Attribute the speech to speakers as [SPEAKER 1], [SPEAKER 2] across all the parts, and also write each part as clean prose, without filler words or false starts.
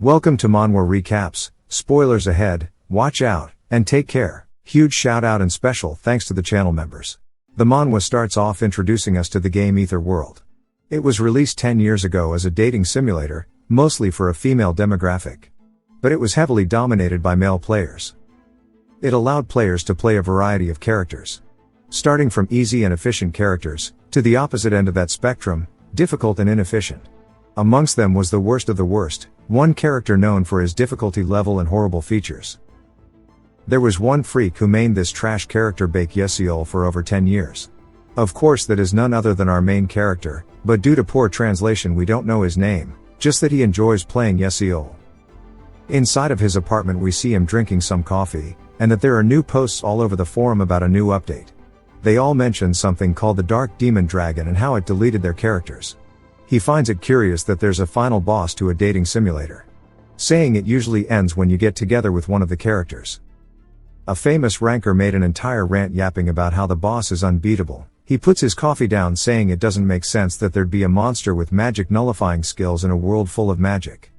[SPEAKER 1] Welcome to Manhwa Recaps, spoilers ahead, watch out, and take care. Huge shout out and special thanks to the channel members. The manhwa starts off introducing us to the game Ether World. It was released 10 years ago as a dating simulator, mostly for a female demographic. But it was heavily dominated by male players. It allowed players to play a variety of characters. Starting from easy and efficient characters, to the opposite end of that spectrum, difficult and inefficient. Amongst them was the worst of the worst, one character known for his difficulty level and horrible features. There was one freak who mained this trash character Bake Yesiol for over 10 years. Of course that is none other than our main character, but due to poor translation we don't know his name, just that he enjoys playing Yesiol. Inside of his apartment we see him drinking some coffee, and that there are new posts all over the forum about a new update. They all mention something called the Dark Demon Dragon and how it deleted their characters. He finds it curious that there's a final boss to a dating simulator. Saying it usually ends when you get together with one of the characters. A famous ranker made an entire rant yapping about how the boss is unbeatable. He puts his coffee down saying it doesn't make sense that there'd be a monster with magic nullifying skills in a world full of magic.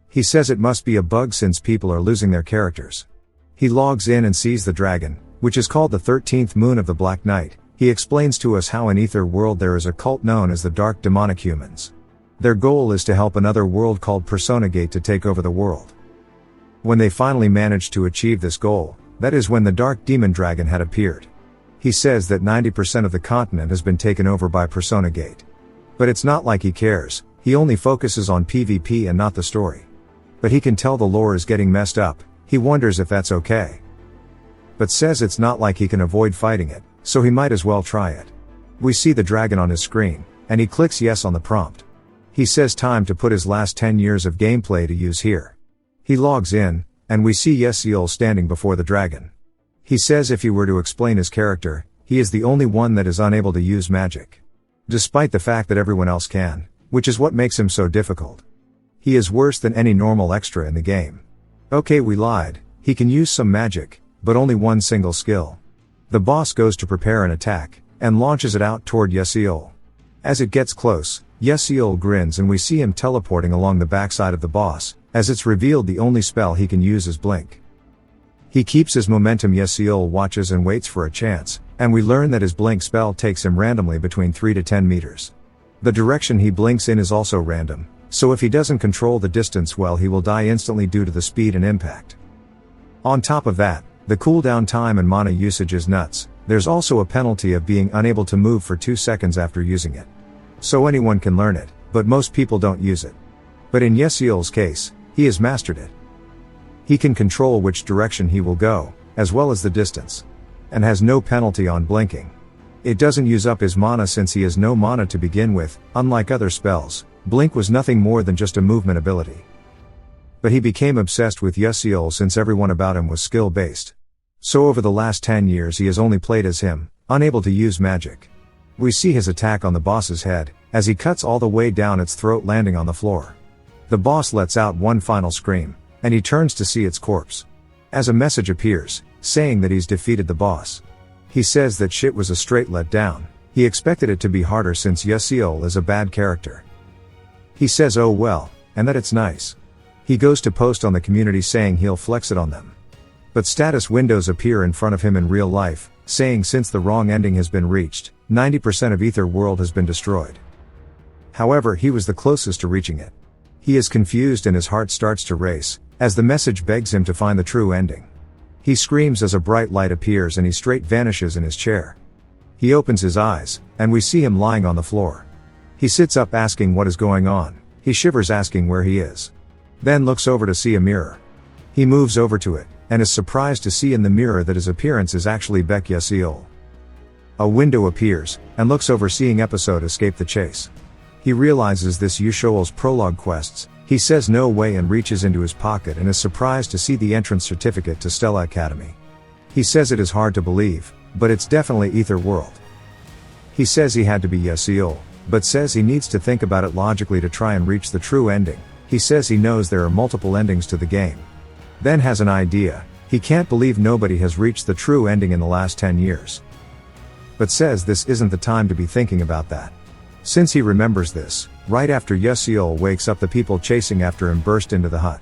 [SPEAKER 1] He says it must be a bug since people are losing their characters. He logs in and sees the dragon, which is called the 13th moon of the Black Night. He explains to us how in Ether World there is a cult known as the Dark Demonic Humans. Their goal is to help another world called Persona Gate to take over the world. When they finally managed to achieve this goal, that is when the Dark Demon Dragon had appeared. He says that 90% of the continent has been taken over by Persona Gate. But it's not like he cares, he only focuses on PvP and not the story. But he can tell the lore is getting messed up, he wonders if that's okay. But says it's not like he can avoid fighting it, so he might as well try it. We see the dragon on his screen, and he clicks yes on the prompt. He says time to put his last 10 years of gameplay to use here. He logs in, and we see Yesiol standing before the dragon. He says if he were to explain his character, he is the only one that is unable to use magic. Despite the fact that everyone else can, which is what makes him so difficult. He is worse than any normal extra in the game. Okay, we lied, he can use some magic, but only one single skill. The boss goes to prepare an attack, and launches it out toward Yesiol. As it gets close, Yesiol grins and we see him teleporting along the backside of the boss, as it's revealed the only spell he can use is blink. He keeps his momentum. Yesiol watches and waits for a chance, and we learn that his blink spell takes him randomly between 3 to 10 meters. The direction he blinks in is also random, so if he doesn't control the distance well he will die instantly due to the speed and impact. On top of that, the cooldown time and mana usage is nuts. There's also a penalty of being unable to move for 2 seconds after using it. So anyone can learn it, but most people don't use it. But in Yesiol's case, he has mastered it. He can control which direction he will go, as well as the distance. And has no penalty on blinking. It doesn't use up his mana since he has no mana to begin with. Unlike other spells, blink was nothing more than just a movement ability. But he became obsessed with Yesiol since everyone about him was skill-based. So over the last 10 years he has only played as him, unable to use magic. We see his attack on the boss's head, as he cuts all the way down its throat landing on the floor. The boss lets out one final scream, and he turns to see its corpse. As a message appears, saying that he's defeated the boss. He says that shit was a straight letdown, he expected it to be harder since Yesiol is a bad character. He says oh well, and that it's nice. He goes to post on the community saying he'll flex it on them. But status windows appear in front of him in real life, saying since the wrong ending has been reached, 90% of Ether World has been destroyed. However, he was the closest to reaching it. He is confused and his heart starts to race, as the message begs him to find the true ending. He screams as a bright light appears and he straight vanishes in his chair. He opens his eyes, and we see him lying on the floor. He sits up asking what is going on, he shivers asking where he is. Then looks over to see a mirror. He moves over to it, and is surprised to see in the mirror that his appearance is actually Bake Yesiol. A window appears, and looks over seeing episode Escape the Chase. He realizes this Yushoel's prologue quests, he says no way and reaches into his pocket and is surprised to see the entrance certificate to Stella Academy. He says it is hard to believe, but it's definitely Ether World. He says he had to be Yesiol, but says he needs to think about it logically to try and reach the true ending. He says he knows there are multiple endings to the game. Then has an idea, he can't believe nobody has reached the true ending in the last 10 years. But says this isn't the time to be thinking about that. Since he remembers this, right after Yeseol wakes up, the people chasing after him burst into the hut.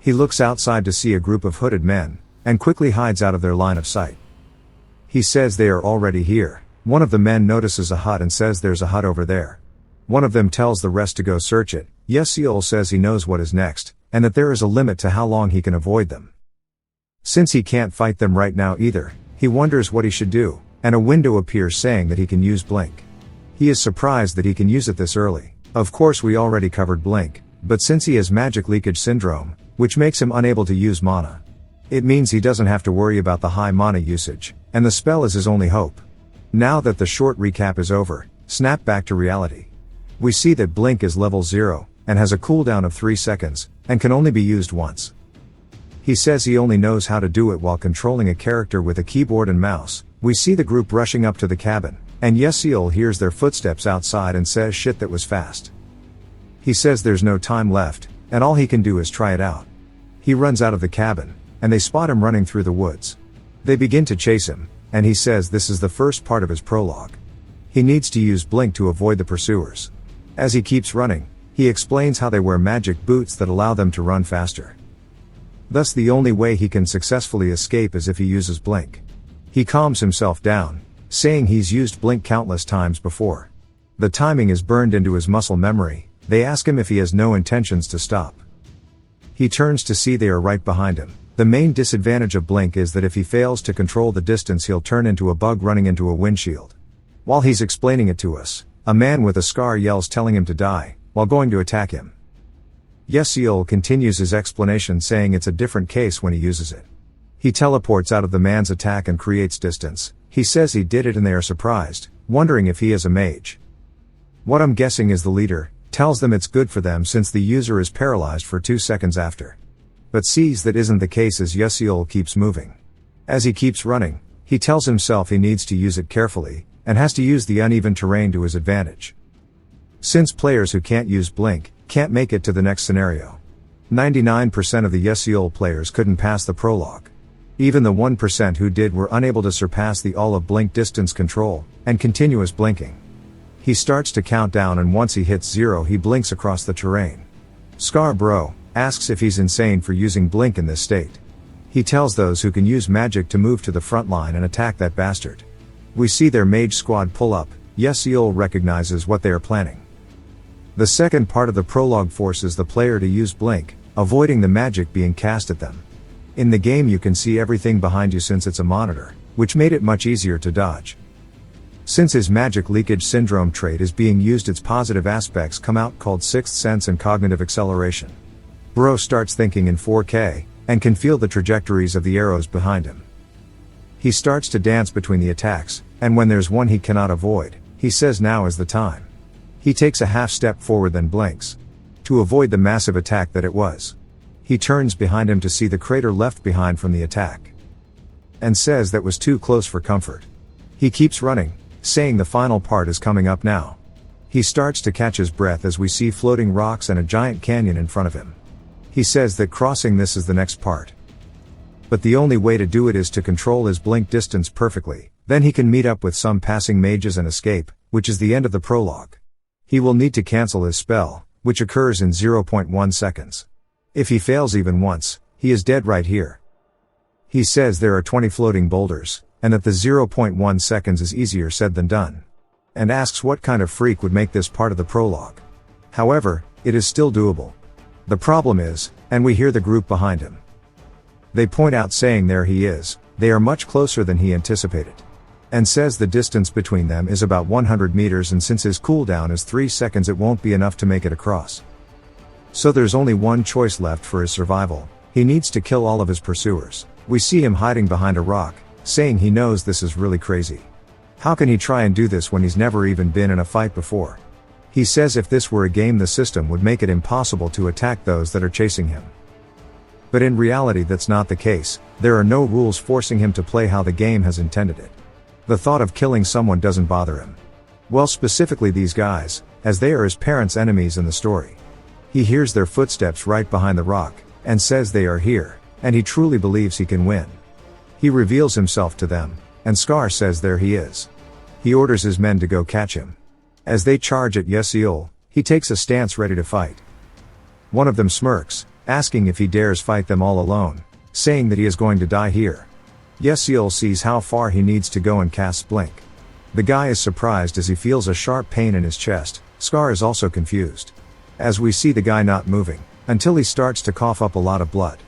[SPEAKER 1] He looks outside to see a group of hooded men, and quickly hides out of their line of sight. He says they are already here. One of the men notices a hut and says there's a hut over there. One of them tells the rest to go search it. Yeseol says he knows what is next, and that there is a limit to how long he can avoid them. Since he can't fight them right now either, he wonders what he should do, and a window appears saying that he can use blink. He is surprised that he can use it this early. Of course, we already covered blink, but since he has magic leakage syndrome, which makes him unable to use mana, it means he doesn't have to worry about the high mana usage, and the spell is his only hope. Now that the short recap is over, snap back to reality. We see that blink is level 0, and has a cooldown of 3 seconds, and can only be used once. He says he only knows how to do it while controlling a character with a keyboard and mouse. We see the group rushing up to the cabin, and Yeseol hears their footsteps outside and says shit, that was fast. He says there's no time left, and all he can do is try it out. He runs out of the cabin, and they spot him running through the woods. They begin to chase him, and he says this is the first part of his prologue. He needs to use blink to avoid the pursuers. As he keeps running, he explains how they wear magic boots that allow them to run faster. Thus the only way he can successfully escape is if he uses blink. He calms himself down, saying he's used blink countless times before. The timing is burned into his muscle memory. They ask him if he has no intentions to stop. He turns to see they are right behind him. The main disadvantage of blink is that if he fails to control the distance, he'll turn into a bug running into a windshield. While he's explaining it to us, a man with a scar yells, telling him to die, while going to attack him. Yeseol continues his explanation, saying it's a different case when he uses it. He teleports out of the man's attack and creates distance. He says he did it and they are surprised, wondering if he is a mage. What I'm guessing is the leader, tells them it's good for them since the user is paralyzed for 2 seconds after. But sees that isn't the case as Yeseol keeps moving. As he keeps running, he tells himself he needs to use it carefully, and has to use the uneven terrain to his advantage. Since players who can't use blink, can't make it to the next scenario. 99% of the Yeseol players couldn't pass the prologue. Even the 1% who did were unable to surpass the all of blink distance control, and continuous blinking. He starts to count down, and once he hits 0 he blinks across the terrain. Scar Bro asks if he's insane for using blink in this state. He tells those who can use magic to move to the front line and attack that bastard. We see their mage squad pull up. Yeseol recognizes what they are planning. The second part of the prologue forces the player to use blink, avoiding the magic being cast at them. In the game you can see everything behind you since it's a monitor, which made it much easier to dodge. Since his magic leakage syndrome trait is being used, its positive aspects come out, called sixth sense and cognitive acceleration. Bro starts thinking in 4K, and can feel the trajectories of the arrows behind him. He starts to dance between the attacks, and when there's one he cannot avoid, he says now is the time. He takes a half step forward, then blinks. To avoid the massive attack that it was. He turns behind him to see the crater left behind from the attack. And says that was too close for comfort. He keeps running, saying the final part is coming up now. He starts to catch his breath as we see floating rocks and a giant canyon in front of him. He says that crossing this is the next part. But the only way to do it is to control his blink distance perfectly, then he can meet up with some passing mages and escape, which is the end of the prologue. He will need to cancel his spell, which occurs in 0.1 seconds. If he fails even once, he is dead right here. He says there are 20 floating boulders, and that the 0.1 seconds is easier said than done. And asks what kind of freak would make this part of the prologue. However, it is still doable. The problem is, and we hear the group behind him. They point out, saying there he is, they are much closer than he anticipated. And says the distance between them is about 100 meters, and since his cooldown is 3 seconds it won't be enough to make it across. So there's only one choice left for his survival. He needs to kill all of his pursuers. We see him hiding behind a rock, saying he knows this is really crazy. How can he try and do this when he's never even been in a fight before? He says if this were a game the system would make it impossible to attack those that are chasing him. But in reality that's not the case. There are no rules forcing him to play how the game has intended it. The thought of killing someone doesn't bother him. Well, specifically these guys, as they are his parents' enemies in the story. He hears their footsteps right behind the rock, and says they are here, and he truly believes he can win. He reveals himself to them, and Scar says there he is. He orders his men to go catch him. As they charge at Yesiul, he takes a stance ready to fight. One of them smirks, asking if he dares fight them all alone, saying that he is going to die here. Yesiul sees how far he needs to go and casts blink. The guy is surprised as he feels a sharp pain in his chest. Scar is also confused. As we see the guy not moving, until he starts to cough up a lot of blood.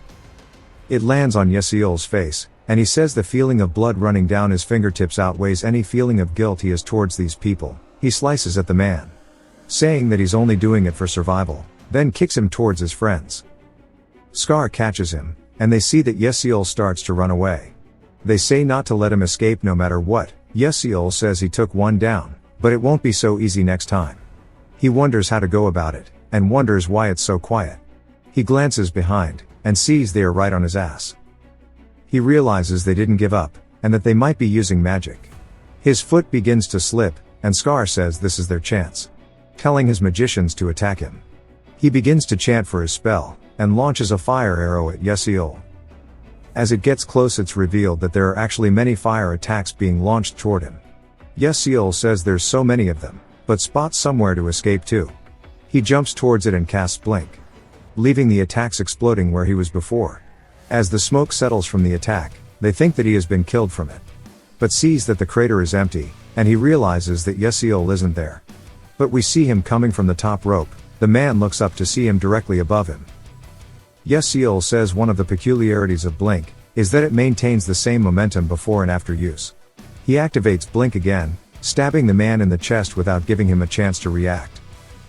[SPEAKER 1] It lands on Yesiul's face, and he says the feeling of blood running down his fingertips outweighs any feeling of guilt he has towards these people. He slices at the man, saying that he's only doing it for survival, then kicks him towards his friends. Scar catches him, and they see that Yesiul starts to run away. They say not to let him escape no matter what. Yesiul says he took one down, but it won't be so easy next time. He wonders how to go about it, and wonders why it's so quiet. He glances behind, and sees they are right on his ass. He realizes they didn't give up, and that they might be using magic. His foot begins to slip, and Scar says this is their chance, telling his magicians to attack him. He begins to chant for his spell, and launches a fire arrow at Yesiul. As it gets close, it's revealed that there are actually many fire attacks being launched toward him. Yesiul says there's so many of them, but spots somewhere to escape to. He jumps towards it and casts blink, leaving the attacks exploding where he was before. As the smoke settles from the attack, they think that he has been killed from it, but sees that the crater is empty, and he realizes that Yesiul isn't there. But we see him coming from the top rope. The man looks up to see him directly above him. Yesiul says one of the peculiarities of blink is that it maintains the same momentum before and after use. He activates blink again, stabbing the man in the chest without giving him a chance to react.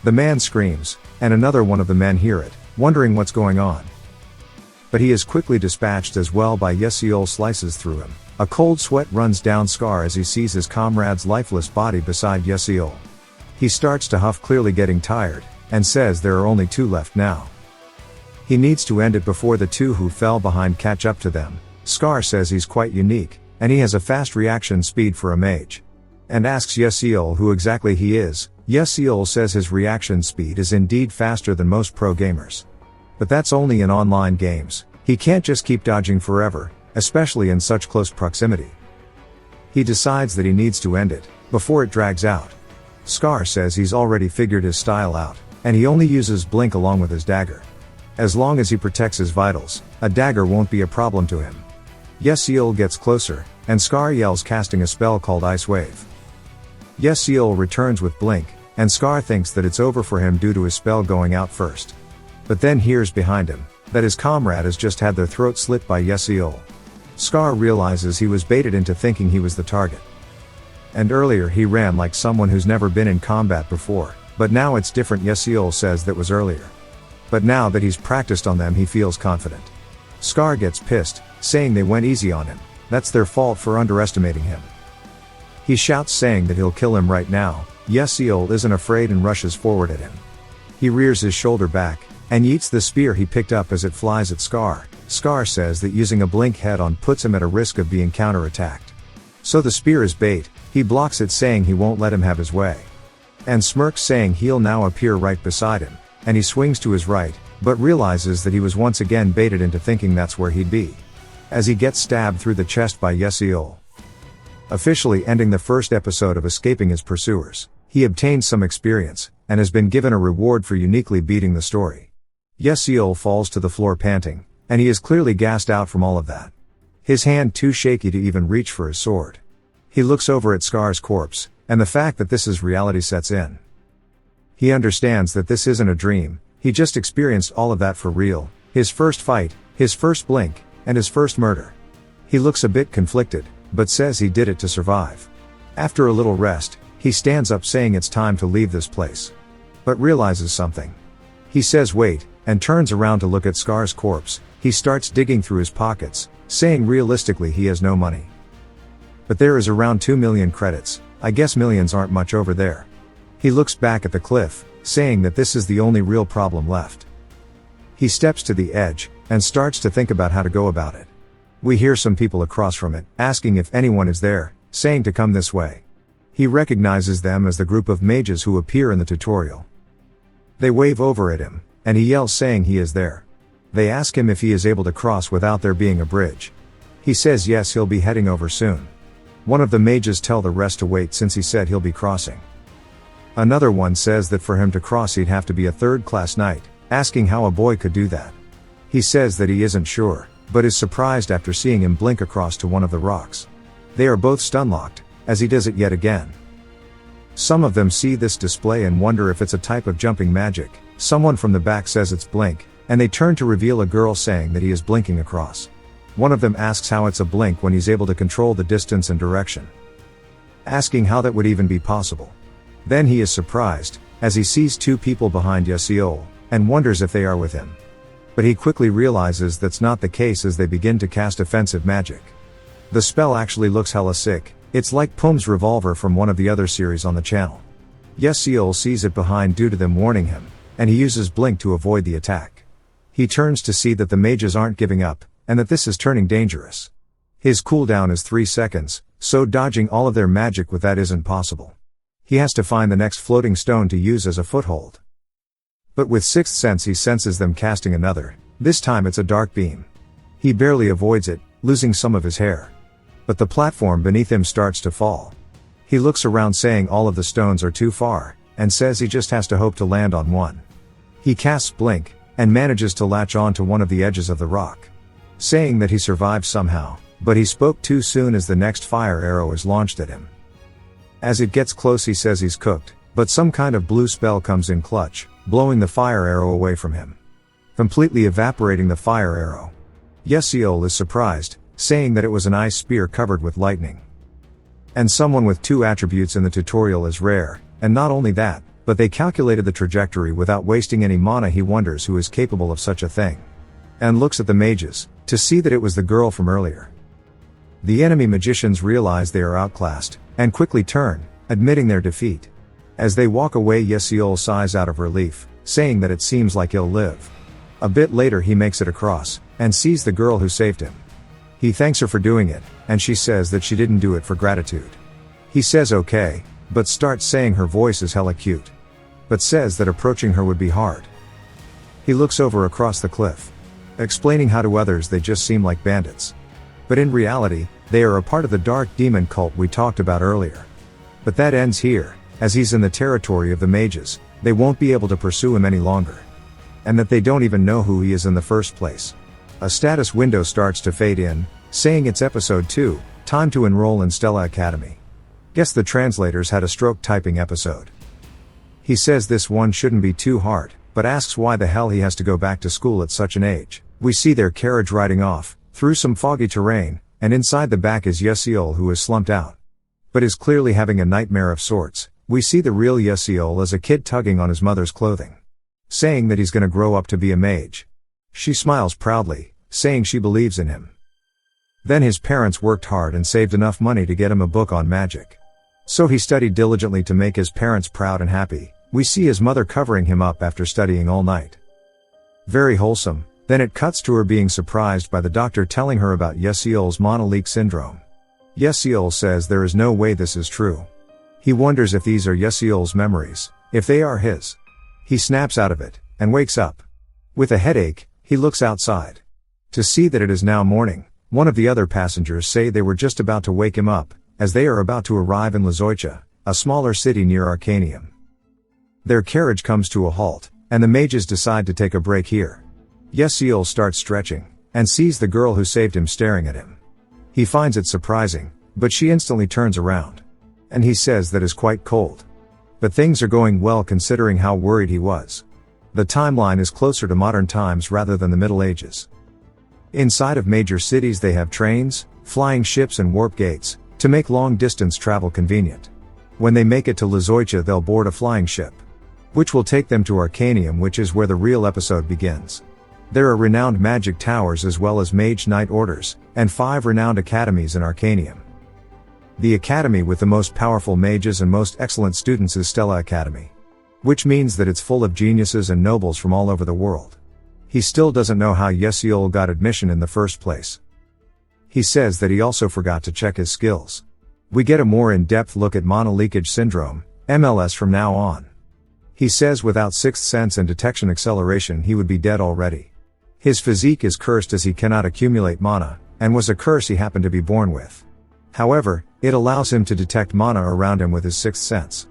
[SPEAKER 1] The man screams, and another one of the men hear it, wondering what's going on. But he is quickly dispatched as well by Yesiul slices through him. A cold sweat runs down Scar as he sees his comrade's lifeless body beside Yesiul. He starts to huff, clearly getting tired, and says there are only two left now. He needs to end it before the two who fell behind catch up to them. Scar says he's quite unique, and he has a fast reaction speed for a mage, and asks Yesiul who exactly he is. Yesiul says his reaction speed is indeed faster than most pro gamers. But that's only in online games. He can't just keep dodging forever, especially in such close proximity. He decides that he needs to end it, before it drags out. Scar says he's already figured his style out, and he only uses blink along with his dagger. As long as he protects his vitals, a dagger won't be a problem to him. Yesiul gets closer, and Scar yells, casting a spell called Ice Wave. Yesiul returns with blink, and Scar thinks that it's over for him due to his spell going out first. But then hears behind him that his comrade has just had their throat slit by Yesiul. Scar realizes he was baited into thinking he was the target. And earlier he ran like someone who's never been in combat before, but now it's different. Yesiul says that was earlier. But now that he's practiced on them, he feels confident. Scar gets pissed, saying they went easy on him. That's their fault for underestimating him. He shouts, saying that he'll kill him right now. Yesiul isn't afraid and rushes forward at him. He rears his shoulder back, and yeets the spear he picked up as it flies at Scar. Scar says that using a blink head-on puts him at a risk of being counterattacked. So the spear is bait. He blocks it, saying he won't let him have his way. And smirks, saying he'll now appear right beside him, and he swings to his right, but realizes that he was once again baited into thinking that's where he'd be. As he gets stabbed through the chest by Yesiul. Officially ending the first episode of escaping his pursuers, he obtains some experience, and has been given a reward for uniquely beating the story. Yesiul falls to the floor panting, and he is clearly gassed out from all of that. His hand too shaky to even reach for his sword. He looks over at Scar's corpse, and the fact that this is reality sets in. He understands that this isn't a dream, he just experienced all of that for real, his first fight, his first blink, and his first murder. He looks a bit conflicted, but says he did it to survive. After a little rest, he stands up, saying it's time to leave this place. But realizes something. He says wait, and turns around to look at Scar's corpse. He starts digging through his pockets, saying realistically he has no money. But there is around 2 million credits. I guess millions aren't much over there. He looks back at the cliff, saying that this is the only real problem left. He steps to the edge, and starts to think about how to go about it. We hear some people across from it, asking if anyone is there, saying to come this way. He recognizes them as the group of mages who appear in the tutorial. They wave over at him, and he yells, saying he is there. They ask him if he is able to cross without there being a bridge. He says yes, he'll be heading over soon. One of the mages tell the rest to wait, since he said he'll be crossing. Another one says that for him to cross he'd have to be a third-class knight, asking how a boy could do that. He says that he isn't sure, but is surprised after seeing him blink across to one of the rocks. They are both stun-locked, as he does it yet again. Some of them see this display and wonder if it's a type of jumping magic. Someone from the back says it's blink, and they turn to reveal a girl saying that he is blinking across. One of them asks how it's a blink when he's able to control the distance and direction, asking how that would even be possible. Then he is surprised, as he sees two people behind Yesiol, and wonders if they are with him. But he quickly realizes that's not the case as they begin to cast offensive magic. The spell actually looks hella sick. It's like Pum's revolver from one of the other series on the channel. Yesiol sees it behind due to them warning him, and he uses blink to avoid the attack. He turns to see that the mages aren't giving up, and that this is turning dangerous. His cooldown is 3 seconds, so dodging all of their magic with that isn't possible. He has to find the next floating stone to use as a foothold. But with sixth sense he senses them casting another. This time it's a dark beam. He barely avoids it, losing some of his hair. But the platform beneath him starts to fall. He looks around saying all of the stones are too far, and says he just has to hope to land on one. He casts blink, and manages to latch on to one of the edges of the rock, saying that he survived somehow, but he spoke too soon as the next fire arrow is launched at him. As it gets close he says he's cooked, but some kind of blue spell comes in clutch, blowing the fire arrow away from him, completely evaporating the fire arrow. Yesiol is surprised, saying that it was an ice spear covered with lightning. And someone with 2 attributes in the tutorial is rare, and not only that, but they calculated the trajectory without wasting any mana. He wonders who is capable of such a thing, and looks at the mages, to see that it was the girl from earlier. The enemy magicians realize they are outclassed, and quickly turn, admitting their defeat. As they walk away Yesiol sighs out of relief, saying that it seems like he'll live. A bit later he makes it across, and sees the girl who saved him. He thanks her for doing it, and she says that she didn't do it for gratitude. He says okay, but starts saying her voice is hella cute, but says that approaching her would be hard. He looks over across the cliff, explaining how to others they just seem like bandits. But in reality, they are a part of the dark demon cult we talked about earlier. But that ends here, as he's in the territory of the mages. They won't be able to pursue him any longer. And that they don't even know who he is in the first place. A status window starts to fade in, saying it's episode 2, time to enroll in Stella Academy. Guess the translators had a stroke typing episode. He says this one shouldn't be too hard, but asks why the hell he has to go back to school at such an age. We see their carriage riding off, through some foggy terrain, and inside the back is Yesiol, who is slumped out, but is clearly having a nightmare of sorts. We see the real Yesiol as a kid tugging on his mother's clothing, saying that he's gonna grow up to be a mage. She smiles proudly, saying she believes in him. Then his parents worked hard and saved enough money to get him a book on magic. So he studied diligently to make his parents proud and happy. We see his mother covering him up after studying all night. Very wholesome. Then it cuts to her being surprised by the doctor telling her about Yesiol's monoleak syndrome. Yesiol says there is no way this is true. He wonders if these are Yesiol's memories, if they are his. He snaps out of it, and wakes up. With a headache, he looks outside, to see that it is now morning. One of the other passengers say they were just about to wake him up, as they are about to arrive in Lizoicha, a smaller city near Arcanium. Their carriage comes to a halt, and the mages decide to take a break here. Yesiol starts stretching, and sees the girl who saved him staring at him. He finds it surprising, but she instantly turns around. And he says that is quite cold. But things are going well considering how worried he was. The timeline is closer to modern times rather than the Middle Ages. Inside of major cities they have trains, flying ships and warp gates, to make long-distance travel convenient. When they make it to Lizoicha they'll board a flying ship, which will take them to Arcanium, which is where the real episode begins. There are renowned magic towers as well as mage knight orders, and 5 renowned academies in Arcanium. The academy with the most powerful mages and most excellent students is Stella Academy, which means that it's full of geniuses and nobles from all over the world. He still doesn't know how Yesiol got admission in the first place. He says that he also forgot to check his skills. We get a more in-depth look at monoleakage syndrome, MLS, from now on. He says without sixth sense and detection acceleration he would be dead already. His physique is cursed as he cannot accumulate mana, and was a curse he happened to be born with. However, it allows him to detect mana around him with his sixth sense.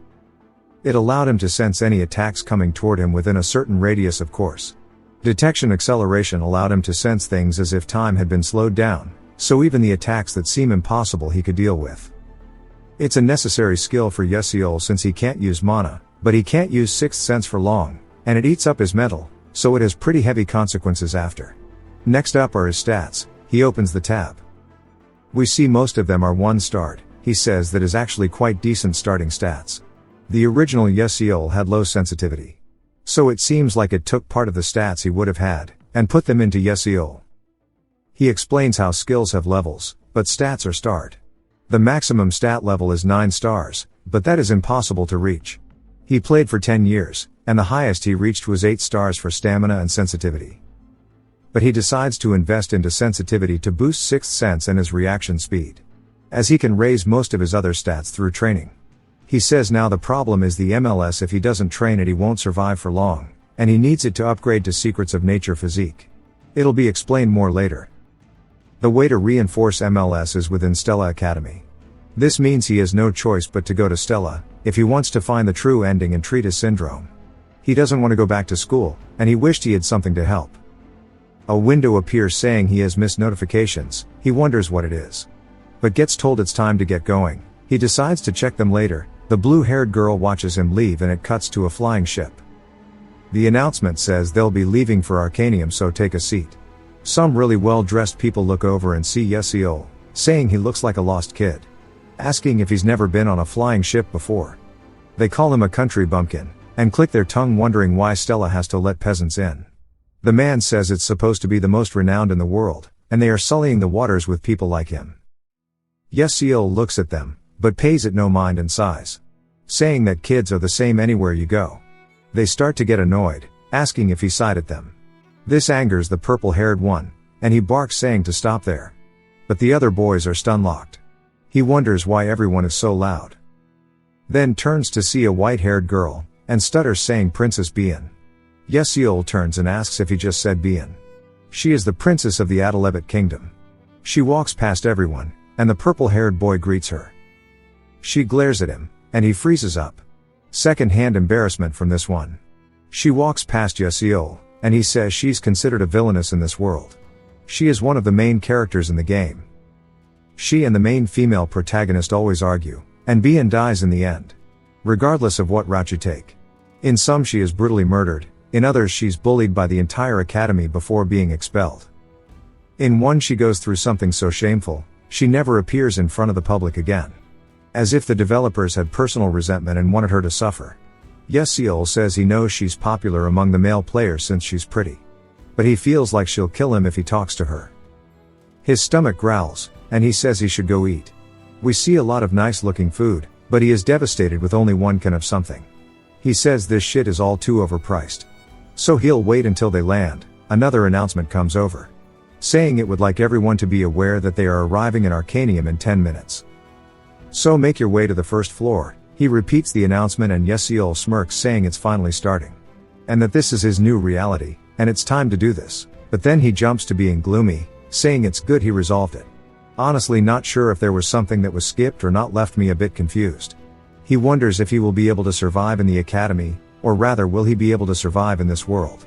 [SPEAKER 1] It allowed him to sense any attacks coming toward him within a certain radius, of course. Detection acceleration allowed him to sense things as if time had been slowed down, so even the attacks that seem impossible he could deal with. It's a necessary skill for Yesiol since he can't use mana, but he can't use sixth sense for long, and it eats up his mental, so it has pretty heavy consequences after. Next up are his stats. He opens the tab. We see most of them are 1-starred, he says that is actually quite decent starting stats. The original Yesiol had low sensitivity. So it seems like it took part of the stats he would have had, and put them into Yesiol. He explains how skills have levels, but stats are starred. The maximum stat level is 9 stars, but that is impossible to reach. He played for 10 years, and the highest he reached was 8 stars for stamina and sensitivity. But he decides to invest into sensitivity to boost sixth sense and his reaction speed, as he can raise most of his other stats through training. He says now the problem is the MLS. If he doesn't train it he won't survive for long, and he needs it to upgrade to Secrets of Nature physique. It'll be explained more later. The way to reinforce MLS is within Stella Academy. This means he has no choice but to go to Stella, if he wants to find the true ending and treat his syndrome. He doesn't want to go back to school, and he wished he had something to help. A window appears saying he has missed notifications. He wonders what it is, but gets told it's time to get going. He decides to check them later. The blue-haired girl watches him leave and it cuts to a flying ship. The announcement says they'll be leaving for Arcanium, so take a seat. Some really well-dressed people look over and see Yesiol, saying he looks like a lost kid, asking if he's never been on a flying ship before. They call him a country bumpkin, and click their tongue wondering why Stella has to let peasants in. The man says it's supposed to be the most renowned in the world, and they are sullying the waters with people like him. Yesiol looks at them, but pays it no mind and sighs, saying that kids are the same anywhere you go. They start to get annoyed, asking if he sighed at them. This angers the purple-haired one, and he barks saying to stop there. But the other boys are stun-locked. He wonders why everyone is so loud. Then turns to see a white-haired girl, and stutters saying Princess Bian. Yesiol turns and asks if he just said Bian. She is the princess of the Adalebet kingdom. She walks past everyone, and the purple-haired boy greets her. She glares at him, and he freezes up. Second-hand embarrassment from this one. She walks past Yesiol, and he says she's considered a villainess in this world. She is one of the main characters in the game. She and the main female protagonist always argue, and Bian dies in the end, regardless of what route you take. In some she is brutally murdered, in others she's bullied by the entire academy before being expelled. In one she goes through something so shameful, she never appears in front of the public again. As if the developers had personal resentment and wanted her to suffer. Yesiol says he knows she's popular among the male players since she's pretty. But he feels like she'll kill him if he talks to her. His stomach growls, and he says he should go eat. We see a lot of nice looking food, but he is devastated with only one can of something. He says this shit is all too overpriced. So he'll wait until they land. Another announcement comes over, saying it would like everyone to be aware that they are arriving in Arcanium in 10 minutes. So make your way to the first floor. He repeats the announcement and Yesiol smirks saying it's finally starting. And that this is his new reality, and it's time to do this. But then he jumps to being gloomy, saying it's good he resolved it. Honestly not sure if there was something that was skipped or not, left me a bit confused. He wonders if he will be able to survive in the academy, or rather will he be able to survive in this world.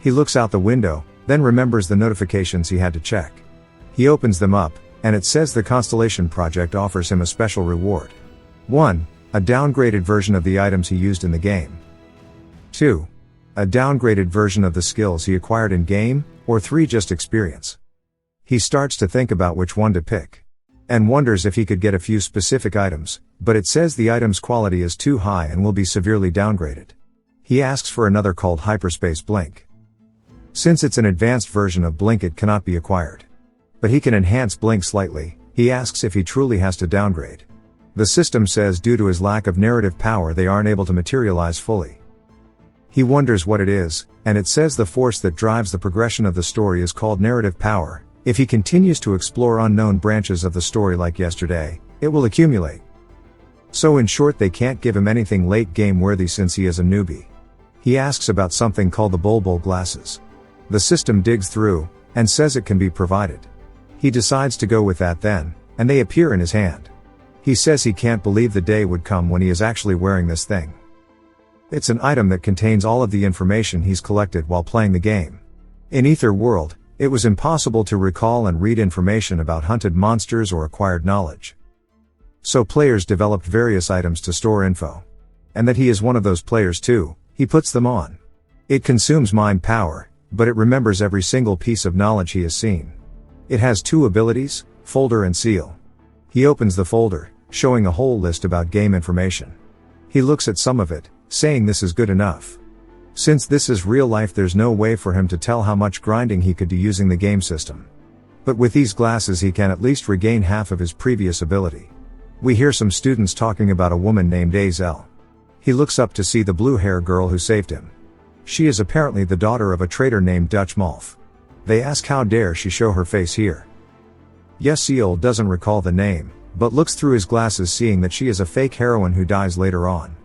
[SPEAKER 1] He looks out the window, then remembers the notifications he had to check. He opens them up, and it says the Constellation Project offers him a special reward. 1. A downgraded version of the items he used in the game. 2. A downgraded version of the skills he acquired in game, or 3. Just experience. He starts to think about which one to pick, and wonders if he could get a few specific items, but it says the item's quality is too high and will be severely downgraded. He asks for another called Hyperspace Blink. Since it's an advanced version of Blink it cannot be acquired. But he can enhance Blink slightly. He asks if he truly has to downgrade. The system says due to his lack of narrative power they aren't able to materialize fully. He wonders what it is, and it says the force that drives the progression of the story is called narrative power. If he continues to explore unknown branches of the story like yesterday, it will accumulate. So in short they can't give him anything late game worthy since he is a newbie. He asks about something called the Bulbul glasses. The system digs through, and says it can be provided. He decides to go with that then, and they appear in his hand. He says he can't believe the day would come when he is actually wearing this thing. It's an item that contains all of the information he's collected while playing the game. In Ether World, it was impossible to recall and read information about hunted monsters or acquired knowledge. So players developed various items to store info. And that he is one of those players too, he puts them on. It consumes mind power, but it remembers every single piece of knowledge he has seen. It has two abilities, folder and seal. He opens the folder, showing a whole list about game information. He looks at some of it, saying this is good enough. Since this is real life, there's no way for him to tell how much grinding he could do using the game system. But with these glasses he can at least regain half of his previous ability. We hear some students talking about a woman named Azel. He looks up to see the blue-haired girl who saved him. She is apparently the daughter of a trader named Dutch Malf. They ask how dare she show her face here. Yesiel doesn't recall the name, but looks through his glasses seeing that she is a fake heroine who dies later on.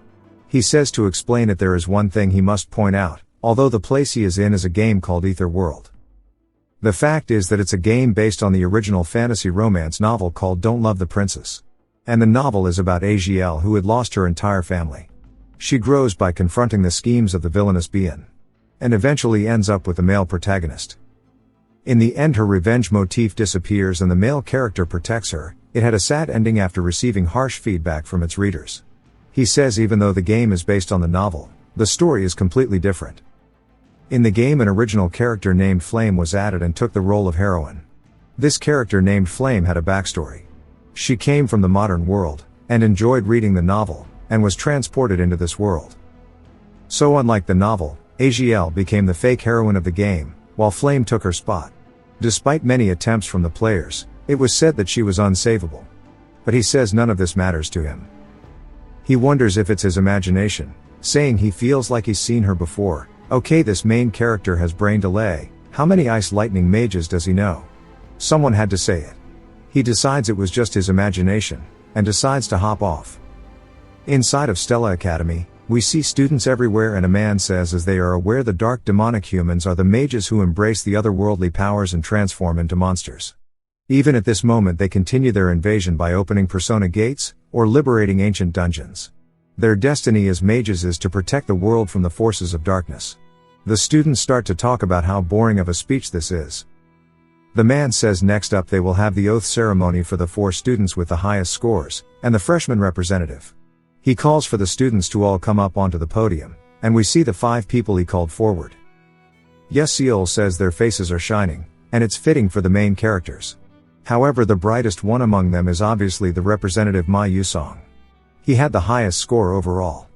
[SPEAKER 1] He says to explain it there is one thing he must point out, although the place he is in is a game called Ether World. The fact is that it's a game based on the original fantasy romance novel called Don't Love the Princess. And the novel is about Aziel who had lost her entire family. She grows by confronting the schemes of the villainous Bien. And eventually ends up with the male protagonist. In the end her revenge motif disappears and the male character protects her. It had a sad ending after receiving harsh feedback from its readers. He says even though the game is based on the novel, the story is completely different. In the game an original character named Flame was added and took the role of heroine. This character named Flame had a backstory. She came from the modern world, and enjoyed reading the novel, and was transported into this world. So unlike the novel, Aziel became the fake heroine of the game, while Flame took her spot. Despite many attempts from the players, it was said that she was unsavable. But he says none of this matters to him. He wonders if it's his imagination, saying he feels like he's seen her before. Okay, this main character has brain delay. How many ice lightning mages does he know? Someone had to say it. He decides it was just his imagination, and decides to hop off. Inside of Stella Academy, we see students everywhere and a man says as they are aware the dark demonic humans are the mages who embrace the otherworldly powers and transform into monsters. Even at this moment they continue their invasion by opening persona gates, or liberating ancient dungeons. Their destiny as mages is to protect the world from the forces of darkness. The students start to talk about how boring of a speech this is. The man says next up they will have the oath ceremony for the 4 students with the highest scores, and the freshman representative. He calls for the students to all come up onto the podium, and we see the 5 people he called forward. Yesiel says their faces are shining, and it's fitting for the main characters. However, the brightest one among them is obviously the representative Ma Yusong. He had the highest score overall.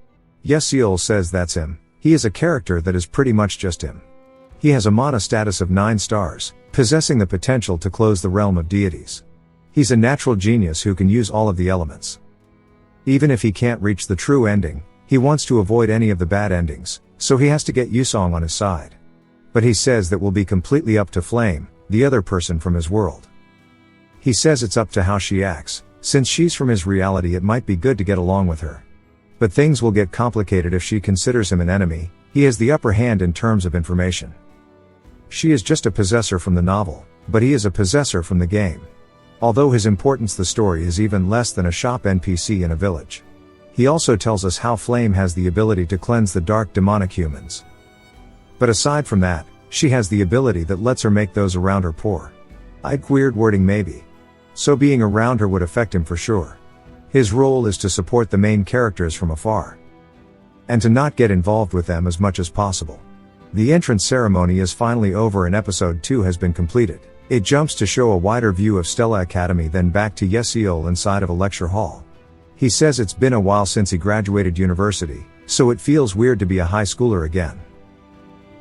[SPEAKER 1] Yesiel says that's him. He is a character that is pretty much just him. He has a mana status of 9 stars, possessing the potential to close the realm of deities. He's a natural genius who can use all of the elements. Even if he can't reach the true ending, he wants to avoid any of the bad endings, so he has to get Yusong on his side. But he says that will be completely up to Flame, the other person from his world. He says it's up to how she acts. Since she's from his reality it might be good to get along with her. But things will get complicated if she considers him an enemy. He has the upper hand in terms of information. She is just a possessor from the novel, but he is a possessor from the game. Although his importance the story is even less than a shop NPC in a village. He also tells us how Flame has the ability to cleanse the dark demonic humans. But aside from that, she has the ability that lets her make those around her poor. Weird wording maybe. So being around her would affect him for sure. His role is to support the main characters from afar. And to not get involved with them as much as possible. The entrance ceremony is finally over and episode 2 has been completed. It jumps to show a wider view of Stella Academy then back to Yesiel inside of a lecture hall. He says it's been a while since he graduated university, so it feels weird to be a high schooler again.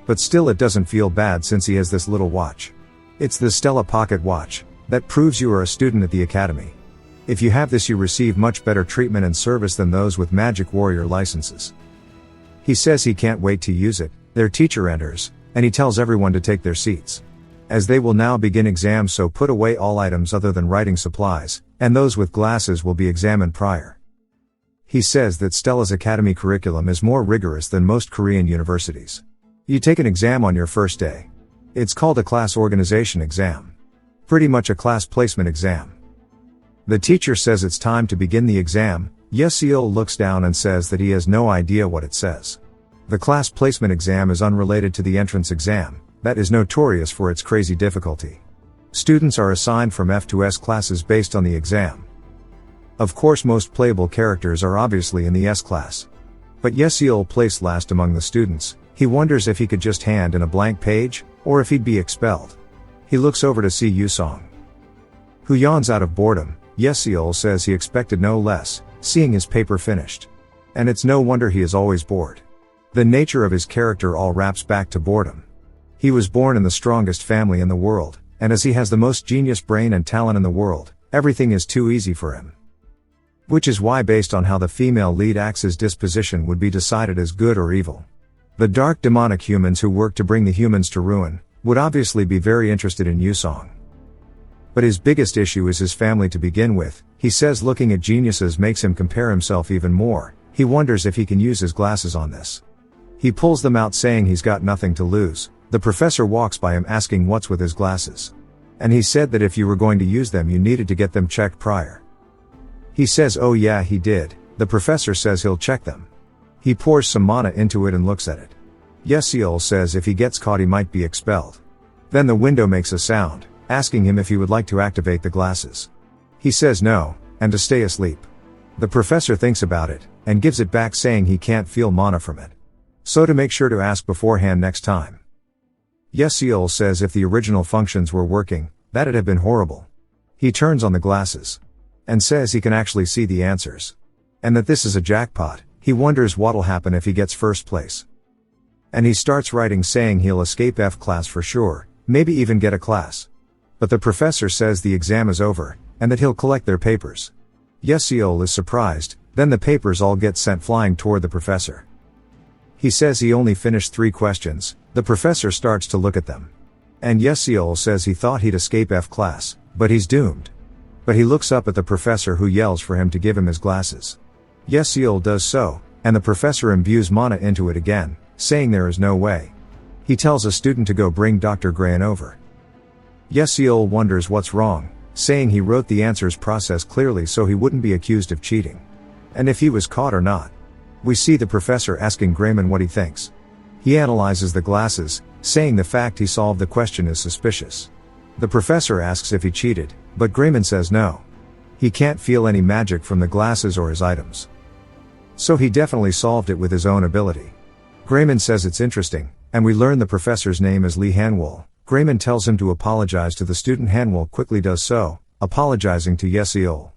[SPEAKER 1] But still it doesn't feel bad since he has this little watch. It's the Stella Pocket Watch. That proves you are a student at the academy. If you have this you receive much better treatment and service than those with Magic Warrior licenses. He says he can't wait to use it. Their teacher enters, and he tells everyone to take their seats. As they will now begin exams, so put away all items other than writing supplies, and those with glasses will be examined prior. He says that Stella's academy curriculum is more rigorous than most Korean universities. You take an exam on your first day. It's called a class organization exam. Pretty much a class placement exam. The teacher says it's time to begin the exam, Yeseol looks down and says that he has no idea what it says. The class placement exam is unrelated to the entrance exam, that is notorious for its crazy difficulty. Students are assigned from F to S classes based on the exam. Of course most playable characters are obviously in the S class. But Yeseol placed last among the students. He wonders if he could just hand in a blank page, or if he'd be expelled. He looks over to see Yusong, who yawns out of boredom. Yeseol says he expected no less, seeing his paper finished. And it's no wonder he is always bored. The nature of his character all wraps back to boredom. He was born in the strongest family in the world, and as he has the most genius brain and talent in the world, everything is too easy for him. Which is why based on how the female lead acts his disposition would be decided as good or evil. The dark demonic humans who work to bring the humans to ruin, would obviously be very interested in Yusong. But his biggest issue is his family to begin with. He says looking at geniuses makes him compare himself even more. He wonders if he can use his glasses on this. He pulls them out saying he's got nothing to lose. The professor walks by him asking what's with his glasses. And he said that if you were going to use them you needed to get them checked prior. He says oh yeah he did. The professor says he'll check them. He pours some mana into it and looks at it. Yeseol says if he gets caught he might be expelled. Then the window makes a sound, asking him if he would like to activate the glasses. He says no, and to stay asleep. The professor thinks about it, and gives it back saying he can't feel mana from it. So to make sure to ask beforehand next time. Yeseol says if the original functions were working, that'd have been horrible. He turns on the glasses. And says he can actually see the answers. And that this is a jackpot. He wonders what'll happen if he gets first place. And he starts writing saying he'll escape F class for sure, maybe even get a class. But the professor says the exam is over, and that he'll collect their papers. Yeseol is surprised, then the papers all get sent flying toward the professor. He says he only finished 3 questions. The professor starts to look at them. And Yeseol says he thought he'd escape F class, but he's doomed. But he looks up at the professor who yells for him to give him his glasses. Yeseol does so, and the professor imbues mana into it again, saying there is no way. He tells a student to go bring Dr. Grayan over. Yeseol wonders what's wrong, saying he wrote the answers process clearly so he wouldn't be accused of cheating. And if he was caught or not. We see the professor asking Grayman what he thinks. He analyzes the glasses, saying the fact he solved the question is suspicious. The professor asks if he cheated, but Grayman says no. He can't feel any magic from the glasses or his items. So he definitely solved it with his own ability. Grayman says it's interesting, and we learn the professor's name is Lee Hanwol. Grayman tells him to apologize to the student. Hanwol quickly does so, apologizing to Yeseol.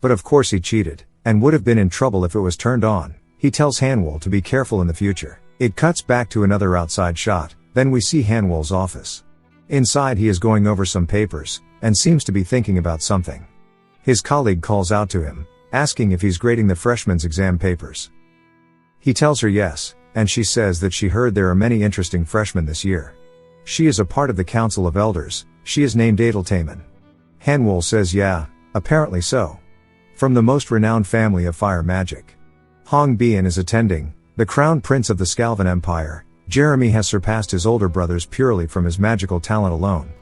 [SPEAKER 1] But of course he cheated, and would have been in trouble if it was turned on. He tells Hanwol to be careful in the future. It cuts back to another outside shot, then we see Hanwol's office. Inside he is going over some papers, and seems to be thinking about something. His colleague calls out to him, asking if he's grading the freshman's exam papers. He tells her yes, and she says that she heard there are many interesting freshmen this year. She is a part of the Council of Elders. She is named Adeltamen. Hanwol says yeah, apparently so. From the most renowned family of fire magic. Hong Bian is attending, the crown prince of the Scalvan Empire. Jeremy has surpassed his older brothers purely from his magical talent alone.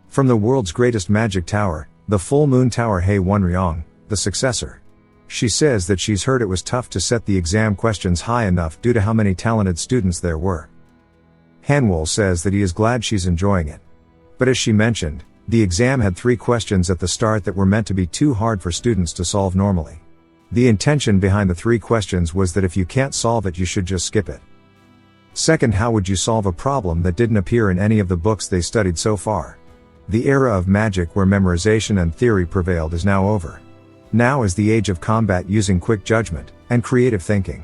[SPEAKER 1] From the world's greatest magic tower, the Full Moon Tower, Hei Wonryong, the successor. She says that she's heard it was tough to set the exam questions high enough due to how many talented students there were. Hanwol says that he is glad she's enjoying it. But as she mentioned, the exam had 3 questions at the start that were meant to be too hard for students to solve normally. The intention behind the 3 questions was that if you can't solve it you should just skip it. Second, how would you solve a problem that didn't appear in any of the books they studied so far? The era of magic where memorization and theory prevailed is now over. Now is the age of combat using quick judgment and creative thinking.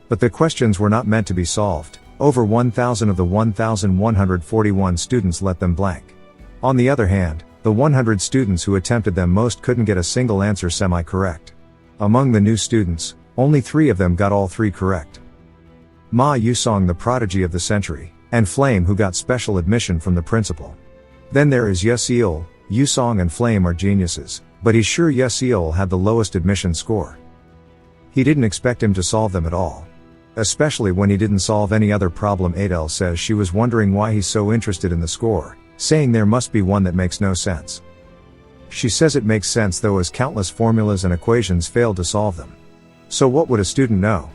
[SPEAKER 1] But the questions were not meant to be solved. Over 1,000 of the 1,141 students let them blank. On the other hand, the 100 students who attempted them most couldn't get a single answer semi-correct. Among the new students, only 3 of them got all 3 correct. Ma Yusong, the prodigy of the century, and Flame, who got special admission from the principal. Then there is Yeseol. Yusong and Flame are geniuses, but he's sure Yeseol had the lowest admission score. He didn't expect him to solve them at all. Especially when he didn't solve any other problem. Adele says she was wondering why he's so interested in the score, saying there must be one that makes no sense. She says it makes sense though, as countless formulas and equations failed to solve them. So what would a student know?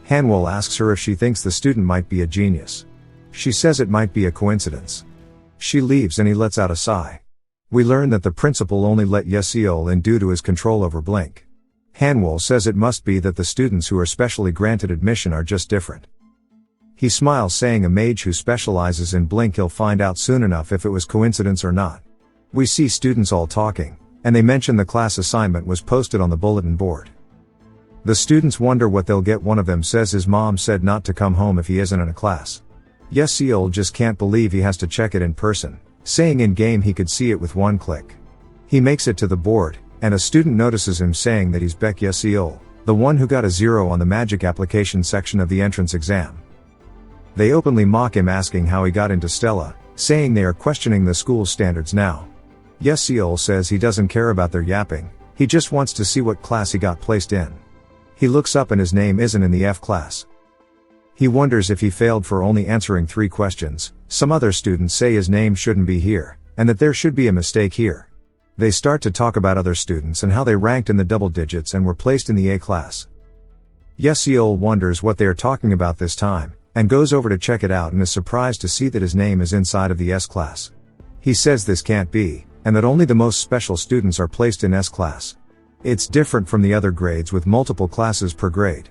[SPEAKER 1] Hanwol asks her if she thinks the student might be a genius. She says it might be a coincidence. She leaves and he lets out a sigh. We learn that the principal only let Yeseol in due to his control over Blink. Hanwol says it must be that the students who are specially granted admission are just different. He smiles, saying a mage who specializes in Blink, he'll find out soon enough if it was coincidence or not. We see students all talking, and they mention the class assignment was posted on the bulletin board. The students wonder what they'll get. One of them says his mom said not to come home if he isn't in a class. Yeseol just can't believe he has to check it in person, saying in game he could see it with one click. He makes it to the board, and a student notices him, saying that he's Beck Yeseol, the one who got a 0 on the magic application section of the entrance exam. They openly mock him, asking how he got into Stella, saying they are questioning the school's standards now. Yeseol says he doesn't care about their yapping, he just wants to see what class he got placed in. He looks up and his name isn't in the F class. He wonders if he failed for only answering 3 questions. Some other students say his name shouldn't be here, and that there should be a mistake here. They start to talk about other students and how they ranked in the double digits and were placed in the A class. Yeseol wonders what they are talking about this time, and goes over to check it out and is surprised to see that his name is inside of the S class. He says this can't be, and that only the most special students are placed in S class. It's different from the other grades with multiple classes per grade.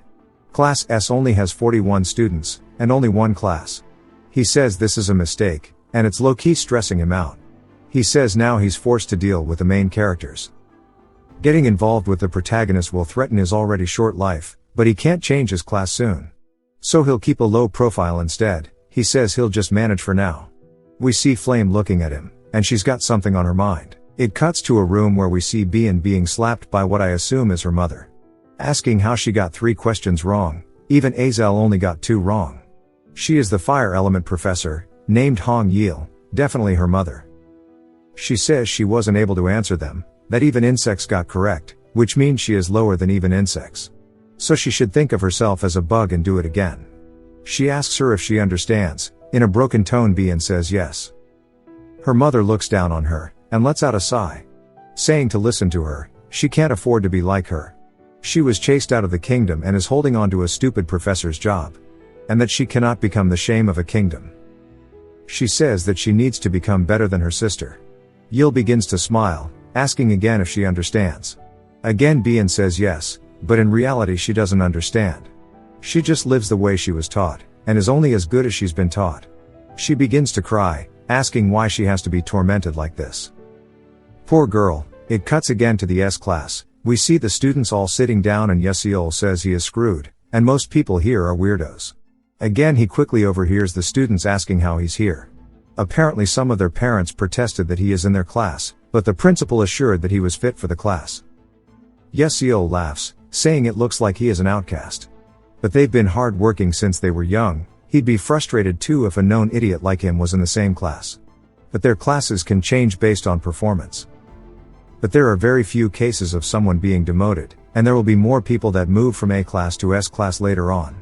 [SPEAKER 1] Class S only has 41 students, and only one class. He says this is a mistake, and it's low-key stressing him out. He says now he's forced to deal with the main characters. Getting involved with the protagonist will threaten his already short life, but he can't change his class soon. So he'll keep a low profile instead. He says he'll just manage for now. We see Flame looking at him, and she's got something on her mind. It cuts to a room where we see Bien being slapped by what I assume is her mother. Asking how she got 3 questions wrong, even Azel only got 2 wrong. She is the fire element professor, named Hong Yil, definitely her mother. She says she wasn't able to answer them, that even insects got correct, which means she is lower than even insects. So she should think of herself as a bug and do it again. She asks her if she understands. In a broken tone, Bien says yes. Her mother looks down on her, and lets out a sigh, saying to listen to her, she can't afford to be like her. She was chased out of the kingdom and is holding on to a stupid professor's job. And that she cannot become the shame of a kingdom. She says that she needs to become better than her sister. Yil begins to smile, asking again if she understands. Again Bien says yes, but in reality she doesn't understand. She just lives the way she was taught, and is only as good as she's been taught. She begins to cry, asking why she has to be tormented like this. Poor girl. It cuts again to the S class. We see the students all sitting down and Yeseol says he is screwed, and most people here are weirdos. Again he quickly overhears the students asking how he's here. Apparently some of their parents protested that he is in their class, but the principal assured that he was fit for the class. Yeseol laughs, saying it looks like he is an outcast. But they've been hard working since they were young. He'd be frustrated too if a known idiot like him was in the same class. But their classes can change based on performance. But there are very few cases of someone being demoted, and there will be more people that move from A class to S class later on.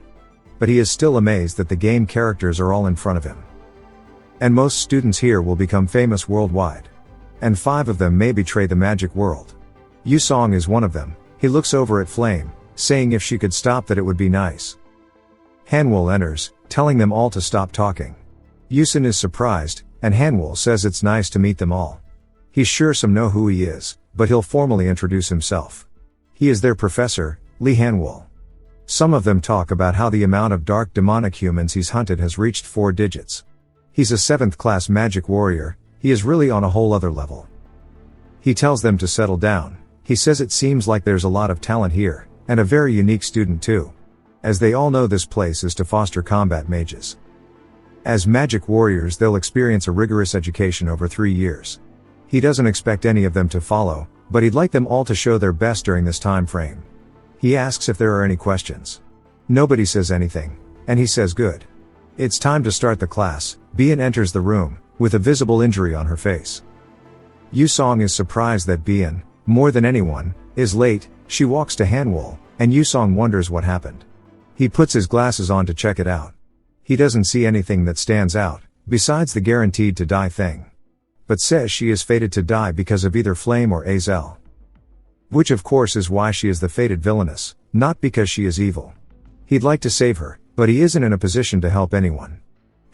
[SPEAKER 1] But he is still amazed that the game characters are all in front of him. And most students here will become famous worldwide. And 5 of them may betray the magic world. Yusong is one of them. He looks over at Flame, saying if she could stop that it would be nice. Hanwol enters, telling them all to stop talking. Yusin is surprised, and Hanwol says it's nice to meet them all. He's sure some know who he is, but he'll formally introduce himself. He is their professor, Lee Hanwol. Some of them talk about how the amount of dark demonic humans he's hunted has reached 4 digits. He's a 7th class magic warrior. He is really on a whole other level. He tells them to settle down. He says it seems like there's a lot of talent here, and a very unique student too. As they all know, this place is to foster combat mages. As magic warriors they'll experience a rigorous education over 3 years. He doesn't expect any of them to follow, but he'd like them all to show their best during this time frame. He asks if there are any questions. Nobody says anything, and he says good. It's time to start the class. Bien enters the room, with a visible injury on her face. Yusong is surprised that Bien, more than anyone, is late. She walks to Hanwol, and Yusong wonders what happened. He puts his glasses on to check it out. He doesn't see anything that stands out, besides the guaranteed to die thing. but says she is fated to die because of either Flame or Azel. Which of course is why she is the fated villainess, not because she is evil. He'd like to save her, but he isn't in a position to help anyone.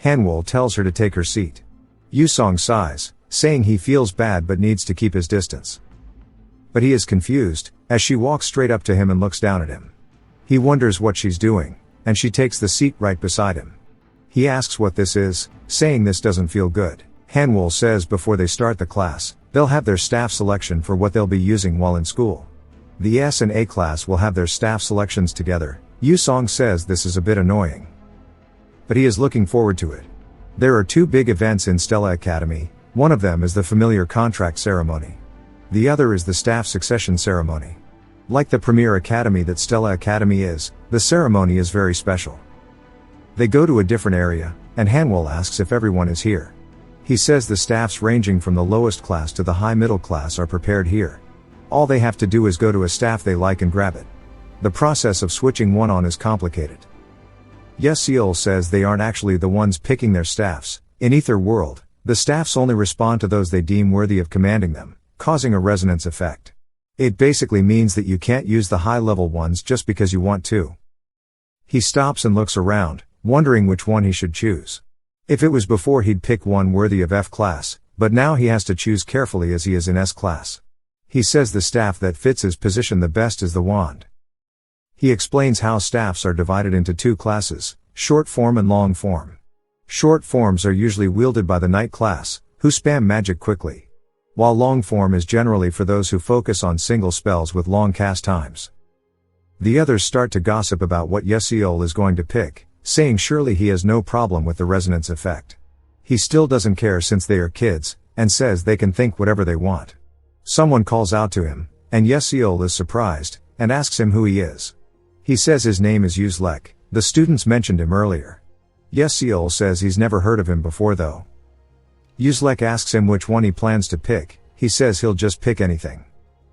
[SPEAKER 1] Hanwol tells her to take her seat. Yusong sighs, saying he feels bad but needs to keep his distance. But he is confused, as she walks straight up to him and looks down at him. He wonders what she's doing, and she takes the seat right beside him. He asks what this is, saying this doesn't feel good. Hanwol says before they start the class, they'll have their staff selection for what they'll be using while in school. The S and A class will have their staff selections together. Yusong says this is a bit annoying, but he is looking forward to it. There are two big events in Stella Academy. One of them is the familiar contract ceremony. The other is the staff succession ceremony. Like the premier academy that Stella Academy is, the ceremony is very special. They go to a different area, and Hanwol asks if everyone is here. He says the staffs ranging from the lowest class to the high middle class are prepared here. All they have to do is go to a staff they like and grab it. The process of switching one on is complicated. Yeseol says they aren't actually the ones picking their staffs. In Ether World, the staffs only respond to those they deem worthy of commanding them, causing a resonance effect. It basically means that you can't use the high-level ones just because you want to. He stops and looks around, wondering which one he should choose. If it was before he'd pick one worthy of F class, but now he has to choose carefully as he is in S class. He says the staff that fits his position the best is the wand. He explains how staffs are divided into two classes, short form and long form. Short forms are usually wielded by the knight class, who spam magic quickly, while long form is generally for those who focus on single spells with long cast times. The others start to gossip about what Yeseol is going to pick, saying surely he has no problem with the resonance effect. He still doesn't care since they are kids, and says they can think whatever they want. Someone calls out to him, and Yeseol is surprised, and asks him who he is. He says his name is Yuzlek. The students mentioned him earlier. Yeseol says he's never heard of him before though. Yuzlek asks him which one he plans to pick. He says he'll just pick anything.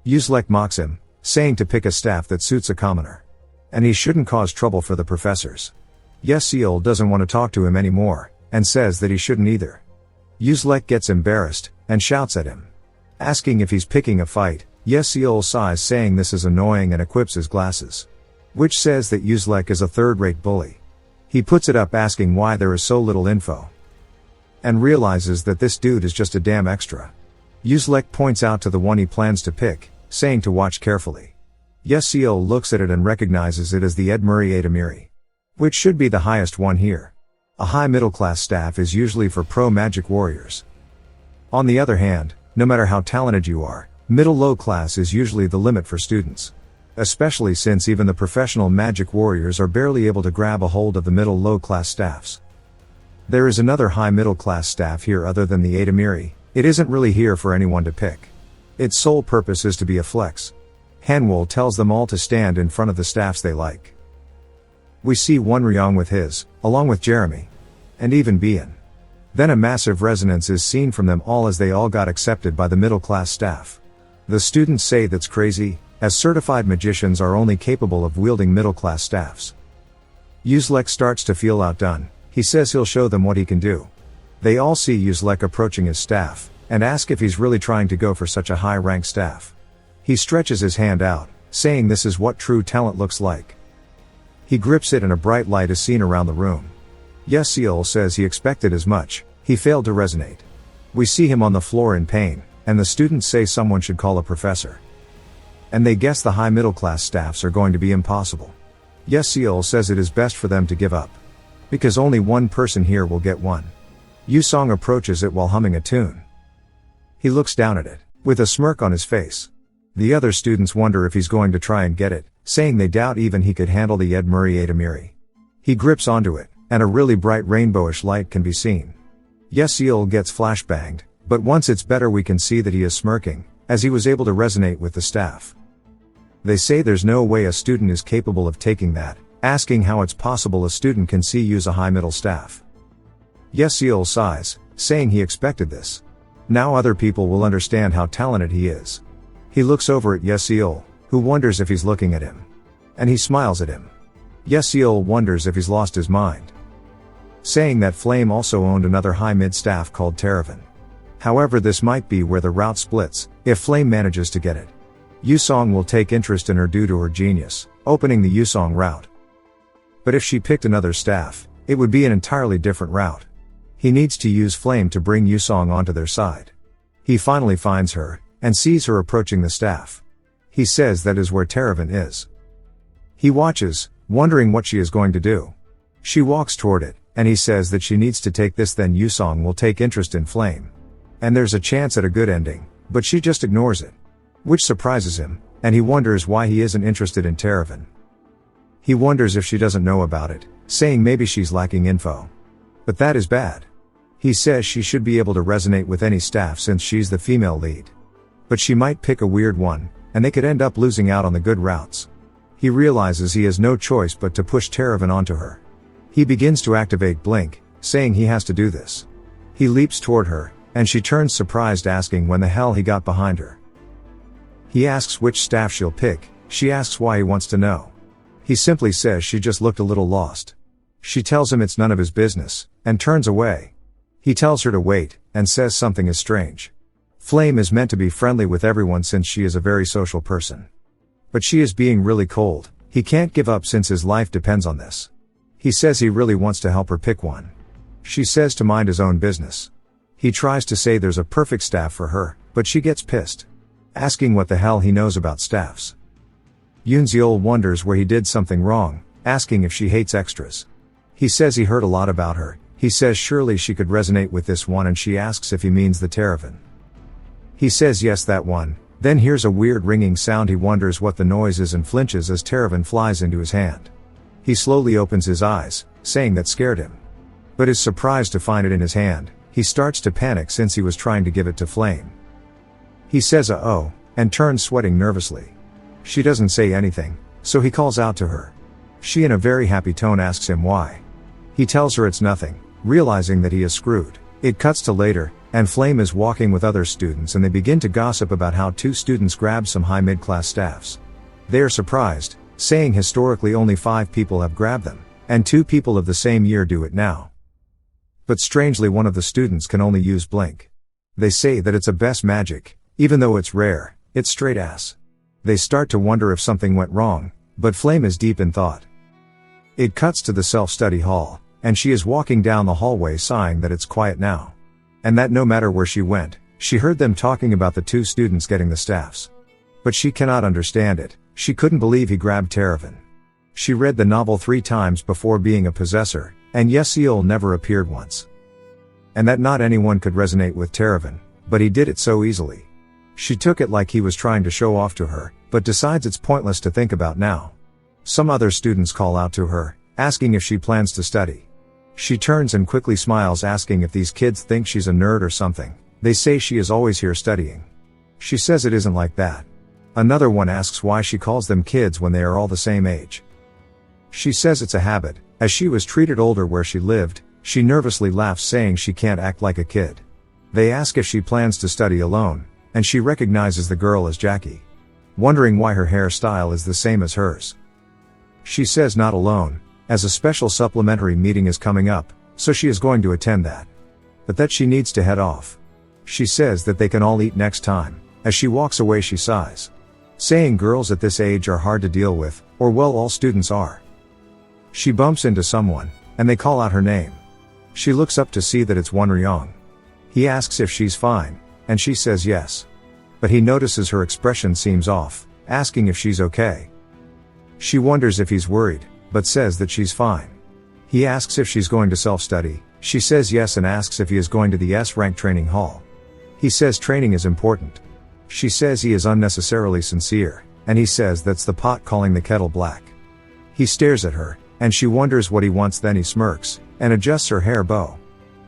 [SPEAKER 1] Yuzlek mocks him, saying to pick a staff that suits a commoner. And he shouldn't cause trouble for the professors. Yeseol doesn't want to talk to him anymore, and says that he shouldn't either. Yuzlek gets embarrassed, and shouts at him, asking if he's picking a fight. Yeseol sighs, saying this is annoying, and equips his glasses, which says that Yuzlek is a third-rate bully. He puts it up asking why there is so little info, and realizes that this dude is just a damn extra. Yuzlek points out to the one he plans to pick, saying to watch carefully. Yeseol looks at it and recognizes it as the Edmuri Adamiri, which should be the highest one here. A high middle-class staff is usually for pro-magic warriors. On the other hand, no matter how talented you are, middle-low class is usually the limit for students. Especially since even the professional magic warriors are barely able to grab a hold of the middle-low class staffs. There is another high middle class staff here other than the Adamiri. It isn't really here for anyone to pick. Its sole purpose is to be a flex. Hanwol tells them all to stand in front of the staffs they like. We see Wonryong with his, along with Jeremy, and even Bian. Then a massive resonance is seen from them all as they all got accepted by the middle class staff. The students say that's crazy, as certified magicians are only capable of wielding middle-class staffs. Yuzlek starts to feel outdone. He says he'll show them what he can do. They all see Yuzlek approaching his staff, and ask if he's really trying to go for such a high-rank staff. He stretches his hand out, saying this is what true talent looks like. He grips it and a bright light is seen around the room. Yeseol says he expected as much. He failed to resonate. We see him on the floor in pain, and the students say someone should call a professor. And they guess the high middle class staffs are going to be impossible. Yeseol says it is best for them to give up, because only one person here will get one. Yusong approaches it while humming a tune. He looks down at it, with a smirk on his face. The other students wonder if he's going to try and get it, saying they doubt even he could handle the Edmuri Adamiri. He grips onto it, and a really bright rainbowish light can be seen. Yeseol gets flashbanged, but once it's better we can see that he is smirking, as he was able to resonate with the staff. They say there's no way a student is capable of taking that, asking how it's possible a student can use a high middle staff. Yeseol sighs, saying he expected this. Now other people will understand how talented he is. He looks over at Yeseol, who wonders if he's looking at him. And he smiles at him. Yeseol wonders if he's lost his mind, saying that Flame also owned another high mid staff called Teravan. However, this might be where the route splits, if Flame manages to get it. Yusong will take interest in her due to her genius, opening the Yusong route. But if she picked another staff, it would be an entirely different route. He needs to use Flame to bring Yusong onto their side. He finally finds her, and sees her approaching the staff. He says that is where Teravan is. He watches, wondering what she is going to do. She walks toward it, and he says that she needs to take this, then Yusong will take interest in Flame. And there's a chance at a good ending, but she just ignores it. Which surprises him, and he wonders why he isn't interested in Teravan. He wonders if she doesn't know about it, saying maybe she's lacking info. But that is bad. He says she should be able to resonate with any staff since she's the female lead. But she might pick a weird one, and they could end up losing out on the good routes. He realizes he has no choice but to push Teravan onto her. He begins to activate Blink, saying he has to do this. He leaps toward her, and she turns surprised, asking when the hell he got behind her. He asks which staff she'll pick. She asks why he wants to know. He simply says she just looked a little lost. She tells him it's none of his business, and turns away. He tells her to wait, and says something is strange. Flame is meant to be friendly with everyone since she is a very social person. But she is being really cold. He can't give up since his life depends on this. He says he really wants to help her pick one. She says to mind his own business. He tries to say there's a perfect staff for her, but she gets pissed, asking what the hell he knows about staffs. Yoon-seol wonders where he did something wrong, asking if she hates extras. He says he heard a lot about her. He says surely she could resonate with this one, and she asks if he means the Teravan. He says yes, that one, then hears a weird ringing sound. He wonders what the noise is and flinches as Teravan flies into his hand. He slowly opens his eyes, saying that scared him. But is surprised to find it in his hand. He starts to panic since he was trying to give it to Flame. He says oh, and turns sweating nervously. She doesn't say anything, so he calls out to her. She in a very happy tone asks him why. He tells her it's nothing, realizing that he is screwed. It cuts to later, and Flame is walking with other students, and they begin to gossip about how 2 students grabbed some high mid-class staffs. They are surprised, saying historically only 5 people have grabbed them, and 2 people of the same year do it now. But strangely, one of the students can only use Blink. They say that it's a best magic, even though it's rare, it's straight ass. They start to wonder if something went wrong, but Flame is deep in thought. It cuts to the self-study hall, and she is walking down the hallway sighing that it's quiet now. And that no matter where she went, she heard them talking about the 2 students getting the staffs. But she cannot understand it. She couldn't believe he grabbed Teravan. She read the novel 3 times before being a possessor, and Yeseol never appeared once. And that not anyone could resonate with Teravan, but he did it so easily. She took it like he was trying to show off to her, but decides it's pointless to think about now. Some other students call out to her, asking if she plans to study. She turns and quickly smiles, asking if these kids think she's a nerd or something. They say she is always here studying. She says it isn't like that. Another one asks why she calls them kids when they are all the same age. She says it's a habit, as she was treated older where she lived. She nervously laughs, saying she can't act like a kid. They ask if she plans to study alone, and she recognizes the girl as Jackie, wondering why her hairstyle is the same as hers. She says not alone, as a special supplementary meeting is coming up, so she is going to attend that. But that she needs to head off. She says that they can all eat next time. As she walks away, she sighs, saying girls at this age are hard to deal with, or well, all students are. She bumps into someone, and they call out her name. She looks up to see that it's Wonryong. He asks if she's fine, and she says yes. But he notices her expression seems off, asking if she's okay. She wonders if he's worried, but says that she's fine. He asks if she's going to self-study. She says yes and asks if he is going to the S-rank training hall. He says training is important. She says he is unnecessarily sincere, and he says that's the pot calling the kettle black. He stares at her, and she wonders what he wants. Then he smirks, and adjusts her hair bow.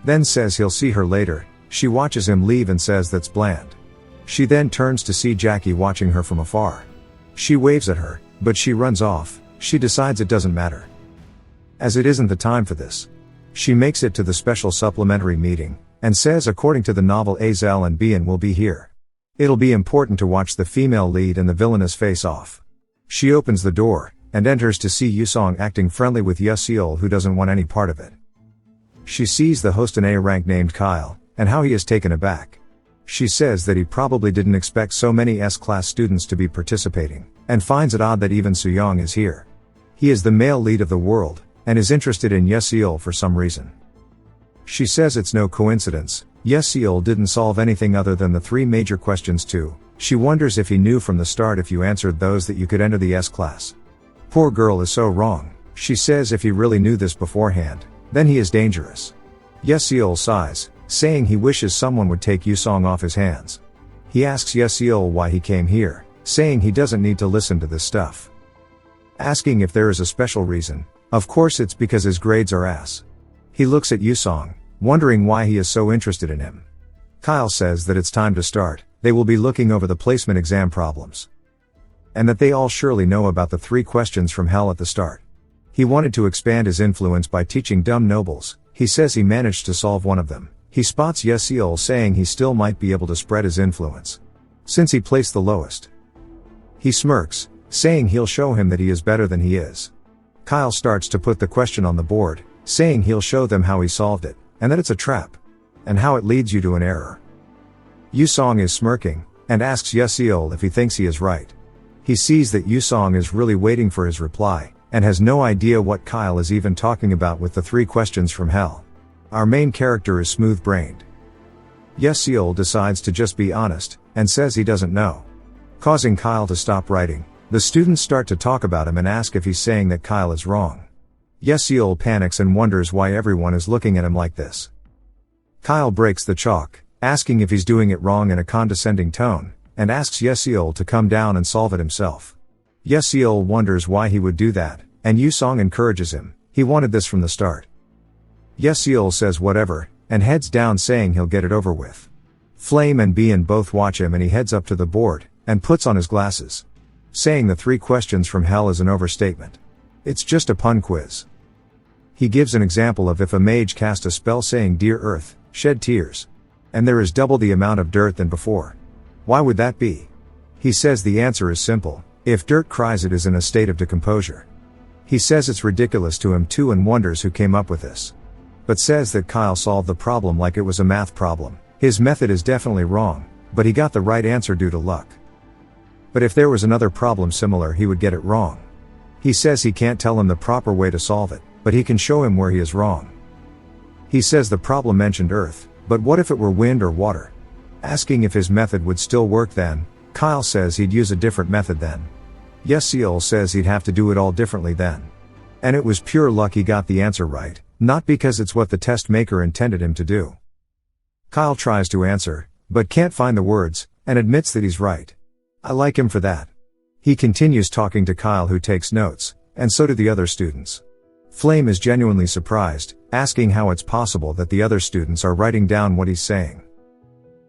[SPEAKER 1] Then says he'll see her later. She watches him leave and says that's bland. She then turns to see Jackie watching her from afar. She waves at her, but she runs off. She decides it doesn't matter, as it isn't the time for this. She makes it to the special supplementary meeting, and says according to the novel Azel and Bian will be here. It'll be important to watch the female lead and the villainous face off. She opens the door, and enters to see Yusong acting friendly with Yeseol, who doesn't want any part of it. She sees the host, an A rank named Kyle, and how he is taken aback. She says that he probably didn't expect so many S-class students to be participating, and finds it odd that even Soo-young is here. He is the male lead of the world, and is interested in Ye-seol for some reason. She says it's no coincidence, Ye-seol didn't solve anything other than the 3 major questions too. She wonders if he knew from the start if you answered those that you could enter the S-class. Poor girl is so wrong. She says if he really knew this beforehand, then he is dangerous. Ye-seol sighs, saying he wishes someone would take Yusong off his hands. He asks Ye-seol why he came here, saying he doesn't need to listen to this stuff. Asking if there is a special reason, of course it's because his grades are ass. He looks at Yusong, wondering why he is so interested in him. Kyle says that it's time to start, they will be looking over the placement exam problems. And that they all surely know about the 3 questions from hell at the start. He wanted to expand his influence by teaching dumb nobles. He says he managed to solve one of them. He spots Ye-seol saying he still might be able to spread his influence, since he placed the lowest. He smirks, saying he'll show him that he is better than he is. Kyle starts to put the question on the board, saying he'll show them how he solved it, and that it's a trap, and how it leads you to an error. Yusong is smirking, and asks Ye-seol if he thinks he is right. He sees that Yusong is really waiting for his reply, and has no idea what Kyle is even talking about with the 3 questions from hell. Our main character is smooth-brained. Ye-seol decides to just be honest, and says he doesn't know. Causing Kyle to stop writing, the students start to talk about him and ask if he's saying that Kyle is wrong. Ye-seol panics and wonders why everyone is looking at him like this. Kyle breaks the chalk, asking if he's doing it wrong in a condescending tone, and asks Ye-seol to come down and solve it himself. Ye-seol wonders why he would do that, and Yusong encourages him. He wanted this from the start. Ye-seol says whatever, and heads down saying he'll get it over with. Flame and Bien both watch him and he heads up to the board, and puts on his glasses. Saying the 3 questions from hell is an overstatement. It's just a pun quiz. He gives an example of if a mage cast a spell saying Dear Earth, shed tears. And there is double the amount of dirt than before. Why would that be? He says the answer is simple, if dirt cries it is in a state of decomposure. He says it's ridiculous to him too and wonders who came up with this. But says that Kyle solved the problem like it was a math problem. His method is definitely wrong, but he got the right answer due to luck. But if there was another problem similar he would get it wrong. He says he can't tell him the proper way to solve it, but he can show him where he is wrong. He says the problem mentioned earth, but what if it were wind or water? Asking if his method would still work then, Kyle says he'd use a different method then. Ye-seol says he'd have to do it all differently then. And it was pure luck he got the answer right, not because it's what the test maker intended him to do. Kyle tries to answer, but can't find the words, and admits that he's right. I like him for that. He continues talking to Kyle who takes notes, and so do the other students. Flame is genuinely surprised, asking how it's possible that the other students are writing down what he's saying.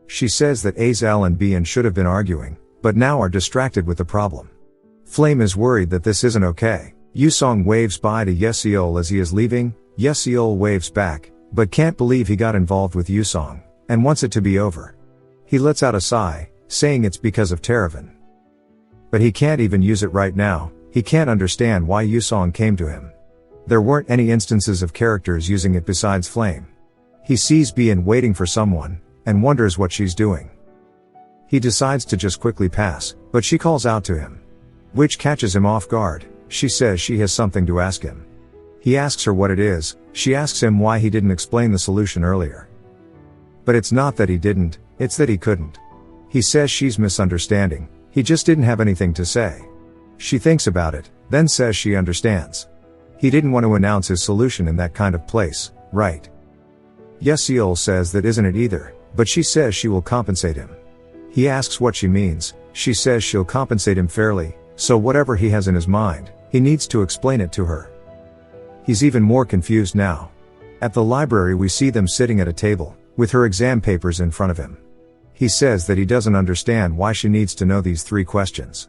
[SPEAKER 1] She says that Azel and Bien should have been arguing, but now are distracted with the problem. Flame is worried that this isn't okay. Yusong waves bye to Ye-seol as he is leaving. Ye-seol waves back, but can't believe he got involved with Yusong, and wants it to be over. He lets out a sigh, saying it's because of Teravan. But he can't even use it right now. He can't understand why Yusong came to him. There weren't any instances of characters using it besides Flame. He sees Bien waiting for someone, and wonders what she's doing. He decides to just quickly pass, but she calls out to him, which catches him off guard. She says she has something to ask him. He asks her what it is. She asks him why he didn't explain the solution earlier. But it's not that he didn't, it's that he couldn't. He says she's misunderstanding, he just didn't have anything to say. She thinks about it, then says she understands. He didn't want to announce his solution in that kind of place, right? Ye-seol says that isn't it either, but she says she will compensate him. He asks what she means. She says she'll compensate him fairly, so whatever he has in his mind, he needs to explain it to her. He's even more confused now. At the library we see them sitting at a table, with her exam papers in front of him. He says that he doesn't understand why she needs to know these 3 questions.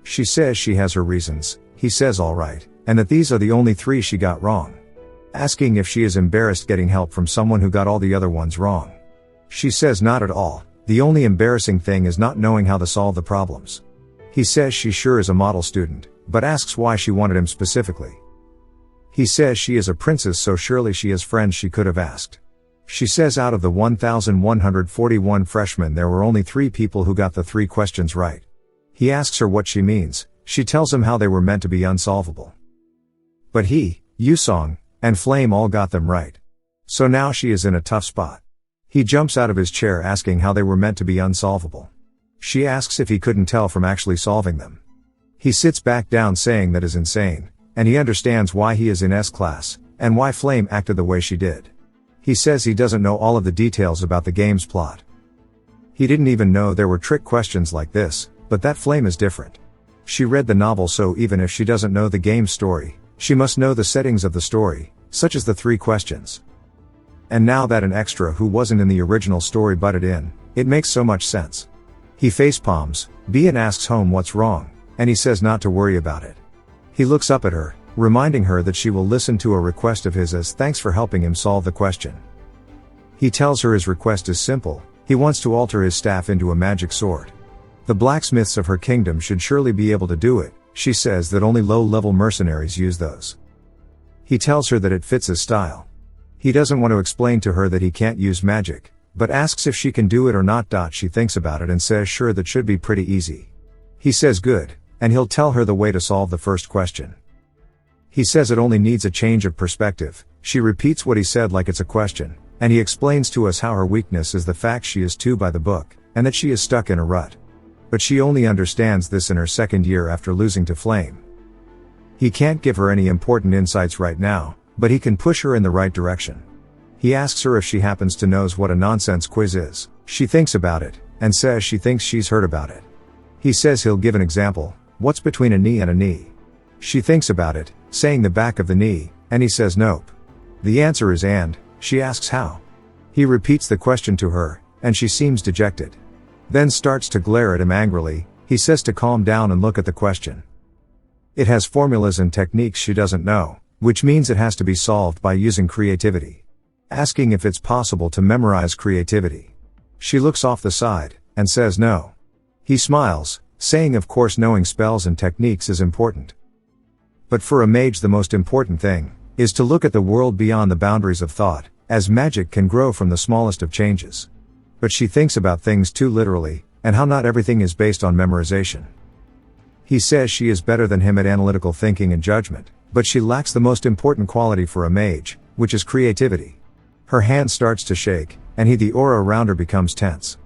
[SPEAKER 1] She says she has her reasons. He says alright, and that these are the only 3 she got wrong. Asking if she is embarrassed getting help from someone who got all the other ones wrong. She says not at all, the only embarrassing thing is not knowing how to solve the problems. He says she sure is a model student, but asks why she wanted him specifically. He says she is a princess so surely she has friends she could have asked. She says out of the 1,141 freshmen there were only 3 people who got the 3 questions right. He asks her what she means. She tells him how they were meant to be unsolvable. But he, Yusong, and Flame all got them right. So now she is in a tough spot. He jumps out of his chair asking how they were meant to be unsolvable. She asks if he couldn't tell from actually solving them. He sits back down saying that is insane, and he understands why he is in S class, and why Flame acted the way she did. He says he doesn't know all of the details about the game's plot. He didn't even know there were trick questions like this, but that Flame is different. She read the novel, so even if she doesn't know the game's story, she must know the settings of the story, such as the 3 questions. And now that an extra who wasn't in the original story butted in, it makes so much sense. He facepalms, and asks Home what's wrong, and he says not to worry about it. He looks up at her, reminding her that she will listen to a request of his as thanks for helping him solve the question. He tells her his request is simple. He wants to alter his staff into a magic sword. The blacksmiths of her kingdom should surely be able to do it. She says that only low-level mercenaries use those. He tells her that it fits his style. He doesn't want to explain to her that he can't use magic, but asks if she can do it or not. She thinks about it and says sure, that should be pretty easy. He says good, and he'll tell her the way to solve the first question. He says it only needs a change of perspective. She repeats what he said like it's a question, and he explains to us how her weakness is the fact she is too by the book, and that she is stuck in a rut. But she only understands this in her 2nd year after losing to Flame. He can't give her any important insights right now, but he can push her in the right direction. He asks her if she happens to knows what a nonsense quiz is. She thinks about it, and says she thinks she's heard about it. He says he'll give an example. What's between a knee and a knee? She thinks about it, saying the back of the knee, and he says nope. The answer is and. She asks how. He repeats the question to her, and she seems dejected. Then starts to glare at him angrily. He says to calm down and look at the question. It has formulas and techniques she doesn't know, which means it has to be solved by using creativity. Asking if it's possible to memorize creativity. She looks off the side, and says no. He smiles, saying of course knowing spells and techniques is important. But for a mage the most important thing is to look at the world beyond the boundaries of thought, as magic can grow from the smallest of changes. But she thinks about things too literally, and how not everything is based on memorization. He says she is better than him at analytical thinking and judgment, but she lacks the most important quality for a mage, which is creativity. Her hand starts to shake, and the aura around her becomes tense.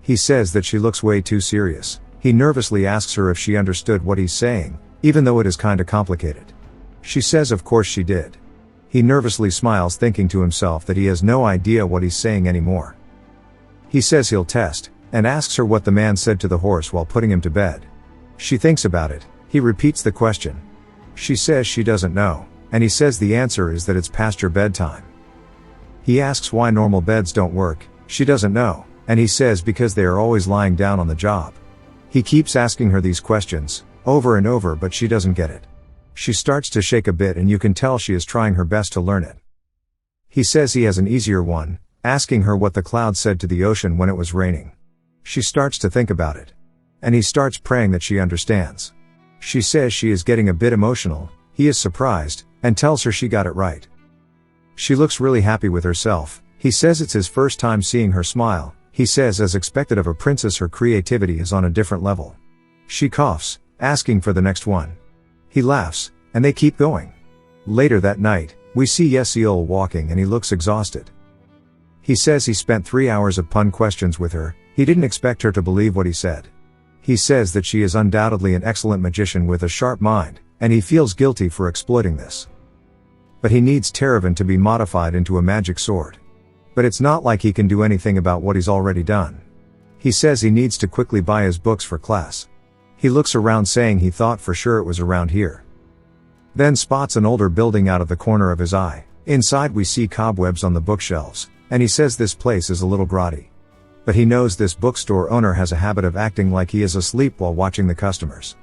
[SPEAKER 1] He says that she looks way too serious. He nervously asks her if she understood what he's saying, even though it is kinda complicated. She says of course she did. He nervously smiles, thinking to himself that he has no idea what he's saying anymore. He says he'll test, and asks her what the man said to the horse while putting him to bed. She thinks about it. He repeats the question. She says she doesn't know, and he says the answer is that it's past your bedtime. He asks why normal beds don't work. She doesn't know, and he says because they are always lying down on the job. He keeps asking her these questions, over and over, but she doesn't get it. She starts to shake a bit, and you can tell she is trying her best to learn it. He says he has an easier one, asking her what the cloud said to the ocean when it was raining. She starts to think about it. And he starts praying that she understands. She says she is getting a bit emotional. He is surprised, and tells her she got it right. She looks really happy with herself. He says it's his first time seeing her smile. He says as expected of a princess her creativity is on a different level. She coughs, asking for the next one. He laughs, and they keep going. Later that night, we see Yesiol walking and he looks exhausted. He says he spent 3 hours of pun questions with her. He didn't expect her to believe what he said. He says that she is undoubtedly an excellent magician with a sharp mind, and he feels guilty for exploiting this. But he needs Terravan to be modified into a magic sword. But it's not like he can do anything about what he's already done. He says he needs to quickly buy his books for class. He looks around, saying he thought for sure it was around here. Then spots an older building out of the corner of his eye. Inside we see cobwebs on the bookshelves, and he says this place is a little grotty. But he knows this bookstore owner has a habit of acting like he is asleep while watching the customers.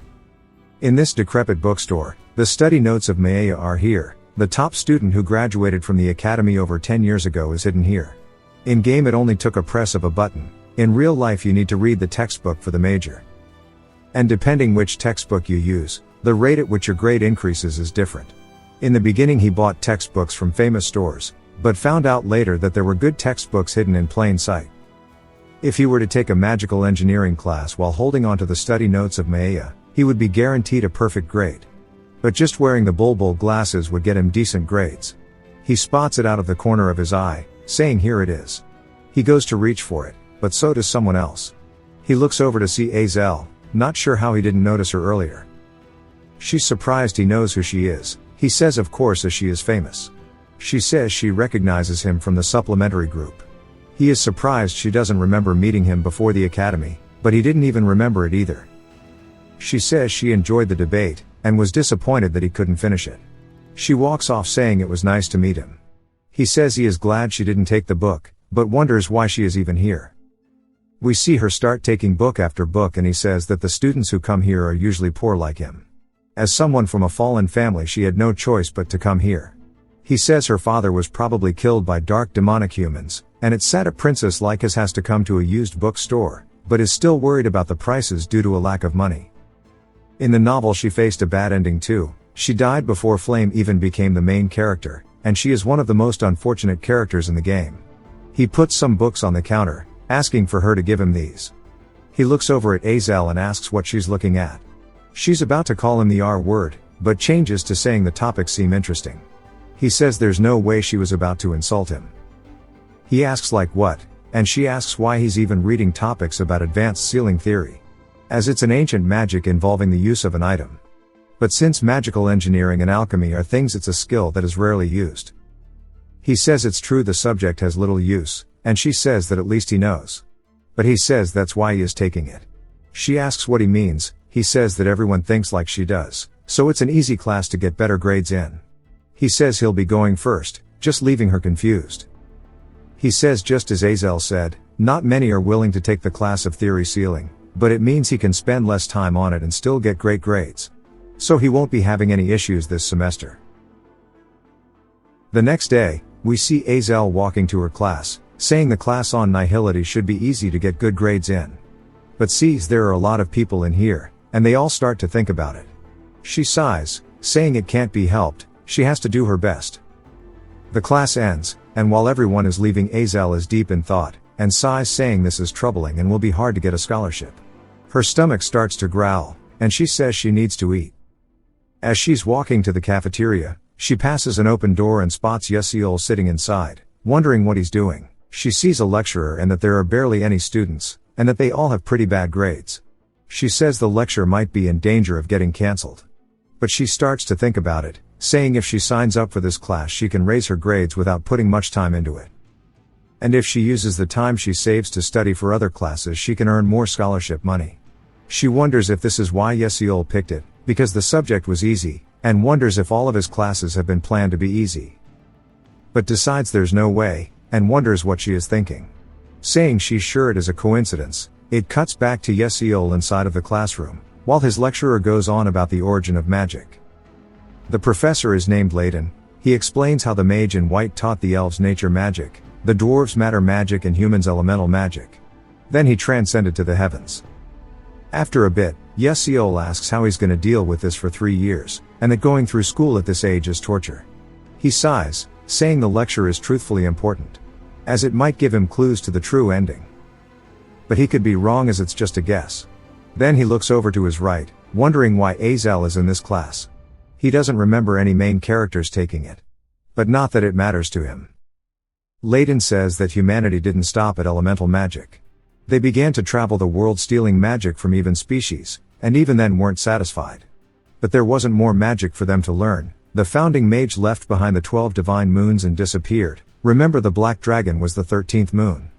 [SPEAKER 1] In this decrepit bookstore, the study notes of Maya are here. The top student who graduated from the academy over 10 years ago is hidden here. In game it only took a press of a button. In real life you need to read the textbook for the major. And depending which textbook you use, the rate at which your grade increases is different. In the beginning he bought textbooks from famous stores, but found out later that there were good textbooks hidden in plain sight. If he were to take a magical engineering class while holding onto the study notes of Maya, he would be guaranteed a perfect grade. But just wearing the bulbul glasses would get him decent grades. He spots it out of the corner of his eye, saying here it is. He goes to reach for it, but so does someone else. He looks over to see Azel, not sure how he didn't notice her earlier. She's surprised he knows who she is. He says of course as she is famous. She says she recognizes him from the supplementary group. He is surprised she doesn't remember meeting him before the academy, but he didn't even remember it either. She says she enjoyed the debate, and was disappointed that he couldn't finish it. She walks off saying it was nice to meet him. He says he is glad she didn't take the book, but wonders why she is even here. We see her start taking book after book and he says that the students who come here are usually poor like him. As someone from a fallen family she had no choice but to come here. He says her father was probably killed by dark demonic humans, and it's sad a princess like us has to come to a used bookstore, but is still worried about the prices due to a lack of money. In the novel she faced a bad ending too. She died before Flame even became the main character, and she is one of the most unfortunate characters in the game. He puts some books on the counter, asking for her to give him these. He looks over at Azel and asks what she's looking at. She's about to call him the R word, but changes to saying the topics seem interesting. He says there's no way she was about to insult him. He asks like what, and she asks why he's even reading topics about advanced sealing theory. As it's an ancient magic involving the use of an item. But since magical engineering and alchemy are things, it's a skill that is rarely used. He says it's true the subject has little use, and she says that at least he knows. But he says that's why he is taking it. She asks what he means. He says that everyone thinks like she does, so it's an easy class to get better grades in. He says he'll be going first, just leaving her confused. He says just as Azel said, not many are willing to take the class of theory sealing, but it means he can spend less time on it and still get great grades. So he won't be having any issues this semester. The next day, we see Azel walking to her class, saying the class on nihility should be easy to get good grades in. But sees there are a lot of people in here, and they all start to think about it. She sighs, saying it can't be helped, she has to do her best. The class ends, and while everyone is leaving, Azel is deep in thought, and sighs saying this is troubling and will be hard to get a scholarship. Her stomach starts to growl, and she says she needs to eat. As she's walking to the cafeteria, she passes an open door and spots Yesiol sitting inside, wondering what he's doing. She sees a lecturer and that there are barely any students, and that they all have pretty bad grades. She says the lecture might be in danger of getting cancelled. But she starts to think about it, saying if she signs up for this class she can raise her grades without putting much time into it. And if she uses the time she saves to study for other classes she can earn more scholarship money. She wonders if this is why Yesiol picked it, because the subject was easy, and wonders if all of his classes have been planned to be easy. But decides there's no way, and wonders what she is thinking. Saying she's sure it is a coincidence, it cuts back to Yesiol inside of the classroom, while his lecturer goes on about the origin of magic. The professor is named Layton. He explains how the mage in white taught the elves nature magic, the dwarves matter magic and humans elemental magic. Then he transcended to the heavens. After a bit, Yesiol asks how he's gonna deal with this for 3 years, and that going through school at this age is torture. He sighs, saying the lecture is truthfully important, as it might give him clues to the true ending. But he could be wrong as it's just a guess. Then he looks over to his right, wondering why Azel is in this class. He doesn't remember any main characters taking it. But not that it matters to him. Layton says that humanity didn't stop at elemental magic. They began to travel the world stealing magic from even species, and even then weren't satisfied. But there wasn't more magic for them to learn. The founding mage left behind the 12 divine moons and disappeared. Remember, the black dragon was the 13th moon.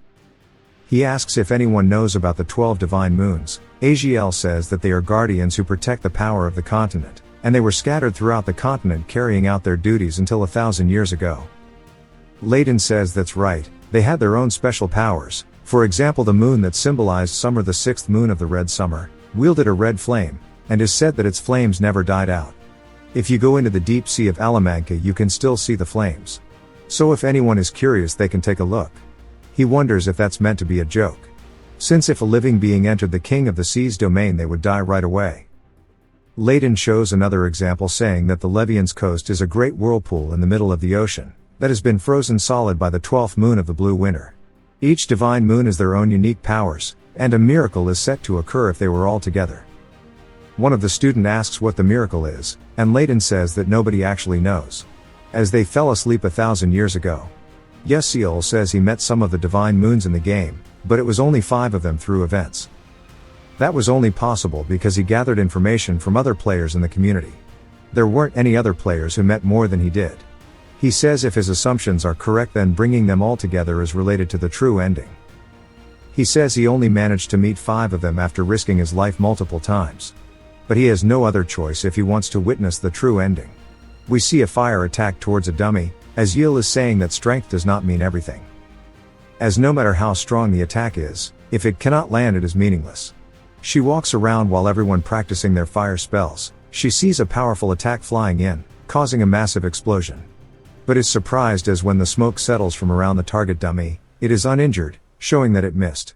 [SPEAKER 1] He asks if anyone knows about the 12 divine moons. Aziel says that they are guardians who protect the power of the continent, and they were scattered throughout the continent carrying out their duties until 1,000 years ago. Layton says that's right, they had their own special powers. For example, the moon that symbolized summer, the 6th moon of the red summer, wielded a red flame, and is said that its flames never died out. If you go into the deep sea of Alamanca you can still see the flames. So if anyone is curious they can take a look. He wonders if that's meant to be a joke. Since if a living being entered the king of the sea's domain they would die right away. Layton shows another example saying that the Levian's coast is a great whirlpool in the middle of the ocean, that has been frozen solid by the 12th moon of the blue winter. Each divine moon has their own unique powers, and a miracle is set to occur if they were all together. One of the students asks what the miracle is, and Layton says that nobody actually knows, as they fell asleep 1,000 years ago. Yesiel says he met some of the divine moons in the game, but it was only 5 of them through events. That was only possible because he gathered information from other players in the community. There weren't any other players who met more than he did. He says if his assumptions are correct, then bringing them all together is related to the true ending. He says he only managed to meet 5 of them after risking his life multiple times. But he has no other choice if he wants to witness the true ending. We see a fire attack towards a dummy, as Yil is saying that strength does not mean everything. As no matter how strong the attack is, if it cannot land, it is meaningless. She walks around while everyone practicing their fire spells. She sees a powerful attack flying in, causing a massive explosion. But is surprised as when the smoke settles from around the target dummy, it is uninjured, showing that it missed.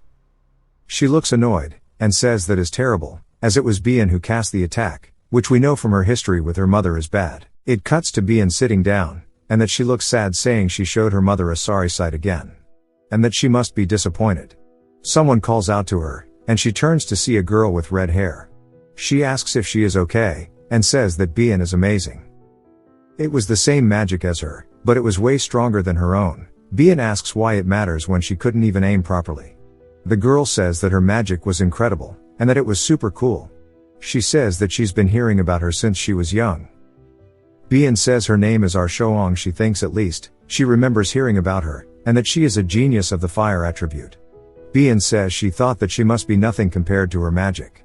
[SPEAKER 1] She looks annoyed, and says that is terrible, as it was Bian who cast the attack, which we know from her history with her mother is bad. It cuts to Bian sitting down, and that she looks sad, saying she showed her mother a sorry sight again. And that she must be disappointed. Someone calls out to her, and she turns to see a girl with red hair. She asks if she is okay, and says that Bian is amazing. It was the same magic as her, but it was way stronger than her own. Bian asks why it matters when she couldn't even aim properly. The girl says that her magic was incredible, and that it was super cool. She says that she's been hearing about her since she was young. Bian says her name is Arshoang. She thinks at least, she remembers hearing about her, and that she is a genius of the fire attribute. Bian says she thought that she must be nothing compared to her magic,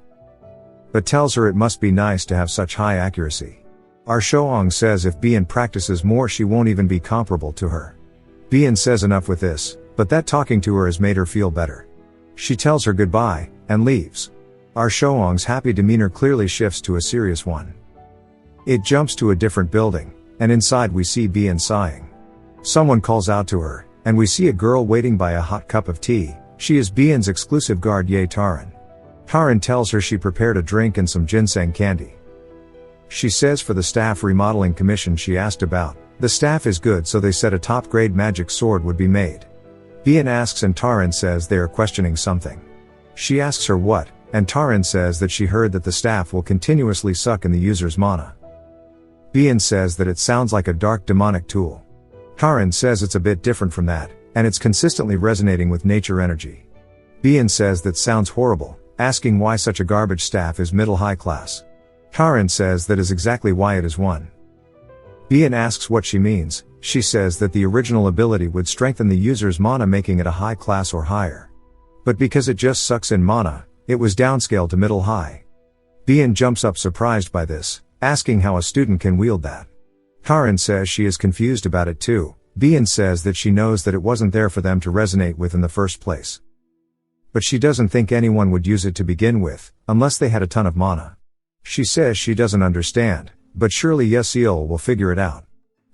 [SPEAKER 1] but tells her it must be nice to have such high accuracy. Arshoang says if Bian practices more, she won't even be comparable to her. Bian says enough with this, but that talking to her has made her feel better. She tells her goodbye, and leaves. Arshoang's happy demeanor clearly shifts to a serious one. It jumps to a different building, and inside we see Bian sighing. Someone calls out to her, and we see a girl waiting by a hot cup of tea. She is Bian's exclusive guard Ye Taran. Taran tells her she prepared a drink and some ginseng candy. She says for the staff remodeling commission she asked about, the staff is good, so they said a top-grade magic sword would be made. Bian asks and Taran says they are questioning something. She asks her what, and Taran says that she heard that the staff will continuously suck in the user's mana. Bian says that it sounds like a dark demonic tool. Taran says it's a bit different from that, and it's consistently resonating with nature energy. Bian says that sounds horrible, asking why such a garbage staff is middle-high class. Taran says that is exactly why it is one. Bian asks what she means. She says that the original ability would strengthen the user's mana, making it a high class or higher. But because it just sucks in mana, it was downscaled to middle-high. Bian jumps up surprised by this, asking how a student can wield that. Taran says she is confused about it too. Bian says that she knows that it wasn't there for them to resonate with in the first place. But she doesn't think anyone would use it to begin with, unless they had a ton of mana. She says she doesn't understand, but surely Yesiel will figure it out.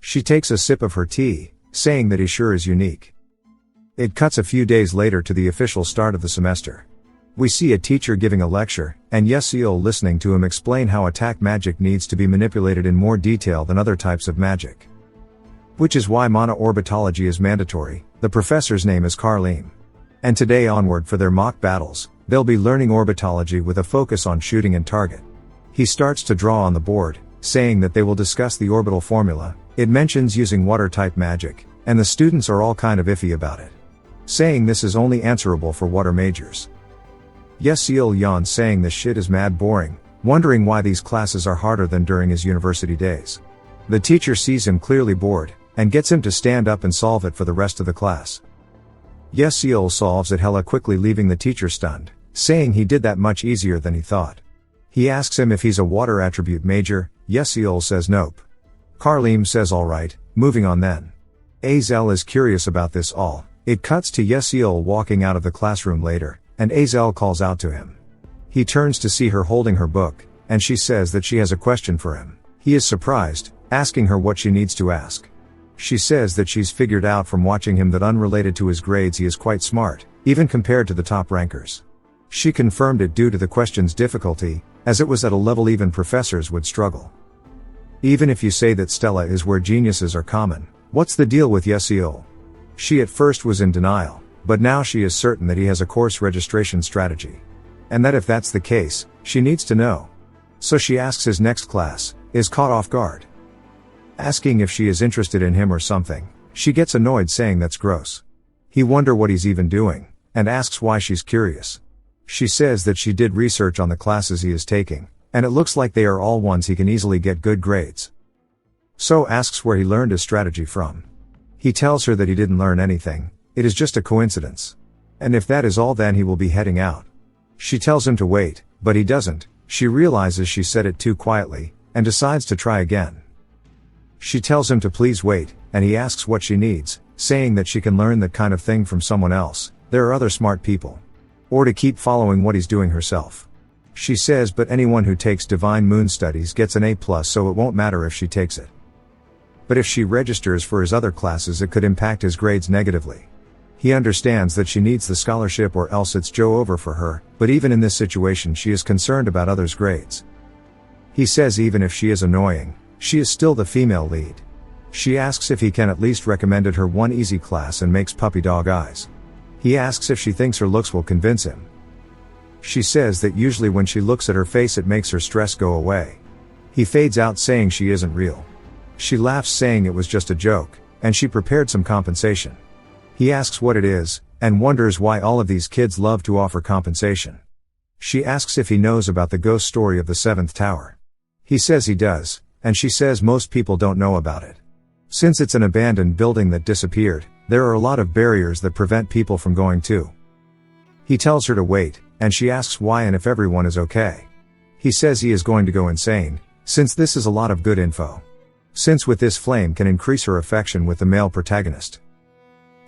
[SPEAKER 1] She takes a sip of her tea, saying that he sure is unique. It cuts a few days later to the official start of the semester. We see a teacher giving a lecture, and Yesiel listening to him explain how attack magic needs to be manipulated in more detail than other types of magic. Which is why mana orbitology is mandatory. The professor's name is Carlim. And today onward for their mock battles, they'll be learning orbitology with a focus on shooting and target. He starts to draw on the board, saying that they will discuss the orbital formula. It mentions using water-type magic, and the students are all kind of iffy about it, saying this is only answerable for water majors. Yesiel yawns, saying this shit is mad boring, wondering why these classes are harder than during his university days. The teacher sees him clearly bored, and gets him to stand up and solve it for the rest of the class. Yesiel solves it hella quickly, leaving the teacher stunned, saying he did that much easier than he thought. He asks him if he's a water attribute major. Yesiel says nope. Carlim says alright, moving on then. Azel is curious about this all. It cuts to Yesiel walking out of the classroom later, and Azel calls out to him. He turns to see her holding her book, and she says that she has a question for him. He is surprised, asking her what she needs to ask. She says that she's figured out from watching him that unrelated to his grades he is quite smart, even compared to the top rankers. She confirmed it due to the question's difficulty, as it was at a level even professors would struggle. Even if you say that Stella is where geniuses are common, What's the deal with Yeseol? She at first was in denial, but now she is certain that he has a course registration strategy. And that if that's the case, she needs to know. So she asks his next class, is caught off guard. Asking if she is interested in him or something, she gets annoyed saying that's gross. He wonder what he's even doing, and asks why she's curious. She says that she did research on the classes he is taking, and it looks like they are all ones he can easily get good grades. So asks where he learned his strategy from. He tells her that he didn't learn anything, it is just a coincidence. And if that is all, then he will be heading out. She tells him to wait, but he doesn't. She realizes she said it too quietly, and decides to try again. She tells him to please wait, and he asks what she needs, saying that she can learn that kind of thing from someone else, there are other smart people. Or to keep following what he's doing herself. She says but anyone who takes Divine Moon Studies gets an A+, so it won't matter if she takes it. But if she registers for his other classes, it could impact his grades negatively. He understands that she needs the scholarship or else it's Joe over for her, but even in this situation she is concerned about others' grades. He says even if she is annoying, she is still the female lead. She asks if he can at least recommended her one easy class and makes puppy dog eyes. He asks if she thinks her looks will convince him. She says that usually when she looks at her face it makes her stress go away. He fades out saying she isn't real. She laughs saying it was just a joke, and she prepared some compensation. He asks what it is, and wonders why all of these kids love to offer compensation. She asks if he knows about the ghost story of the 7th tower. He says he does, and she says most people don't know about it. Since it's an abandoned building that disappeared, there are a lot of barriers that prevent people from going to. He tells her to wait, and she asks why and if everyone is okay. He says he is going to go insane, since this is a lot of good info. Since with this Flame can increase her affection with the male protagonist.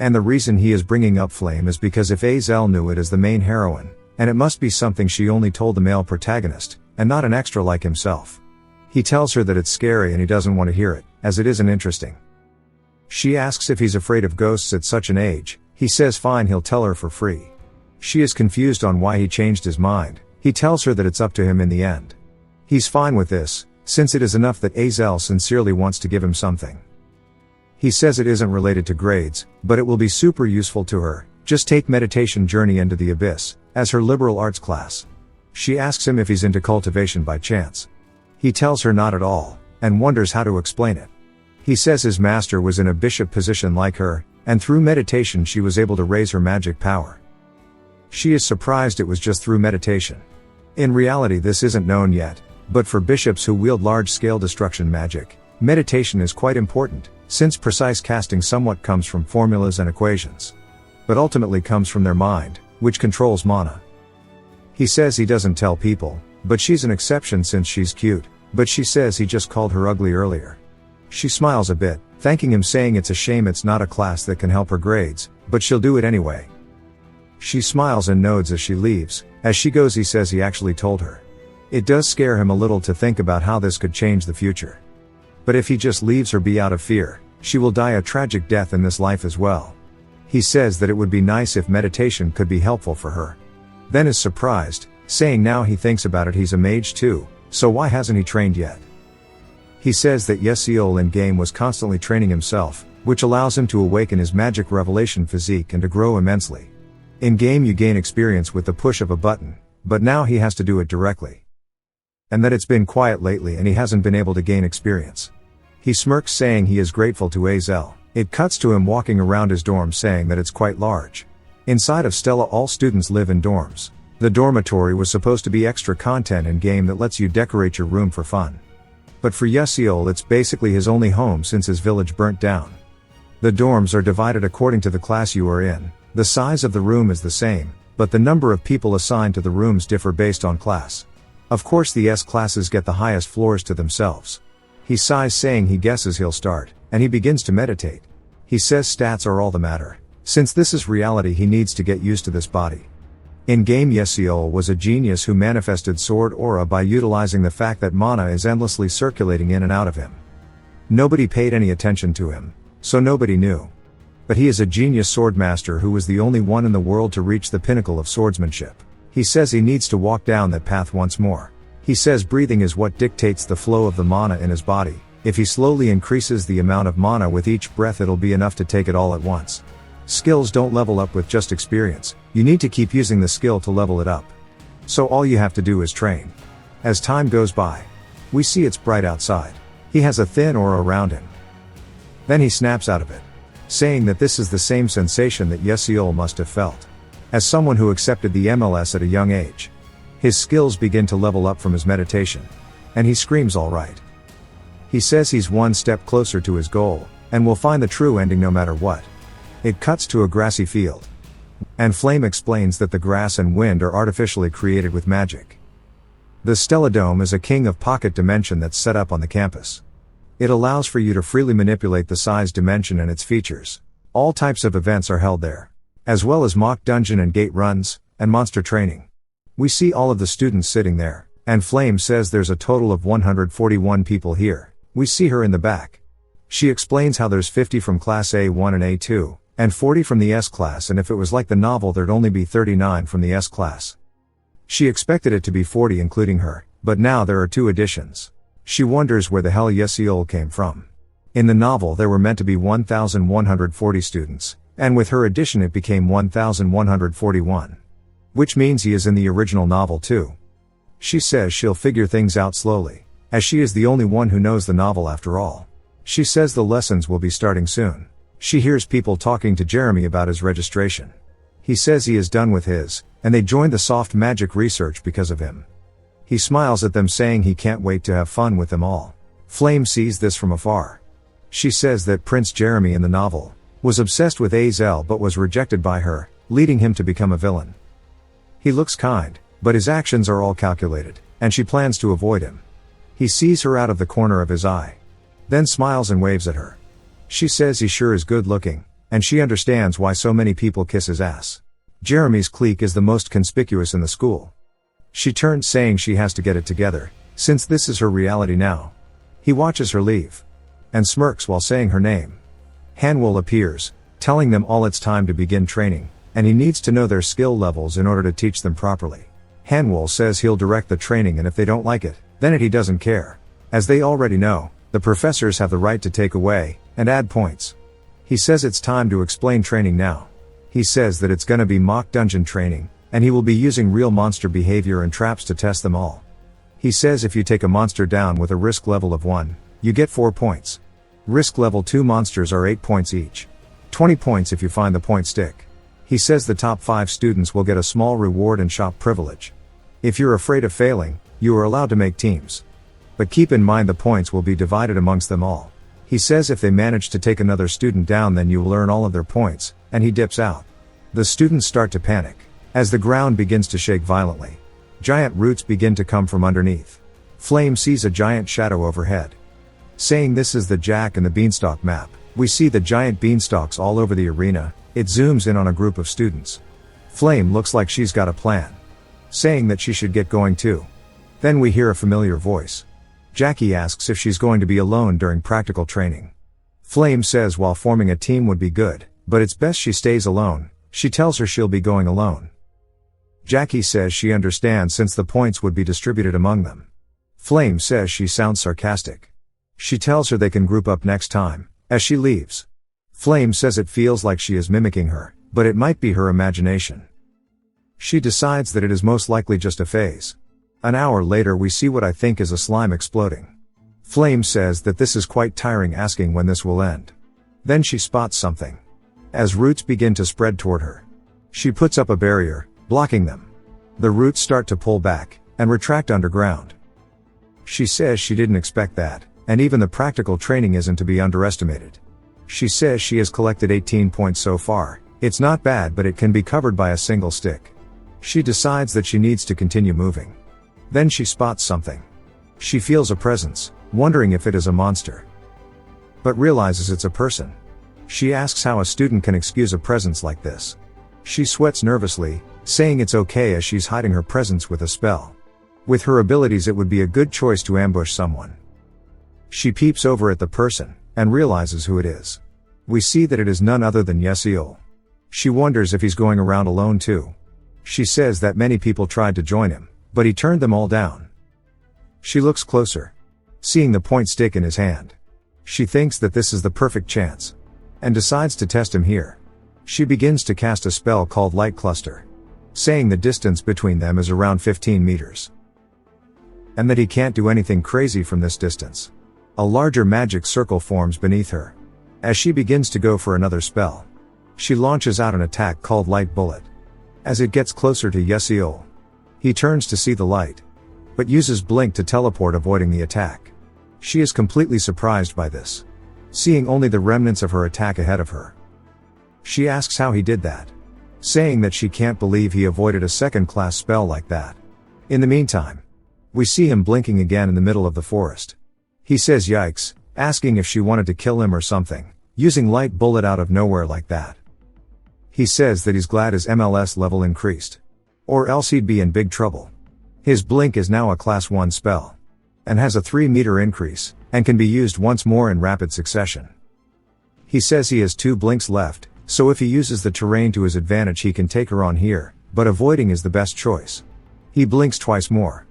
[SPEAKER 1] And the reason he is bringing up Flame is because if Azel knew it as the main heroine, and it must be something she only told the male protagonist, and not an extra like himself. He tells her that it's scary and he doesn't want to hear it, as it isn't interesting. She asks if he's afraid of ghosts at such an age. He says fine, he'll tell her for free. She is confused on why he changed his mind. He tells her that it's up to him in the end. He's fine with this, since it is enough that Azel sincerely wants to give him something. He says it isn't related to grades, but it will be super useful to her. Just take Meditation Journey into the Abyss, as her liberal arts class. She asks him if he's into cultivation by chance. He tells her not at all, and wonders how to explain it. He says his master was in a bishop position like her, and through meditation she was able to raise her magic power. She is surprised it was just through meditation. In reality this isn't known yet, but for bishops who wield large-scale destruction magic, meditation is quite important, since precise casting somewhat comes from formulas and equations. But ultimately comes from their mind, which controls mana. He says he doesn't tell people, but she's an exception since she's cute, but she says he just called her ugly earlier. She smiles a bit, thanking him saying it's a shame it's not a class that can help her grades, but she'll do it anyway. She smiles and nods as she leaves. As she goes he says he actually told her. It does scare him a little to think about how this could change the future. But if he just leaves her be out of fear, she will die a tragic death in this life as well. He says that it would be nice if meditation could be helpful for her. Then is surprised, saying now he thinks about it he's a mage too, so why hasn't he trained yet? He says that Yeseol in game was constantly training himself, which allows him to awaken his magic revelation physique and to grow immensely. In game you gain experience with the push of a button, but now he has to do it directly. And that it's been quiet lately and he hasn't been able to gain experience. He smirks saying he is grateful to Azel. It cuts to him walking around his dorm saying that it's quite large. Inside of Stella all students live in dorms. The dormitory was supposed to be extra content in game that lets you decorate your room for fun. But for Yeseol it's basically his only home since his village burnt down. The dorms are divided according to the class you are in. The size of the room is the same, but the number of people assigned to the rooms differ based on class. Of course the S classes get the highest floors to themselves. He sighs saying he guesses he'll start, and he begins to meditate. He says stats are all that matter. Since this is reality he needs to get used to this body. In game Yeseol was a genius who manifested sword aura by utilizing the fact that mana is endlessly circulating in and out of him. Nobody paid any attention to him, so nobody knew. But he is a genius swordmaster who was the only one in the world to reach the pinnacle of swordsmanship. He says he needs to walk down that path once more. He says breathing is what dictates the flow of the mana in his body, If he slowly increases the amount of mana with each breath, it'll be enough to take it all at once. Skills don't level up with just experience, you need to keep using the skill to level it up. So all you have to do is train. As time goes by, we see it's bright outside. He has a thin aura around him. Then he snaps out of it, saying that this is the same sensation that Yesiul must have felt. As someone who accepted the MLS at a young age, his skills begin to level up from his meditation. And he screams alright. He says he's one step closer to his goal, and will find the true ending no matter what. It cuts to a grassy field. And Flame explains that the grass and wind are artificially created with magic. The Stelladome is a king of pocket dimension that's set up on the campus. It allows for you to freely manipulate the size dimension and its features. All types of events are held there, as well as mock dungeon and gate runs, and monster training. We see all of the students sitting there, and Flame says there's a total of 141 people here. We see her in the back. She explains how there's 50 from class A1 and A2, and 40 from the S class, and if it was like the novel there'd only be 39 from the S class. She expected it to be 40 including her, but now there are 2 additions. She wonders where the hell Yesiul came from. In the novel there were meant to be 1,140 students, and with her addition it became 1,141. Which means he is in the original novel too. She says she'll figure things out slowly, as she is the only one who knows the novel after all. She says the lessons will be starting soon. She hears people talking to Jeremy about his registration. He says he is done with his, and they joined the soft magic research because of him. He smiles at them saying he can't wait to have fun with them all. Flame sees this from afar. She says that Prince Jeremy in the novel was obsessed with Azel but was rejected by her, leading him to become a villain. He looks kind, but his actions are all calculated, and she plans to avoid him. He sees her out of the corner of his eye, then smiles and waves at her. She says he sure is good looking, and she understands why so many people kiss his ass. Jeremy's clique is the most conspicuous in the school. She turns saying she has to get it together, since this is her reality now. He watches her leave, and smirks while saying her name. Hanwol appears, telling them all it's time to begin training, and he needs to know their skill levels in order to teach them properly. Hanwol says he'll direct the training, and if they don't like it, then he doesn't care. As they already know, the professors have the right to take away and add points. He says it's time to explain training now. He says that it's gonna be mock dungeon training, and he will be using real monster behavior and traps to test them all. He says if you take a monster down with a risk level of 1, you get 4 points. Risk level 2 monsters are 8 points each. 20 points if you find the point stick. He says the top 5 students will get a small reward and shop privilege. If you're afraid of failing, you are allowed to make teams. But keep in mind the points will be divided amongst them all. He says if they manage to take another student down then you will earn all of their points, and he dips out. The students start to panic, as the ground begins to shake violently. Giant roots begin to come from underneath. Flame sees a giant shadow overhead. Saying this is the Jack and the Beanstalk map, we see the giant beanstalks all over the arena. It zooms in on a group of students. Flame looks like she's got a plan, saying that she should get going too. Then we hear a familiar voice. Jackie asks if she's going to be alone during practical training. Flame says while forming a team would be good, but it's best she stays alone. She tells her she'll be going alone. Jackie says she understands since the points would be distributed among them. Flame says she sounds sarcastic. She tells her they can group up next time, as she leaves. Flame says it feels like she is mimicking her, but it might be her imagination. She decides that it is most likely just a phase. An hour later we see what I think is a slime exploding. Flame says that this is quite tiring, asking when this will end. Then she spots something. As roots begin to spread toward her, she puts up a barrier, blocking them. The roots start to pull back, and retract underground. She says she didn't expect that, and even the practical training isn't to be underestimated. She says she has collected 18 points so far. It's not bad, but it can be covered by a single stick. She decides that she needs to continue moving. Then she spots something. She feels a presence, wondering if it is a monster, but realizes it's a person. She asks how a student can excuse a presence like this. She sweats nervously, saying it's okay as she's hiding her presence with a spell. With her abilities it would be a good choice to ambush someone. She peeps over at the person, and realizes who it is. We see that it is none other than Yesiul. She wonders if he's going around alone too. She says that many people tried to join him, but he turned them all down. She looks closer, seeing the point stick in his hand. She thinks that this is the perfect chance, and decides to test him here. She begins to cast a spell called Light Cluster, saying the distance between them is around 15 meters. And that he can't do anything crazy from this distance. A larger magic circle forms beneath her. As she begins to go for another spell, she launches out an attack called Light Bullet. As it gets closer to Yesiul, he turns to see the light, but uses Blink to teleport, avoiding the attack. She is completely surprised by this, seeing only the remnants of her attack ahead of her. She asks how he did that, saying that she can't believe he avoided a second-class spell like that. In the meantime, we see him blinking again in the middle of the forest. He says yikes, asking if she wanted to kill him or something, using Light Bullet out of nowhere like that. He says that he's glad his MLS level increased, or else he'd be in big trouble. His Blink is now a class 1 spell, and has a 3-meter increase, and can be used once more in rapid succession. He says he has 2 blinks left, so if he uses the terrain to his advantage he can take her on here, but avoiding is the best choice. He blinks twice more,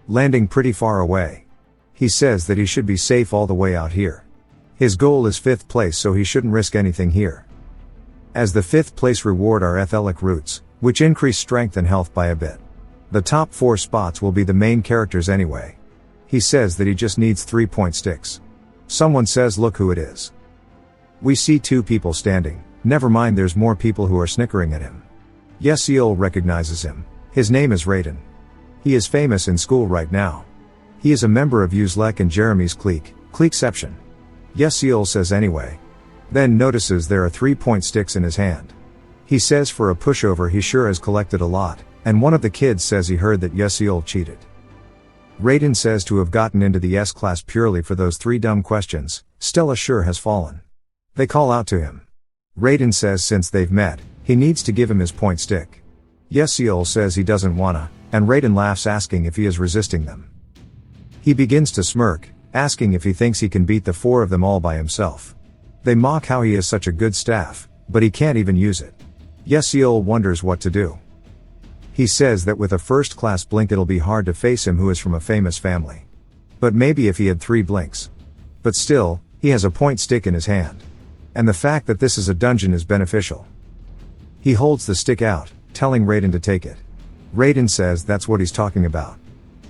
[SPEAKER 1] landing pretty far away. He says that he should be safe all the way out here. His goal is 5th place, so he shouldn't risk anything here. As the 5th place reward are ethelic roots, which increase strength and health by a bit. The top 4 spots will be the main characters anyway. He says that he just needs 3 point sticks. Someone says look who it is. We see 2 people standing, never mind, there's more people who are snickering at him. Yesiul recognizes him. His name is Raiden. He is famous in school right now. He is a member of Uzlek and Jeremy's cliqueception. Yesiul says anyway. Then notices there are 3 point sticks in his hand. He says for a pushover he sure has collected a lot, and one of the kids says he heard that Yesiul cheated. Raiden says to have gotten into the S-class purely for those 3 dumb questions. Stella sure has fallen. They call out to him. Raiden says since they've met, he needs to give him his point stick. Yesiul says he doesn't wanna, and Raiden laughs, asking if he is resisting them. He begins to smirk, asking if he thinks he can beat the 4 of them all by himself. They mock how he is such a good staff, but he can't even use it. Yesiul wonders what to do. He says that with a first-class blink it'll be hard to face him who is from a famous family. But maybe if he had 3 blinks. But still, he has a point stick in his hand. And the fact that this is a dungeon is beneficial. He holds the stick out, telling Raiden to take it. Raiden says that's what he's talking about.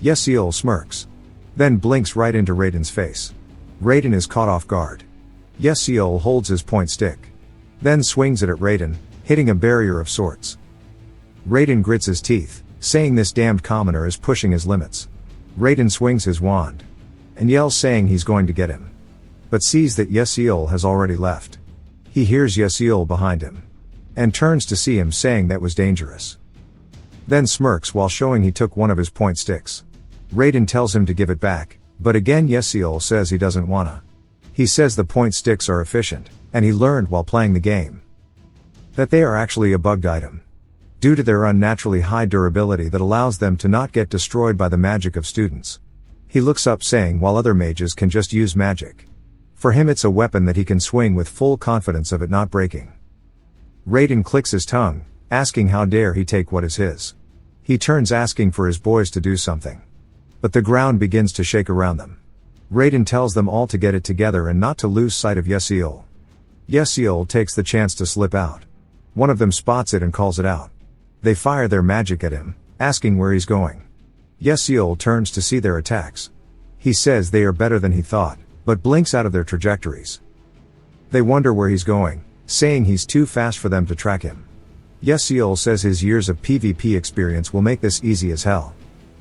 [SPEAKER 1] Yesiul smirks. Then blinks right into Raiden's face. Raiden is caught off guard. Yesiul holds his point stick. Then swings it at Raiden, hitting a barrier of sorts. Raiden grits his teeth, saying this damned commoner is pushing his limits. Raiden swings his wand, and yells saying he's going to get him. But sees that Yesiul has already left. He hears Yesiul behind him, and turns to see him, saying that was dangerous. Then smirks while showing he took one of his point sticks. Raiden tells him to give it back, but again Yesiul says he doesn't wanna. He says the point sticks are efficient, and he learned while playing the game that they are actually a bugged item, due to their unnaturally high durability that allows them to not get destroyed by the magic of students. He looks up, saying while other mages can just use magic, for him it's a weapon that he can swing with full confidence of it not breaking. Raiden clicks his tongue, asking how dare he take what is his. He turns, asking for his boys to do something. But the ground begins to shake around them. Raiden tells them all to get it together and not to lose sight of Yesiul. Yesiul takes the chance to slip out. One of them spots it and calls it out. They fire their magic at him, asking where he's going. Yesiul turns to see their attacks. He says they are better than he thought, but blinks out of their trajectories. They wonder where he's going, saying he's too fast for them to track him. Yesiul says his years of PvP experience will make this easy as hell.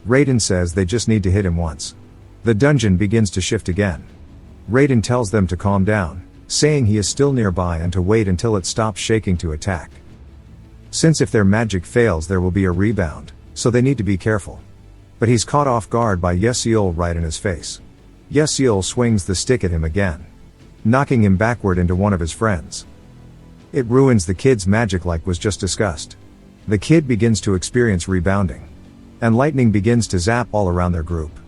[SPEAKER 1] Raiden says they just need to hit him once. The dungeon begins to shift again. Raiden tells them to calm down, saying he is still nearby and to wait until it stops shaking to attack. Since if their magic fails there will be a rebound, so they need to be careful. But he's caught off guard by Yesiul right in his face. Yesiul swings the stick at him again, knocking him backward into one of his friends. It ruins the kid's magic like was just discussed. The kid begins to experience rebounding, and lightning begins to zap all around their group.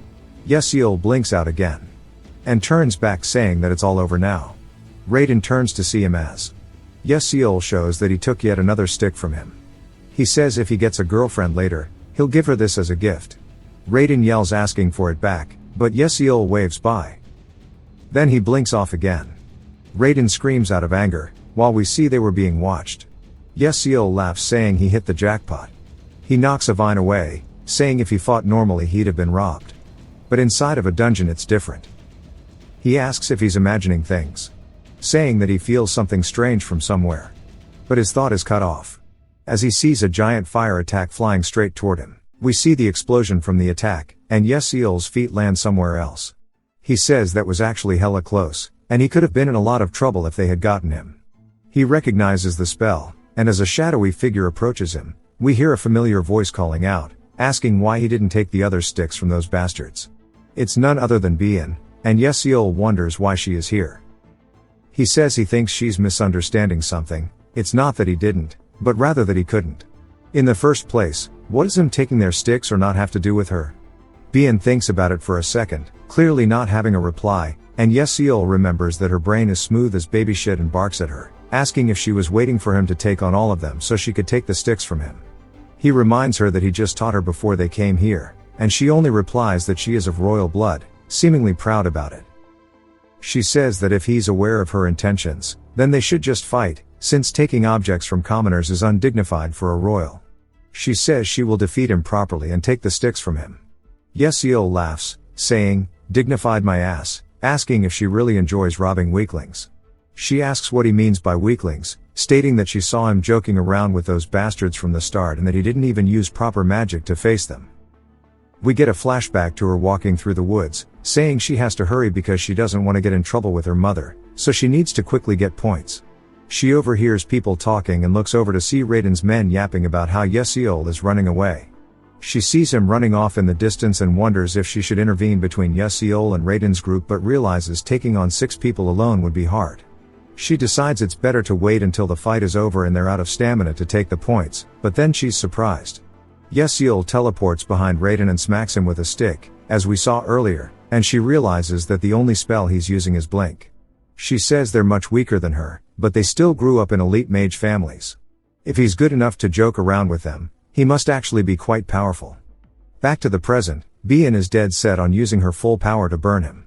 [SPEAKER 1] Yesiul blinks out again, and turns back, saying that it's all over now. Raiden turns to see him as Yesiul shows that he took yet another stick from him. He says if he gets a girlfriend later, he'll give her this as a gift. Raiden yells, asking for it back, but Yesiul waves by. Then he blinks off again. Raiden screams out of anger, while we see they were being watched. Yesiul laughs, saying he hit the jackpot. He knocks a vine away, saying if he fought normally he'd have been robbed. But inside of a dungeon it's different. He asks if he's imagining things, saying that he feels something strange from somewhere. But his thought is cut off, as he sees a giant fire attack flying straight toward him. We see the explosion from the attack, and Yesiul's feet land somewhere else. He says that was actually hella close, and he could have been in a lot of trouble if they had gotten him. He recognizes the spell, and as a shadowy figure approaches him, we hear a familiar voice calling out, asking why he didn't take the other sticks from those bastards. It's none other than Bien, and Yesiul wonders why she is here. He says he thinks she's misunderstanding something. It's not that he didn't, but rather that he couldn't. In the first place, what does him taking their sticks or not have to do with her? Bien thinks about it for a second, clearly not having a reply, and Yesiul remembers that her brain is smooth as baby shit and barks at her, asking if she was waiting for him to take on all of them so she could take the sticks from him. He reminds her that he just taught her before they came here, and she only replies that she is of royal blood, seemingly proud about it. She says that if he's aware of her intentions, then they should just fight, since taking objects from commoners is undignified for a royal. She says she will defeat him properly and take the sticks from him. Yesiul laughs, saying, "Dignified my ass," asking if she really enjoys robbing weaklings. She asks what he means by weaklings, stating that she saw him joking around with those bastards from the start and that he didn't even use proper magic to face them. We get a flashback to her walking through the woods, saying she has to hurry because she doesn't want to get in trouble with her mother, so she needs to quickly get points. She overhears people talking and looks over to see Raiden's men yapping about how Yesiul is running away. She sees him running off in the distance and wonders if she should intervene between Yesiul and Raiden's group, but realizes taking on 6 people alone would be hard. She decides it's better to wait until the fight is over and they're out of stamina to take the points, but then she's surprised. Yesiul teleports behind Raiden and smacks him with a stick, as we saw earlier, and she realizes that the only spell he's using is Blink. She says they're much weaker than her, but they still grew up in elite mage families. If he's good enough to joke around with them, he must actually be quite powerful. Back to the present, Bien is dead set on using her full power to burn him.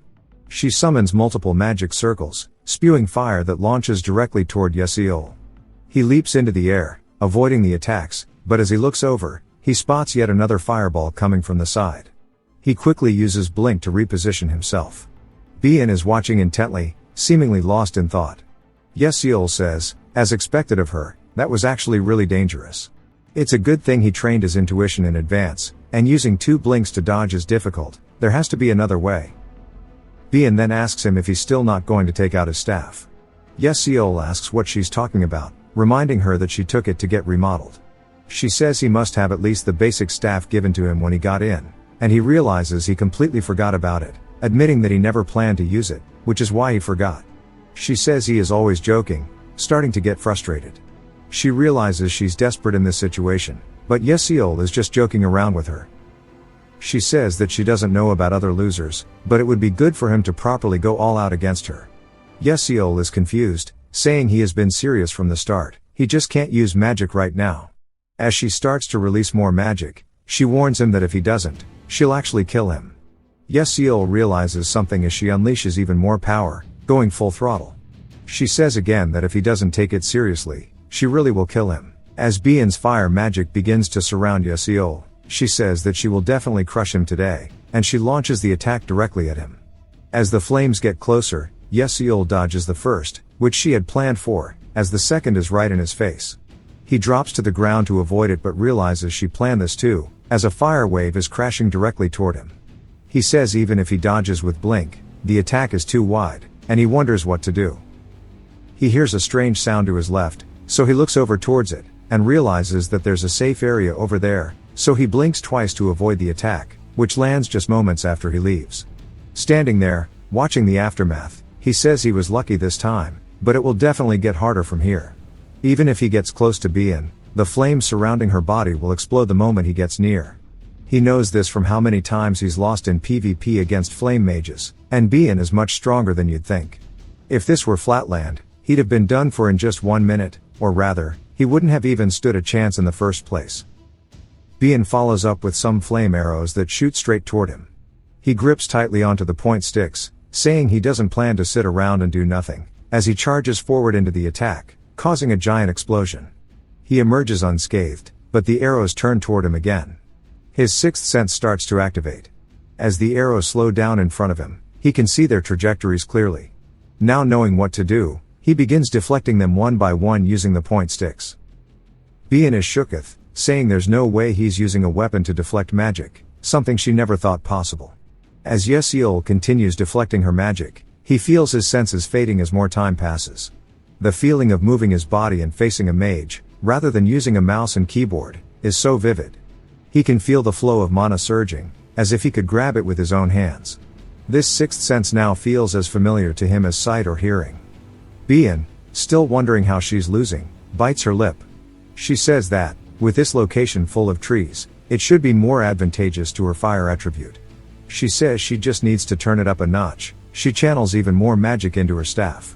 [SPEAKER 1] She summons multiple magic circles, spewing fire that launches directly toward Yesiul. He leaps into the air, avoiding the attacks, but as he looks over, he spots yet another fireball coming from the side. He quickly uses Blink to reposition himself. Bien is watching intently, seemingly lost in thought. Yesiul says, as expected of her, that was actually really dangerous. It's a good thing he trained his intuition in advance, and using 2 blinks to dodge is difficult. There has to be another way. Bien then asks him if he's still not going to take out his staff. Yesiul asks what she's talking about, reminding her that she took it to get remodeled. She says he must have at least the basic staff given to him when he got in, and he realizes he completely forgot about it, admitting that he never planned to use it, which is why he forgot. She says he is always joking, starting to get frustrated. She realizes she's desperate in this situation, but Yesiul is just joking around with her. She says that she doesn't know about other losers, but it would be good for him to properly go all out against her. Yesiul is confused, saying he has been serious from the start, he just can't use magic right now. As she starts to release more magic, she warns him that if he doesn't, she'll actually kill him. Yesiul realizes something as she unleashes even more power, going full throttle. She says again that if he doesn't take it seriously, she really will kill him. As Bien's fire magic begins to surround Yesiul, she says that she will definitely crush him today, and she launches the attack directly at him. As the flames get closer, Yesiul dodges the first, which she had planned for, as the second is right in his face. He drops to the ground to avoid it but realizes she planned this too, as a fire wave is crashing directly toward him. He says even if he dodges with Blink, the attack is too wide, and he wonders what to do. He hears a strange sound to his left, so he looks over towards it, and realizes that there's a safe area over there, so he blinks twice to avoid the attack, which lands just moments after he leaves. Standing there, watching the aftermath, he says he was lucky this time, but it will definitely get harder from here. Even if he gets close to Bien, the flames surrounding her body will explode the moment he gets near. He knows this from how many times he's lost in PvP against flame mages, and Bien is much stronger than you'd think. If this were Flatland, he'd have been done for in just 1 minute, or rather, he wouldn't have even stood a chance in the first place. Bien follows up with some flame arrows that shoot straight toward him. He grips tightly onto the point sticks, saying he doesn't plan to sit around and do nothing, as he charges forward into the attack, causing a giant explosion. He emerges unscathed, but the arrows turn toward him again. His sixth sense starts to activate. As the arrows slow down in front of him, he can see their trajectories clearly. Now knowing what to do, he begins deflecting them one by one using the point sticks. Bien is shooketh, saying there's no way he's using a weapon to deflect magic, something she never thought possible. As Yesiol continues deflecting her magic, he feels his senses fading as more time passes. The feeling of moving his body and facing a mage, rather than using a mouse and keyboard, is so vivid. He can feel the flow of mana surging, as if he could grab it with his own hands. This sixth sense now feels as familiar to him as sight or hearing. Bien, still wondering how she's losing, bites her lip. She says that, with this location full of trees, it should be more advantageous to her fire attribute. She says she just needs to turn it up a notch. She channels even more magic into her staff.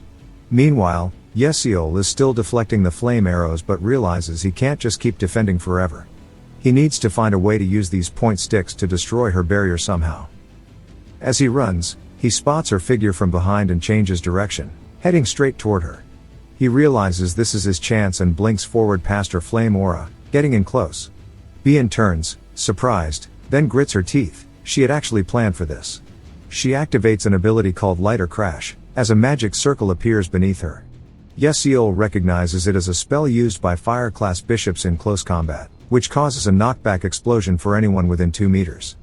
[SPEAKER 1] Meanwhile, Yesiol is still deflecting the flame arrows but realizes he can't just keep defending forever. He needs to find a way to use these point sticks to destroy her barrier somehow. As he runs, he spots her figure from behind and changes direction, heading straight toward her. He realizes this is his chance and blinks forward past her flame aura, getting in close. Bien turns, surprised, then grits her teeth. She had actually planned for this. She activates an ability called Lighter Crash, as a magic circle appears beneath her. Yesiol recognizes it as a spell used by fire-class bishops in close combat, which causes a knockback explosion for anyone within 2 meters.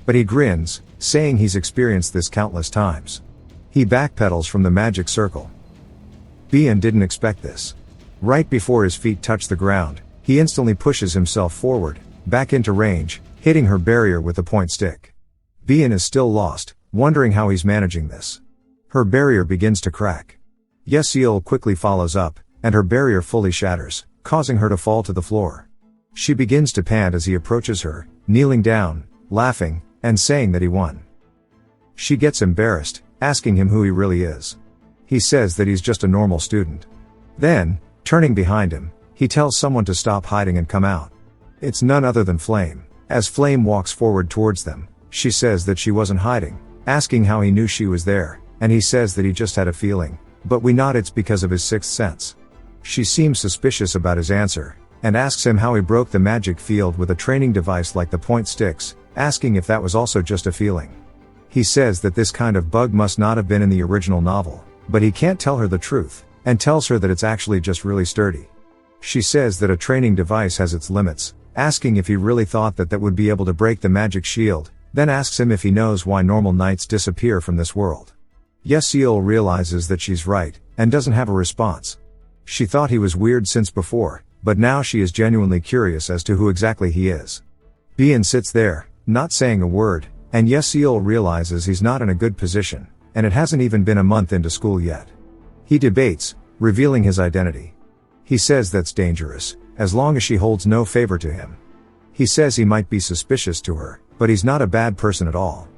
[SPEAKER 1] But he grins, saying he's experienced this countless times. He backpedals from the magic circle. Bien didn't expect this. Right before his feet touch the ground, he instantly pushes himself forward, back into range, hitting her barrier with the point stick. Bien is still lost, wondering how he's managing this. Her barrier begins to crack. Yesiol quickly follows up, and her barrier fully shatters, causing her to fall to the floor. She begins to pant as he approaches her, kneeling down, laughing, and saying that he won. She gets embarrassed, asking him who he really is. He says that he's just a normal student. Then, turning behind him, he tells someone to stop hiding and come out. It's none other than Flame. As Flame walks forward towards them, she says that she wasn't hiding, asking how he knew she was there, and he says that he just had a feeling, but we nod it's because of his sixth sense. She seems suspicious about his answer, and asks him how he broke the magic field with a training device like the point sticks, asking if that was also just a feeling. He says that this kind of bug must not have been in the original novel, but he can't tell her the truth, and tells her that it's actually just really sturdy. She says that a training device has its limits, asking if he really thought that would be able to break the magic shield, then asks him if he knows why normal knights disappear from this world. Yesiol realizes that she's right, and doesn't have a response. She thought he was weird since before, but now she is genuinely curious as to who exactly he is. Bien sits there, not saying a word, and Yesiol realizes he's not in a good position, and it hasn't even been a month into school yet. He debates, revealing his identity. He says that's dangerous, as long as she holds no favor to him. He says he might be suspicious to her, but he's not a bad person at all.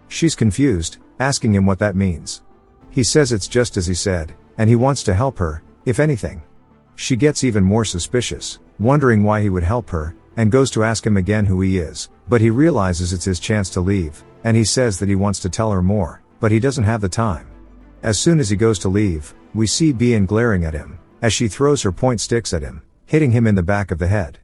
[SPEAKER 1] She's confused, asking him what that means. He says it's just as he said, and he wants to help her, if anything. She gets even more suspicious, wondering why he would help her, and goes to ask him again who he is, but he realizes it's his chance to leave, and he says that he wants to tell her more, but he doesn't have the time. As soon as he goes to leave, we see Bien glaring at him, as she throws her point sticks at him, hitting him in the back of the head.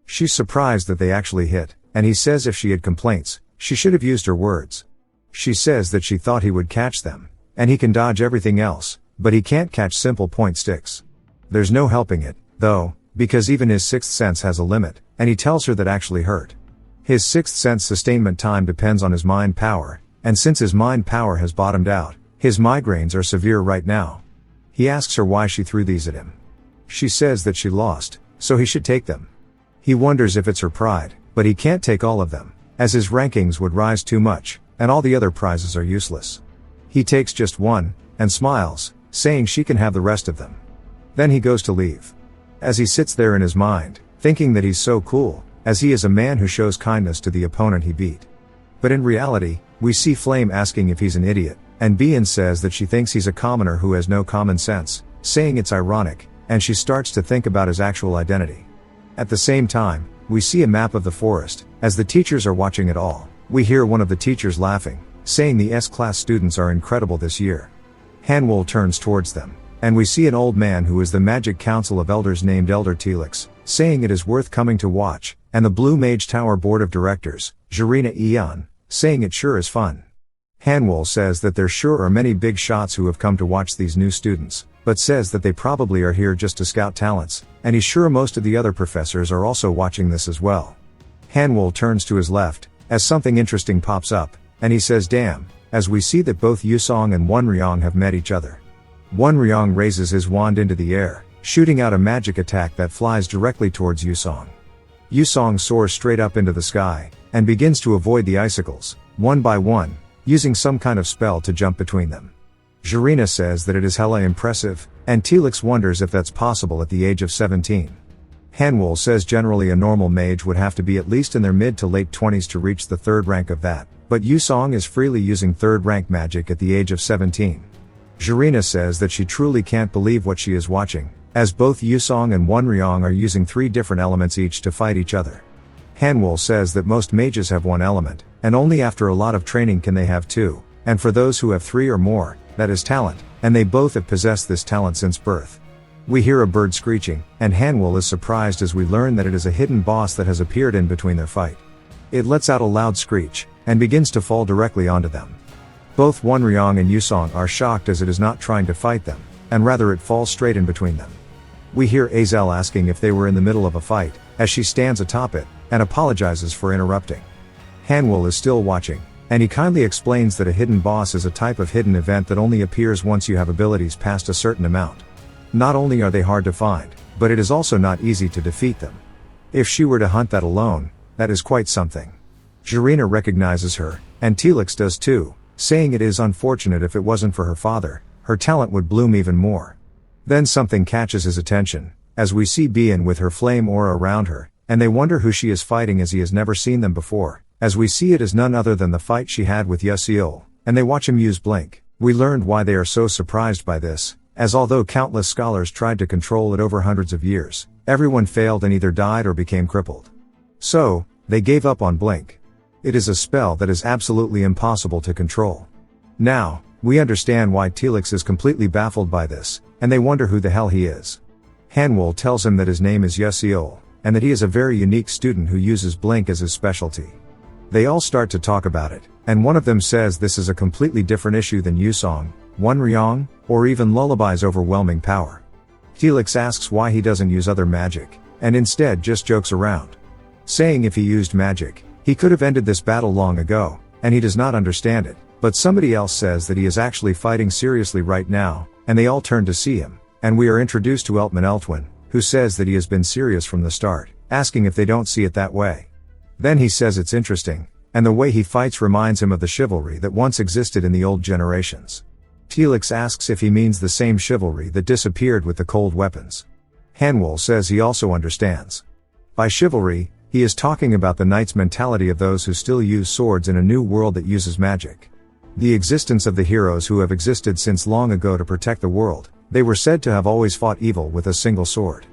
[SPEAKER 1] She's surprised that they actually hit, and he says if she had complaints, she should have used her words. She says that she thought he would catch them, and he can dodge everything else, but he can't catch simple point sticks. There's no helping it, though, because even his sixth sense has a limit, and he tells her that actually hurt. His sixth sense sustainment time depends on his mind power, and since his mind power has bottomed out, his migraines are severe right now. He asks her why she threw these at him. She says that she lost, so he should take them. He wonders if it's her pride, but he can't take all of them, as his rankings would rise too much, and all the other prizes are useless. He takes just one, and smiles, saying she can have the rest of them. Then he goes to leave. As he sits there in his mind, thinking that he's so cool, as he is a man who shows kindness to the opponent he beat. But in reality, we see Flame asking if he's an idiot, and Bien says that she thinks he's a commoner who has no common sense, saying it's ironic, and she starts to think about his actual identity. At the same time, we see a map of the forest. As the teachers are watching it all, we hear one of the teachers laughing, saying the S-class students are incredible this year. Hanwol turns towards them, and we see an old man who is the Magic Council of Elders named Elder Telix, saying it is worth coming to watch, and the Blue Mage Tower Board of Directors, Jarina Eon, saying it sure is fun. Hanwol says that there sure are many big shots who have come to watch these new students, but says that they probably are here just to scout talents, and he's sure most of the other professors are also watching this as well. Hanwol turns to his left, as something interesting pops up, and he says damn, as we see that both Yusong and Wonryong have met each other. Wonryong raises his wand into the air, shooting out a magic attack that flies directly towards Yusong. Yusong soars straight up into the sky, and begins to avoid the icicles, one by one, using some kind of spell to jump between them. Jarina says that it is hella impressive, and Telix wonders if that's possible at the age of 17. Hanwol says generally a normal mage would have to be at least in their mid to late 20s to reach the 3rd rank of that, but Yusong is freely using 3rd rank magic at the age of 17. Jarina says that she truly can't believe what she is watching, as both Yusong and Wonryong are using 3 different elements each to fight each other. Hanwol says that most mages have 1 element, and only after a lot of training can they have 2, and for those who have 3 or more, that is talent, and they both have possessed this talent since birth. We hear a bird screeching, and Hanwol is surprised as we learn that it is a hidden boss that has appeared in between their fight. It lets out a loud screech, and begins to fall directly onto them. Both Wonryong and Yusong are shocked as it is not trying to fight them, and rather it falls straight in between them. We hear Azel asking if they were in the middle of a fight, as she stands atop it, and apologizes for interrupting. Hanwol is still watching, and he kindly explains that a hidden boss is a type of hidden event that only appears once you have abilities past a certain amount. Not only are they hard to find, but it is also not easy to defeat them. If she were to hunt that alone, that is quite something. Jarina recognizes her, and Telix does too, saying it is unfortunate if it wasn't for her father, her talent would bloom even more. Then something catches his attention, as we see Bian with her flame aura around her, and they wonder who she is fighting as he has never seen them before, as we see it is none other than the fight she had with Yuseol, and they watch him use blink. We learned why they are so surprised by this, as although countless scholars tried to control it over hundreds of years, everyone failed and either died or became crippled. So, they gave up on blink. It is a spell that is absolutely impossible to control. Now, we understand why Telix is completely baffled by this, and they wonder who the hell he is. Hanwol tells him that his name is Yuseol, and that he is a very unique student who uses blink as his specialty. They all start to talk about it, and one of them says this is a completely different issue than Yusong, Wonryong, or even Lullaby's overwhelming power. Telix asks why he doesn't use other magic, and instead just jokes around, saying if he used magic, he could have ended this battle long ago, and he does not understand it, but somebody else says that he is actually fighting seriously right now, and they all turn to see him, and we are introduced to Eltman Eltwin, who says that he has been serious from the start, asking if they don't see it that way. Then he says it's interesting, and the way he fights reminds him of the chivalry that once existed in the old generations. Telix asks if he means the same chivalry that disappeared with the cold weapons. Hanwol says he also understands. By chivalry, he is talking about the knight's mentality of those who still use swords in a new world that uses magic. The existence of the heroes who have existed since long ago to protect the world, they were said to have always fought evil with a single sword.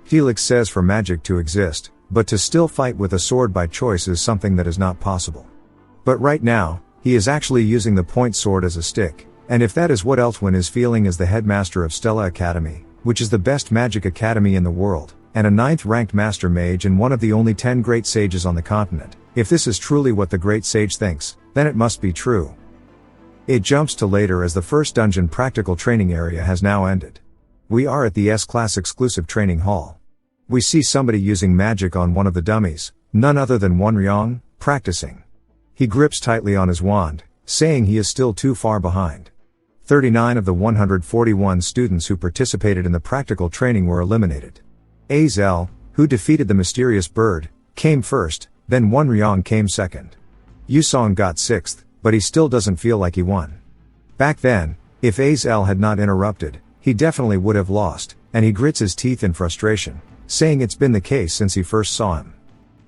[SPEAKER 1] Telix says for magic to exist, but to still fight with a sword by choice is something that is not possible. But right now, he is actually using the point sword as a stick, and if that is what Eltwin is feeling as the headmaster of Stella Academy, which is the best magic academy in the world, and a 9th ranked master mage and one of the only 10 great sages on the continent, if this is truly what the great sage thinks, then it must be true. It jumps to later as the first dungeon practical training area has now ended. We are at the S-Class exclusive training hall. We see somebody using magic on one of the dummies, none other than Wonryong, practicing. He grips tightly on his wand, saying he is still too far behind. 39 of the 141 students who participated in the practical training were eliminated. Azel, who defeated the mysterious bird, came first, then Wonryong came second. Yusong got 6th, but he still doesn't feel like he won. Back then, if Azel had not interrupted, he definitely would have lost, and he grits his teeth in frustration, saying it's been the case since he first saw him.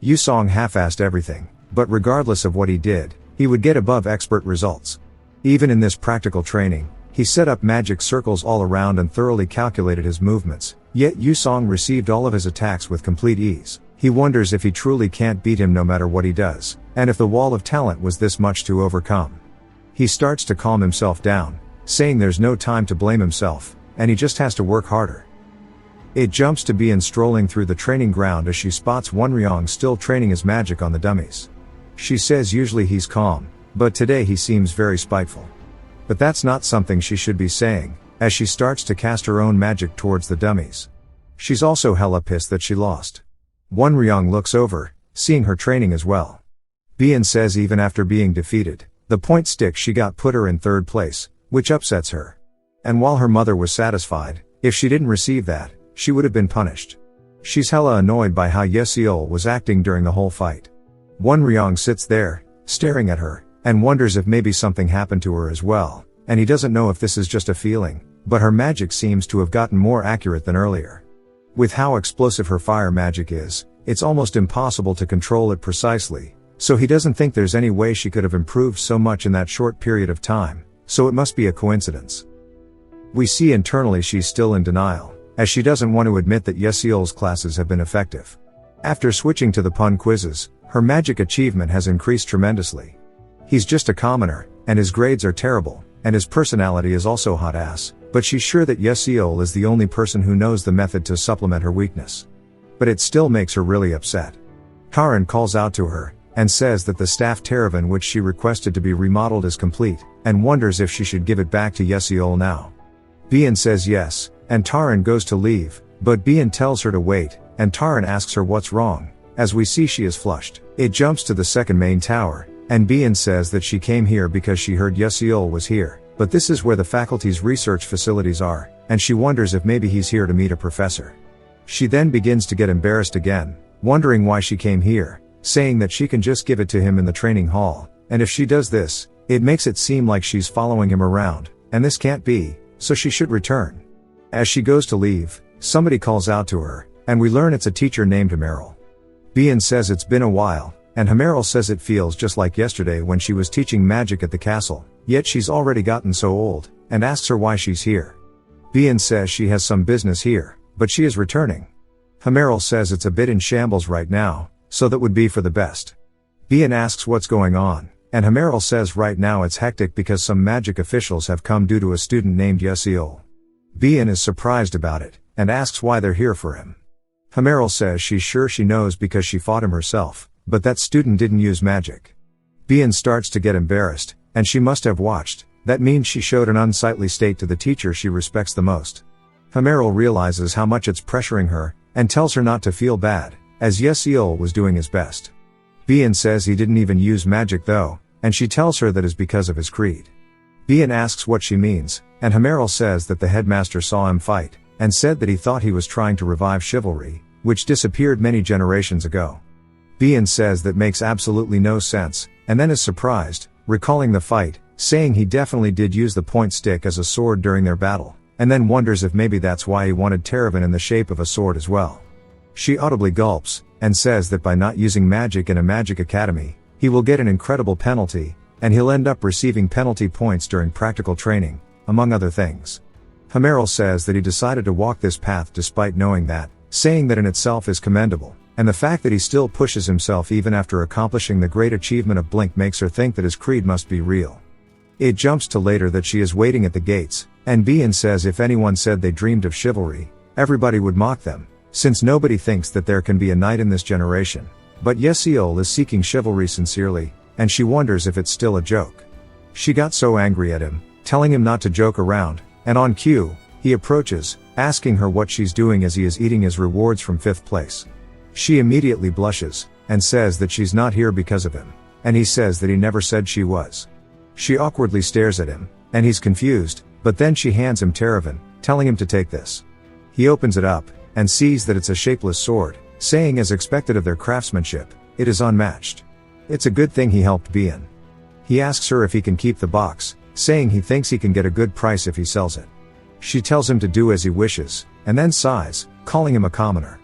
[SPEAKER 1] Yusong half-assed everything, but regardless of what he did, he would get above expert results. Even in this practical training, he set up magic circles all around and thoroughly calculated his movements, yet Yusong received all of his attacks with complete ease. He wonders if he truly can't beat him no matter what he does, and if the wall of talent was this much to overcome. He starts to calm himself down, saying there's no time to blame himself, and he just has to work harder. It jumps to Bien strolling through the training ground as she spots Wonryong still training his magic on the dummies. She says usually he's calm, but today he seems very spiteful. But that's not something she should be saying, as she starts to cast her own magic towards the dummies. She's also hella pissed that she lost. Wonryong looks over, seeing her training as well. Bien says even after being defeated, the point stick she got put her in third place, which upsets her. And while her mother was satisfied, if she didn't receive that, she would have been punished. She's hella annoyed by how Yeseol was acting during the whole fight. Wonryong sits there, staring at her, and wonders if maybe something happened to her as well, and he doesn't know if this is just a feeling, but her magic seems to have gotten more accurate than earlier. With how explosive her fire magic is, it's almost impossible to control it precisely, so he doesn't think there's any way she could have improved so much in that short period of time, so it must be a coincidence. We see internally she's still in denial, as she doesn't want to admit that Yeseol's classes have been effective. After switching to the pun quizzes, her magic achievement has increased tremendously. He's just a commoner, and his grades are terrible, and his personality is also hot ass, but she's sure that Yeseol is the only person who knows the method to supplement her weakness. But it still makes her really upset. Karin calls out to her, and says that the staff Teravan which she requested to be remodeled is complete, and wonders if she should give it back to Yeseol now. Bien says yes, and Taran goes to leave, but Bien tells her to wait, and Taran asks her what's wrong. As we see she is flushed. It jumps to the second main tower, and Bien says that she came here because she heard Yeseol was here, but this is where the faculty's research facilities are, and she wonders if maybe he's here to meet a professor. She then begins to get embarrassed again, wondering why she came here, saying that she can just give it to him in the training hall, and if she does this, it makes it seem like she's following him around, and this can't be, so she should return. As she goes to leave, somebody calls out to her, and we learn it's a teacher named Hamerl. Bien says it's been a while, and Hamerl says it feels just like yesterday when she was teaching magic at the castle, yet she's already gotten so old, and asks her why she's here. Bien says she has some business here, but she is returning. Hamerl says it's a bit in shambles right now, so that would be for the best. Bien asks what's going on, and Hamerl says right now it's hectic because some magic officials have come due to a student named Yeseol. Bien is surprised about it, and asks why they're here for him. Hamerl says she's sure she knows because she fought him herself, but that student didn't use magic. Bien starts to get embarrassed, and she must have watched. That means she showed an unsightly state to the teacher she respects the most. Hamerl realizes how much it's pressuring her, and tells her not to feel bad, as Yeseol was doing his best. Bien says he didn't even use magic though, and she tells her that is because of his creed. Bien asks what she means, and Hamerl says that the headmaster saw him fight, and said that he thought he was trying to revive chivalry, which disappeared many generations ago. Bien says that makes absolutely no sense, and then is surprised, recalling the fight, saying he definitely did use the point stick as a sword during their battle, and then wonders if maybe that's why he wanted Teravan in the shape of a sword as well. She audibly gulps, and says that by not using magic in a magic academy, he will get an incredible penalty, and he'll end up receiving penalty points during practical training, among other things. Hamerl says that he decided to walk this path despite knowing that, saying that in itself is commendable, and the fact that he still pushes himself even after accomplishing the great achievement of Blink makes her think that his creed must be real. It jumps to later that she is waiting at the gates, and Bien says if anyone said they dreamed of chivalry, everybody would mock them, since nobody thinks that there can be a knight in this generation. But Yeseol is seeking chivalry sincerely, and she wonders if it's still a joke. She got so angry at him, telling him not to joke around, and on cue, he approaches, asking her what she's doing as he is eating his rewards from 5th place. She immediately blushes, and says that she's not here because of him, and he says that he never said she was. She awkwardly stares at him, and he's confused, but then she hands him Teravan, telling him to take this. He opens it up, and sees that it's a shapeless sword, saying as expected of their craftsmanship, it is unmatched. It's a good thing he helped Bien. He asks her if he can keep the box, saying he thinks he can get a good price if he sells it. She tells him to do as he wishes, and then sighs, calling him a commoner.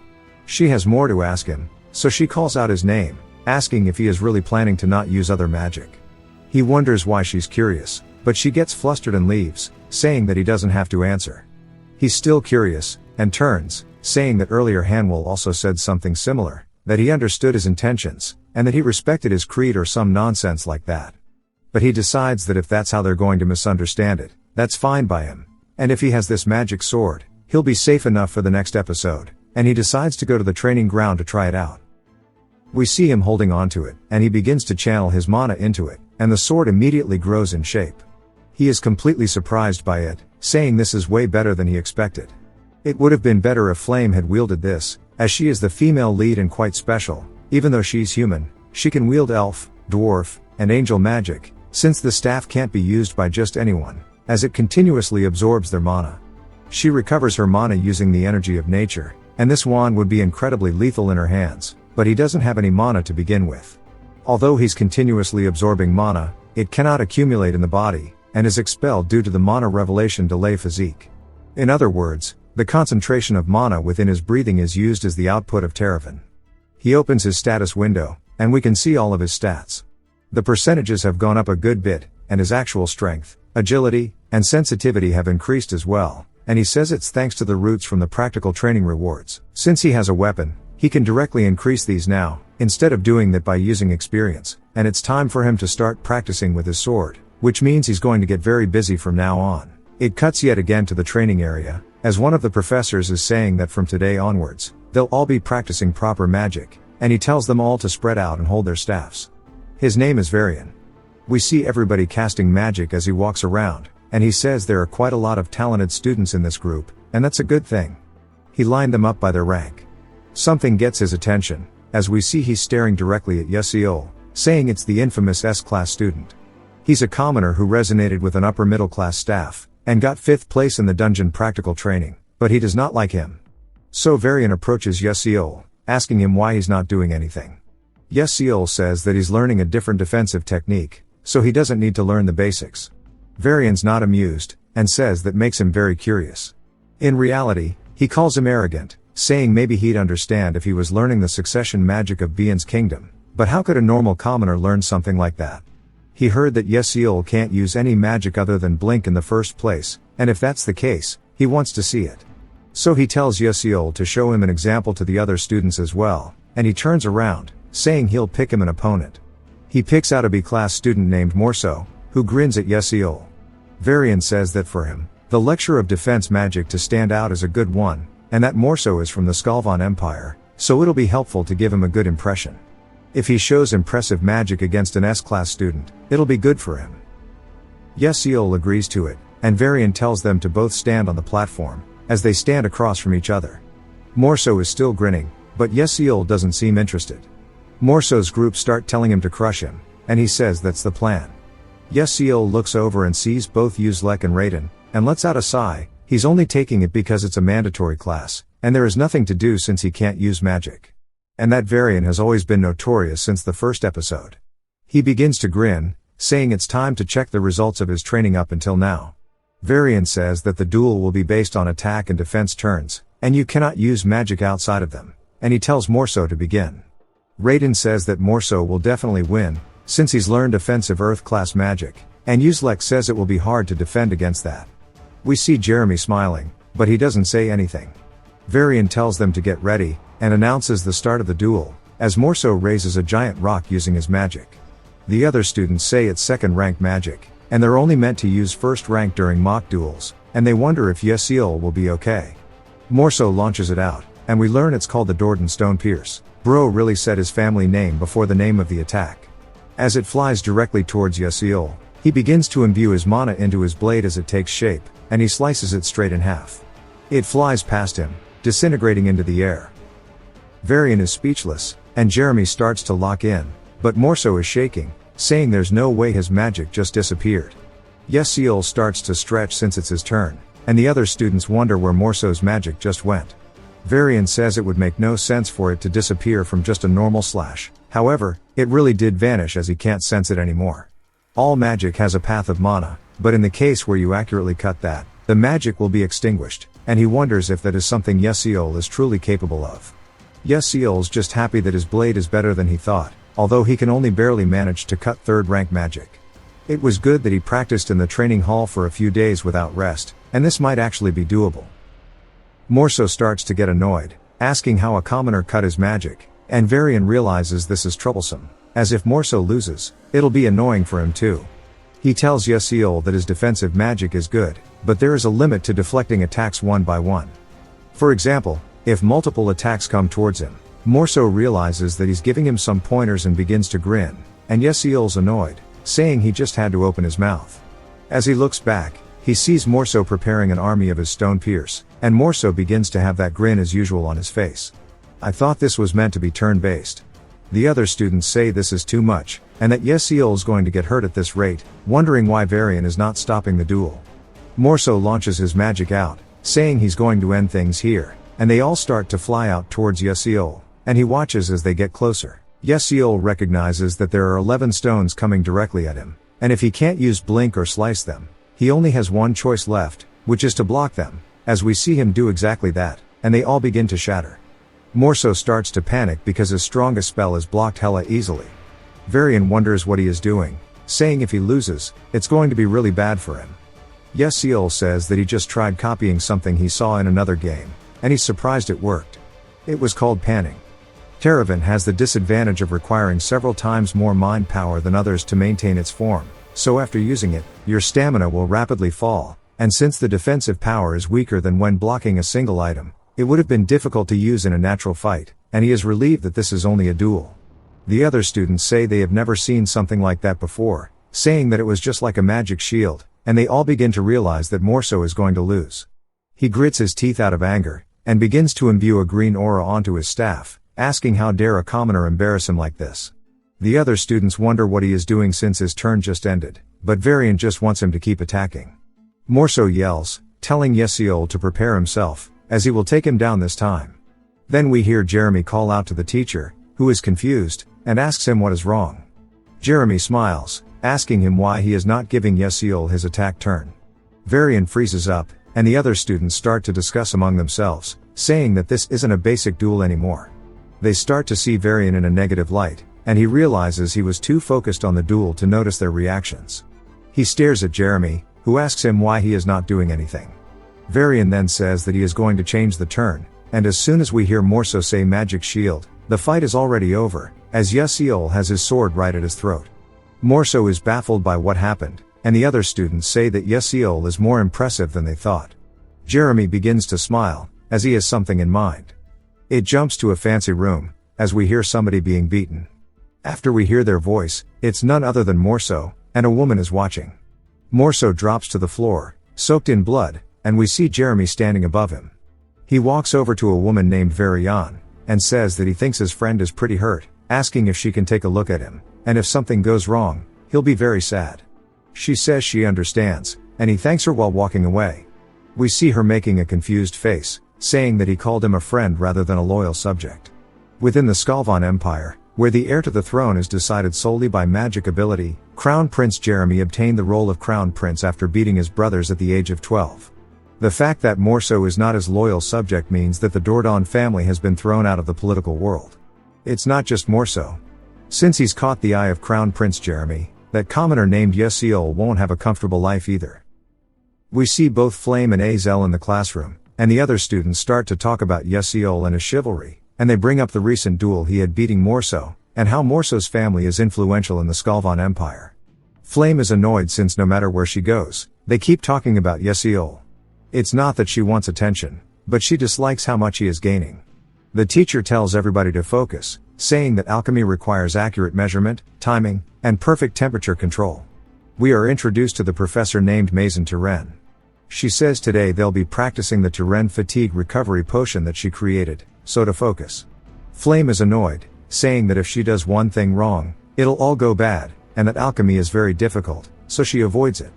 [SPEAKER 1] She has more to ask him, so she calls out his name, asking if he is really planning to not use other magic. He wonders why she's curious, but she gets flustered and leaves, saying that he doesn't have to answer. He's still curious, and turns, saying that earlier Hanwol also said something similar, that he understood his intentions, and that he respected his creed or some nonsense like that. But he decides that if that's how they're going to misunderstand it, that's fine by him. And if he has this magic sword, he'll be safe enough for the next episode, and he decides to go to the training ground to try it out. We see him holding onto it, and he begins to channel his mana into it, and the sword immediately grows in shape. He is completely surprised by it, saying this is way better than he expected. It would have been better if Flame had wielded this, as she is the female lead and quite special. Even though she's human, she can wield elf, dwarf, and angel magic, since the staff can't be used by just anyone, as it continuously absorbs their mana. She recovers her mana using the energy of nature, and this wand would be incredibly lethal in her hands, but he doesn't have any mana to begin with. Although he's continuously absorbing mana, it cannot accumulate in the body, and is expelled due to the mana revelation delay physique. In other words, the concentration of mana within his breathing is used as the output of Terravan. He opens his status window, and we can see all of his stats. The percentages have gone up a good bit, and his actual strength, agility, and sensitivity have increased as well, and he says it's thanks to the roots from the practical training rewards. Since he has a weapon, he can directly increase these now, instead of doing that by using experience, and it's time for him to start practicing with his sword, which means he's going to get very busy from now on. It cuts yet again to the training area, as one of the professors is saying that from today onwards, they'll all be practicing proper magic, and he tells them all to spread out and hold their staffs. His name is Varian. We see everybody casting magic as he walks around, and he says there are quite a lot of talented students in this group, and that's a good thing. He lined them up by their rank. Something gets his attention, as we see he's staring directly at Yesiol, saying it's the infamous S-class student. He's a commoner who resonated with an upper middle class staff, and got 5th place in the dungeon practical training, but he does not like him. So Varian approaches Yesiol, asking him why he's not doing anything. Yesiol says that he's learning a different defensive technique, so he doesn't need to learn the basics. Varian's not amused, and says that makes him very curious. In reality, he calls him arrogant, saying maybe he'd understand if he was learning the succession magic of Bian's kingdom, but how could a normal commoner learn something like that? He heard that Yesiol can't use any magic other than blink in the first place, and if that's the case, he wants to see it. So he tells Yesiol to show him an example to the other students as well, and he turns around, saying he'll pick him an opponent. He picks out a B-class student named Morso, who grins at Yesiol. Varian says that for him, the lecture of defense magic to stand out is a good one, and that Morso is from the Skalvan Empire, so it'll be helpful to give him a good impression. If he shows impressive magic against an S-class student, it'll be good for him. Yesiol agrees to it, and Varian tells them to both stand on the platform, as they stand across from each other. Morso is still grinning, but Yesiol doesn't seem interested. Morso's group start telling him to crush him, and he says that's the plan. Yesiol looks over and sees both Uzlek and Raiden, and lets out a sigh. He's only taking it because it's a mandatory class, and there is nothing to do since he can't use magic. And that Varian has always been notorious since the first episode. He begins to grin, saying it's time to check the results of his training up until now. Varian says that the duel will be based on attack and defense turns, and you cannot use magic outside of them, and he tells Morso to begin. Raiden says that Morso will definitely win, since he's learned offensive Earth-class magic, and Uzlek says it will be hard to defend against that. We see Jeremy smiling, but he doesn't say anything. Varian tells them to get ready, and announces the start of the duel, as Morso raises a giant rock using his magic. The other students say it's second-rank magic, and they're only meant to use first rank during mock duels, and they wonder if Yesiol will be okay. Morso launches it out, and we learn it's called the Dorden Stone Pierce. Bro really said his family name before the name of the attack. As it flies directly towards Yesiol, he begins to imbue his mana into his blade as it takes shape, and he slices it straight in half. It flies past him, disintegrating into the air. Varian is speechless, and Jeremy starts to lock in, but Morso is shaking, saying there's no way his magic just disappeared. Yesiol starts to stretch since it's his turn, and the other students wonder where Morso's magic just went. Varian says it would make no sense for it to disappear from just a normal slash, however, it really did vanish as he can't sense it anymore. All magic has a path of mana, but in the case where you accurately cut that, the magic will be extinguished, and he wonders if that is something Yesiol is truly capable of. Yesiol's just happy that his blade is better than he thought, although he can only barely manage to cut third-rank magic. It was good that he practiced in the training hall for a few days without rest, and this might actually be doable. Morso starts to get annoyed, asking how a commoner cut his magic, and Varian realizes this is troublesome, as if Morso loses, it'll be annoying for him too. He tells Yesiol that his defensive magic is good, but there is a limit to deflecting attacks one by one. For example, if multiple attacks come towards him, Morso realizes that he's giving him some pointers and begins to grin, and Yesiol's annoyed, saying he just had to open his mouth. As he looks back, he sees Morso preparing an army of his stone pierce, and Morso begins to have that grin as usual on his face. I thought this was meant to be turn-based. The other students say this is too much, and that Yesiol is going to get hurt at this rate, wondering why Varian is not stopping the duel. Morso launches his magic out, saying he's going to end things here, and they all start to fly out towards Yesiol, and he watches as they get closer. Yesiol recognizes that there are 11 stones coming directly at him, and if he can't use blink or slice them, he only has one choice left, which is to block them, as we see him do exactly that, and they all begin to shatter. Morso starts to panic because his strongest spell is blocked hella easily. Varian wonders what he is doing, saying if he loses, it's going to be really bad for him. Yesiol says that he just tried copying something he saw in another game, and he's surprised it worked. It was called panning. Terravan has the disadvantage of requiring several times more mind power than others to maintain its form, so after using it, your stamina will rapidly fall, and since the defensive power is weaker than when blocking a single item, it would have been difficult to use in a natural fight, and he is relieved that this is only a duel. The other students say they have never seen something like that before, saying that it was just like a magic shield, and they all begin to realize that Morso is going to lose. He grits his teeth out of anger, and begins to imbue a green aura onto his staff, asking how dare a commoner embarrass him like this. The other students wonder what he is doing since his turn just ended, but Varian just wants him to keep attacking. Morso yells, telling Yesiol to prepare himself, as he will take him down this time. Then we hear Jeremy call out to the teacher, who is confused, and asks him what is wrong. Jeremy smiles, asking him why he is not giving Yesiol his attack turn. Varian freezes up, and the other students start to discuss among themselves, saying that this isn't a basic duel anymore. They start to see Varian in a negative light, and he realizes he was too focused on the duel to notice their reactions. He stares at Jeremy, who asks him why he is not doing anything. Varian then says that he is going to change the turn, and as soon as we hear Morso say magic shield, the fight is already over, as Yesiol has his sword right at his throat. Morso is baffled by what happened, and the other students say that Yesiol is more impressive than they thought. Jeremy begins to smile, as he has something in mind. It jumps to a fancy room, as we hear somebody being beaten. After we hear their voice, it's none other than Morso, and a woman is watching. Morso drops to the floor, soaked in blood, and we see Jeremy standing above him. He walks over to a woman named Varian, and says that he thinks his friend is pretty hurt, asking if she can take a look at him, and if something goes wrong, he'll be very sad. She says she understands, and he thanks her while walking away. We see her making a confused face, saying that he called him a friend rather than a loyal subject. Within the Skalvan Empire, where the heir to the throne is decided solely by magic ability, Crown Prince Jeremy obtained the role of Crown Prince after beating his brothers at the age of 12. The fact that Morso is not his loyal subject means that the Dordan family has been thrown out of the political world. It's not just Morso. Since he's caught the eye of Crown Prince Jeremy, that commoner named Yesiol won't have a comfortable life either. We see both Flame and Azel in the classroom, and the other students start to talk about Yesiol and his chivalry, and they bring up the recent duel he had beating Morso, and how Morso's family is influential in the Skalvan Empire. Flame is annoyed since no matter where she goes, they keep talking about Yesiol. It's not that she wants attention, but she dislikes how much he is gaining. The teacher tells everybody to focus, saying that alchemy requires accurate measurement, timing, and perfect temperature control. We are introduced to the professor named Maison Turenne. She says today they'll be practicing the Turenne fatigue recovery potion that she created, so to focus. Flame is annoyed, saying that if she does one thing wrong, it'll all go bad, and that alchemy is very difficult, so she avoids it.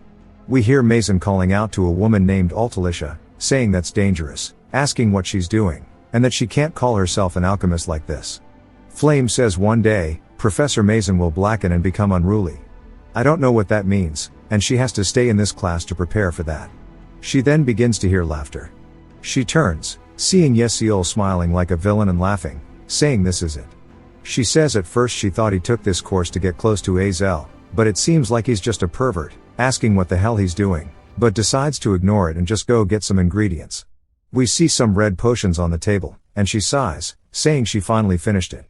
[SPEAKER 1] We hear Maison calling out to a woman named Altalicia, saying that's dangerous, asking what she's doing, and that she can't call herself an alchemist like this. Flame says one day, Professor Maison will blacken and become unruly. I don't know what that means, and she has to stay in this class to prepare for that. She then begins to hear laughter. She turns, seeing Yesiol smiling like a villain and laughing, saying this is it. She says at first she thought he took this course to get close to Azel, but it seems like he's just a pervert, asking what the hell he's doing, but decides to ignore it and just go get some ingredients. We see some red potions on the table, and she sighs, saying she finally finished it.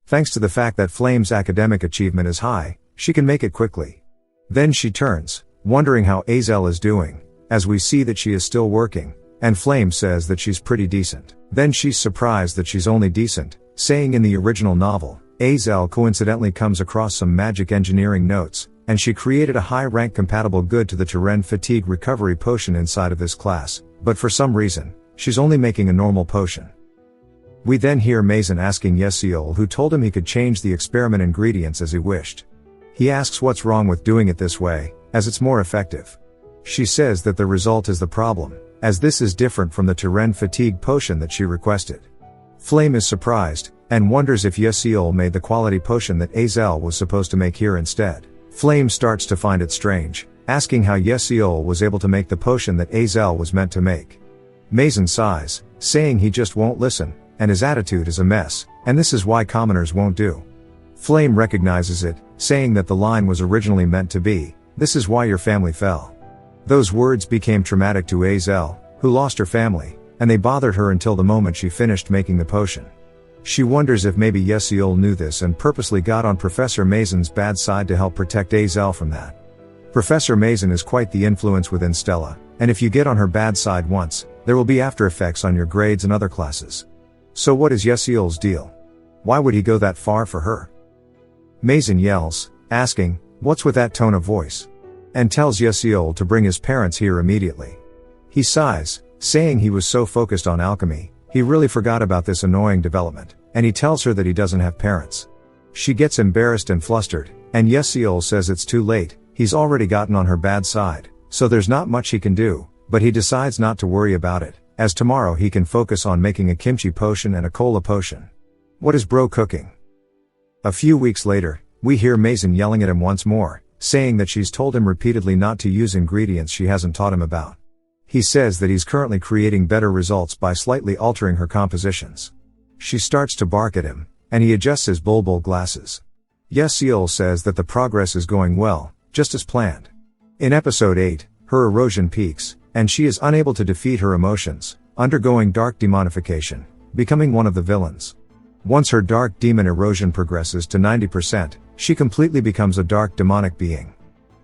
[SPEAKER 1] Thanks to the fact that Flame's academic achievement is high, she can make it quickly. Then she turns, wondering how Azel is doing, as we see that she is still working, and Flame says that she's pretty decent. Then she's surprised that she's only decent, saying in the original novel, Azel coincidentally comes across some magic engineering notes, and she created a high-rank compatible good to the Turen fatigue recovery potion inside of this class, but for some reason, she's only making a normal potion. We then hear Mason asking Yesiol who told him he could change the experiment ingredients as he wished. He asks what's wrong with doing it this way, as it's more effective. She says that the result is the problem, as this is different from the Turen fatigue potion that she requested. Flame is surprised, and wonders if Yesiol made the quality potion that Azel was supposed to make here instead. Flame starts to find it strange, asking how Yesiol was able to make the potion that Azel was meant to make. Mason sighs, saying he just won't listen, and his attitude is a mess, and this is why commoners won't do. Flame recognizes it, saying that the line was originally meant to be, "This is why your family fell." Those words became traumatic to Azel, who lost her family, and they bothered her until the moment she finished making the potion. She wonders if maybe Yesiol knew this and purposely got on Professor Mason's bad side to help protect Azel from that. Professor Mason is quite the influence within Stella, and if you get on her bad side once, there will be after effects on your grades and other classes. So what is Yesiol's deal? Why would he go that far for her? Mason yells, asking, "What's with that tone of voice?" and tells Yesiol to bring his parents here immediately. He sighs, saying he was so focused on alchemy, he really forgot about this annoying development, and he tells her that he doesn't have parents. She gets embarrassed and flustered, and Yesiol says it's too late, he's already gotten on her bad side, so there's not much he can do, but he decides not to worry about it, as tomorrow he can focus on making a kimchi potion and a cola potion. What is bro cooking? A few weeks later, we hear Mason yelling at him once more, saying that she's told him repeatedly not to use ingredients she hasn't taught him about. He says that he's currently creating better results by slightly altering her compositions. She starts to bark at him, and he adjusts his bulbul glasses. Yesiol says that the progress is going well, just as planned. In episode 8, her erosion peaks, and she is unable to defeat her emotions, undergoing dark demonification, becoming one of the villains. Once her dark demon erosion progresses to 90%, she completely becomes a dark demonic being.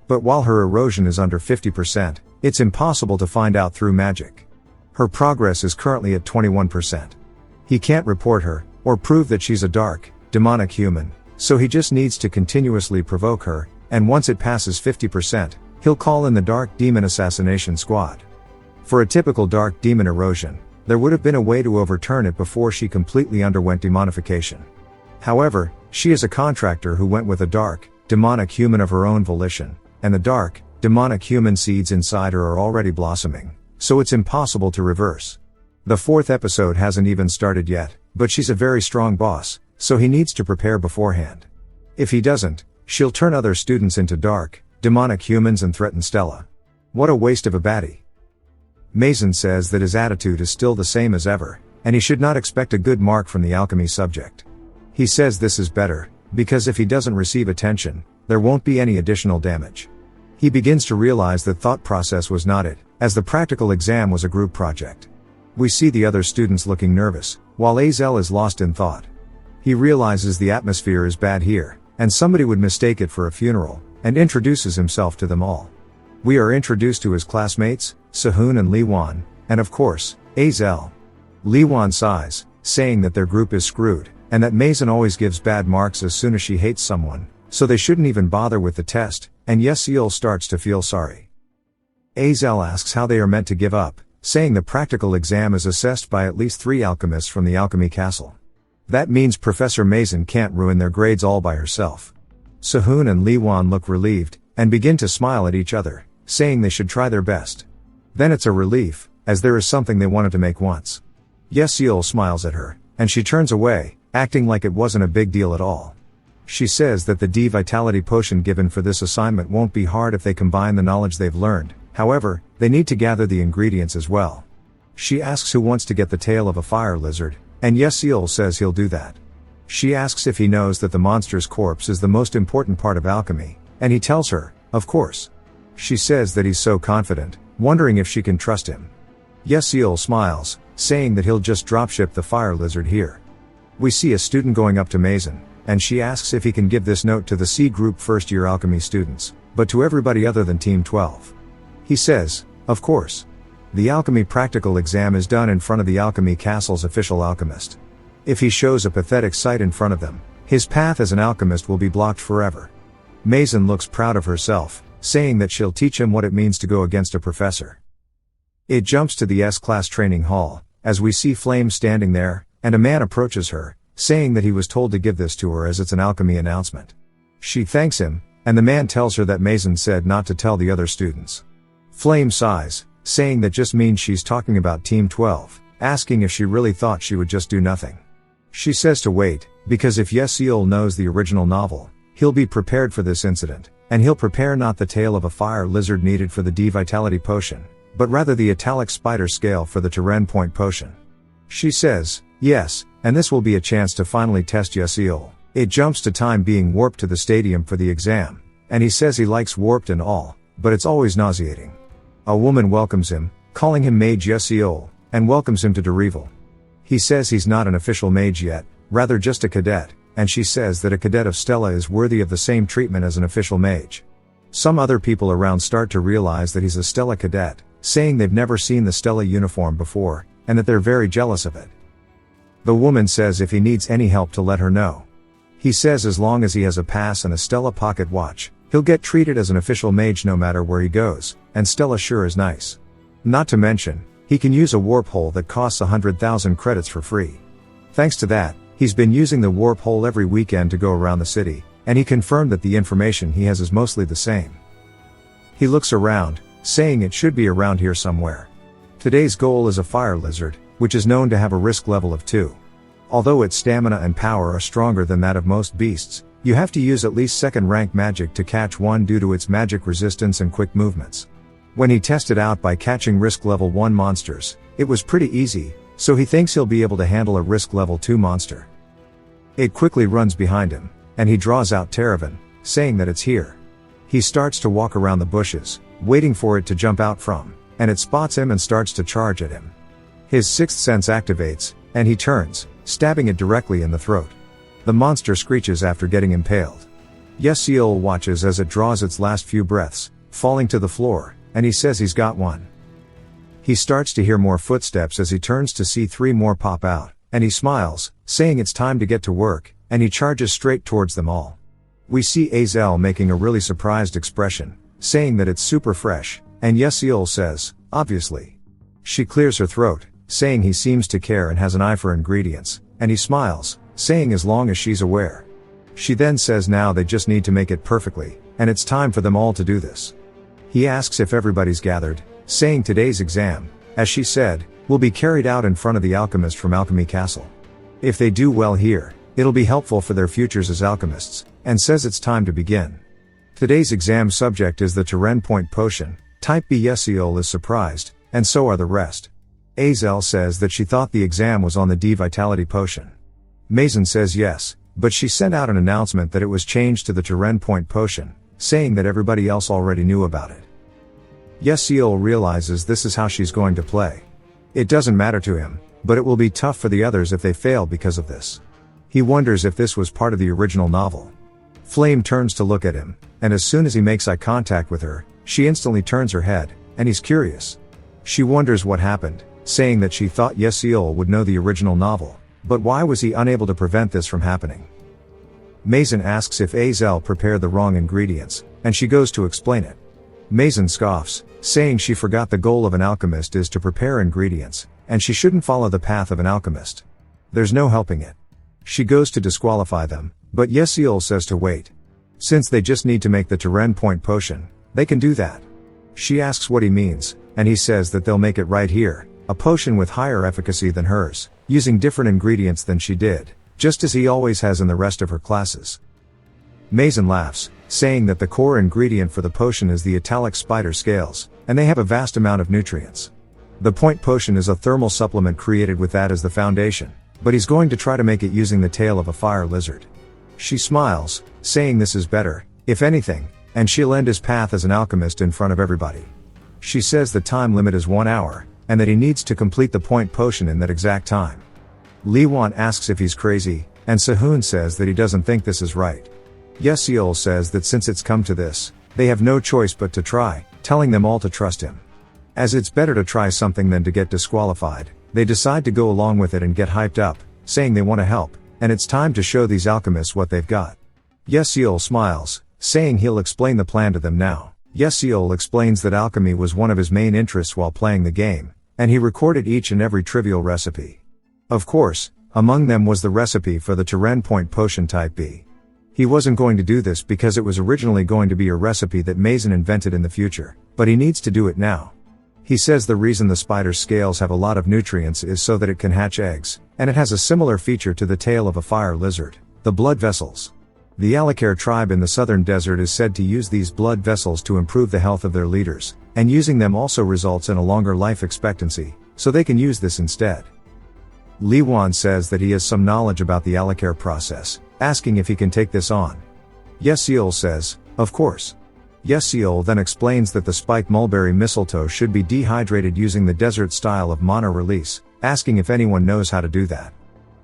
[SPEAKER 1] But while her erosion is under 50%, it's impossible to find out through magic. Her progress is currently at 21%. He can't report her, or prove that she's a dark, demonic human, so he just needs to continuously provoke her, and once it passes 50%, he'll call in the Dark Demon Assassination Squad. For a typical dark demon erosion, there would have been a way to overturn it before she completely underwent demonification. However, she is a contractor who went with a dark, demonic human of her own volition, and the dark, demonic human seeds inside her are already blossoming, so it's impossible to reverse. The 4th episode hasn't even started yet, but she's a very strong boss, so he needs to prepare beforehand. If he doesn't, she'll turn other students into dark, demonic humans and threaten Stella. What a waste of a baddie. Mason says that his attitude is still the same as ever, and he should not expect a good mark from the alchemy subject. He says this is better, because if he doesn't receive attention, there won't be any additional damage. He begins to realize that thought process was not it, as the practical exam was a group project. We see the other students looking nervous, while Azel is lost in thought. He realizes the atmosphere is bad here, and somebody would mistake it for a funeral, and introduces himself to them all. We are introduced to his classmates, Sehun and Liwan, and of course, Azel. Liwan sighs, saying that their group is screwed, and that Mason always gives bad marks as soon as she hates someone, so they shouldn't even bother with the test, and Yesiol starts to feel sorry. Azel asks how they are meant to give up, saying the practical exam is assessed by at least 3 alchemists from the alchemy castle. That means Professor Mason can't ruin their grades all by herself. Sehun and Liwan look relieved, and begin to smile at each other, saying they should try their best. Then it's a relief, as there is something they wanted to make once. Yesiol smiles at her, and she turns away, acting like it wasn't a big deal at all. She says that the D-Vitality potion given for this assignment won't be hard if they combine the knowledge they've learned, however, they need to gather the ingredients as well. She asks who wants to get the tail of a fire lizard, and Yesiol says he'll do that. She asks if he knows that the monster's corpse is the most important part of alchemy, and he tells her, of course. She says that he's so confident, wondering if she can trust him. Yesiol smiles, saying that he'll just dropship the fire lizard here. We see a student going up to Mason, and she asks if he can give this note to the C group first-year alchemy students, but to everybody other than Team 12. He says, of course. The alchemy practical exam is done in front of the alchemy castle's official alchemist. If he shows a pathetic sight in front of them, his path as an alchemist will be blocked forever. Mason looks proud of herself, saying that she'll teach him what it means to go against a professor. It jumps to the S-class training hall, as we see Flame standing there, and a man approaches her, saying that he was told to give this to her as it's an alchemy announcement. She thanks him, and the man tells her that Mason said not to tell the other students. Flame sighs, saying that just means she's talking about Team 12, asking if she really thought she would just do nothing. She says to wait, because if Yesiel knows the original novel, he'll be prepared for this incident, and he'll prepare not the tail of a fire lizard needed for the D-Vitality potion, but rather the italic spider scale for the Terren point potion. She says, yes, and this will be a chance to finally test Yesiel. It jumps to time being warped to the stadium for the exam, and he says he likes warped and all, but it's always nauseating. A woman welcomes him, calling him Mage Yesiel, and welcomes him to Dereval. He says he's not an official mage yet, rather just a cadet, and she says that a cadet of Stella is worthy of the same treatment as an official mage. Some other people around start to realize that he's a Stella cadet, saying they've never seen the Stella uniform before, and that they're very jealous of it. The woman says if he needs any help to let her know. He says as long as he has a pass and a Stella pocket watch, he'll get treated as an official mage no matter where he goes, and Stella sure is nice. Not to mention, he can use a warp hole that costs 100,000 credits for free. Thanks to that, he's been using the warp hole every weekend to go around the city, and he confirmed that the information he has is mostly the same. He looks around, saying it should be around here somewhere. Today's goal is a fire lizard, which is known to have a risk level of 2. Although its stamina and power are stronger than that of most beasts, you have to use at least second rank magic to catch one due to its magic resistance and quick movements. When he tested out by catching risk level 1 monsters, it was pretty easy, so he thinks he'll be able to handle a risk level 2 monster. It quickly runs behind him, and he draws out Terravan, saying that it's here. He starts to walk around the bushes, waiting for it to jump out from, and it spots him and starts to charge at him. His sixth sense activates, and he turns, stabbing it directly in the throat. The monster screeches after getting impaled. Yesiel watches as it draws its last few breaths, falling to the floor, and he says he's got one. He starts to hear more footsteps as he turns to see 3 more pop out, and he smiles, saying it's time to get to work, and he charges straight towards them all. We see Azel making a really surprised expression, saying that it's super fresh, and Yesiel says, obviously. She clears her throat, saying he seems to care and has an eye for ingredients, and he smiles, saying as long as she's aware. She then says now they just need to make it perfectly, and it's time for them all to do this. He asks if everybody's gathered, saying today's exam, as she said, will be carried out in front of the alchemist from Alchemy Castle. If they do well here, it'll be helpful for their futures as alchemists, and says it's time to begin. Today's exam subject is the Terren point potion. Type B. Yesiel is surprised, and so are the rest. Azel says that she thought the exam was on the D-Vitality potion. Mason says yes, but she sent out an announcement that it was changed to the Terren point potion, saying that everybody else already knew about it. Yesiel realizes this is how she's going to play. It doesn't matter to him, but it will be tough for the others if they fail because of this. He wonders if this was part of the original novel. Flame turns to look at him, and as soon as he makes eye contact with her, she instantly turns her head, and he's curious. She wonders what happened, saying that she thought Yesiel would know the original novel, but why was he unable to prevent this from happening? Mason asks if Azel prepared the wrong ingredients, and she goes to explain it. Mason scoffs, saying she forgot the goal of an alchemist is to prepare ingredients, and she shouldn't follow the path of an alchemist. There's no helping it. She goes to disqualify them, but Yesiel says to wait. Since they just need to make the Terren point potion, they can do that. She asks what he means, and he says that they'll make it right here, a potion with higher efficacy than hers, using different ingredients than she did, just as he always has in the rest of her classes. Mason laughs, saying that the core ingredient for the potion is the italic spider scales, and they have a vast amount of nutrients. The point potion is a thermal supplement created with that as the foundation, but he's going to try to make it using the tail of a fire lizard. She smiles, saying this is better, if anything, and she'll end his path as an alchemist in front of everybody. She says the time limit is 1 hour, and that he needs to complete the point potion in that exact time. Liwan asks if he's crazy, and Sehun says that he doesn't think this is right. Yesiel says that since it's come to this, They have no choice but to try, telling them all to trust him. As it's better to try something than to get disqualified, they decide to go along with it and get hyped up, saying they want to help, and it's time to show these alchemists what they've got. Yesiel smiles, saying he'll explain the plan to them now. Yesiel explains that alchemy was one of his main interests while playing the game, and he recorded each and every trivial recipe. Of course, among them was the recipe for the Turen Point Potion Type B. He wasn't going to do this because it was originally going to be a recipe that Mason invented in the future, but he needs to do it now. He says the reason the spider's scales have a lot of nutrients is so that it can hatch eggs, and it has a similar feature to the tail of a fire lizard, the blood vessels. The Alakare tribe in the southern desert is said to use these blood vessels to improve the health of their leaders, and using them also results in a longer life expectancy, so they can use this instead. Li Wan says that he has some knowledge about the Alakare process, asking if he can take this on. Yesiel says, of course. Yesiel then explains that the spiked mulberry mistletoe should be dehydrated using the desert style of mana release, asking if anyone knows how to do that.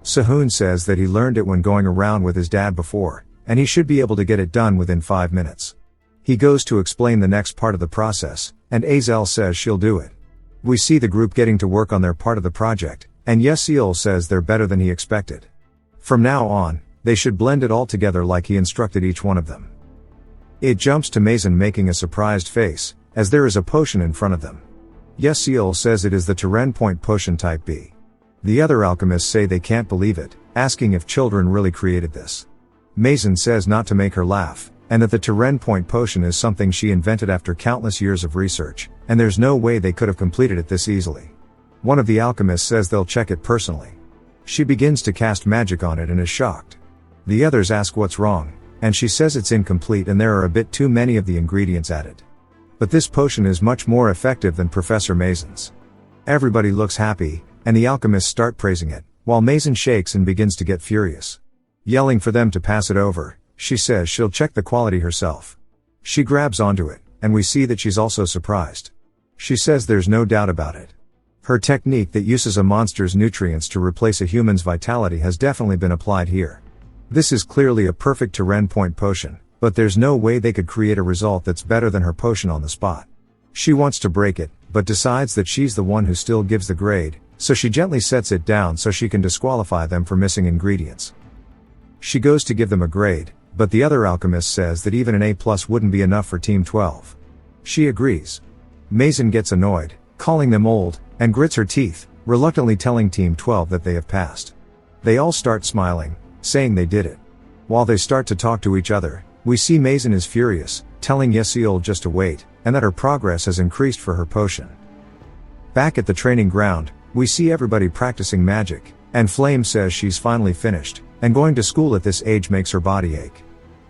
[SPEAKER 1] Sahun says that he learned it when going around with his dad before, and he should be able to get it done within 5 minutes. He goes to explain the next part of the process, and Azel says she'll do it. We see the group getting to work on their part of the project, and Yesiel says they're better than he expected. From now on, they should blend it all together like he instructed each one of them. It jumps to Mason making a surprised face, as there is a potion in front of them. Yesiel says it is the Turen Point Potion Type B. The other alchemists say they can't believe it, asking if children really created this. Mason says not to make her laugh, and that the Turen Point Potion is something she invented after countless years of research, and there's no way they could have completed it this easily. One of the alchemists says they'll check it personally. She begins to cast magic on it and is shocked. The others ask what's wrong, and she says it's incomplete and there are a bit too many of the ingredients added. But this potion is much more effective than Professor Mason's. Everybody looks happy, and the alchemists start praising it, while Mason shakes and begins to get furious. Yelling for them to pass it over, she says she'll check the quality herself. She grabs onto it, and we see that she's also surprised. She says there's no doubt about it. Her technique that uses a monster's nutrients to replace a human's vitality has definitely been applied here. This is clearly a perfect Turen Point potion, but there's no way they could create a result that's better than her potion on the spot. She wants to break it, but decides that she's the one who still gives the grade, so she gently sets it down so she can disqualify them for missing ingredients. She goes to give them a grade, but the other alchemist says that even an A+ wouldn't be enough for Team 12. She agrees. Mason gets annoyed, calling them old, and grits her teeth, reluctantly telling Team 12 that they have passed. They all start smiling, saying they did it. While they start to talk to each other, we see Mason is furious, telling Yesiel just to wait, and that her progress has increased for her potion. Back at the training ground, we see everybody practicing magic, and Flame says she's finally finished, and going to school at this age makes her body ache.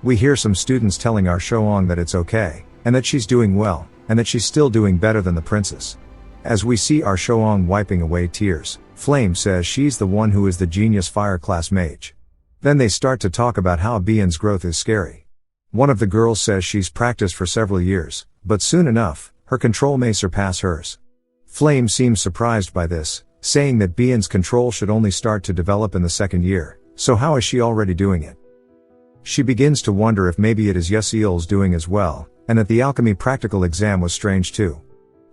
[SPEAKER 1] We hear some students telling our Shoong that it's okay, and that she's doing well, and that she's still doing better than the princess. As we see our Shoong wiping away tears, Flame says she's the one who is the genius fire class mage. Then they start to talk about how Bian's growth is scary. One of the girls says she's practiced for several years, but soon enough, her control may surpass hers. Flame seems surprised by this, saying that Bian's control should only start to develop in the second year, so how is she already doing it? She begins to wonder if maybe it is Yesiel's doing as well, and that the alchemy practical exam was strange too.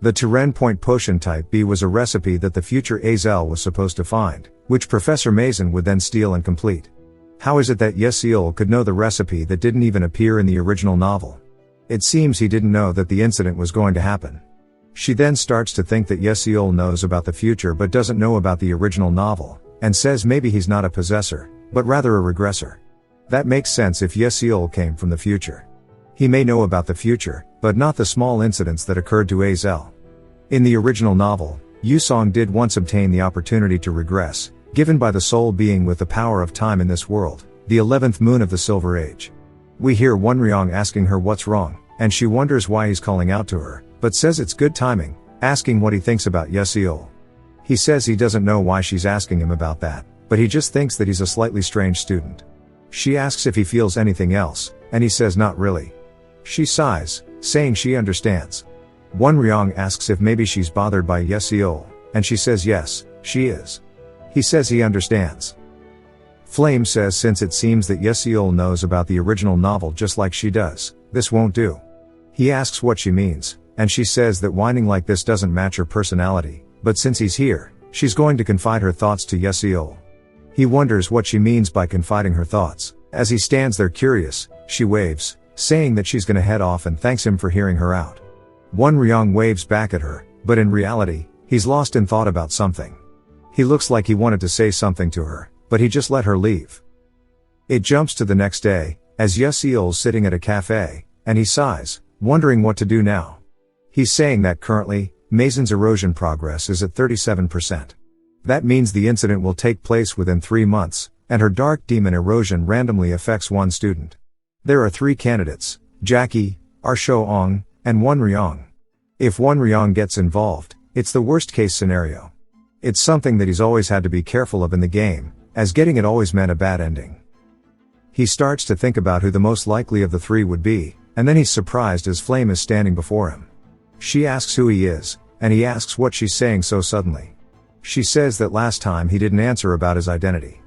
[SPEAKER 1] The Turen Point Potion Type B was a recipe that the future Azel was supposed to find, which Professor Mason would then steal and complete. How is it that Yesiel could know the recipe that didn't even appear in the original novel? It seems he didn't know that the incident was going to happen. She then starts to think that Yesiel knows about the future but doesn't know about the original novel, and says maybe he's not a possessor, but rather a regressor. That makes sense if Yesiel came from the future. He may know about the future, but not the small incidents that occurred to Azel. In the original novel, Yusong did once obtain the opportunity to regress, given by the sole being with the power of time in this world, the 11th moon of the Silver Age. We hear Wonryong asking her what's wrong, and she wonders why he's calling out to her, but says it's good timing, asking what he thinks about Yesiel. He says he doesn't know why she's asking him about that, but he just thinks that he's a slightly strange student. She asks if he feels anything else, and he says not really. She sighs, saying she understands. Wonryong asks if maybe she's bothered by Yesiel, and she says yes, she is. He says he understands. Flame says since it seems that Yesiel knows about the original novel just like she does, this won't do. He asks what she means, and she says that whining like this doesn't match her personality, but since he's here, she's going to confide her thoughts to Yeseol. He wonders what she means by confiding her thoughts. As he stands there curious, she waves, saying that she's gonna head off and thanks him for hearing her out. Wonryong waves back at her, but in reality, he's lost in thought about something. He looks like he wanted to say something to her, but he just let her leave. It jumps to the next day, as Yeseol's sitting at a cafe, and he sighs, wondering what to do now. He's saying that currently, Maison's erosion progress is at 37%. That means the incident will take place within 3 months, and her dark demon erosion randomly affects one student. There are 3 candidates, Jackie, Arsho-ong, and Wonryong. If Wonryong gets involved, it's the worst case scenario. It's something that he's always had to be careful of in the game, as getting it always meant a bad ending. He starts to think about who the most likely of the 3 would be, and then he's surprised as Flame is standing before him. She asks who he is, and he asks what she's saying so suddenly. She says that last time he didn't answer about his identity.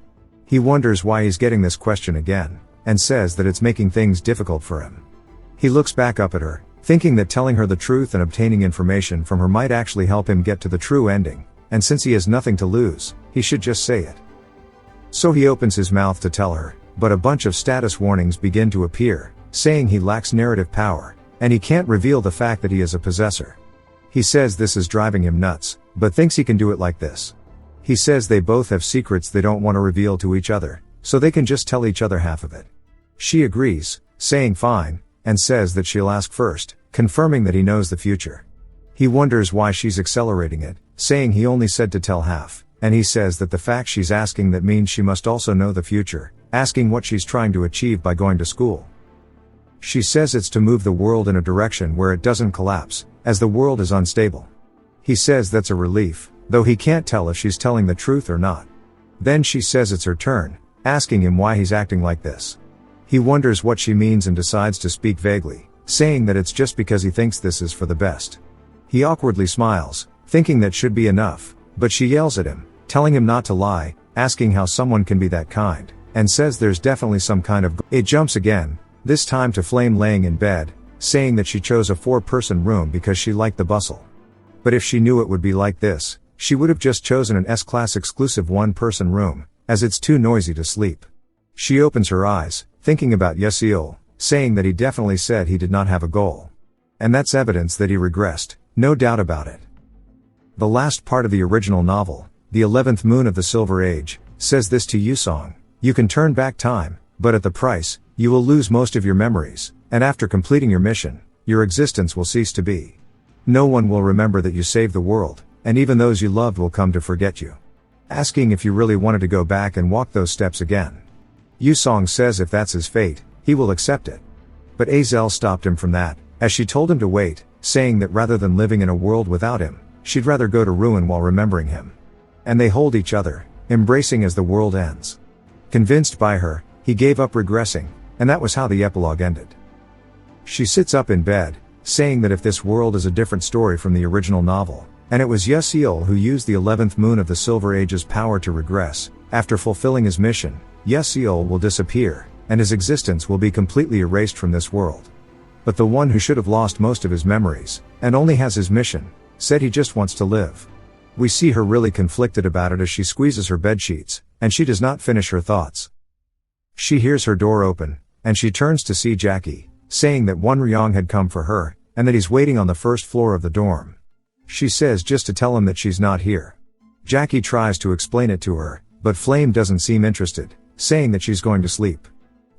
[SPEAKER 1] He wonders why he's getting this question again, and says that it's making things difficult for him. He looks back up at her, thinking that telling her the truth and obtaining information from her might actually help him get to the true ending, and since he has nothing to lose, he should just say it. So he opens his mouth to tell her, but a bunch of status warnings begin to appear, saying he lacks narrative power, and he can't reveal the fact that he is a possessor. He says this is driving him nuts, but thinks he can do it like this. He says they both have secrets they don't want to reveal to each other, so they can just tell each other half of it. She agrees, saying fine, and says that she'll ask first, confirming that he knows the future. He wonders why she's accelerating it, saying he only said to tell half, and he says that the fact she's asking that means she must also know the future, asking what she's trying to achieve by going to school. She says it's to move the world in a direction where it doesn't collapse, as the world is unstable. He says that's a relief, though he can't tell if she's telling the truth or not. Then she says it's her turn, asking him why he's acting like this. He wonders what she means and decides to speak vaguely, saying that it's just because he thinks this is for the best. He awkwardly smiles, thinking that should be enough, but she yells at him, telling him not to lie, asking how someone can be that kind, and says there's definitely some kind of. It jumps again, this time to Flame laying in bed, saying that she chose a 4-person room because she liked the bustle. But if she knew it would be like this, she would have just chosen an S-class exclusive 1-person room, as it's too noisy to sleep. She opens her eyes, thinking about Yeseol, saying that he definitely said he did not have a goal. And that's evidence that he regressed, no doubt about it. The last part of the original novel, The 11th Moon of the Silver Age, says this to Yusong: you can turn back time, but at the price, you will lose most of your memories, and after completing your mission, your existence will cease to be. No one will remember that you saved the world, and even those you loved will come to forget you. Asking if you really wanted to go back and walk those steps again. Yusong says if that's his fate, he will accept it. But Azel stopped him from that, as she told him to wait, saying that rather than living in a world without him, she'd rather go to ruin while remembering him. And they hold each other, embracing as the world ends. Convinced by her, he gave up regressing, and that was how the epilogue ended. She sits up in bed, saying that if this world is a different story from the original novel, and it was Yeseol who used the 11th moon of the Silver Age's power to regress, after fulfilling his mission, Yeseol will disappear, and his existence will be completely erased from this world. But the one who should have lost most of his memories, and only has his mission, said he just wants to live. We see her really conflicted about it as she squeezes her bedsheets, and she does not finish her thoughts. She hears her door open, and she turns to see Jackie, saying that Wonryong had come for her, and that he's waiting on the first floor of the dorm. She says just to tell him that she's not here. Jackie tries to explain it to her, but Flame doesn't seem interested, saying that she's going to sleep.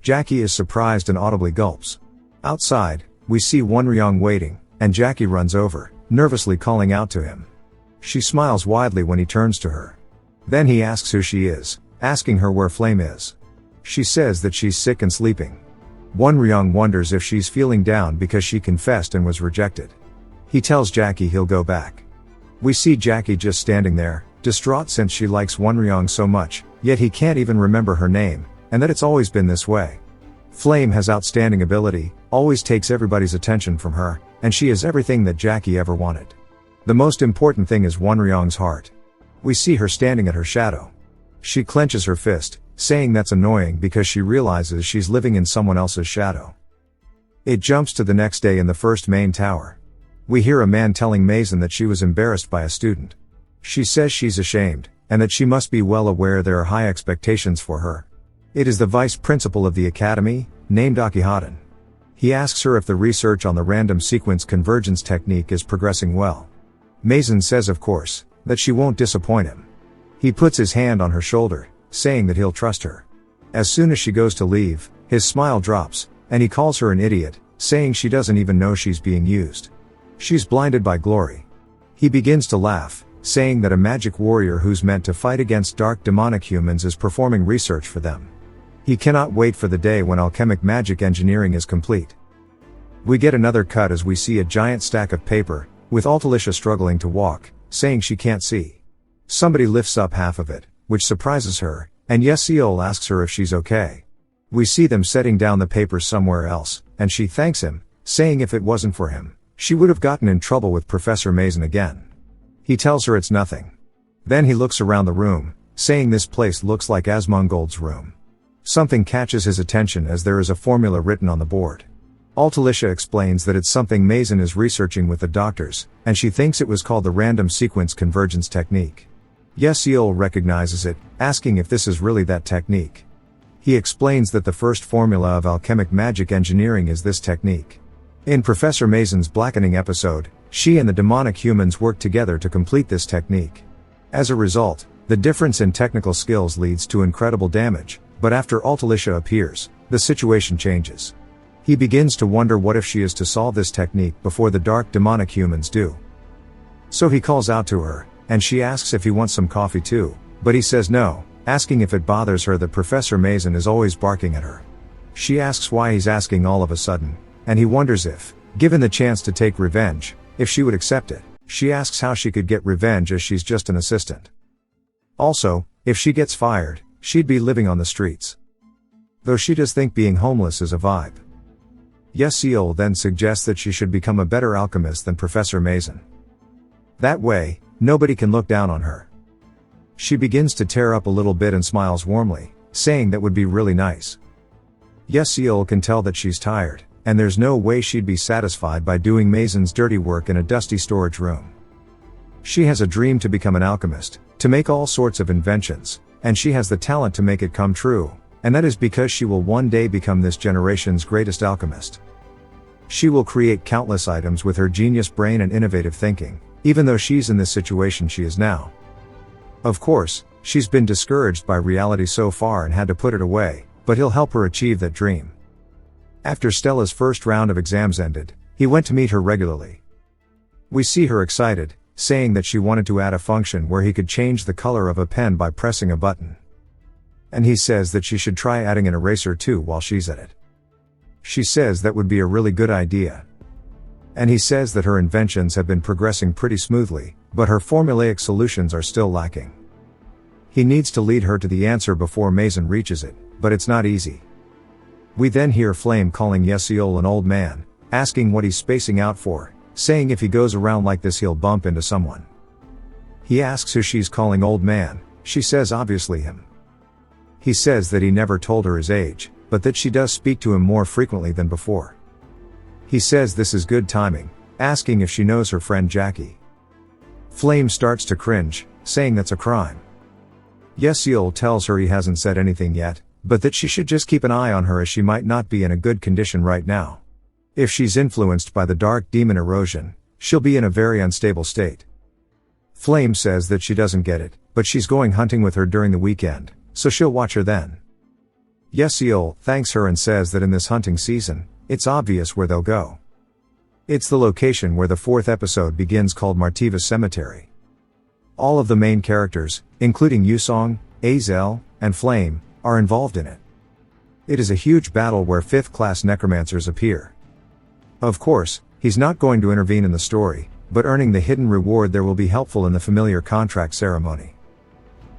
[SPEAKER 1] Jackie is surprised and audibly gulps. Outside, we see Wonryong waiting, and Jackie runs over, nervously calling out to him. She smiles widely when he turns to her. Then he asks who she is, asking her where Flame is. She says that she's sick and sleeping. Wonryong wonders if she's feeling down because she confessed and was rejected. He tells Jackie he'll go back. We see Jackie just standing there, distraught since she likes Wonryong so much, yet he can't even remember her name, and that it's always been this way. Flame has outstanding ability, always takes everybody's attention from her, and she is everything that Jackie ever wanted. The most important thing is Wonryong's heart. We see her standing at her shadow. She clenches her fist, saying that's annoying because she realizes she's living in someone else's shadow. It jumps to the next day in the first main tower. We hear a man telling Mason that she was embarrassed by a student. She says she's ashamed, and that she must be well aware there are high expectations for her. It is the vice principal of the academy, named Akihaden. He asks her if the research on the random sequence convergence technique is progressing well. Mason says of course, that she won't disappoint him. He puts his hand on her shoulder, saying that he'll trust her. As soon as she goes to leave, his smile drops, and he calls her an idiot, saying she doesn't even know she's being used. She's blinded by glory. He begins to laugh, saying that a magic warrior who's meant to fight against dark demonic humans is performing research for them. He cannot wait for the day when alchemic magic engineering is complete. We get another cut as we see a giant stack of paper, with Altalicia struggling to walk, saying she can't see. Somebody lifts up half of it, which surprises her, and Yesiol asks her if she's okay. We see them setting down the papers somewhere else, and she thanks him, saying if it wasn't for him, she would have gotten in trouble with Professor Mason again. He tells her it's nothing. Then he looks around the room, saying this place looks like Asmongold's room. Something catches his attention as there is a formula written on the board. Altalicia explains that it's something Mason is researching with the doctors, and she thinks it was called the random sequence convergence technique. Yesiol recognizes it, asking if this is really that technique. He explains that the first formula of alchemic magic engineering is this technique. In Professor Mason's blackening episode, she and the demonic humans work together to complete this technique. As a result, the difference in technical skills leads to incredible damage, but after Altalicia appears, the situation changes. He begins to wonder what if she is to solve this technique before the dark demonic humans do. So he calls out to her, and she asks if he wants some coffee too, but he says no, asking if it bothers her that Professor Mason is always barking at her. She asks why he's asking all of a sudden, and he wonders if, given the chance to take revenge, if she would accept it. She asks how she could get revenge as she's just an assistant. Also, if she gets fired, she'd be living on the streets. Though she does think being homeless is a vibe. Yesiol then suggests that she should become a better alchemist than Professor Mason. That way, nobody can look down on her. She begins to tear up a little bit and smiles warmly, saying that would be really nice. Yesiol can tell that she's tired, and there's no way she'd be satisfied by doing Mason's dirty work in a dusty storage room. She has a dream to become an alchemist, to make all sorts of inventions, and she has the talent to make it come true, and that is because she will one day become this generation's greatest alchemist. She will create countless items with her genius brain and innovative thinking, even though she's in the situation she is now. Of course, she's been discouraged by reality so far and had to put it away, but he'll help her achieve that dream. After Stella's first round of exams ended, he went to meet her regularly. We see her excited, saying that she wanted to add a function where he could change the color of a pen by pressing a button. And he says that she should try adding an eraser too while she's at it. She says that would be a really good idea. And he says that her inventions have been progressing pretty smoothly, but her formulaic solutions are still lacking. He needs to lead her to the answer before Mason reaches it, but it's not easy. We then hear Flame calling Yesiol an old man, asking what he's spacing out for, saying if he goes around like this he'll bump into someone. He asks who she's calling old man. She says obviously him. He says that he never told her his age, but that she does speak to him more frequently than before. He says this is good timing, asking if she knows her friend Jackie. Flame starts to cringe, saying that's a crime. Yesiol tells her he hasn't said anything yet, but that she should just keep an eye on her as she might not be in a good condition right now. If she's influenced by the dark demon erosion, she'll be in a very unstable state. Flame says that she doesn't get it, but she's going hunting with her during the weekend, so she'll watch her then. Yesiol thanks her and says that in this hunting season, it's obvious where they'll go. It's the location where the fourth episode begins called Martiva Cemetery. All of the main characters, including Yusong, Azel, and Flame, are involved in it. It is a huge battle where 5th class necromancers appear. Of course, he's not going to intervene in the story, but earning the hidden reward there will be helpful in the familiar contract ceremony.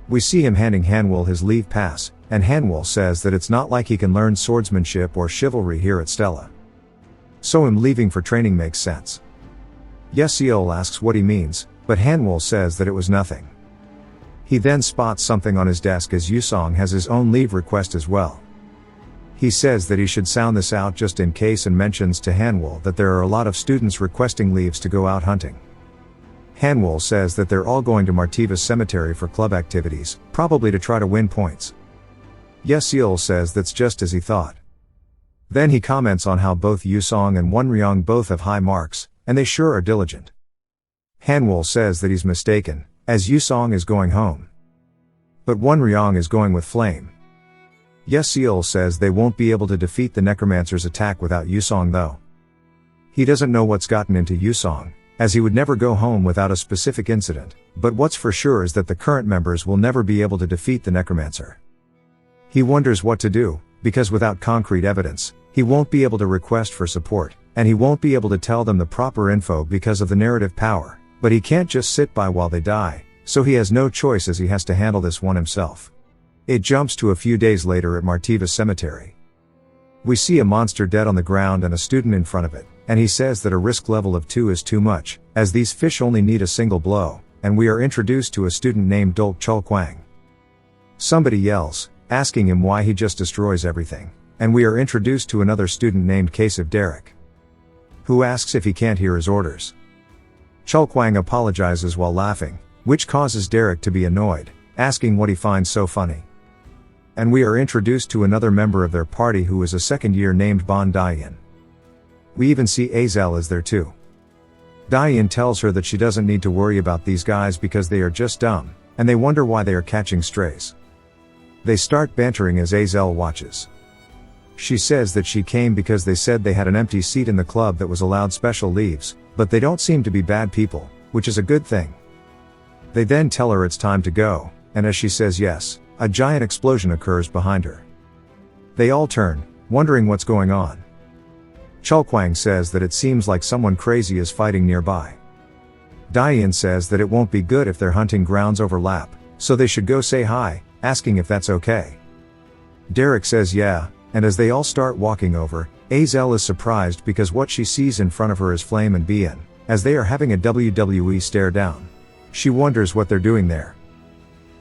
[SPEAKER 1] We see him handing Hanwell his leave pass, and Hanwell says that it's not like he can learn swordsmanship or chivalry here at Stella. So him leaving for training makes sense. Yesiol asks what he means, but Hanwell says that it was nothing. He then spots something on his desk as Yusong has his own leave request as well. He says that he should sound this out just in case and mentions to Hanwol that there are a lot of students requesting leaves to go out hunting. Hanwol says that they're all going to Martiva's cemetery for club activities, probably to try to win points. Yeseol says that's just as he thought. Then he comments on how both Yusong and Wonryong both have high marks, and they sure are diligent. Hanwol says that he's mistaken, as Yusong is going home. But Wonryong is going with Flame. Yeseol says they won't be able to defeat the Necromancer's attack without Yusong though. He doesn't know what's gotten into Yusong, as he would never go home without a specific incident, but what's for sure is that the current members will never be able to defeat the Necromancer. He wonders what to do, because without concrete evidence, he won't be able to request for support, and he won't be able to tell them the proper info because of the narrative power, but he can't just sit by while they die, so he has no choice as he has to handle this one himself. It jumps to a few days later at Martiva's cemetery. We see a monster dead on the ground and a student in front of it, and he says that a risk level of 2 is too much, as these fish only need a single blow, and we are introduced to a student named Dolk Chulkwang. Somebody yells, asking him why he just destroys everything, and we are introduced to another student named Kasev Derek, who asks if he can't hear his orders. Chulkwang apologizes while laughing, which causes Derek to be annoyed, asking what he finds so funny. And we are introduced to another member of their party who is a second year named Bon Dayan. We even see Azel is there too. Dayan tells her that she doesn't need to worry about these guys because they are just dumb, and they wonder why they are catching strays. They start bantering as Azel watches. She says that she came because they said they had an empty seat in the club that was allowed special leaves, but they don't seem to be bad people, which is a good thing. They then tell her it's time to go, and as she says yes, a giant explosion occurs behind her. They all turn, wondering what's going on. Chulkwang says that it seems like someone crazy is fighting nearby. Dayan says that it won't be good if their hunting grounds overlap, so they should go say hi, asking if that's okay. Derek says yeah, and as they all start walking over, Azel is surprised because what she sees in front of her is Flame and Bien, as they are having a WWE stare down. She wonders what they're doing there.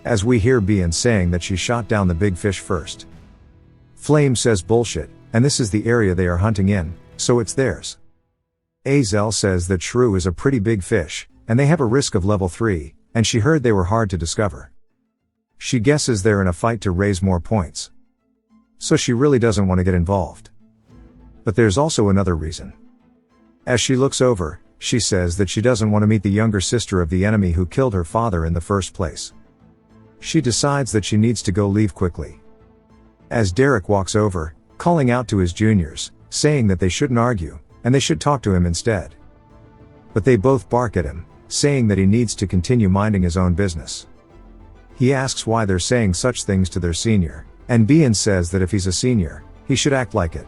[SPEAKER 1] As we hear Bien saying that she shot down the big fish first. Flame says bullshit, and this is the area they are hunting in, so it's theirs. Azel says that shrew is a pretty big fish, and they have a risk of level 3, and she heard they were hard to discover. She guesses they're in a fight to raise more points. So she really doesn't want to get involved. But there's also another reason. As she looks over, she says that she doesn't want to meet the younger sister of the enemy who killed her father in the first place. She decides that she needs to go leave quickly. As Derek walks over, calling out to his juniors, saying that they shouldn't argue, and they should talk to him instead. But they both bark at him, saying that he needs to continue minding his own business. He asks why they're saying such things to their senior, and Bien says that if he's a senior, he should act like it.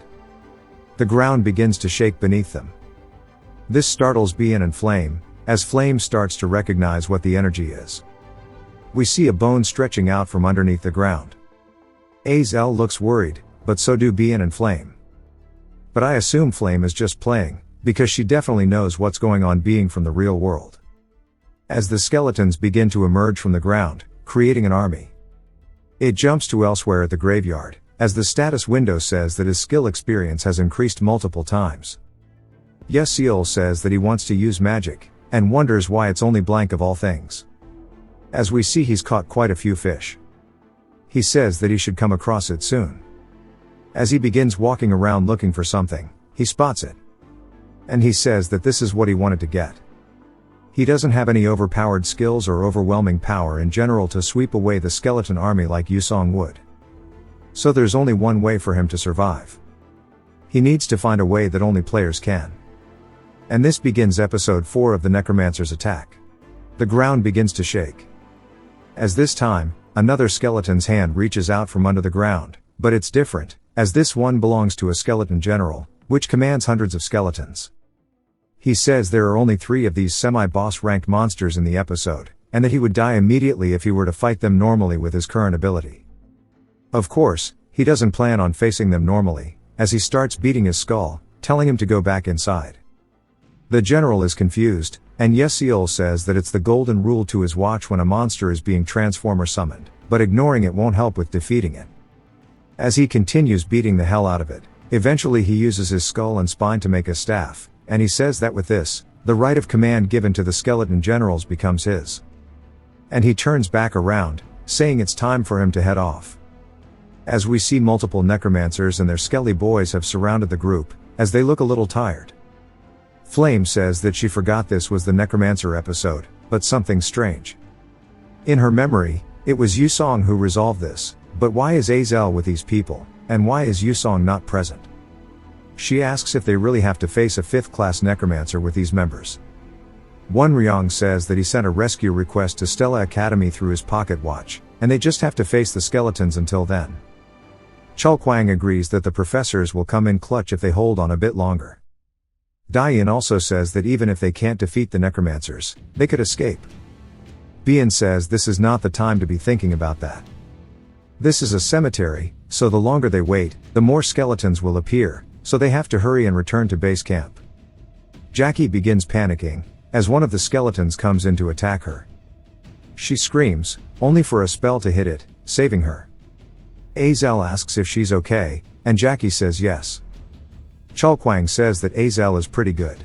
[SPEAKER 1] The ground begins to shake beneath them. This startles Bien and Flame, as Flame starts to recognize what the energy is. We see a bone stretching out from underneath the ground. Azel looks worried, but so do Bien and Flame. But I assume Flame is just playing, because she definitely knows what's going on being from the real world. As the skeletons begin to emerge from the ground, creating an army. It jumps to elsewhere at the graveyard, as the status window says that his skill experience has increased multiple times. Yeseol says that he wants to use magic, and wonders why it's only blank of all things. As we see he's caught quite a few fish. He says that he should come across it soon. As he begins walking around looking for something, he spots it. And he says that this is what he wanted to get. He doesn't have any overpowered skills or overwhelming power in general to sweep away the skeleton army like Yusong would. So there's only one way for him to survive. He needs to find a way that only players can. And this begins episode 4 of the Necromancer's attack. The ground begins to shake. As this time, another skeleton's hand reaches out from under the ground, but it's different, as this one belongs to a skeleton general, which commands hundreds of skeletons. He says there are only 3 of these semi-boss ranked monsters in the episode, and that he would die immediately if he were to fight them normally with his current ability. Of course, he doesn't plan on facing them normally, as he starts beating his skull, telling him to go back inside. The general is confused, and Yeseol says that it's the golden rule to his watch when a monster is being transformer summoned, but ignoring it won't help with defeating it. As he continues beating the hell out of it, eventually he uses his skull and spine to make a staff, and he says that with this, the right of command given to the skeleton generals becomes his. And he turns back around, saying it's time for him to head off. As we see multiple necromancers and their skelly boys have surrounded the group, as they look a little tired. Flame says that she forgot this was the necromancer episode, but something strange. In her memory, it was Yusong who resolved this, but why is Azel with these people, and why is Yusong not present? She asks if they really have to face a 5th class necromancer with these members. One Ryong says that he sent a rescue request to Stella Academy through his pocket watch, and they just have to face the skeletons until then. Chulkwang agrees that the professors will come in clutch if they hold on a bit longer. Dian also says that even if they can't defeat the necromancers, they could escape. Bian says this is not the time to be thinking about that. This is a cemetery, so the longer they wait, the more skeletons will appear, so they have to hurry and return to base camp. Jackie begins panicking, as one of the skeletons comes in to attack her. She screams, only for a spell to hit it, saving her. Azel asks if she's okay, and Jackie says yes. Chulkwang says that Azel is pretty good.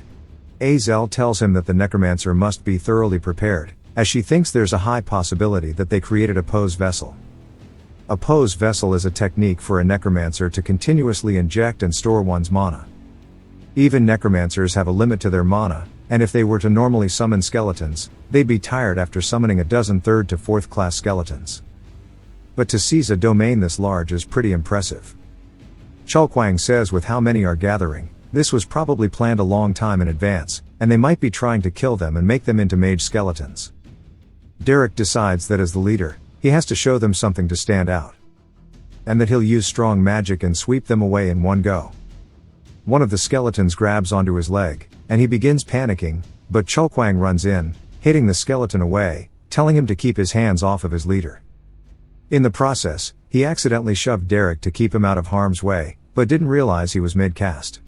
[SPEAKER 1] Azel tells him that the necromancer must be thoroughly prepared, as she thinks there's a high possibility that they created a pose vessel. A pose vessel is a technique for a necromancer to continuously inject and store one's mana. Even necromancers have a limit to their mana, and if they were to normally summon skeletons, they'd be tired after summoning a dozen 3rd to 4th class skeletons. But to seize a domain this large is pretty impressive. Chulkwang says with how many are gathering, this was probably planned a long time in advance, and they might be trying to kill them and make them into mage skeletons. Derek decides that as the leader, he has to show them something to stand out. And that he'll use strong magic and sweep them away in one go. One of the skeletons grabs onto his leg, and he begins panicking, but Chulkwang runs in, hitting the skeleton away, telling him to keep his hands off of his leader. In the process, he accidentally shoved Derek to keep him out of harm's way, but didn't realize he was mid-cast.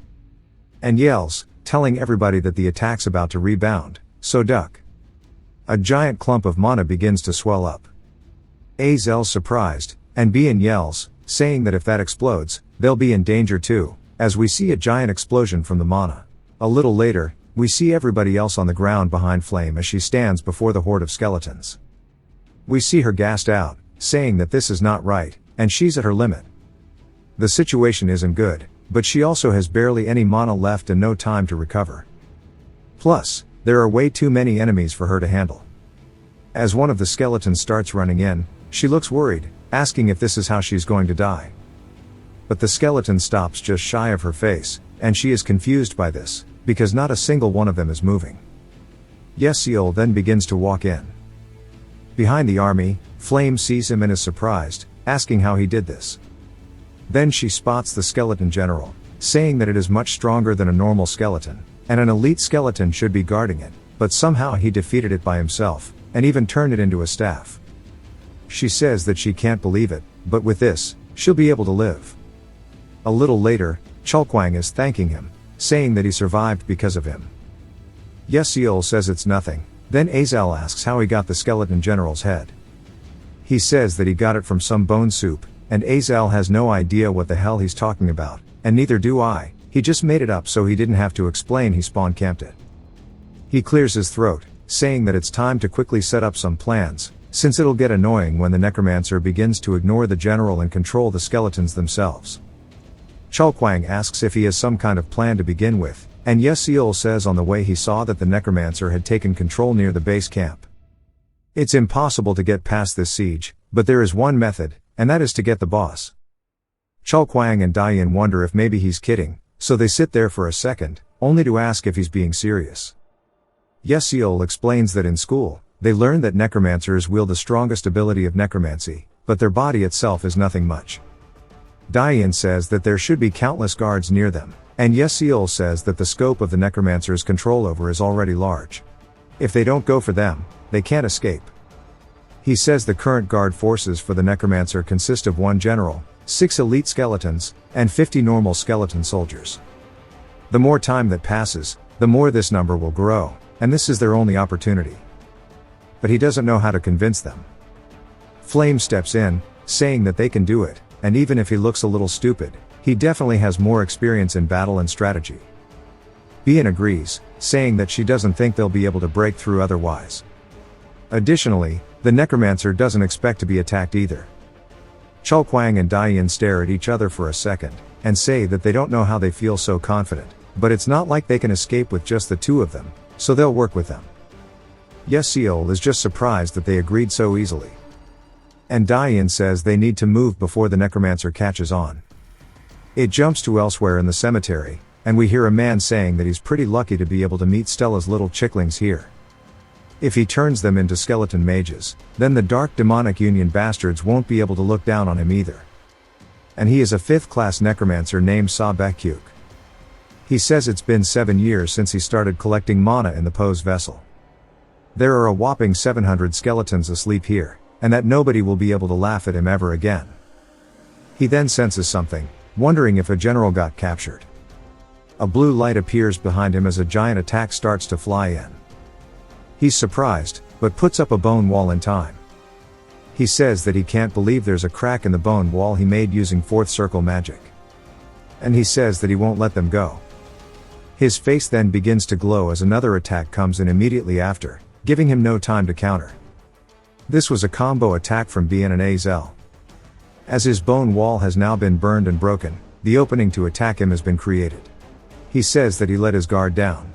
[SPEAKER 1] And yells, telling everybody that the attack's about to rebound, so duck. A giant clump of mana begins to swell up. Azel's surprised, and Bian yells, saying that if that explodes, they'll be in danger too, as we see a giant explosion from the mana. A little later, we see everybody else on the ground behind Flame as she stands before the horde of skeletons. We see her gassed out, saying that this is not right, and she's at her limit. The situation isn't good, but she also has barely any mana left and no time to recover. Plus, there are way too many enemies for her to handle. As one of the skeletons starts running in, she looks worried, asking if this is how she's going to die. But the skeleton stops just shy of her face, and she is confused by this, because not a single one of them is moving. Yesiel then begins to walk in. Behind the army, Flame sees him and is surprised, asking how he did this. Then she spots the skeleton general, saying that it is much stronger than a normal skeleton, and an elite skeleton should be guarding it, but somehow he defeated it by himself, and even turned it into a staff. She says that she can't believe it, but with this, she'll be able to live. A little later, Chulkwang is thanking him, saying that he survived because of him. Yesiel says it's nothing, then Azel asks how he got the skeleton general's head. He says that he got it from some bone soup, and Azel has no idea what the hell he's talking about, and neither do I, he just made it up so he didn't have to explain he spawn camped it. He clears his throat, saying that it's time to quickly set up some plans, since it'll get annoying when the necromancer begins to ignore the general and control the skeletons themselves. Chulkwang asks if he has some kind of plan to begin with, and Yesiel says on the way he saw that the necromancer had taken control near the base camp. It's impossible to get past this siege, but there is one method, and that is to get the boss. Chulkwang and Dian wonder if maybe he's kidding, so they sit there for a second, only to ask if he's being serious. Yesiel explains that in school, they learned that necromancers wield the strongest ability of necromancy, but their body itself is nothing much. Dian says that there should be countless guards near them, and Yesiel says that the scope of the necromancer's control over is already large. If they don't go for them, they can't escape. He says the current guard forces for the necromancer consist of 1 general, 6 elite skeletons, and 50 normal skeleton soldiers. The more time that passes, the more this number will grow, and this is their only opportunity. But he doesn't know how to convince them. Flame steps in, saying that they can do it, and even if he looks a little stupid, he definitely has more experience in battle and strategy. Bien agrees, saying that she doesn't think they'll be able to break through otherwise. Additionally, the necromancer doesn't expect to be attacked either. Chulkwang and Dian stare at each other for a second, and say that they don't know how they feel so confident, but it's not like they can escape with just the two of them, so they'll work with them. Yeseol is just surprised that they agreed so easily. And Dian says they need to move before the necromancer catches on. It jumps to elsewhere in the cemetery, and we hear a man saying that he's pretty lucky to be able to meet Stella's little chicklings here. If he turns them into skeleton mages, then the dark demonic union bastards won't be able to look down on him either. And he is a 5th class necromancer named Sa Bakyuk. He says it's been 7 years since he started collecting mana in the Pose vessel. There are a whopping 700 skeletons asleep here, and that nobody will be able to laugh at him ever again. He then senses something, wondering if a general got captured. A blue light appears behind him as a giant attack starts to fly in. He's surprised, but puts up a bone wall in time. He says that he can't believe there's a crack in the bone wall he made using 4th circle magic. And he says that he won't let them go. His face then begins to glow as another attack comes in immediately after, giving him no time to counter. This was a combo attack from Bien and Azel. As his bone wall has now been burned and broken, the opening to attack him has been created. He says that he let his guard down,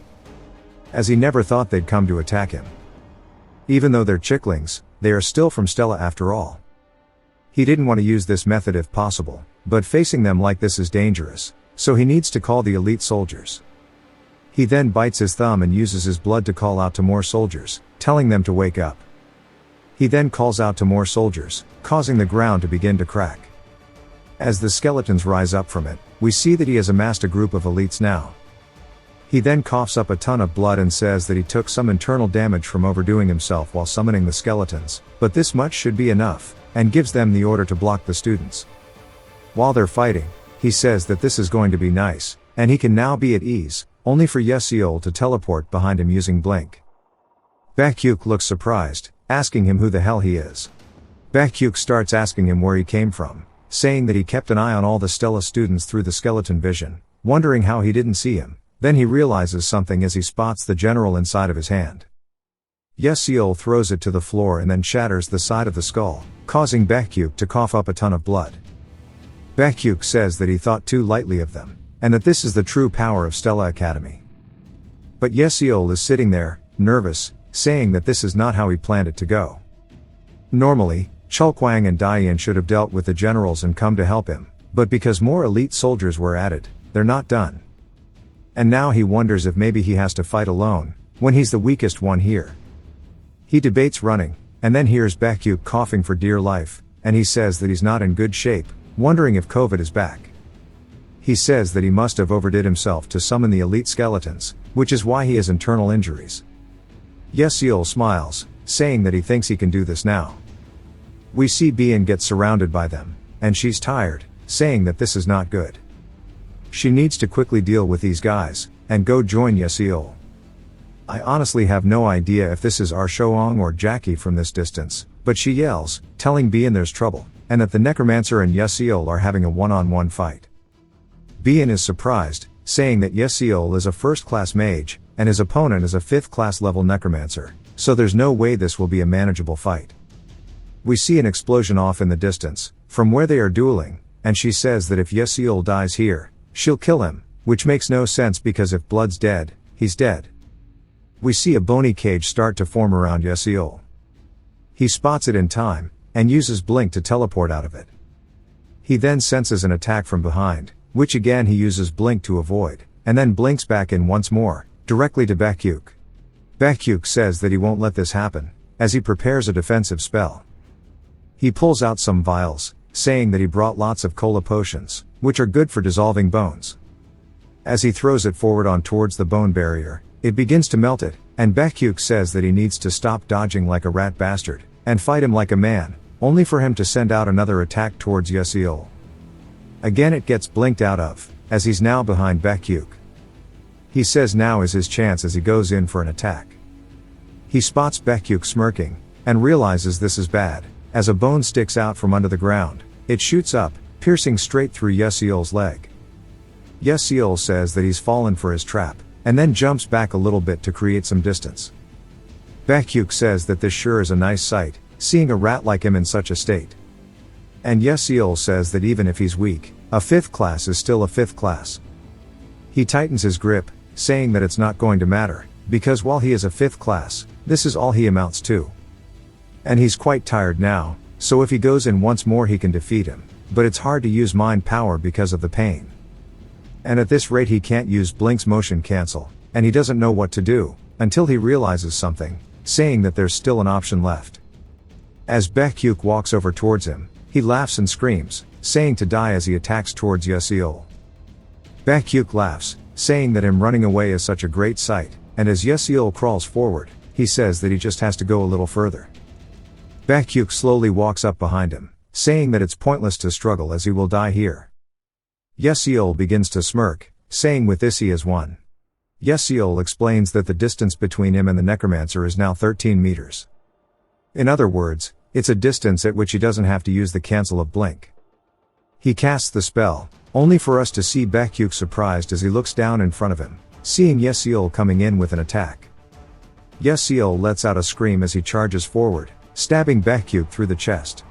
[SPEAKER 1] as he never thought they'd come to attack him. Even though they're chicklings, they are still from Stella after all. He didn't want to use this method if possible, but facing them like this is dangerous, so he needs to call the elite soldiers. He then bites his thumb and uses his blood to call out to more soldiers, telling them to wake up. He then calls out to more soldiers, causing the ground to begin to crack. As the skeletons rise up from it, we see that he has amassed a group of elites now. He then coughs up a ton of blood and says that he took some internal damage from overdoing himself while summoning the skeletons, but this much should be enough, and gives them the order to block the students. While they're fighting, he says that this is going to be nice, and he can now be at ease, only for Yeseol to teleport behind him using Blink. Bakyuk looks surprised, asking him who the hell he is. Bakyuk starts asking him where he came from, saying that he kept an eye on all the Stella students through the skeleton vision, wondering how he didn't see him. Then he realizes something as he spots the general inside of his hand. Yeseol throws it to the floor and then shatters the side of the skull, causing Bakyuk to cough up a ton of blood. Bakyuk says that he thought too lightly of them, and that this is the true power of Stella Academy. But Yeseol is sitting there, nervous, saying that this is not how he planned it to go. Normally, Chulkwang and Dian should have dealt with the generals and come to help him, but because more elite soldiers were added, they're not done. And now he wonders if maybe he has to fight alone, when he's the weakest one here. He debates running, and then hears Bakyuk coughing for dear life, and he says that he's not in good shape, wondering if COVID is back. He says that he must have overdid himself to summon the elite skeletons, which is why he has internal injuries. Yeseol smiles, saying that he thinks he can do this now. We see Bien get surrounded by them, and she's tired, saying that this is not good. She needs to quickly deal with these guys, and go join Yeseol. I honestly have no idea if this is Arshoang or Jackie from this distance, but she yells, telling Bien there's trouble, and that the necromancer and Yeseol are having a one-on-one fight. Bien is surprised, saying that Yeseol is a 1st class mage, and his opponent is a 5th class level necromancer, so there's no way this will be a manageable fight. We see an explosion off in the distance, from where they are dueling, and she says that if Yeseol dies here, she'll kill him, which makes no sense because if Blood's dead, he's dead. We see a bony cage start to form around Yeseol. He spots it in time, and uses Blink to teleport out of it. He then senses an attack from behind, which again he uses Blink to avoid, and then blinks back in once more, directly to Bakyuk. Bakyuk says that he won't let this happen, as he prepares a defensive spell. He pulls out some vials, saying that he brought lots of cola potions, which are good for dissolving bones. As he throws it forward on towards the bone barrier, it begins to melt it, and Bakyuk says that he needs to stop dodging like a rat bastard, and fight him like a man, only for him to send out another attack towards Yeseol. Again it gets blinked out of, as he's now behind Bakyuk. He says now is his chance as he goes in for an attack. He spots Bakyuk smirking, and realizes this is bad, as a bone sticks out from under the ground. It shoots up, piercing straight through Yeseol's leg. Yeseol says that he's fallen for his trap, and then jumps back a little bit to create some distance. Baekhyuk says that this sure is a nice sight, seeing a rat like him in such a state. And Yeseol says that even if he's weak, a 5th class is still a 5th class. He tightens his grip, saying that it's not going to matter, because while he is a 5th class, this is all he amounts to. And he's quite tired now, so if he goes in once more he can defeat him, but it's hard to use mind power because of the pain. And at this rate he can't use Blink's motion cancel, and he doesn't know what to do, until he realizes something, saying that there's still an option left. As Baekhyuk walks over towards him, he laughs and screams, saying to die as he attacks towards Yeseol. Baekhyuk laughs, saying that him running away is such a great sight, and as Yeseol crawls forward, he says that he just has to go a little further. Baekhyuk slowly walks up behind him, saying that it's pointless to struggle as he will die here. Yeseol begins to smirk, saying with this he has won. Yeseol explains that the distance between him and the necromancer is now 13 meters. In other words, it's a distance at which he doesn't have to use the cancel of Blink. He casts the spell, only for us to see Baekhyuk surprised as he looks down in front of him, seeing Yeseol coming in with an attack. Yeseol lets out a scream as he charges forward, stabbing Baekhyuk through the chest.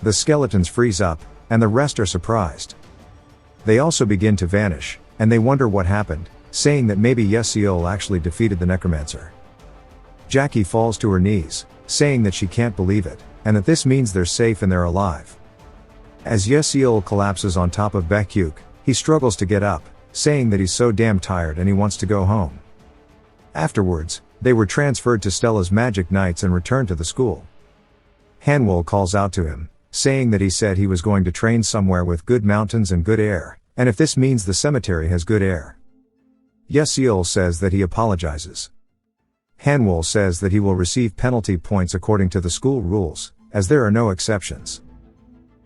[SPEAKER 1] The skeletons freeze up, and the rest are surprised. They also begin to vanish, and they wonder what happened, saying that maybe Yeseol actually defeated the necromancer. Jackie falls to her knees, saying that she can't believe it, and that this means they're safe and they're alive. As Yeseol collapses on top of Baekhyuk, he struggles to get up, saying that he's so damn tired and he wants to go home. Afterwards, they were transferred to Stella's Magic Knights and returned to the school. Hanwol calls out to him, saying that he said he was going to train somewhere with good mountains and good air, and if this means the cemetery has good air. Yeseol says that he apologizes. Hanwol says that he will receive penalty points according to the school rules, as there are no exceptions.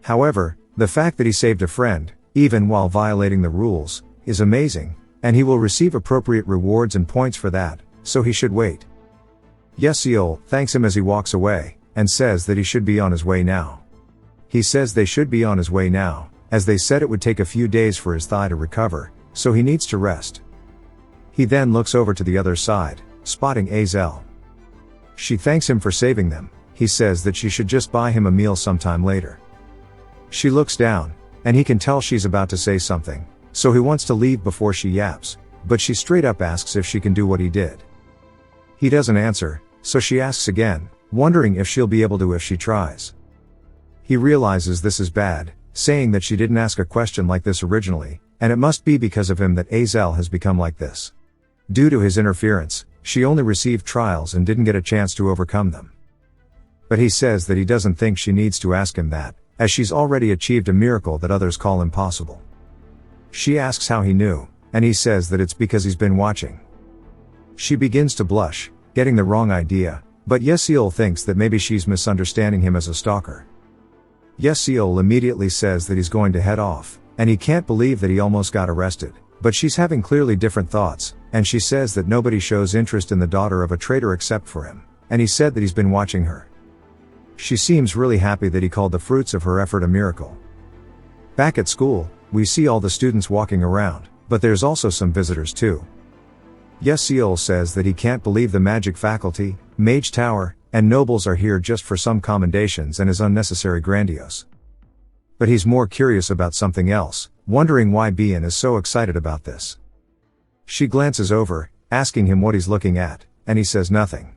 [SPEAKER 1] However, the fact that he saved a friend, even while violating the rules, is amazing, and he will receive appropriate rewards and points for that, so he should wait. Yeseol thanks him as he walks away, and says that he should be on his way now. He says they should be on his way now, as they said it would take a few days for his thigh to recover, so he needs to rest. He then looks over to the other side, spotting Azel. She thanks him for saving them. He says that she should just buy him a meal sometime later. She looks down, and he can tell she's about to say something, so he wants to leave before she yaps, but she straight up asks if she can do what he did. He doesn't answer, so she asks again, wondering if she'll be able to if she tries. He realizes this is bad, saying that she didn't ask a question like this originally, and it must be because of him that Azel has become like this. Due to his interference, she only received trials and didn't get a chance to overcome them. But he says that he doesn't think she needs to ask him that, as she's already achieved a miracle that others call impossible. She asks how he knew, and he says that it's because he's been watching. She begins to blush, getting the wrong idea, but Yeseol thinks that maybe she's misunderstanding him as a stalker. Yeseol immediately says that he's going to head off, and he can't believe that he almost got arrested, but she's having clearly different thoughts, and she says that nobody shows interest in the daughter of a traitor except for him, and he said that he's been watching her. She seems really happy that he called the fruits of her effort a miracle. Back at school, we see all the students walking around, but there's also some visitors too. Yeseol says that he can't believe the magic faculty, mage tower, and nobles are here just for some commendations and is unnecessary grandiose. But he's more curious about something else, wondering why Bien is so excited about this. She glances over, asking him what he's looking at, and he says nothing.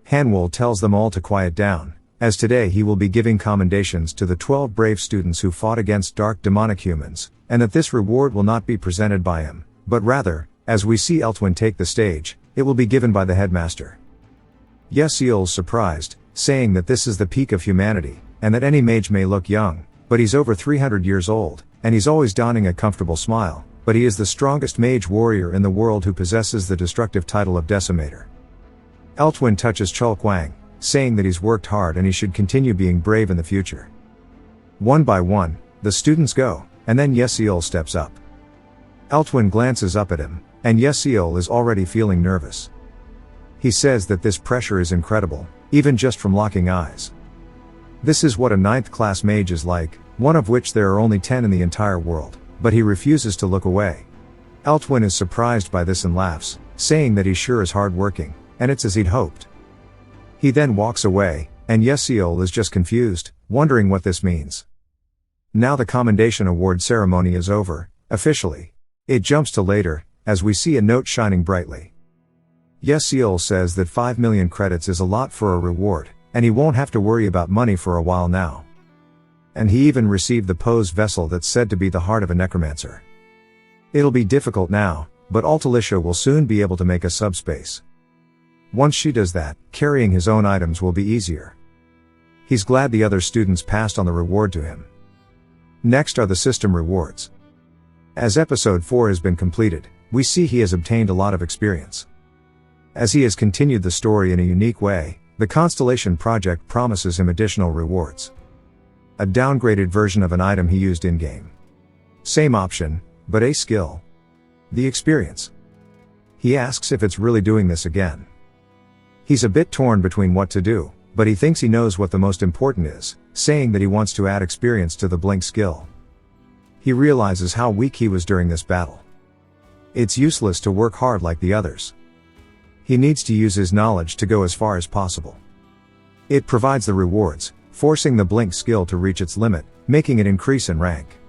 [SPEAKER 1] Hanwol tells them all to quiet down, as today he will be giving commendations to the 12 brave students who fought against dark demonic humans, and that this reward will not be presented by him, but rather, as we see Eltwin take the stage, it will be given by the headmaster. Yeseol's surprised, saying that this is the peak of humanity, and that any mage may look young, but he's over 300 years old, and he's always donning a comfortable smile, but he is the strongest mage warrior in the world who possesses the destructive title of Decimator. Eltwin touches Chulkwang, saying that he's worked hard and he should continue being brave in the future. One by one, the students go, and then Yeseol steps up. Eltwin glances up at him, and Yeseol is already feeling nervous. He says that this pressure is incredible, even just from locking eyes. This is what a 9th class mage is like, one of which there are only 10 in the entire world, but he refuses to look away. Eltwin is surprised by this and laughs, saying that he sure is hard-working, and it's as he'd hoped. He then walks away, and Yesiel is just confused, wondering what this means. Now the commendation award ceremony is over, officially. It jumps to later, as we see a note shining brightly. Yesiel says that 5 million credits is a lot for a reward, and he won't have to worry about money for a while now. And he even received the pose vessel that's said to be the heart of a necromancer. It'll be difficult now, but Altalicia will soon be able to make a subspace. Once she does that, carrying his own items will be easier. He's glad the other students passed on the reward to him. Next are the system rewards. As episode 4 has been completed, we see he has obtained a lot of experience. As he has continued the story in a unique way, the Constellation project promises him additional rewards. A downgraded version of an item he used in-game. Same option, but a skill. The experience. He asks if it's really doing this again. He's a bit torn between what to do, but he thinks he knows what the most important is, saying that he wants to add experience to the blink skill. He realizes how weak he was during this battle. It's useless to work hard like the others. He needs to use his knowledge to go as far as possible. It provides the rewards, forcing the blink skill to reach its limit, making it increase in rank.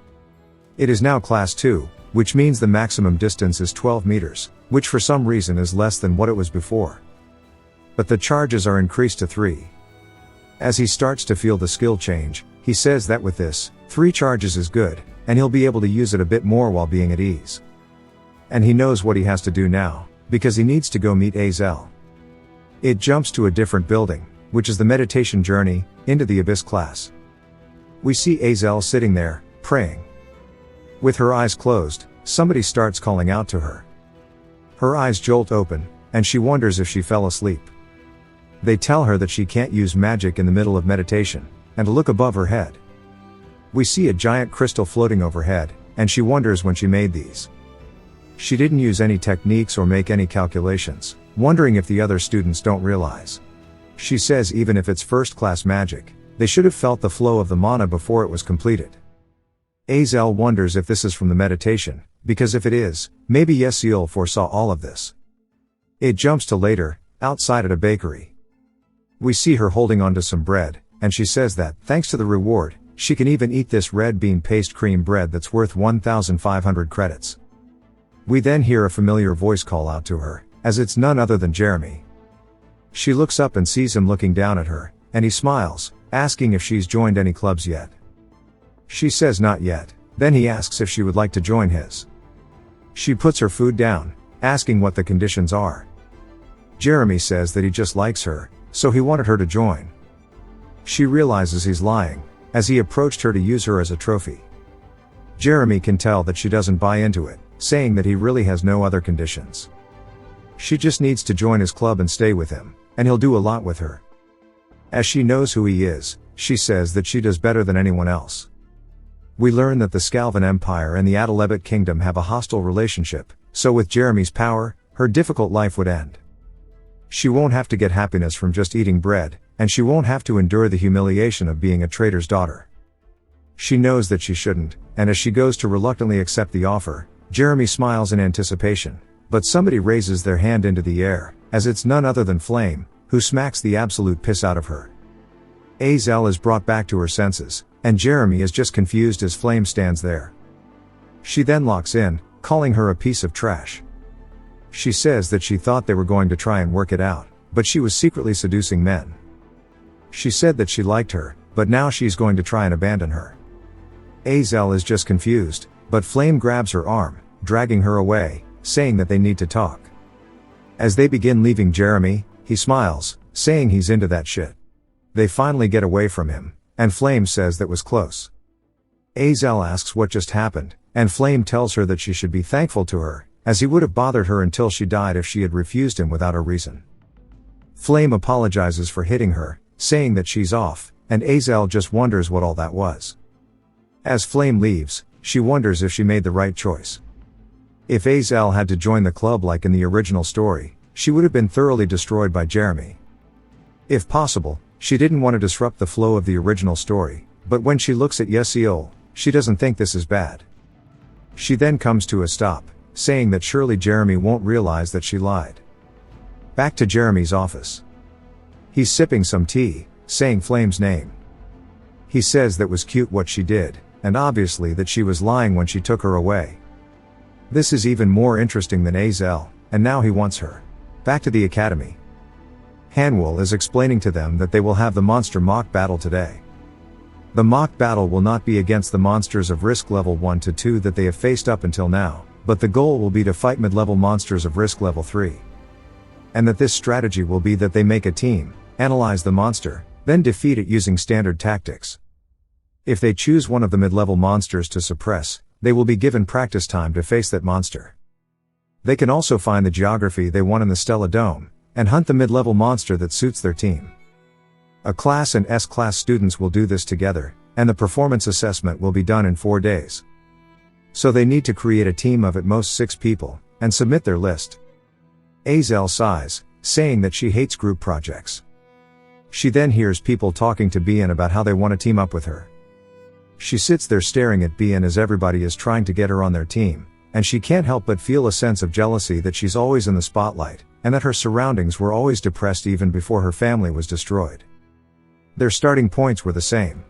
[SPEAKER 1] It is now class 2, which means the maximum distance is 12 meters, which for some reason is less than what it was before. But the charges are increased to 3. As he starts to feel the skill change, he says that with this, 3 charges is good, and he'll be able to use it a bit more while being at ease. And he knows what he has to do now, because he needs to go meet Azel. It jumps to a different building, which is the meditation journey, into the Abyss class. We see Azel sitting there, praying. With her eyes closed, somebody starts calling out to her. Her eyes jolt open, and she wonders if she fell asleep. They tell her that she can't use magic in the middle of meditation, and to look above her head. We see a giant crystal floating overhead, and she wonders when she made these. She didn't use any techniques or make any calculations, wondering if the other students don't realize. She says even if it's first-class magic, they should have felt the flow of the mana before it was completed. Azel wonders if this is from the meditation, because if it is, maybe Yesiel foresaw all of this. It jumps to later, outside at a bakery. We see her holding onto some bread, and she says that, thanks to the reward, she can even eat this red bean paste cream bread that's worth 1,500 credits. We then hear a familiar voice call out to her, as it's none other than Jeremy. She looks up and sees him looking down at her, and he smiles, asking if she's joined any clubs yet. She says not yet, then he asks if she would like to join his. She puts her food down, asking what the conditions are. Jeremy says that he just likes her, so he wanted her to join. She realizes he's lying, as he approached her to use her as a trophy. Jeremy can tell that she doesn't buy into it, saying that he really has no other conditions. She just needs to join his club and stay with him, and he'll do a lot with her. As she knows who he is, she says that she does better than anyone else. We learn that the Scalvan Empire and the Adalebet Kingdom have a hostile relationship, so with Jeremy's power, her difficult life would end. She won't have to get happiness from just eating bread, and she won't have to endure the humiliation of being a trader's daughter. She knows that she shouldn't, and as she goes to reluctantly accept the offer, Jeremy smiles in anticipation, but somebody raises their hand into the air, as it's none other than Flame, who smacks the absolute piss out of her. Azel is brought back to her senses, and Jeremy is just confused as Flame stands there. She then locks in, calling her a piece of trash. She says that she thought they were going to try and work it out, but she was secretly seducing men. She said that she liked her, but now she's going to try and abandon her. Azel is just confused, but Flame grabs her arm, dragging her away, saying that they need to talk. As they begin leaving Jeremy, he smiles, saying he's into that shit. They finally get away from him, and Flame says that was close. Azel asks what just happened, and Flame tells her that she should be thankful to her, as he would have bothered her until she died if she had refused him without a reason. Flame apologizes for hitting her, saying that she's off, and Azel just wonders what all that was. As Flame leaves, she wonders if she made the right choice. If Azel had to join the club like in the original story, she would have been thoroughly destroyed by Jeremy. If possible, She didn't want to disrupt the flow of the original story, but when she looks at Yeseol, she doesn't think this is bad. She then comes to a stop, saying that surely Jeremy won't realize that she lied. Back to Jeremy's office. He's sipping some tea, saying Flame's name. He says that was cute what she did, and obviously that she was lying when she took her away. This is even more interesting than Azel, and now he wants her. Back to the academy. Hanwol is explaining to them that they will have the monster mock battle today. The mock battle will not be against the monsters of risk level 1 to 2 that they have faced up until now, but the goal will be to fight mid-level monsters of risk level 3. And that this strategy will be that they make a team, analyze the monster, then defeat it using standard tactics. If they choose one of the mid-level monsters to suppress, they will be given practice time to face that monster. They can also find the geography they want in the Stella Dome, and hunt the mid-level monster that suits their team. A-class and S-class students will do this together, and the performance assessment will be done in 4 days. So they need to create a team of at most 6 people, and submit their list. Azel sighs, saying that she hates group projects. She then hears people talking to Bien about how they want to team up with her. She sits there staring at Bien as everybody is trying to get her on their team, and she can't help but feel a sense of jealousy that she's always in the spotlight, and that her surroundings were always depressed even before her family was destroyed. Their starting points were the same.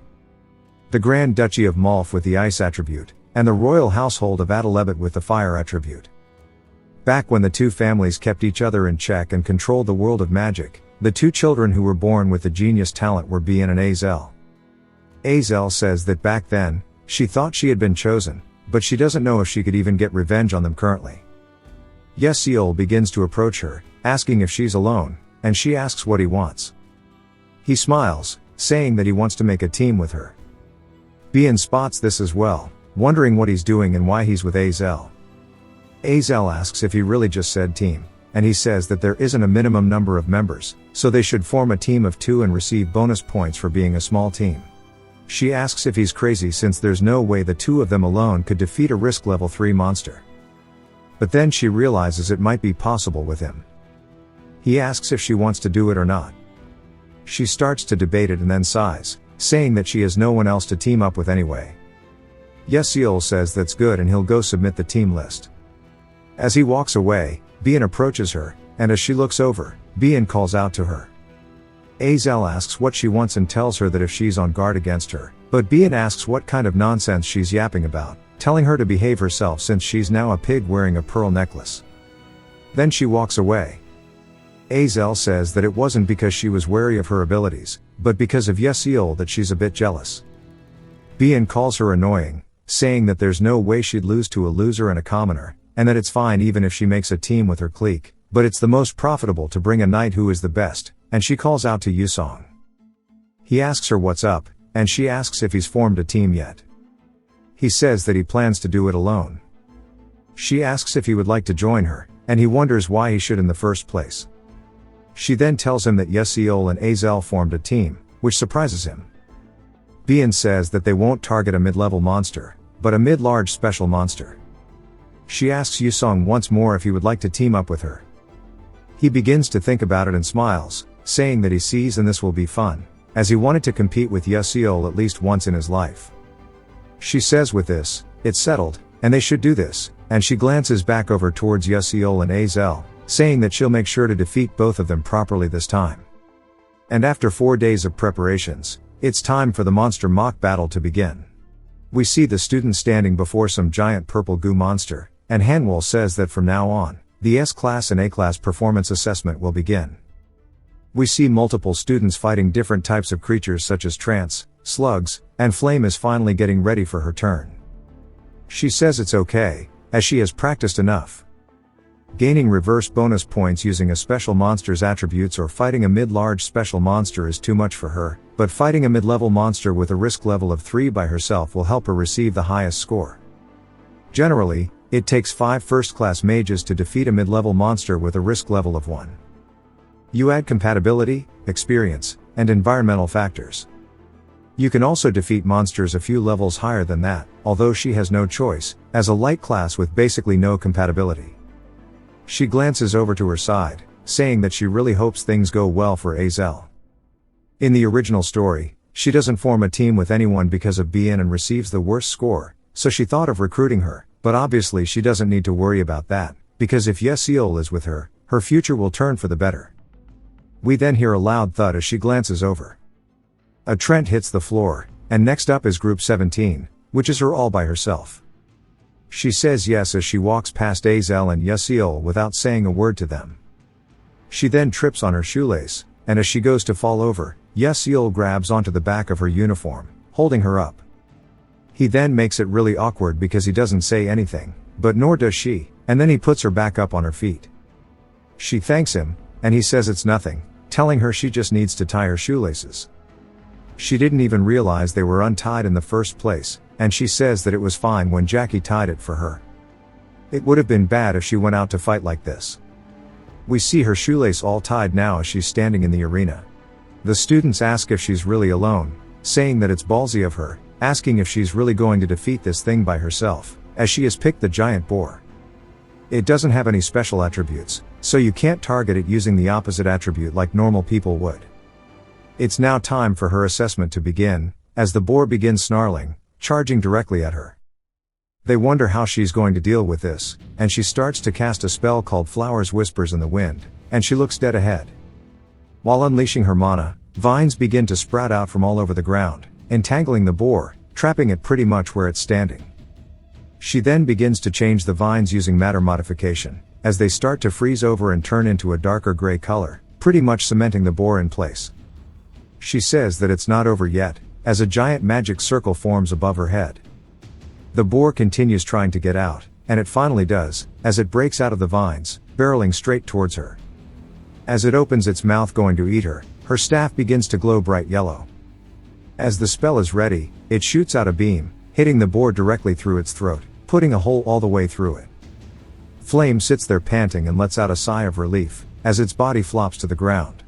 [SPEAKER 1] The Grand Duchy of Malf with the ice attribute, and the royal household of Adalebet with the fire attribute. Back when the two families kept each other in check and controlled the world of magic, the 2 children who were born with the genius talent were Bien and Azel. Azel says that back then, she thought she had been chosen, but she doesn't know if she could even get revenge on them currently. Yeseol begins to approach her, asking if she's alone, and she asks what he wants. He smiles, saying that he wants to make a team with her. Bien spots this as well, wondering what he's doing and why he's with Azel. Azel asks if he really just said team, and he says that there isn't a minimum number of members, so they should form a team of 2 and receive bonus points for being a small team. She asks if he's crazy since there's no way the 2 of them alone could defeat a risk level 3 monster. But then she realizes it might be possible with him. He asks if she wants to do it or not. She starts to debate it and then sighs, saying that she has no one else to team up with anyway. Yeseol says that's good and he'll go submit the team list. As he walks away, Bien approaches her, and as she looks over, Bien calls out to her. Azel asks what she wants and tells her that if she's on guard against her, but Bien asks what kind of nonsense she's yapping about, telling her to behave herself since she's now a pig wearing a pearl necklace. Then she walks away. Azel says that it wasn't because she was wary of her abilities, but because of Yeseol that she's a bit jealous. Bien calls her annoying, saying that there's no way she'd lose to a loser and a commoner, and that it's fine even if she makes a team with her clique, but it's the most profitable to bring a knight who is the best, and she calls out to Yusong. He asks her what's up, and she asks if he's formed a team yet. He says that he plans to do it alone. She asks if he would like to join her, and he wonders why he should in the first place. She then tells him that Yeseol and Azel formed a team, which surprises him. Bien says that they won't target a mid-level monster, but a mid-large special monster. She asks Yusong once more if he would like to team up with her. He begins to think about it and smiles, saying that he sees and this will be fun, as he wanted to compete with Yeseol at least once in his life. She says with this, it's settled, and they should do this, and she glances back over towards Yeseol and Azel, saying that she'll make sure to defeat both of them properly this time. And after 4 days of preparations, it's time for the monster mock battle to begin. We see the students standing before some giant purple goo monster, and Hanwol says that from now on, the S-class and A-class performance assessment will begin. We see multiple students fighting different types of creatures such as trance, slugs, and Flame is finally getting ready for her turn. She says it's okay, as she has practiced enough. Gaining reverse bonus points using a special monster's attributes or fighting a mid-large special monster is too much for her, but fighting a mid-level monster with a risk level of 3 by herself will help her receive the highest score. Generally, it takes 5 first-class mages to defeat a mid-level monster with a risk level of 1. You add compatibility, experience, and environmental factors. You can also defeat monsters a few levels higher than that, although she has no choice, as a light class with basically no compatibility. She glances over to her side, saying that she really hopes things go well for Azel. In the original story, she doesn't form a team with anyone because of Bien and receives the worst score, so she thought of recruiting her, but obviously she doesn't need to worry about that, because if Yeseol is with her, her future will turn for the better. We then hear a loud thud as she glances over. A Trent hits the floor, and next up is Group 17, which is her all by herself. She says yes as she walks past Azel and Yeseol without saying a word to them. She then trips on her shoelace, and as she goes to fall over, Yeseol grabs onto the back of her uniform, holding her up. He then makes it really awkward because he doesn't say anything, but nor does she, and then he puts her back up on her feet. She thanks him, and he says it's nothing, telling her she just needs to tie her shoelaces. She didn't even realize they were untied in the first place, and she says that it was fine when Jackie tied it for her. It would have been bad if she went out to fight like this. We see her shoelace all tied now as she's standing in the arena. The students ask if she's really alone, saying that it's ballsy of her, asking if she's really going to defeat this thing by herself, as she has picked the giant boar. It doesn't have any special attributes, so you can't target it using the opposite attribute like normal people would. It's now time for her assessment to begin, as the boar begins snarling, charging directly at her. They wonder how she's going to deal with this, and she starts to cast a spell called Flowers Whispers in the Wind, and she looks dead ahead. While unleashing her mana, vines begin to sprout out from all over the ground, entangling the boar, trapping it pretty much where it's standing. She then begins to change the vines using matter modification, as they start to freeze over and turn into a darker gray color, pretty much cementing the boar in place. She says that it's not over yet, as a giant magic circle forms above her head. The boar continues trying to get out, and it finally does, as it breaks out of the vines, barreling straight towards her. As it opens its mouth going to eat her, her staff begins to glow bright yellow. As the spell is ready, it shoots out a beam, hitting the boar directly through its throat, putting a hole all the way through it. Flame sits there panting and lets out a sigh of relief, as its body flops to the ground.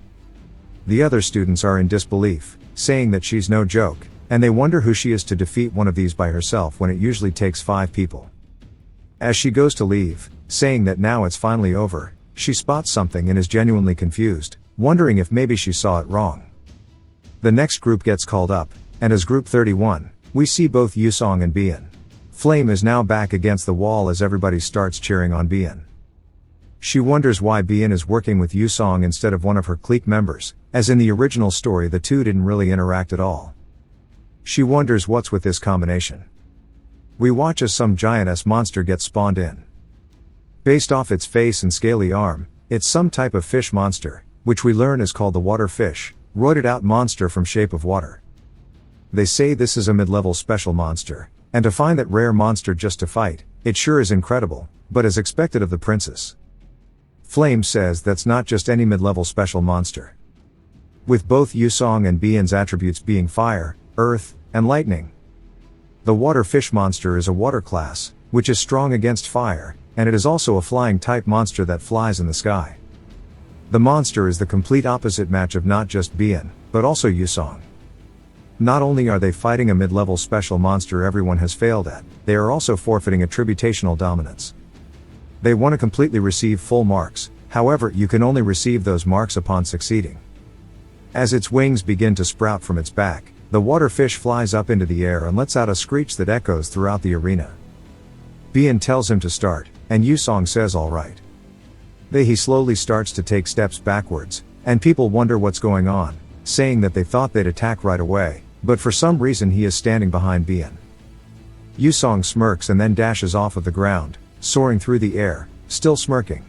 [SPEAKER 1] The other students are in disbelief, saying that she's no joke, and they wonder who she is to defeat one of these by herself when it usually takes 5 people. As she goes to leave, saying that now it's finally over, she spots something and is genuinely confused, wondering if maybe she saw it wrong. The next group gets called up, and as Group 31, we see both Yusong and Bien. Flame is now back against the wall as everybody starts cheering on Bien. She wonders why Bien is working with Yusong instead of one of her clique members, as in the original story the two didn't really interact at all. She wonders what's with this combination. We watch as some giant monster gets spawned in. Based off its face and scaly arm, it's some type of fish monster, which we learn is called the water fish, roided out monster from Shape of Water. They say this is a mid-level special monster, and to find that rare monster just to fight, it sure is incredible, but as expected of the princess. Flame says that's not just any mid-level special monster. With both Yusong and Bien's attributes being fire, earth, and lightning. The water fish monster is a water class, which is strong against fire, and it is also a flying type monster that flies in the sky. The monster is the complete opposite match of not just Bien, but also Yusong. Not only are they fighting a mid-level special monster everyone has failed at, they are also forfeiting attributational dominance. They want to completely receive full marks, however you can only receive those marks upon succeeding. As its wings begin to sprout from its back, the water fish flies up into the air and lets out a screech that echoes throughout the arena. Bien tells him to start, and Yusong says alright. He slowly starts to take steps backwards, and people wonder what's going on, saying that they thought they'd attack right away, but for some reason he is standing behind Bien. Yusong smirks and then dashes off of the ground, soaring through the air, still smirking.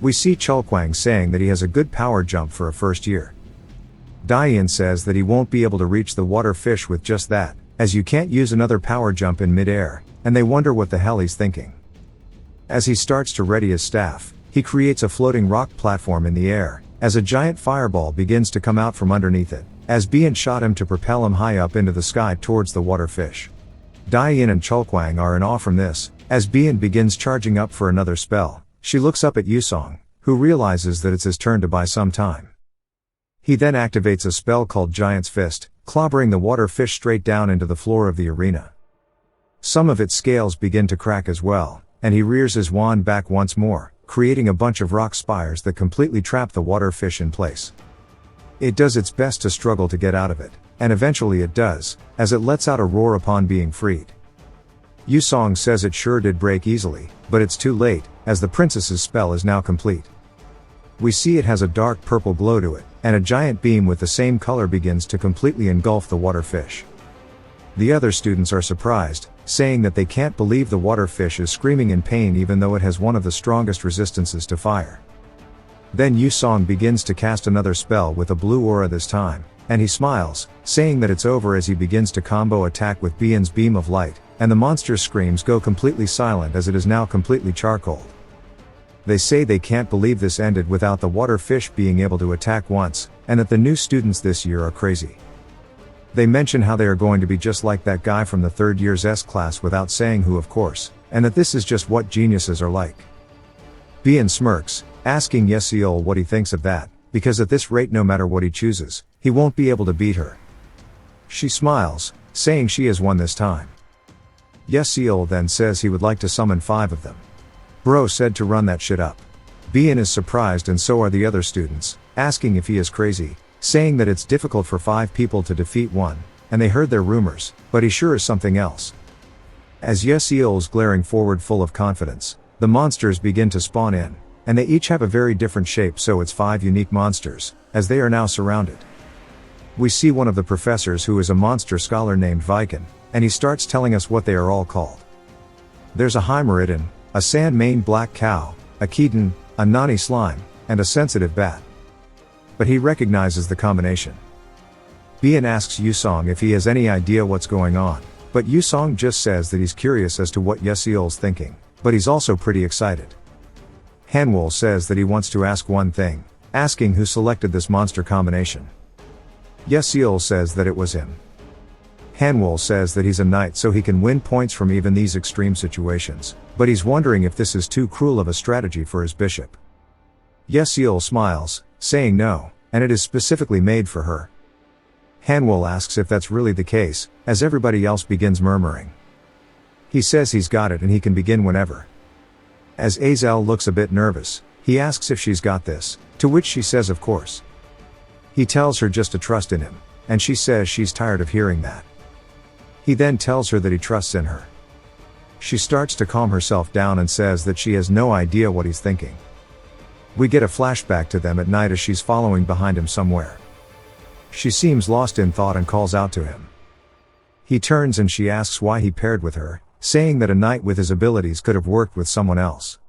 [SPEAKER 1] We see Chulkwang saying that he has a good power jump for a first year. Diane says that he won't be able to reach the water fish with just that, as you can't use another power jump in mid-air, and they wonder what the hell he's thinking. As he starts to ready his staff, he creates a floating rock platform in the air, as a giant fireball begins to come out from underneath it, as Bien shot him to propel him high up into the sky towards the water fish. Diane and Chulkwang are in awe from this, as Bien begins charging up for another spell. She looks up at Yusong, who realizes that it's his turn to buy some time. He then activates a spell called Giant's Fist, clobbering the water fish straight down into the floor of the arena. Some of its scales begin to crack as well, and he rears his wand back once more, creating a bunch of rock spires that completely trap the water fish in place. It does its best to struggle to get out of it, and eventually it does, as it lets out a roar upon being freed. Yusong says it sure did break easily, but it's too late, as the princess's spell is now complete. We see it has a dark purple glow to it, and a giant beam with the same color begins to completely engulf the water fish. The other students are surprised, saying that they can't believe the water fish is screaming in pain even though it has one of the strongest resistances to fire. Then Yusong begins to cast another spell with a blue aura this time, and he smiles, saying that it's over as he begins to combo attack with Bian's beam of light, and the monster's screams go completely silent as it is now completely charcoaled. They say they can't believe this ended without the water fish being able to attack once, and that the new students this year are crazy. They mention how they are going to be just like that guy from the third year's S class without saying who of course, and that this is just what geniuses are like. Bian smirks, asking Yeseol what he thinks of that, because at this rate no matter what he chooses, he won't be able to beat her. She smiles, saying she has won this time. Yeseol then says he would like to summon 5 of them. Bro said to run that shit up. Bian is surprised and so are the other students, asking if he is crazy, saying that it's difficult for 5 people to defeat one, and they heard their rumors, but he sure is something else. As Yeseol's glaring forward full of confidence, the monsters begin to spawn in, and they each have a very different shape, so it's 5 unique monsters, as they are now surrounded. We see one of the professors who is a monster scholar named Viken, and he starts telling us what they are all called. There's a Hymeridan, a sand-maned black cow, a Keaton, a Nani slime, and a sensitive bat. But he recognizes the combination. Bian asks Yusong if he has any idea what's going on, but Yusong just says that he's curious as to what Yeseol's thinking, but he's also pretty excited. Hanwol says that he wants to ask one thing, asking who selected this monster combination. Yeseol says that it was him. Hanwol says that he's a knight so he can win points from even these extreme situations, but he's wondering if this is too cruel of a strategy for his bishop. Yeseol smiles, saying no, and it is specifically made for her. Hanwol asks if that's really the case, as everybody else begins murmuring. He says he's got it and he can begin whenever. As Azel looks a bit nervous, he asks if she's got this, to which she says of course. He tells her just to trust in him, and she says she's tired of hearing that. He then tells her that he trusts in her. She starts to calm herself down and says that she has no idea what he's thinking. We get a flashback to them at night as she's following behind him somewhere. She seems lost in thought and calls out to him. He turns and she asks why he paired with her, saying that a knight with his abilities could have worked with someone else.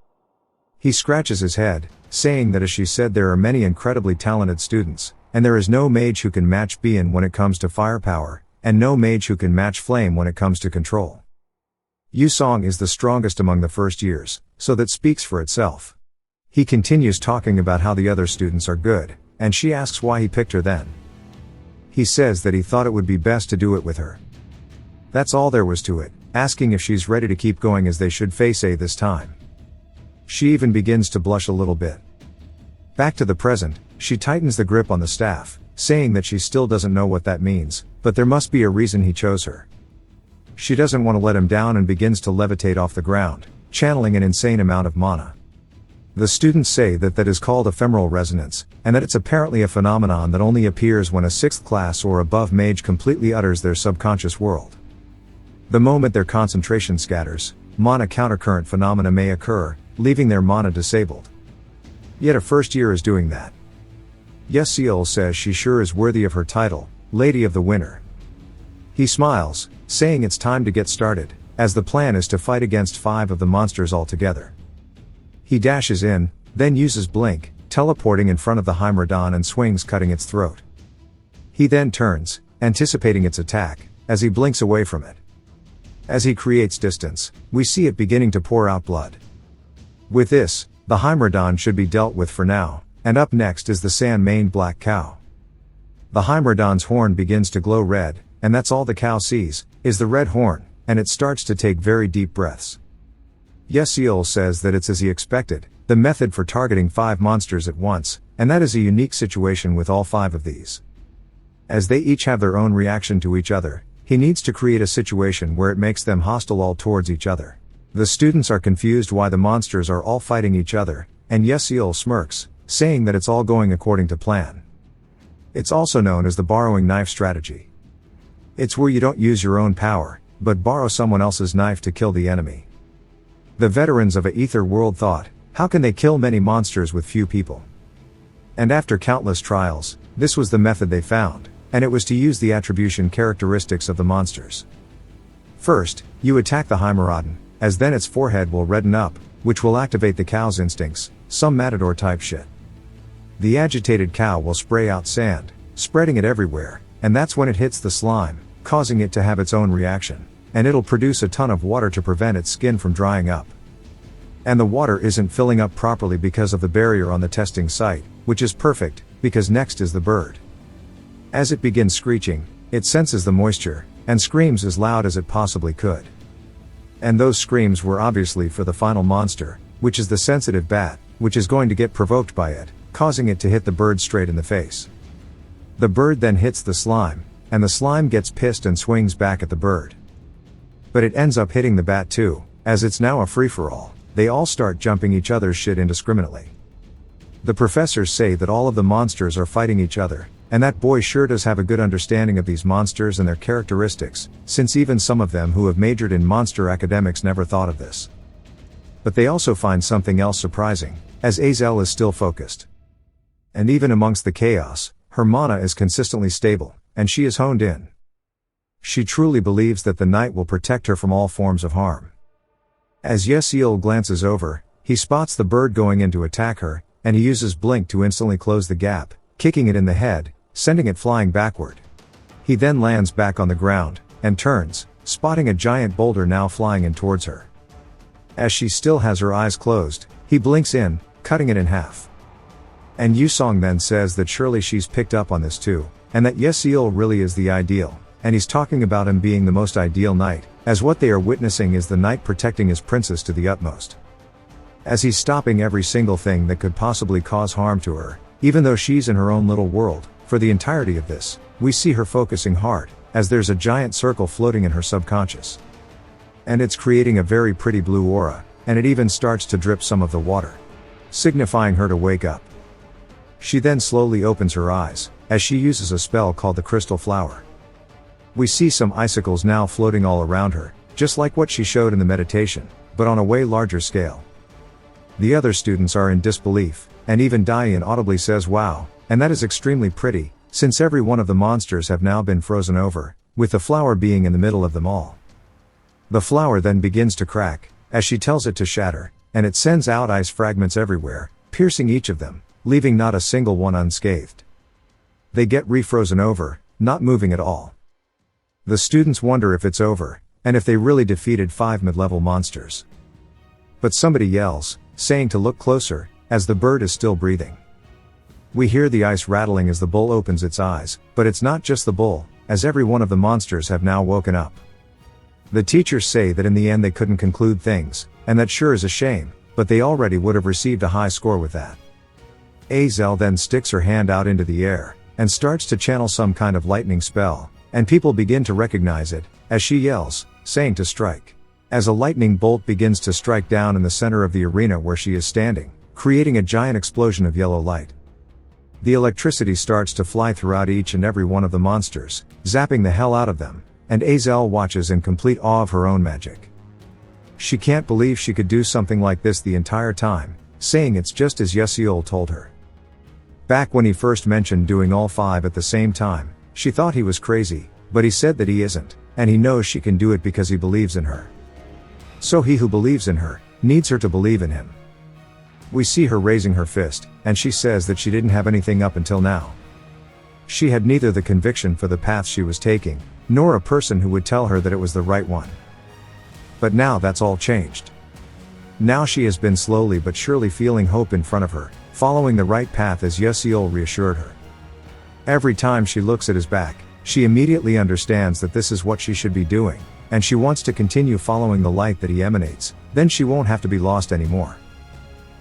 [SPEAKER 1] He scratches his head, saying that as she said there are many incredibly talented students, and there is no mage who can match Bian when it comes to firepower, and no mage who can match flame when it comes to control. Yusong is the strongest among the first years, so that speaks for itself. He continues talking about how the other students are good, and she asks why he picked her then. He says that he thought it would be best to do it with her. That's all there was to it, asking if she's ready to keep going as they should face A this time. She even begins to blush a little bit. Back to the present, she tightens the grip on the staff, saying that she still doesn't know what that means, but there must be a reason he chose her. She doesn't want to let him down and begins to levitate off the ground, channeling an insane amount of mana. The students say that that is called ephemeral resonance, and that it's apparently a phenomenon that only appears when a 6th class or above mage completely utters their subconscious world. The moment their concentration scatters, mana countercurrent phenomena may occur, leaving their mana disabled. Yet a first year is doing that. Yeseol says she sure is worthy of her title, Lady of the Winter. He smiles, saying it's time to get started, as the plan is to fight against 5 of the monsters altogether. He dashes in, then uses Blink, teleporting in front of the Hymeridan and swings cutting its throat. He then turns, anticipating its attack, as he blinks away from it. As he creates distance, we see it beginning to pour out blood. With this, the Hymeridan should be dealt with for now, and up next is the sand-maned black cow. The Hymeridan's horn begins to glow red, and that's all the cow sees, is the red horn, and it starts to take very deep breaths. Yeseol says that it's as he expected, the method for targeting 5 monsters at once, and that is a unique situation with all 5 of these. As they each have their own reaction to each other, he needs to create a situation where it makes them hostile all towards each other. The students are confused why the monsters are all fighting each other, and Yeseol smirks, saying that it's all going according to plan. It's also known as the borrowing knife strategy. It's where you don't use your own power, but borrow someone else's knife to kill the enemy. The veterans of a ether world thought, how can they kill many monsters with few people? And after countless trials, this was the method they found, and it was to use the attribution characteristics of the monsters. First, you attack the Heimeroden, as then its forehead will redden up, which will activate the cow's instincts, some matador type shit. The agitated cow will spray out sand, spreading it everywhere, and that's when it hits the slime, causing it to have its own reaction, and it'll produce a ton of water to prevent its skin from drying up. And the water isn't filling up properly because of the barrier on the testing site, which is perfect, because next is the bird. As it begins screeching, it senses the moisture, and screams as loud as it possibly could. And those screams were obviously for the final monster, which is the sensitive bat, which is going to get provoked by it, causing it to hit the bird straight in the face. The bird then hits the slime, and the slime gets pissed and swings back at the bird. But it ends up hitting the bat too, as it's now a free-for-all. They all start jumping each other's shit indiscriminately. The professors say that all of the monsters are fighting each other, and that boy sure does have a good understanding of these monsters and their characteristics, since even some of them who have majored in monster academics never thought of this. But they also find something else surprising, as Azel is still focused. And even amongst the chaos, her mana is consistently stable, and she is honed in. She truly believes that the night will protect her from all forms of harm. As Yesiel glances over, he spots the bird going in to attack her, and he uses Blink to instantly close the gap, kicking it in the head, sending it flying backward. He then lands back on the ground, and turns, spotting a giant boulder now flying in towards her. As she still has her eyes closed, he blinks in, cutting it in half. And Yusong then says that surely she's picked up on this too, and that Yesiel really is the ideal, and he's talking about him being the most ideal knight, as what they are witnessing is the knight protecting his princess to the utmost. As he's stopping every single thing that could possibly cause harm to her, even though she's in her own little world, for the entirety of this, we see her focusing hard, as there's a giant circle floating in her subconscious. And it's creating a very pretty blue aura, and it even starts to drip some of the water, signifying her to wake up. She then slowly opens her eyes, as she uses a spell called the Crystal Flower. We see some icicles now floating all around her, just like what she showed in the meditation, but on a way larger scale. The other students are in disbelief, and even Diane audibly says wow, and that is extremely pretty, since every one of the monsters have now been frozen over, with the flower being in the middle of them all. The flower then begins to crack, as she tells it to shatter, and it sends out ice fragments everywhere, piercing each of them, leaving not a single one unscathed. They get refrozen over, not moving at all. The students wonder if it's over, and if they really defeated 5 mid-level monsters. But somebody yells, saying to look closer, as the bird is still breathing. We hear the ice rattling as the bull opens its eyes, but it's not just the bull, as every one of the monsters have now woken up. The teachers say that in the end they couldn't conclude things, and that sure is a shame, but they already would have received a high score with that. Azel then sticks her hand out into the air, and starts to channel some kind of lightning spell, and people begin to recognize it, as she yells, saying to strike. As a lightning bolt begins to strike down in the center of the arena where she is standing, creating a giant explosion of yellow light. The electricity starts to fly throughout each and every one of the monsters, zapping the hell out of them, and Azel watches in complete awe of her own magic. She can't believe she could do something like this the entire time, saying it's just as Yesiel told her. Back when he first mentioned doing all 5 at the same time, she thought he was crazy, but he said that he isn't, and he knows she can do it because he believes in her. So he who believes in her, needs her to believe in him. We see her raising her fist, and she says that she didn't have anything up until now. She had neither the conviction for the path she was taking, nor a person who would tell her that it was the right one. But now that's all changed. Now she has been slowly but surely feeling hope in front of her, following the right path as Yesiel reassured her. Every time she looks at his back, she immediately understands that this is what she should be doing, and she wants to continue following the light that he emanates, then she won't have to be lost anymore.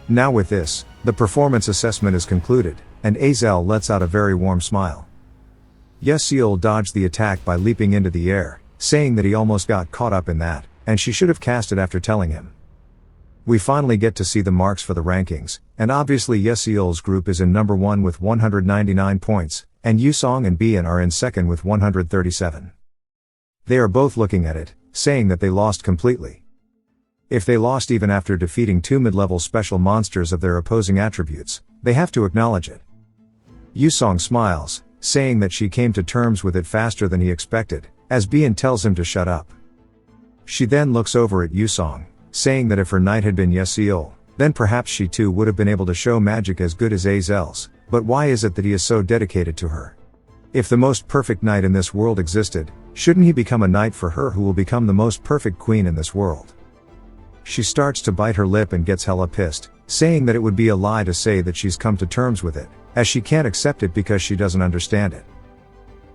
[SPEAKER 1] Now with this, the performance assessment is concluded, and Azel lets out a very warm smile. Yesiel dodged the attack by leaping into the air, saying that he almost got caught up in that, and she should have cast it after telling him. We finally get to see the marks for the rankings, and obviously Yesiel's group is in number 1 with 199 points, and Yusong and Bien are in second with 137. They are both looking at it, saying that they lost completely. If they lost even after defeating 2 mid-level special monsters of their opposing attributes, they have to acknowledge it. Yusong smiles, saying that she came to terms with it faster than he expected, as Bien tells him to shut up. She then looks over at Yusong, saying that if her knight had been Yeseol, then perhaps she too would have been able to show magic as good as Azel's, but why is it that he is so dedicated to her? If the most perfect knight in this world existed, shouldn't he become a knight for her who will become the most perfect queen in this world? She starts to bite her lip and gets hella pissed, saying that it would be a lie to say that she's come to terms with it, as she can't accept it because she doesn't understand it.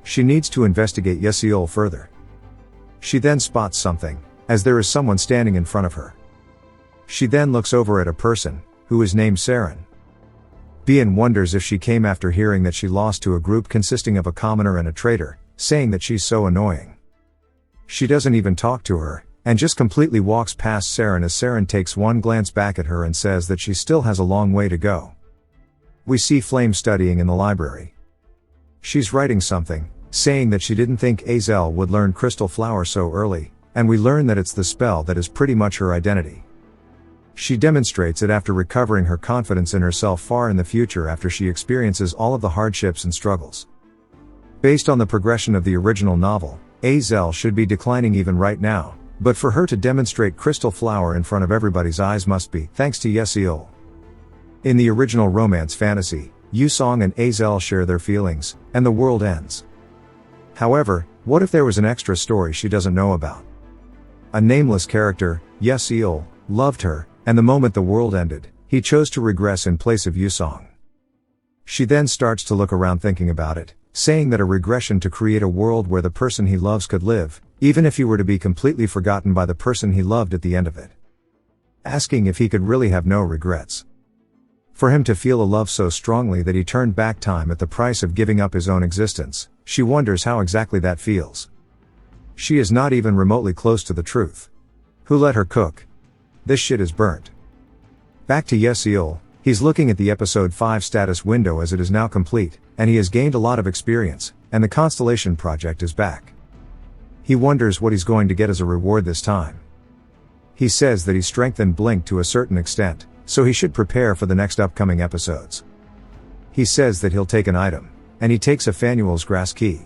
[SPEAKER 1] She needs to investigate Yeseol further. She then spots something, as there is someone standing in front of her. She then looks over at a person, who is named Saren. Bien wonders if she came after hearing that she lost to a group consisting of a commoner and a traitor, saying that she's so annoying. She doesn't even talk to her, and just completely walks past Saren as Saren takes one glance back at her and says that she still has a long way to go. We see Flame studying in the library. She's writing something, saying that she didn't think Azel would learn Crystal Flower so early, and we learn that it's the spell that is pretty much her identity. She demonstrates it after recovering her confidence in herself far in the future after she experiences all of the hardships and struggles. Based on the progression of the original novel, Azel should be declining even right now, but for her to demonstrate Crystal Flower in front of everybody's eyes must be thanks to Yeseol. In the original romance fantasy, Yusong and Azel share their feelings, and the world ends. However, what if there was an extra story she doesn't know about? A nameless character, Yeseol, loved her, and the moment the world ended, he chose to regress in place of Yusong. She then starts to look around thinking about it, saying that a regression to create a world where the person he loves could live, even if he were to be completely forgotten by the person he loved at the end of it. Asking if he could really have no regrets. For him to feel a love so strongly that he turned back time at the price of giving up his own existence, she wonders how exactly that feels. She is not even remotely close to the truth. Who let her cook? This shit is burnt. Back to Yeseol, he's looking at the episode 5 status window as it is now complete, and he has gained a lot of experience, and the Constellation project is back. He wonders what he's going to get as a reward this time. He says that he strengthened Blink to a certain extent, so he should prepare for the next upcoming episodes. He says that he'll take an item, and he takes a Fanuel's grass key.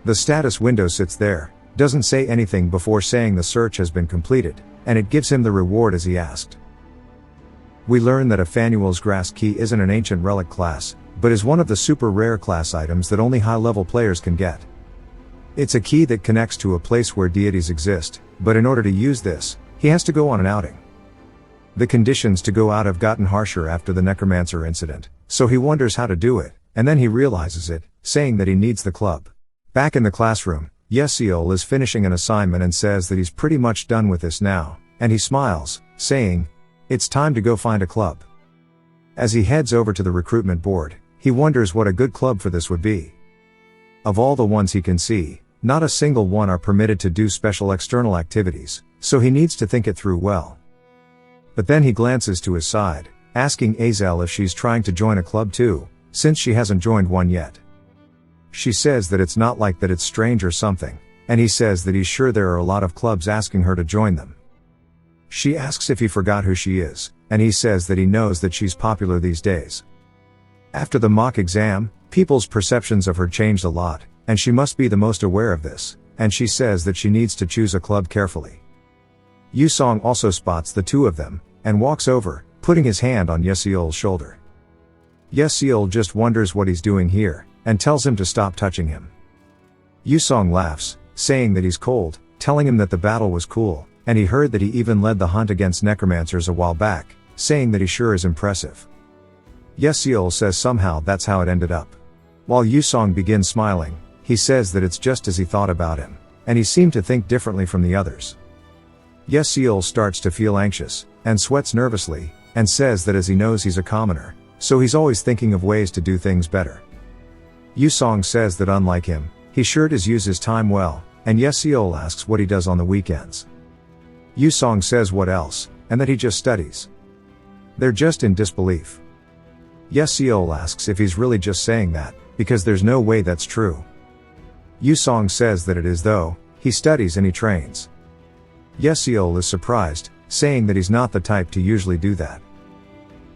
[SPEAKER 1] The status window sits there, doesn't say anything before saying the search has been completed, and it gives him the reward as he asked. We learn that a Fanuel's grass key isn't an ancient relic class, but is one of the super rare class items that only high-level players can get. It's a key that connects to a place where deities exist, but in order to use this, he has to go on an outing. The conditions to go out have gotten harsher after the necromancer incident, so he wonders how to do it, and then he realizes it, saying that he needs the club. Back in the classroom, Yeseol is finishing an assignment and says that he's pretty much done with this now, and he smiles, saying, "It's time to go find a club." As he heads over to the recruitment board, he wonders what a good club for this would be. Of all the ones he can see, not a single one are permitted to do special external activities, so he needs to think it through well. But then he glances to his side, asking Azel if she's trying to join a club too, since she hasn't joined one yet. She says that it's not like that, it's strange or something, and he says that he's sure there are a lot of clubs asking her to join them. She asks if he forgot who she is, and he says that he knows that she's popular these days. After the mock exam, people's perceptions of her changed a lot, and she must be the most aware of this, and she says that she needs to choose a club carefully. Yusong also spots the two of them, and walks over, putting his hand on Yeseol's shoulder. Yeseol just wonders what he's doing here, and tells him to stop touching him. Yusong laughs, saying that he's cold, telling him that the battle was cool, and he heard that he even led the hunt against necromancers a while back, saying that he sure is impressive. Yeseol says somehow that's how it ended up. While Yusong begins smiling, he says that it's just as he thought about him, and he seemed to think differently from the others. Yeseol starts to feel anxious, and sweats nervously, and says that as he knows he's a commoner, so he's always thinking of ways to do things better. Yusong says that unlike him, he sure does use his time well, and Yeseol asks what he does on the weekends. Yusong says what else, and that he just studies. They're just in disbelief. Yeseol asks if he's really just saying that, because there's no way that's true. Yusong says that it is though, he studies and he trains. Yeseol is surprised, saying that he's not the type to usually do that.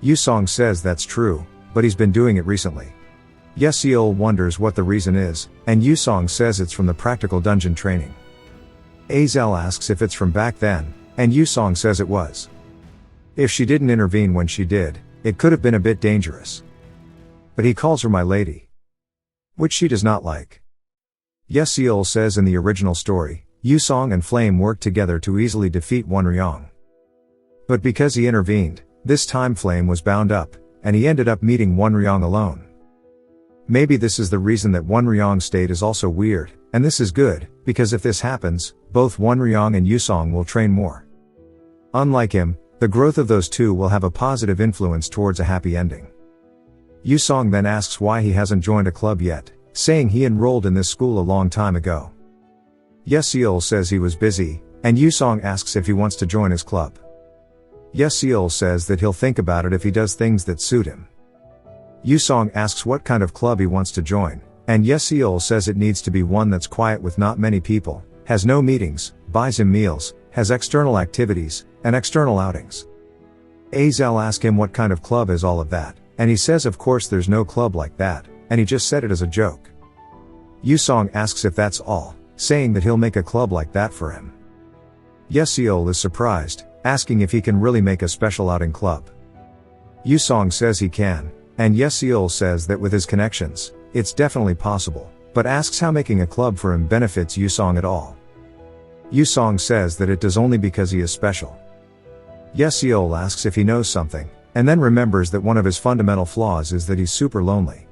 [SPEAKER 1] Yusong says that's true, but he's been doing it recently. Yeseol wonders what the reason is, and Yusong says it's from the practical dungeon training. Azel asks if it's from back then, and Yusong says it was. If she didn't intervene when she did, it could have been a bit dangerous. But he calls her my lady, which she does not like. Yeseol says in the original story, Yusong and Flame worked together to easily defeat Wonryong. But because he intervened, this time Flame was bound up, and he ended up meeting Wonryong alone. Maybe this is the reason that Wonryong's state is also weird, and this is good, because if this happens, both Wonryong and Yusong will train more. Unlike him, the growth of those two will have a positive influence towards a happy ending. Yusong then asks why he hasn't joined a club yet, saying he enrolled in this school a long time ago. Yeseol says he was busy, and Yusong asks if he wants to join his club. Yeseol says that he'll think about it if he does things that suit him. Yusong asks what kind of club he wants to join, and Yeseol says it needs to be one that's quiet with not many people, has no meetings, buys him meals, has external activities, and external outings. Azel asks him what kind of club is all of that, and he says of course there's no club like that, and he just said it as a joke. Yusong asks if that's all, saying that he'll make a club like that for him. Yeseol is surprised, asking if he can really make a special outing club. Yusong says he can, and Yeseol says that with his connections, it's definitely possible, but asks how making a club for him benefits Yusong at all. Yusong says that it does only because he is special. Yeseol asks if he knows something, and then remembers that one of his fundamental flaws is that he's super lonely.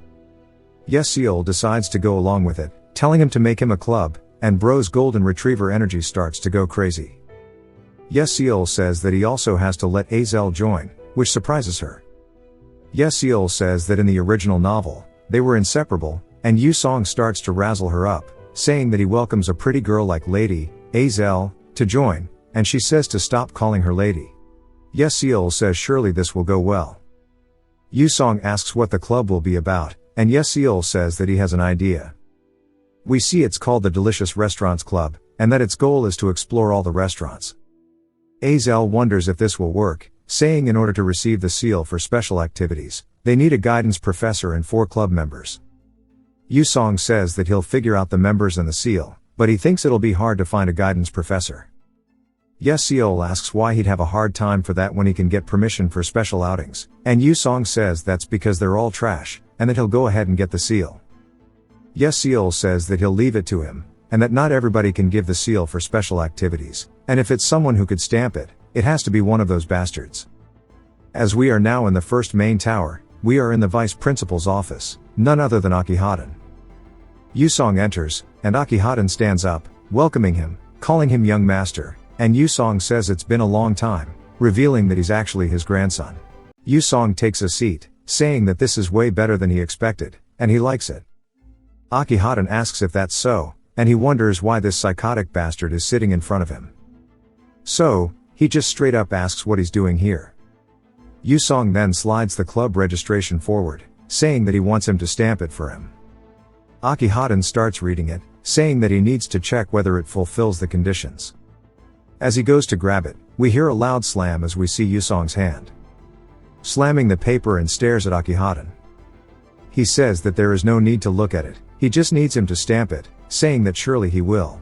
[SPEAKER 1] Yeseol decides to go along with it, telling him to make him a club, and Bro's golden retriever energy starts to go crazy. Yeseol says that he also has to let Azel join, which surprises her. Yeseol says that in the original novel, they were inseparable, and Yusong starts to razzle her up, saying that he welcomes a pretty girl like Lady Azel to join, and she says to stop calling her lady. Yeseol says surely this will go well. Yusong asks what the club will be about, and Yeseol says that he has an idea. We see it's called the Delicious Restaurants Club, and that its goal is to explore all the restaurants. Azel wonders if this will work, saying in order to receive the seal for special activities, they need a guidance professor and 4 club members. Yusong says that he'll figure out the members and the seal, but he thinks it'll be hard to find a guidance professor. Yeseol asks why he'd have a hard time for that when he can get permission for special outings, and Yusong says that's because they're all trash, and that he'll go ahead and get the seal. Yeseol says that he'll leave it to him, and that not everybody can give the seal for special activities, and if it's someone who could stamp it, it has to be one of those bastards. As we are now in the first main tower, we are in the vice principal's office, none other than Akihaden. Yusong enters, and Akihaden stands up, welcoming him, calling him young master, and Yusong says it's been a long time, revealing that he's actually his grandson. Yusong takes a seat, saying that this is way better than he expected, and he likes it. Akihaden asks if that's so, and he wonders why this psychotic bastard is sitting in front of him. So, he just straight up asks what he's doing here. Yusong then slides the club registration forward, saying that he wants him to stamp it for him. Akihaden starts reading it, saying that he needs to check whether it fulfills the conditions. As he goes to grab it, we hear a loud slam as we see Yusong's hand slamming the paper and stares at Akihaden. He says that there is no need to look at it, he just needs him to stamp it, saying that surely he will.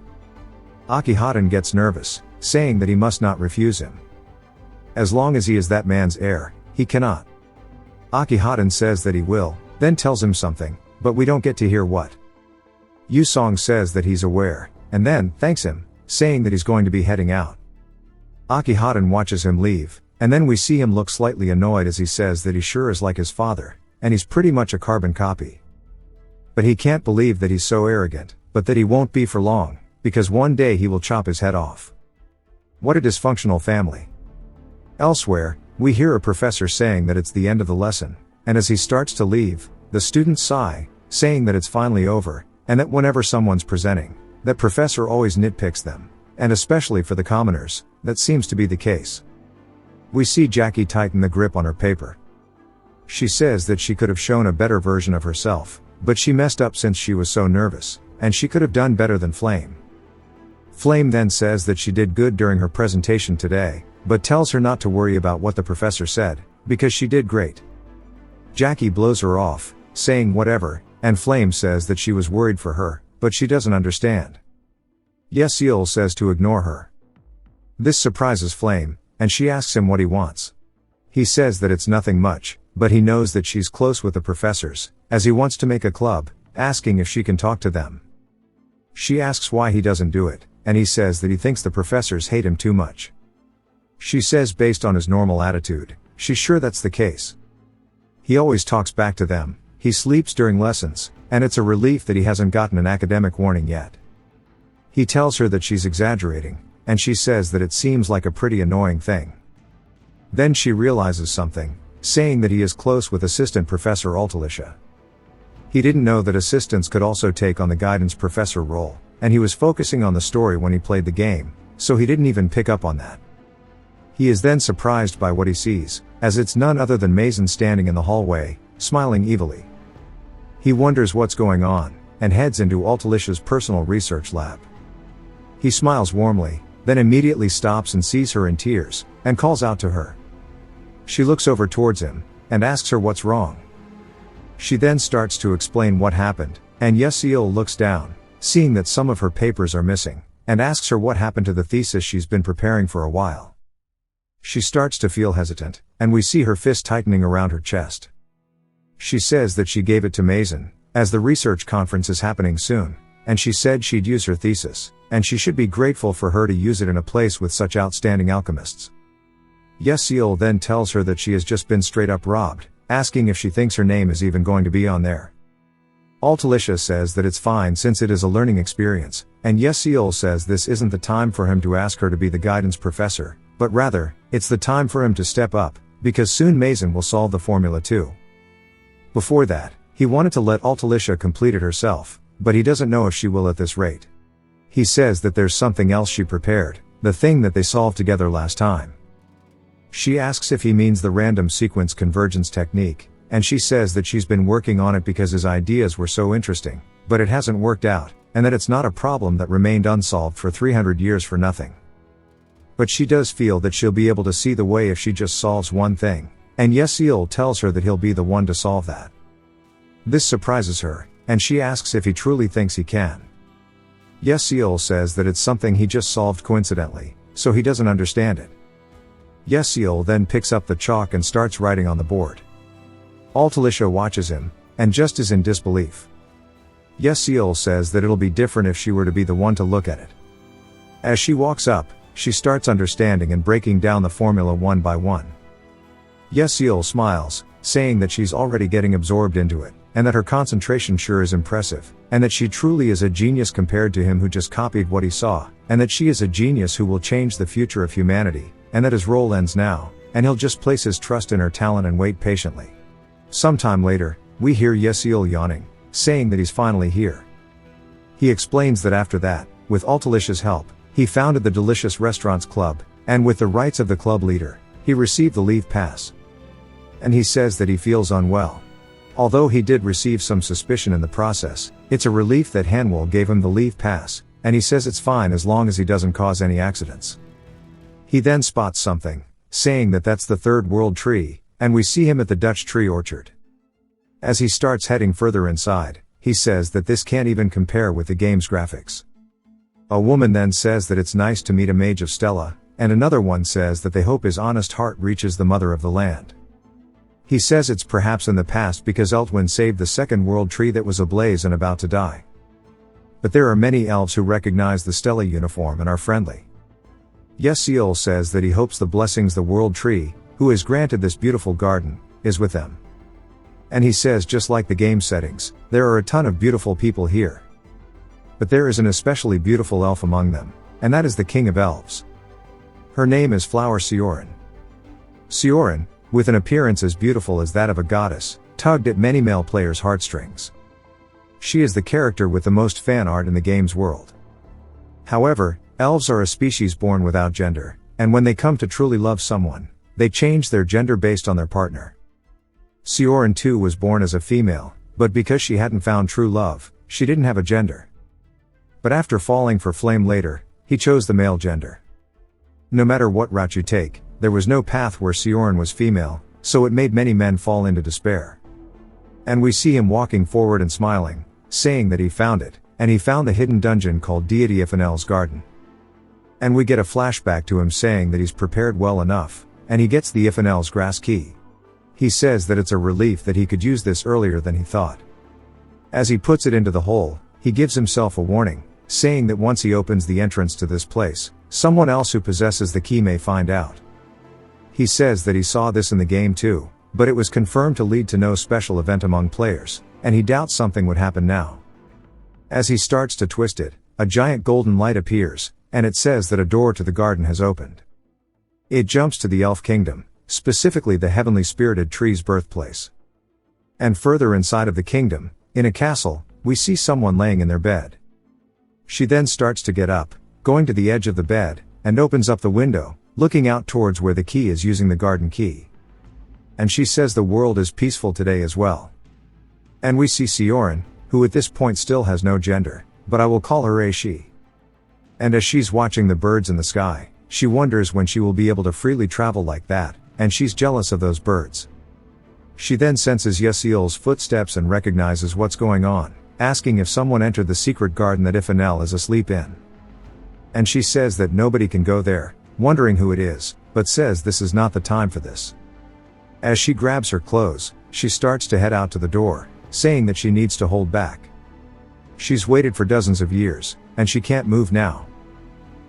[SPEAKER 1] Akihaden gets nervous, saying that he must not refuse him. As long as he is that man's heir, he cannot. Akihaden says that he will, then tells him something, but we don't get to hear what. Yusong says that he's aware, and then thanks him, saying that he's going to be heading out. Akihaden watches him leave, and then we see him look slightly annoyed as he says that he sure is like his father, and he's pretty much a carbon copy. But he can't believe that he's so arrogant, but that he won't be for long, because one day he will chop his head off. What a dysfunctional family. Elsewhere, we hear a professor saying that it's the end of the lesson, and as he starts to leave, the students sigh, saying that it's finally over, and that whenever someone's presenting, that professor always nitpicks them, and especially for the commoners, that seems to be the case. We see Jackie tighten the grip on her paper. She says that she could have shown a better version of herself, but she messed up since she was so nervous, and she could have done better than Flame. Flame then says that she did good during her presentation today, but tells her not to worry about what the professor said, because she did great. Jackie blows her off, saying whatever, and Flame says that she was worried for her, but she doesn't understand. Yeseol says to ignore her. This surprises Flame, and she asks him what he wants. He says that it's nothing much, but he knows that she's close with the professors, as he wants to make a club, asking if she can talk to them. She asks why he doesn't do it, and he says that he thinks the professors hate him too much. She says based on his normal attitude, she's sure that's the case. He always talks back to them, he sleeps during lessons, and it's a relief that he hasn't gotten an academic warning yet. He tells her that she's exaggerating, and she says that it seems like a pretty annoying thing. Then she realizes something, saying that he is close with Assistant Professor Altalicia. He didn't know that assistants could also take on the guidance professor role, and he was focusing on the story when he played the game, so he didn't even pick up on that. He is then surprised by what he sees, as it's none other than Mason standing in the hallway, smiling evilly. He wonders what's going on, and heads into Altalicia's personal research lab. He smiles warmly, then immediately stops and sees her in tears, and calls out to her. She looks over towards him, and asks her what's wrong. She then starts to explain what happened, and Yeseol looks down, seeing that some of her papers are missing, and asks her what happened to the thesis she's been preparing for a while. She starts to feel hesitant, and we see her fist tightening around her chest. She says that she gave it to Mason, as the research conference is happening soon, and she said she'd use her thesis, and she should be grateful for her to use it in a place with such outstanding alchemists. Yeseol then tells her that she has just been straight up robbed, asking if she thinks her name is even going to be on there. Altalicia says that it's fine since it is a learning experience, and Yeseol says this isn't the time for him to ask her to be the guidance professor, but rather, it's the time for him to step up, because soon Mason will solve the formula too. Before that, he wanted to let Altalicia complete it herself, but he doesn't know if she will at this rate. He says that there's something else she prepared, the thing that they solved together last time. She asks if he means the random sequence convergence technique, and she says that she's been working on it because his ideas were so interesting, but it hasn't worked out, and that it's not a problem that remained unsolved for 300 years for nothing. But she does feel that she'll be able to see the way if she just solves one thing, and Yeseol tells her that he'll be the one to solve that. This surprises her, and she asks if he truly thinks he can. Yeseol says that it's something he just solved coincidentally, so he doesn't understand it. Yeseol then picks up the chalk and starts writing on the board. Altalicia watches him, and just is in disbelief. Yeseol says that it'll be different if she were to be the one to look at it. As she walks up, she starts understanding and breaking down the formula one by one. Yeseol smiles, saying that she's already getting absorbed into it, and that her concentration sure is impressive, and that she truly is a genius compared to him who just copied what he saw, and that she is a genius who will change the future of humanity, and that his role ends now, and he'll just place his trust in her talent and wait patiently. Sometime later, we hear Yeseol yawning, saying that he's finally here. He explains that after that, with Altalicia's help, he founded the Delicious Restaurants Club, and with the rights of the club leader, he received the leave pass. And he says that he feels unwell. Although he did receive some suspicion in the process, it's a relief that Manhwa gave him the leave pass, and he says it's fine as long as he doesn't cause any accidents. He then spots something, saying that that's the third world tree, and we see him at the Dutch tree orchard. As he starts heading further inside, he says that this can't even compare with the game's graphics. A woman then says that it's nice to meet a mage of Stella, and another one says that they hope his honest heart reaches the mother of the land. He says it's perhaps in the past because Eltwin saved the second world tree that was ablaze and about to die. But there are many elves who recognize the Stella uniform and are friendly. Yeseol says that he hopes the blessings the world tree, who has granted this beautiful garden, is with them. And he says just like the game settings, there are a ton of beautiful people here. But there is an especially beautiful elf among them, and that is the king of elves. Her name is Flower Sioran. Sioran, with an appearance as beautiful as that of a goddess, tugged at many male players' heartstrings. She is the character with the most fan art in the game's world. However, elves are a species born without gender, and when they come to truly love someone, they change their gender based on their partner. Sioran too was born as a female, But because she hadn't found true love, she didn't have a gender. But after falling for Flame later, he chose the male gender. No matter what route you take, there was no path where Sioran was female, so it made many men fall into despair. And we see him walking forward and smiling, saying that he found it, and he found the hidden dungeon called Deity Ifanel's Garden. And we get a flashback to him saying that he's prepared well enough, and he gets the Ifanel's grass key. He says that it's a relief that he could use this earlier than he thought. As he puts it into the hole, he gives himself a warning, saying that once he opens the entrance to this place, someone else who possesses the key may find out. He says that he saw this in the game too, but it was confirmed to lead to no special event among players, and he doubts something would happen now. As he starts to twist it, a giant golden light appears, and it says that a door to the garden has opened. It jumps to the elf kingdom, specifically the heavenly spirited tree's birthplace. And further inside of the kingdom, in a castle, we see someone laying in their bed. She then starts to get up, going to the edge of the bed, and opens up the window, looking out towards where the key is using the garden key. And she says the world is peaceful today as well. And we see Sioran, who at this point still has no gender, but I will call her a she. And as she's watching the birds in the sky, she wonders when she will be able to freely travel like that, and she's jealous of those birds. She then senses Yasiel's footsteps and recognizes what's going on, asking if someone entered the secret garden that Ifanel is asleep in. And she says that nobody can go there, wondering who it is, but says this is not the time for this. As she grabs her clothes, she starts to head out to the door, saying that she needs to hold back. She's waited for dozens of years, and she can't move now.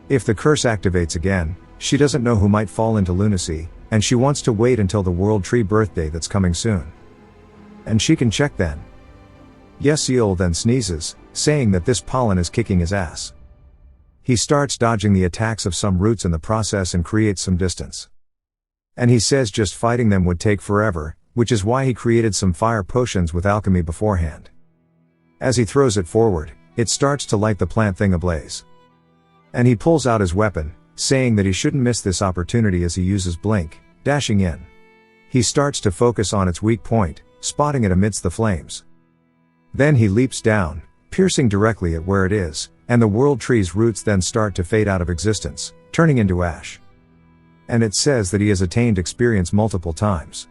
[SPEAKER 1] If the curse activates again, she doesn't know who might fall into lunacy, and she wants to wait until the World Tree birthday that's coming soon. And she can check then. Yasiel then sneezes, saying that this pollen is kicking his ass. He starts dodging the attacks of some roots in the process and creates some distance. And he says just fighting them would take forever, which is why he created some fire potions with alchemy beforehand. As he throws it forward, it starts to light the plant thing ablaze. And he pulls out his weapon, saying that he shouldn't miss this opportunity as he uses Blink, dashing in. He starts to focus on its weak point, spotting it amidst the flames. Then he leaps down, piercing directly at where it is, and the world tree's roots then start to fade out of existence, turning into ash. And it says that he has attained experience multiple times.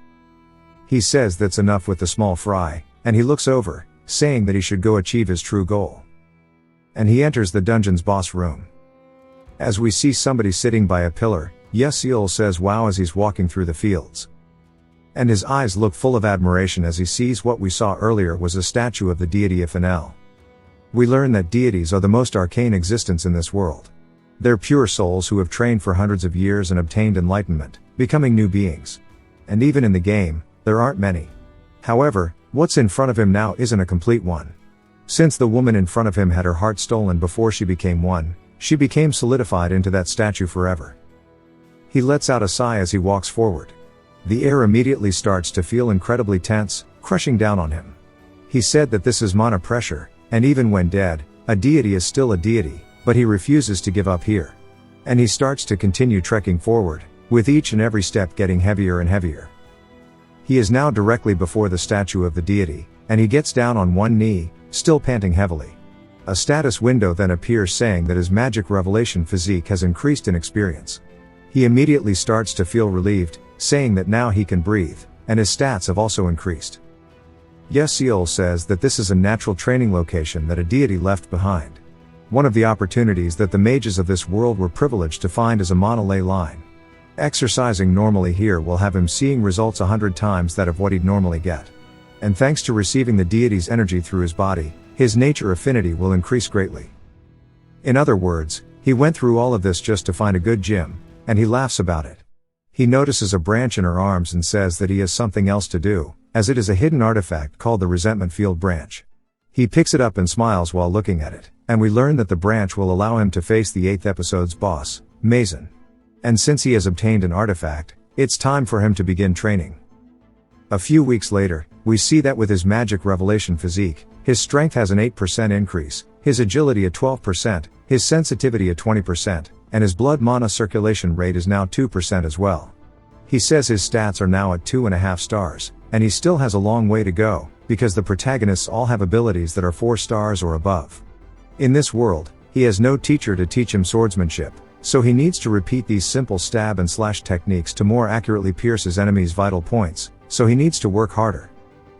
[SPEAKER 1] He says that's enough with the small fry, and he looks over, saying that he should go achieve his true goal. And he enters the dungeon's boss room. As we see somebody sitting by a pillar, Yasiel says wow as he's walking through the fields. And his eyes look full of admiration as he sees what we saw earlier was a statue of the deity Ifanel. We learn that deities are the most arcane existence in this world. They're pure souls who have trained for hundreds of years and obtained enlightenment, becoming new beings. And even in the game, there aren't many. However, what's in front of him now isn't a complete one. Since the woman in front of him had her heart stolen before she became one, she became solidified into that statue forever. He lets out a sigh as he walks forward. The air immediately starts to feel incredibly tense, crushing down on him. He said that this is mana pressure, and even when dead, a deity is still a deity, but he refuses to give up here. And he starts to continue trekking forward, with each and every step getting heavier and heavier. He is now directly before the statue of the deity, and he gets down on one knee, still panting heavily. A status window then appears saying that his magic revelation physique has increased in experience. He immediately starts to feel relieved, saying that now he can breathe, and his stats have also increased. Yasiel says that this is a natural training location that a deity left behind. One of the opportunities that the mages of this world were privileged to find is a mana ley line. Exercising normally here will have him seeing results 100 times that of what he'd normally get. And thanks to receiving the deity's energy through his body, his nature affinity will increase greatly. In other words, he went through all of this just to find a good gym, and he laughs about it. He notices a branch in her arms and says that he has something else to do, as it is a hidden artifact called the Resentment Field Branch. He picks it up and smiles while looking at it, and we learn that the branch will allow him to face the 8th episode's boss, Mason. And since he has obtained an artifact, it's time for him to begin training. A few weeks later, we see that with his magic revelation physique, his strength has an 8% increase, his agility a 12%, his sensitivity a 20%, and his blood mana circulation rate is now 2% as well. He says his stats are now at 2.5 stars, and he still has a long way to go, because the protagonists all have abilities that are 4 stars or above. In this world, he has no teacher to teach him swordsmanship, so he needs to repeat these simple stab and slash techniques to more accurately pierce his enemy's vital points, so he needs to work harder.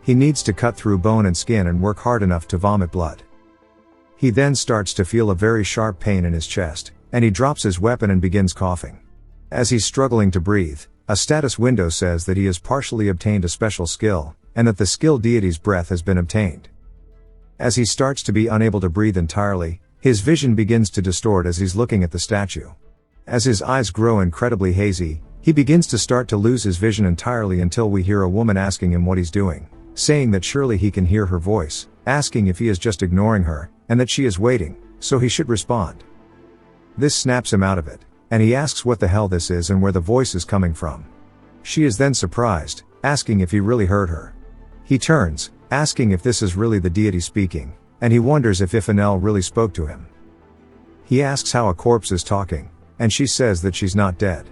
[SPEAKER 1] He needs to cut through bone and skin and work hard enough to vomit blood. He then starts to feel a very sharp pain in his chest, and he drops his weapon and begins coughing. As he's struggling to breathe, a status window says that he has partially obtained a special skill, and that the skill deity's breath has been obtained. As he starts to be unable to breathe entirely, his vision begins to distort as he's looking at the statue. As his eyes grow incredibly hazy, he begins to start to lose his vision entirely until we hear a woman asking him what he's doing, saying that surely he can hear her voice, asking if he is just ignoring her, and that she is waiting, so he should respond. This snaps him out of it, and he asks what the hell this is and where the voice is coming from. She is then surprised, asking if he really heard her. He turns, asking if this is really the deity speaking, and he wonders if Ifanel really spoke to him. He asks how a corpse is talking, and she says that she's not dead.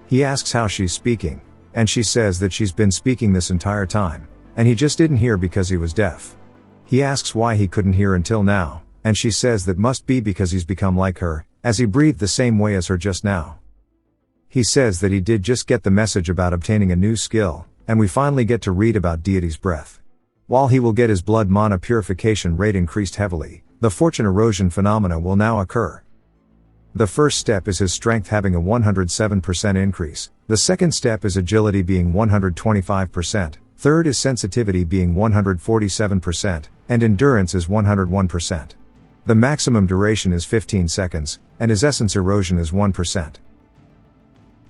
[SPEAKER 1] He asks how she's speaking, and she says that she's been speaking this entire time, and he just didn't hear because he was deaf. He asks why he couldn't hear until now, and she says that must be because he's become like her, as he breathed the same way as her just now. He says that he did just get the message about obtaining a new skill, and we finally get to read about deity's breath. While he will get his blood mana purification rate increased heavily, the fortune erosion phenomena will now occur. The first step is his strength having a 107% increase, the second step is agility being 125%, third is sensitivity being 147%, and endurance is 101%. The maximum duration is 15 seconds, and his essence erosion is 1%.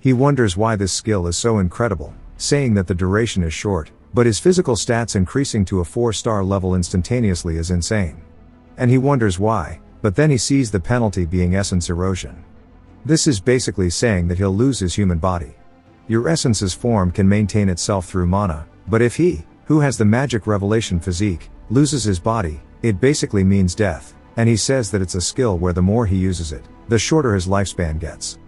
[SPEAKER 1] He wonders why this skill is so incredible, saying that the duration is short, but his physical stats increasing to a 4-star level instantaneously is insane. And he wonders why, but then he sees the penalty being essence erosion. This is basically saying that he'll lose his human body. Your essence's form can maintain itself through mana, but if he, who has the magic revelation physique, loses his body, it basically means death, and he says that it's a skill where the more he uses it, the shorter his lifespan gets.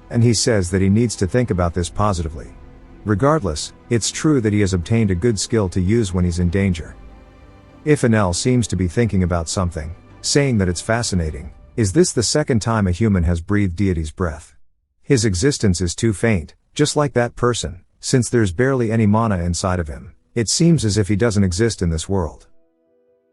[SPEAKER 1] And he says that he needs to think about this positively. Regardless, it's true that he has obtained a good skill to use when he's in danger. Ifanel seems to be thinking about something, saying that it's fascinating. Is this the second time a human has breathed deity's breath? His existence is too faint, just like that person, since there's barely any mana inside of him. It seems as if he doesn't exist in this world.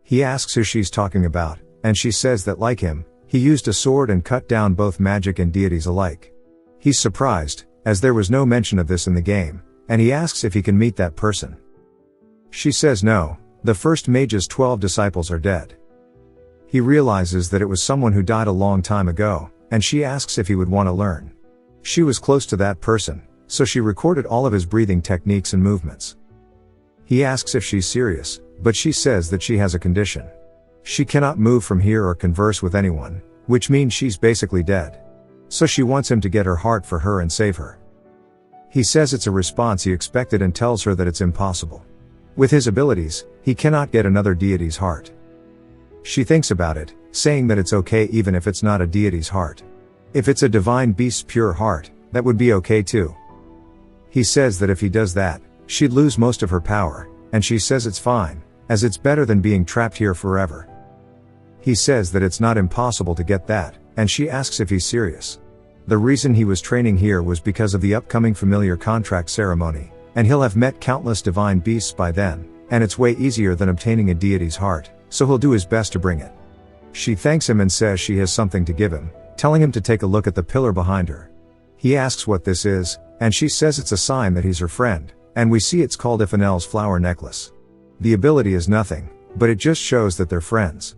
[SPEAKER 1] He asks who she's talking about, and she says that like him, he used a sword and cut down both magic and deities alike. He's surprised, as there was no mention of this in the game, and he asks if he can meet that person. She says no, the first mage's 12 disciples are dead. He realizes that it was someone who died a long time ago, and she asks if he would want to learn. She was close to that person, so she recorded all of his breathing techniques and movements. He asks if she's serious, but she says that she has a condition. She cannot move from here or converse with anyone, which means she's basically dead. So she wants him to get her heart for her and save her. He says it's a response he expected and tells her that it's impossible. With his abilities, he cannot get another deity's heart. She thinks about it, saying that it's okay even if it's not a deity's heart. If it's a divine beast's pure heart, that would be okay too. He says that if he does that, she'd lose most of her power, and she says it's fine, as it's better than being trapped here forever. He says that it's not impossible to get that, and she asks if he's serious. The reason he was training here was because of the upcoming familiar contract ceremony, and he'll have met countless divine beasts by then, and it's way easier than obtaining a deity's heart, so he'll do his best to bring it. She thanks him and says she has something to give him, telling him to take a look at the pillar behind her. He asks what this is, and she says it's a sign that he's her friend, and we see it's called Ifanel's flower necklace. The ability is nothing, but it just shows that they're friends.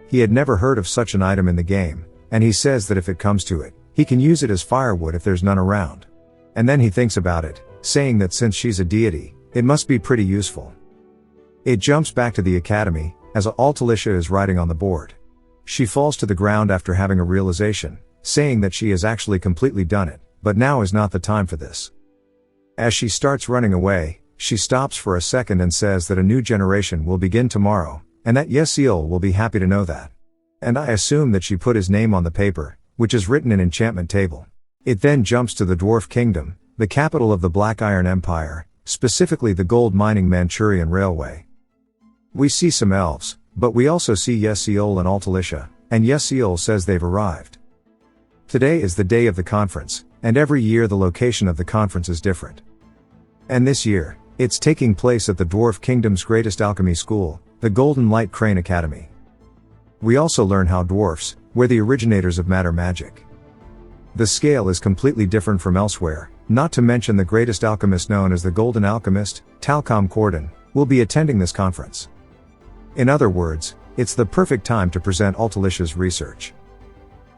[SPEAKER 1] He had never heard of such an item in the game, and he says that if it comes to it, he can use it as firewood if there's none around. And then he thinks about it, saying that since she's a deity, it must be pretty useful. It jumps back to the academy, as Altalicia is writing on the board. She falls to the ground after having a realization, saying that she has actually completely done it, but now is not the time for this. As she starts running away, she stops for a second and says that a new generation will begin tomorrow, and that Yesiel will be happy to know that. And I assume that she put his name on the paper, which is written in enchantment table. It then jumps to the Dwarf Kingdom, the capital of the Black Iron Empire, specifically the gold mining Manchurian Railway. We see some elves, but we also see Yesiol and Altalicia, and Yesiol says they've arrived. Today is the day of the conference, and every year the location of the conference is different. And this year, it's taking place at the Dwarf Kingdom's greatest alchemy school, the Golden Light Crane Academy. We also learn how dwarfs were the originators of matter magic. The scale is completely different from elsewhere, not to mention the greatest alchemist known as the Golden Alchemist, Talcom Corden, will be attending this conference. In other words, it's the perfect time to present Altalicia's research.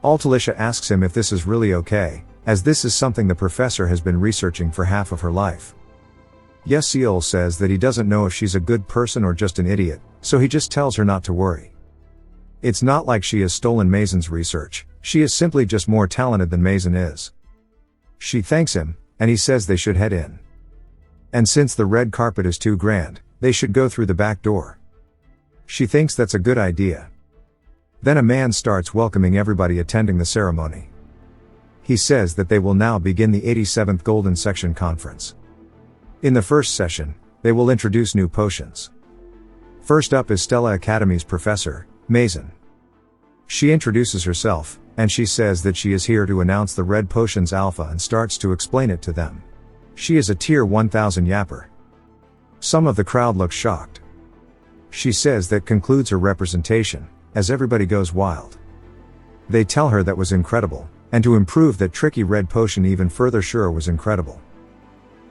[SPEAKER 1] Altalicia asks him if this is really okay, as this is something the professor has been researching for half of her life. Yesiol says that he doesn't know if she's a good person or just an idiot, so he just tells her not to worry. It's not like she has stolen Maison's research, she is simply just more talented than Maison is. She thanks him, and he says they should head in. And since the red carpet is too grand, they should go through the back door. She thinks that's a good idea. Then a man starts welcoming everybody attending the ceremony. He says that they will now begin the 87th Golden Section Conference. In the first session, they will introduce new potions. First up is Stella Academy's professor, Maison. She introduces herself, and she says that she is here to announce the red potions alpha and starts to explain it to them. She is a tier 1000 yapper. Some of the crowd looks shocked. She says that concludes her representation, as everybody goes wild. They tell her that was incredible, and to improve that tricky red potion even further sure was incredible.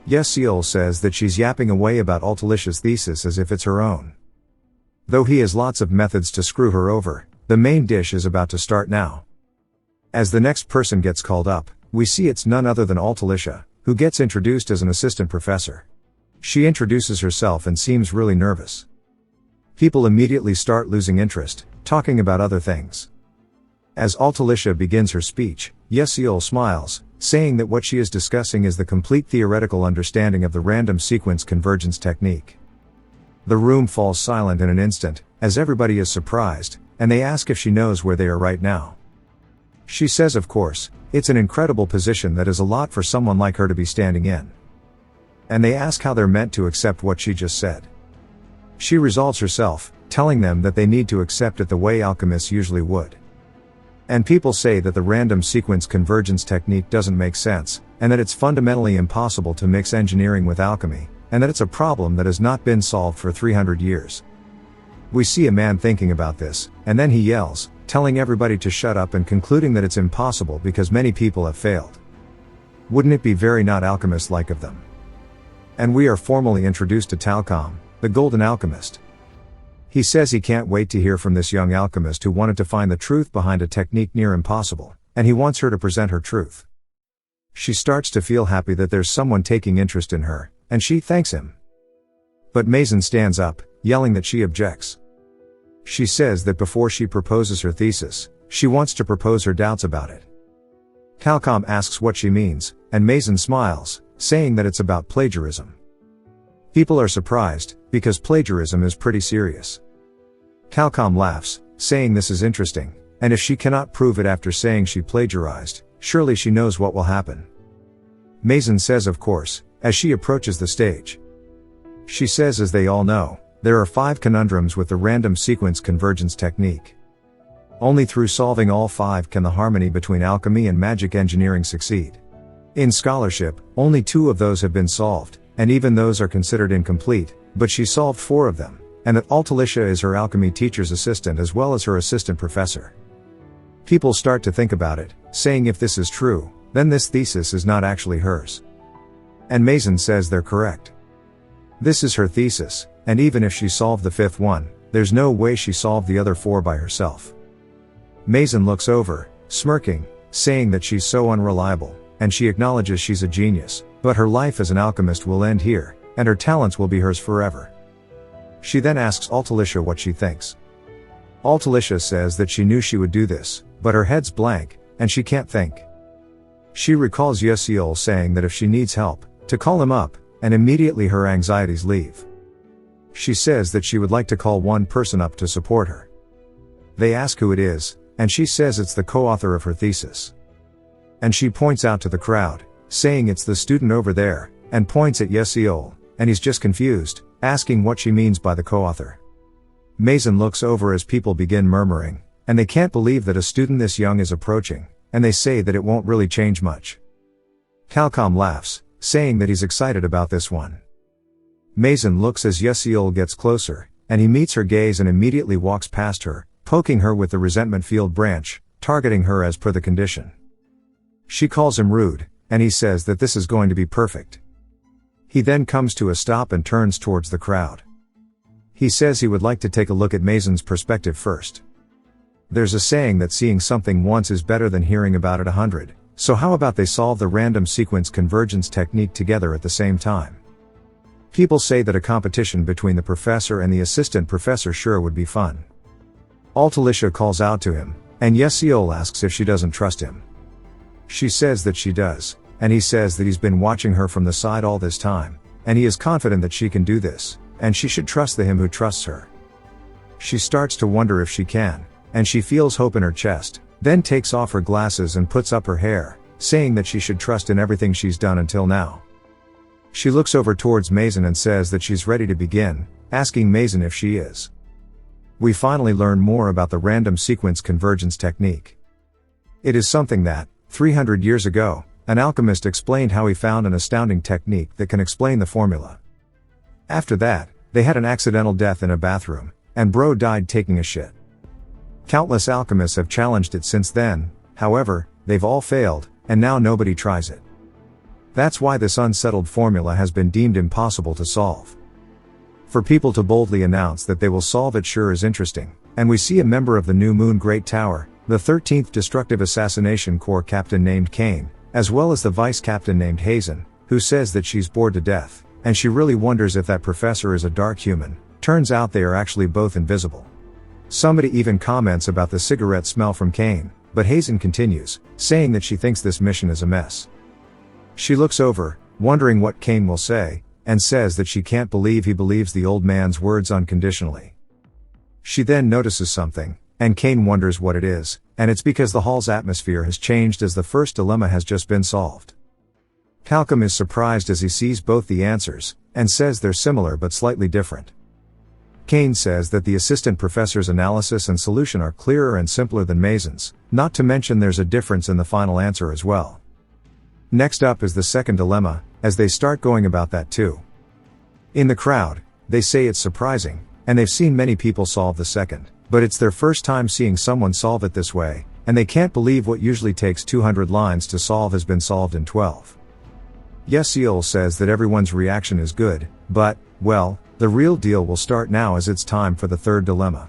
[SPEAKER 1] Yesiol says that she's yapping away about Altalicia's thesis as if it's her own. Though he has lots of methods to screw her over, the main dish is about to start now. As the next person gets called up, we see it's none other than Altalicia, who gets introduced as an assistant professor. She introduces herself and seems really nervous. People immediately start losing interest, talking about other things. As Altalicia begins her speech, Yesiol smiles, saying that what she is discussing is the complete theoretical understanding of the random sequence convergence technique. The room falls silent in an instant, as everybody is surprised, and they ask if she knows where they are right now. She says of course, it's an incredible position that is a lot for someone like her to be standing in. And they ask how they're meant to accept what she just said. She resolves herself, telling them that they need to accept it the way alchemists usually would. And people say that the random sequence convergence technique doesn't make sense, and that it's fundamentally impossible to mix engineering with alchemy, and that it's a problem that has not been solved for 300 years. We see a man thinking about this, and then he yells, telling everybody to shut up and concluding that it's impossible because many people have failed. Wouldn't it be very not alchemist-like of them? And we are formally introduced to Talcom, the Golden Alchemist. He says he can't wait to hear from this young alchemist who wanted to find the truth behind a technique near impossible, and he wants her to present her truth. She starts to feel happy that there's someone taking interest in her, and she thanks him. But Maison stands up, yelling that she objects. She says that before she proposes her thesis, she wants to propose her doubts about it. Talcom asks what she means, and Maison smiles, saying that it's about plagiarism. People are surprised, because plagiarism is pretty serious. Talcom laughs, saying this is interesting, and if she cannot prove it after saying she plagiarized, surely she knows what will happen. Maison says of course, as she approaches the stage. She says as they all know, there are 5 conundrums with the random sequence convergence technique. Only through solving all 5 can the harmony between alchemy and magic engineering succeed. In scholarship, only 2 of those have been solved, and even those are considered incomplete, but she solved 4 of them, and that Altalicia is her alchemy teacher's assistant as well as her assistant professor. People start to think about it, saying if this is true, then this thesis is not actually hers. And Maison says they're correct. This is her thesis, and even if she solved the 5th one, there's no way she solved the other 4 by herself. Maison looks over, smirking, saying that she's so unreliable, and she acknowledges she's a genius, but her life as an alchemist will end here, and her talents will be hers forever. She then asks Altalicia what she thinks. Altalicia says that she knew she would do this, but her head's blank, and she can't think. She recalls Yesiol saying that if she needs help, to call him up, and immediately her anxieties leave. She says that she would like to call one person up to support her. They ask who it is, and she says it's the co-author of her thesis. And she points out to the crowd, saying it's the student over there, and points at Yesiol, and he's just confused, asking what she means by the co-author. Mason looks over as people begin murmuring, and they can't believe that a student this young is approaching, and they say that it won't really change much. Calcom laughs, saying that he's excited about this one. Mason looks as Yeseol gets closer, and he meets her gaze and immediately walks past her, poking her with the resentment field branch, targeting her as per the condition. She calls him rude, and he says that this is going to be perfect. He then comes to a stop and turns towards the crowd. He says he would like to take a look at Mason's perspective first. There's a saying that seeing something once is better than hearing about it 100, so how about they solve the random sequence convergence technique together at the same time? People say that a competition between the professor and the assistant professor sure would be fun. Altalicia calls out to him, and Yeseol asks if she doesn't trust him. She says that she does, and he says that he's been watching her from the side all this time, and he is confident that she can do this, and she should trust the him who trusts her. She starts to wonder if she can, and she feels hope in her chest, then takes off her glasses and puts up her hair, saying that she should trust in everything she's done until now. She looks over towards Mason and says that she's ready to begin, asking Mason if she is. We finally learn more about the random sequence convergence technique. It is something that, 300 years ago, an alchemist explained how he found an astounding technique that can explain the formula. After that, they had an accidental death in a bathroom, and bro died taking a shit. Countless alchemists have challenged it since then, however, they've all failed, and now nobody tries it. That's why this unsettled formula has been deemed impossible to solve. For people to boldly announce that they will solve it sure is interesting, and we see a member of the New Moon Great Tower, the 13th Destructive Assassination Corps captain named Kane, as well as the vice captain named Hazen, who says that she's bored to death, and she really wonders if that professor is a dark human. Turns out they are actually both invisible. Somebody even comments about the cigarette smell from Kane, but Hazen continues, saying that she thinks this mission is a mess. She looks over, wondering what Kane will say, and says that she can't believe he believes the old man's words unconditionally. She then notices something, and Kane wonders what it is, and it's because the hall's atmosphere has changed as the first dilemma has just been solved. Calcom is surprised as he sees both the answers, and says they're similar but slightly different. Kane says that the assistant professor's analysis and solution are clearer and simpler than Mason's, not to mention there's a difference in the final answer as well. Next up is the second dilemma, as they start going about that too. In the crowd, they say it's surprising, and they've seen many people solve the second, but it's their first time seeing someone solve it this way, and they can't believe what usually takes 200 lines to solve has been solved in 12. Yeseol says that everyone's reaction is good, but, well, the real deal will start now as it's time for the third dilemma.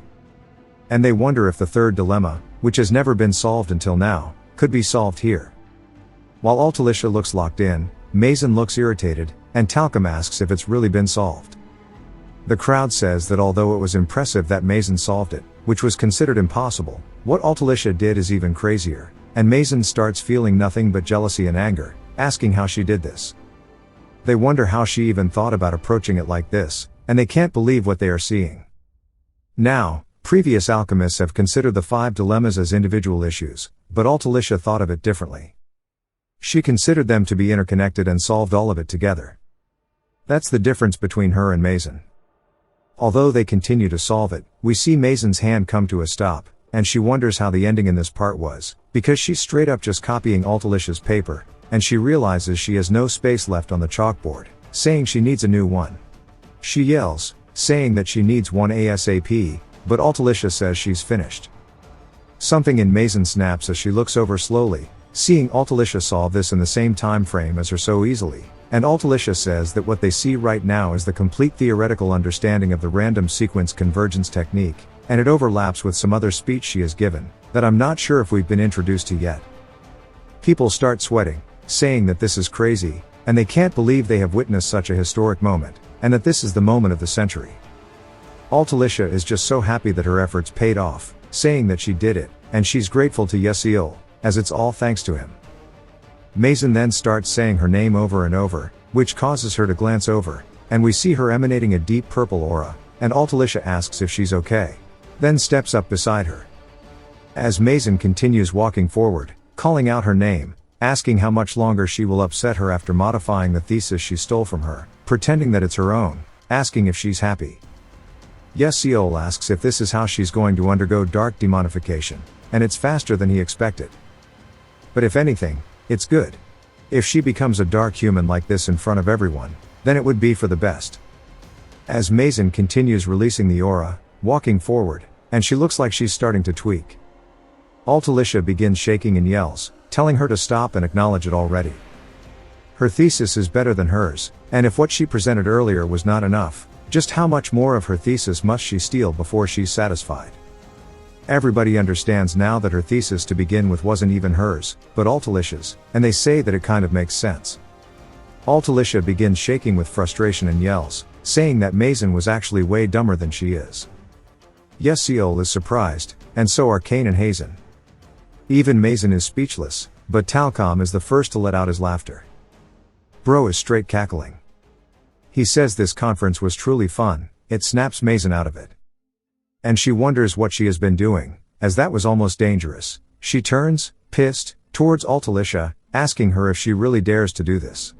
[SPEAKER 1] And they wonder if the third dilemma, which has never been solved until now, could be solved here. While Altalicia looks locked in, Mason looks irritated, and Talcum asks if it's really been solved. The crowd says that although it was impressive that Mason solved it, which was considered impossible, what Altalicia did is even crazier, and Mason starts feeling nothing but jealousy and anger, asking how she did this. They wonder how she even thought about approaching it like this, and they can't believe what they are seeing. Now, previous alchemists have considered the 5 dilemmas as individual issues, but Altalicia thought of it differently. She considered them to be interconnected and solved all of it together. That's the difference between her and Mason. Although they continue to solve it, we see Mason's hand come to a stop, and she wonders how the ending in this part was, because she's straight up just copying Altalicia's paper, and she realizes she has no space left on the chalkboard, saying she needs a new one. She yells, saying that she needs one ASAP, but Altalicia says she's finished. Something in Mason snaps as she looks over slowly, seeing Altalicia solve this in the same time frame as her so easily, and Altalicia says that what they see right now is the complete theoretical understanding of the random sequence convergence technique, and it overlaps with some other speech she has given, that I'm not sure if we've been introduced to yet. People start sweating, saying that this is crazy, and they can't believe they have witnessed such a historic moment, and that this is the moment of the century. Altalicia is just so happy that her efforts paid off, saying that she did it, and she's grateful to Yeseol, as it's all thanks to him. Mason then starts saying her name over and over, which causes her to glance over, and we see her emanating a deep purple aura, and Altalicia asks if she's okay. Then steps up beside her. As Mason continues walking forward, calling out her name, asking how much longer she will upset her after modifying the thesis she stole from her, pretending that it's her own, asking if she's happy. Yeseol asks if this is how she's going to undergo dark demonification, and it's faster than he expected. But if anything, it's good. If she becomes a dark human like this in front of everyone, then it would be for the best. As Mason continues releasing the aura, walking forward, and she looks like she's starting to tweak. Altalicia begins shaking and yells, telling her to stop and acknowledge it already. Her thesis is better than hers, and if what she presented earlier was not enough, just how much more of her thesis must she steal before she's satisfied? Everybody understands now that her thesis to begin with wasn't even hers, but Altalicia's, and they say that it kind of makes sense. Altalicia begins shaking with frustration and yells, saying that Mason was actually way dumber than she is. Yeseol is surprised, and so are Kane and Hazen. Even Mason is speechless, but Talcom is the first to let out his laughter. Bro is straight cackling. He says this conference was truly fun, it snaps Mason out of it. And she wonders what she has been doing, as that was almost dangerous. She turns, pissed, towards Altalicia, asking her if she really dares to do this.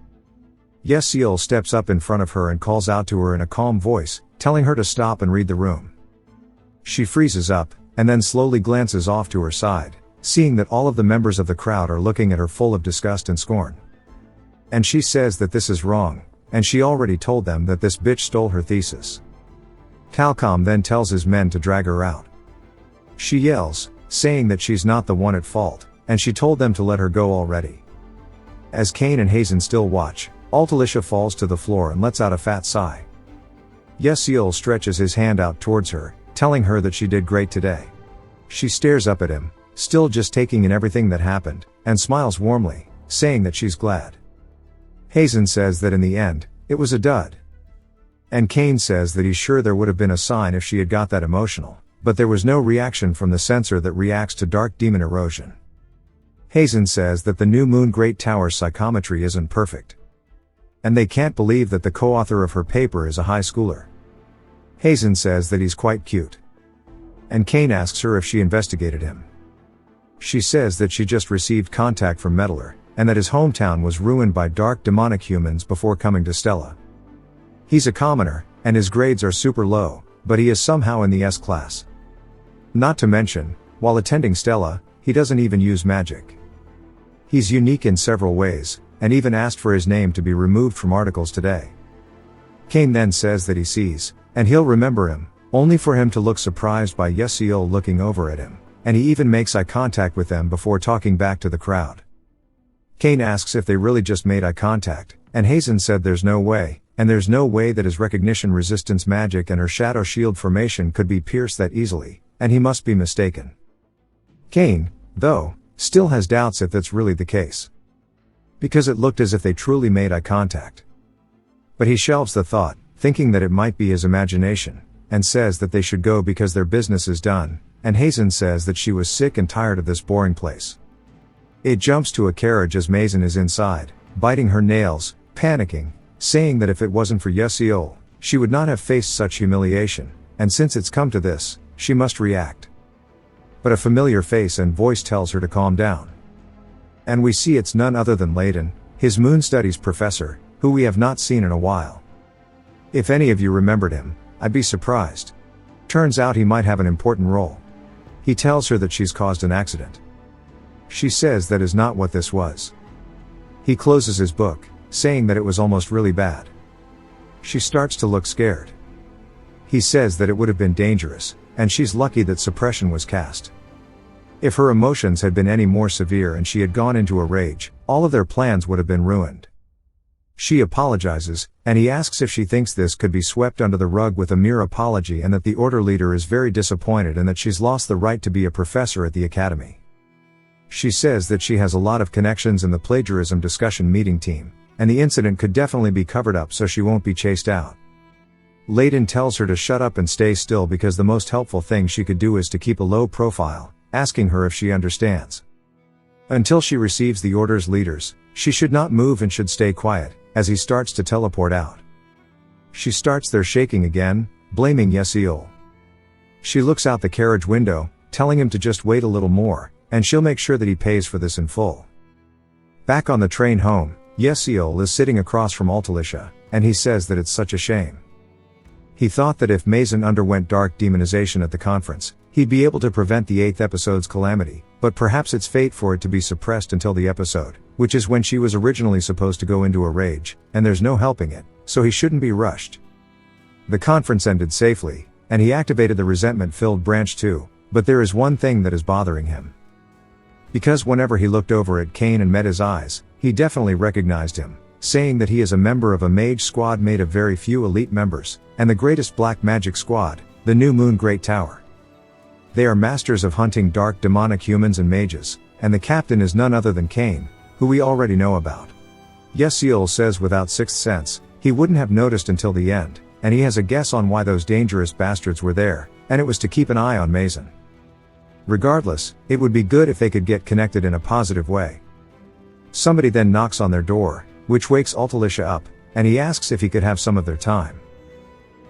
[SPEAKER 1] Yeseol steps up in front of her and calls out to her in a calm voice, telling her to stop and read the room. She freezes up, and then slowly glances off to her side, seeing that all of the members of the crowd are looking at her full of disgust and scorn. And she says that this is wrong, and she already told them that this bitch stole her thesis. Talcom then tells his men to drag her out. She yells, saying that she's not the one at fault, and she told them to let her go already. As Kane and Hazen still watch, Altalicia falls to the floor and lets out a fat sigh. Yeseol stretches his hand out towards her, telling her that she did great today. She stares up at him, still just taking in everything that happened, and smiles warmly, saying that she's glad. Hazen says that in the end, it was a dud. And Kane says that he's sure there would have been a sign if she had got that emotional, but there was no reaction from the sensor that reacts to dark demon erosion. Hazen says that the new Moon Great Tower's psychometry isn't perfect. And they can't believe that the co-author of her paper is a high schooler. Hazen says that he's quite cute. And Kane asks her if she investigated him. She says that she just received contact from Meddler, and that his hometown was ruined by dark demonic humans before coming to Stella. He's a commoner, and his grades are super low, but he is somehow in the S class. Not to mention, while attending Stella, he doesn't even use magic. He's unique in several ways, and even asked for his name to be removed from articles today. Kane then says that he sees, and he'll remember him, only for him to look surprised by Yeseol looking over at him, and he even makes eye contact with them before talking back to the crowd. Kane asks if they really just made eye contact, and Hazen said there's no way, and there's no way that his recognition resistance magic and her shadow shield formation could be pierced that easily, and he must be mistaken. Kane, though, still has doubts if that's really the case. Because it looked as if they truly made eye contact. But he shelves the thought, thinking that it might be his imagination, and says that they should go because their business is done, and Hazen says that she was sick and tired of this boring place. It jumps to a carriage as Mason is inside, biting her nails, panicking, saying that if it wasn't for Yeseol, she would not have faced such humiliation, and since it's come to this, she must react. But a familiar face and voice tells her to calm down. And we see it's none other than Layden, his Moon Studies professor, who we have not seen in a while. If any of you remembered him, I'd be surprised. Turns out he might have an important role. He tells her that she's caused an accident. She says that is not what this was. He closes his book, saying that it was almost really bad. She starts to look scared. He says that it would have been dangerous, and she's lucky that suppression was cast. If her emotions had been any more severe and she had gone into a rage, all of their plans would have been ruined. She apologizes, and he asks if she thinks this could be swept under the rug with a mere apology, and that the order leader is very disappointed and that she's lost the right to be a professor at the academy. She says that she has a lot of connections in the plagiarism discussion meeting team, and the incident could definitely be covered up so she won't be chased out. Layden tells her to shut up and stay still because the most helpful thing she could do is to keep a low profile, asking her if she understands. Until she receives the order's leaders, she should not move and should stay quiet, as he starts to teleport out. She starts there shaking again, blaming Yeseol. She looks out the carriage window, telling him to just wait a little more, and she'll make sure that he pays for this in full. Back on the train home, Yeseol is sitting across from Altalicia, and he says that it's such a shame. He thought that if Mason underwent dark demonization at the conference, he'd be able to prevent the 8th episode's calamity, but perhaps it's fate for it to be suppressed until the episode, which is when she was originally supposed to go into a rage, and there's no helping it, so he shouldn't be rushed. The conference ended safely, and he activated the resentment-filled branch too, but there is one thing that is bothering him. Because whenever he looked over at Kane and met his eyes, he definitely recognized him, saying that he is a member of a mage squad made of very few elite members, and the greatest black magic squad, the New Moon Great Tower. They are masters of hunting dark demonic humans and mages, and the captain is none other than Kane, who we already know about. Yesiel says without sixth sense, he wouldn't have noticed until the end, and he has a guess on why those dangerous bastards were there, and it was to keep an eye on Mason. Regardless, it would be good if they could get connected in a positive way. Somebody then knocks on their door, which wakes Altalicia up, and he asks if he could have some of their time.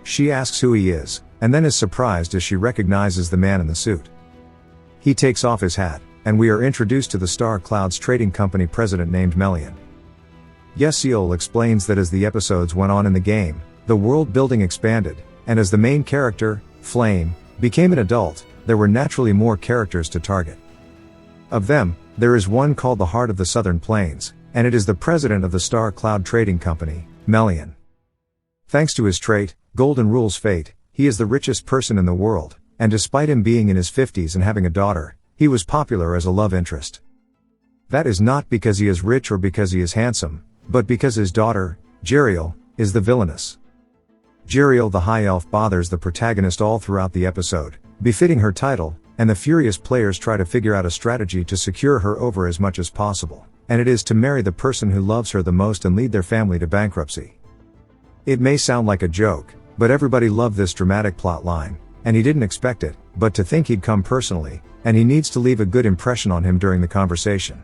[SPEAKER 1] She asks who he is, and then is surprised as she recognizes the man in the suit. He takes off his hat, and we are introduced to the Star Clouds Trading Company president named Melian. Yesiel explains that as the episodes went on in the game, the world building expanded, and as the main character, Flame, became an adult, there were naturally more characters to target. Of them, there is one called the Heart of the Southern Plains, and it is the president of the Star Cloud Trading Company, Melian. Thanks to his trait, Golden Rules Fate, he is the richest person in the world, and despite him being in his 50s and having a daughter, he was popular as a love interest. That is not because he is rich or because he is handsome, but because his daughter, Jeriel, is the villainous. Jeriel the High Elf bothers the protagonist all throughout the episode, befitting her title, and the furious players try to figure out a strategy to secure her over as much as possible, and it is to marry the person who loves her the most and lead their family to bankruptcy. It may sound like a joke, but everybody loved this dramatic plot line, and he didn't expect it, but to think he'd come personally, and he needs to leave a good impression on him during the conversation.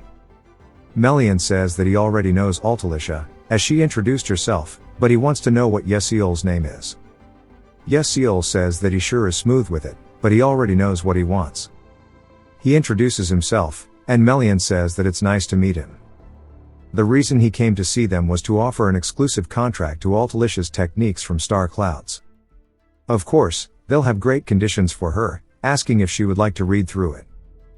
[SPEAKER 1] Melian says that he already knows Altalicia, as she introduced herself, but he wants to know what Yesiel's name is. Yesiel says that he sure is smooth with it, but he already knows what he wants. He introduces himself, and Melian says that it's nice to meet him. The reason he came to see them was to offer an exclusive contract to Altalicia's techniques from Star Clouds. Of course, they'll have great conditions for her, asking if she would like to read through it.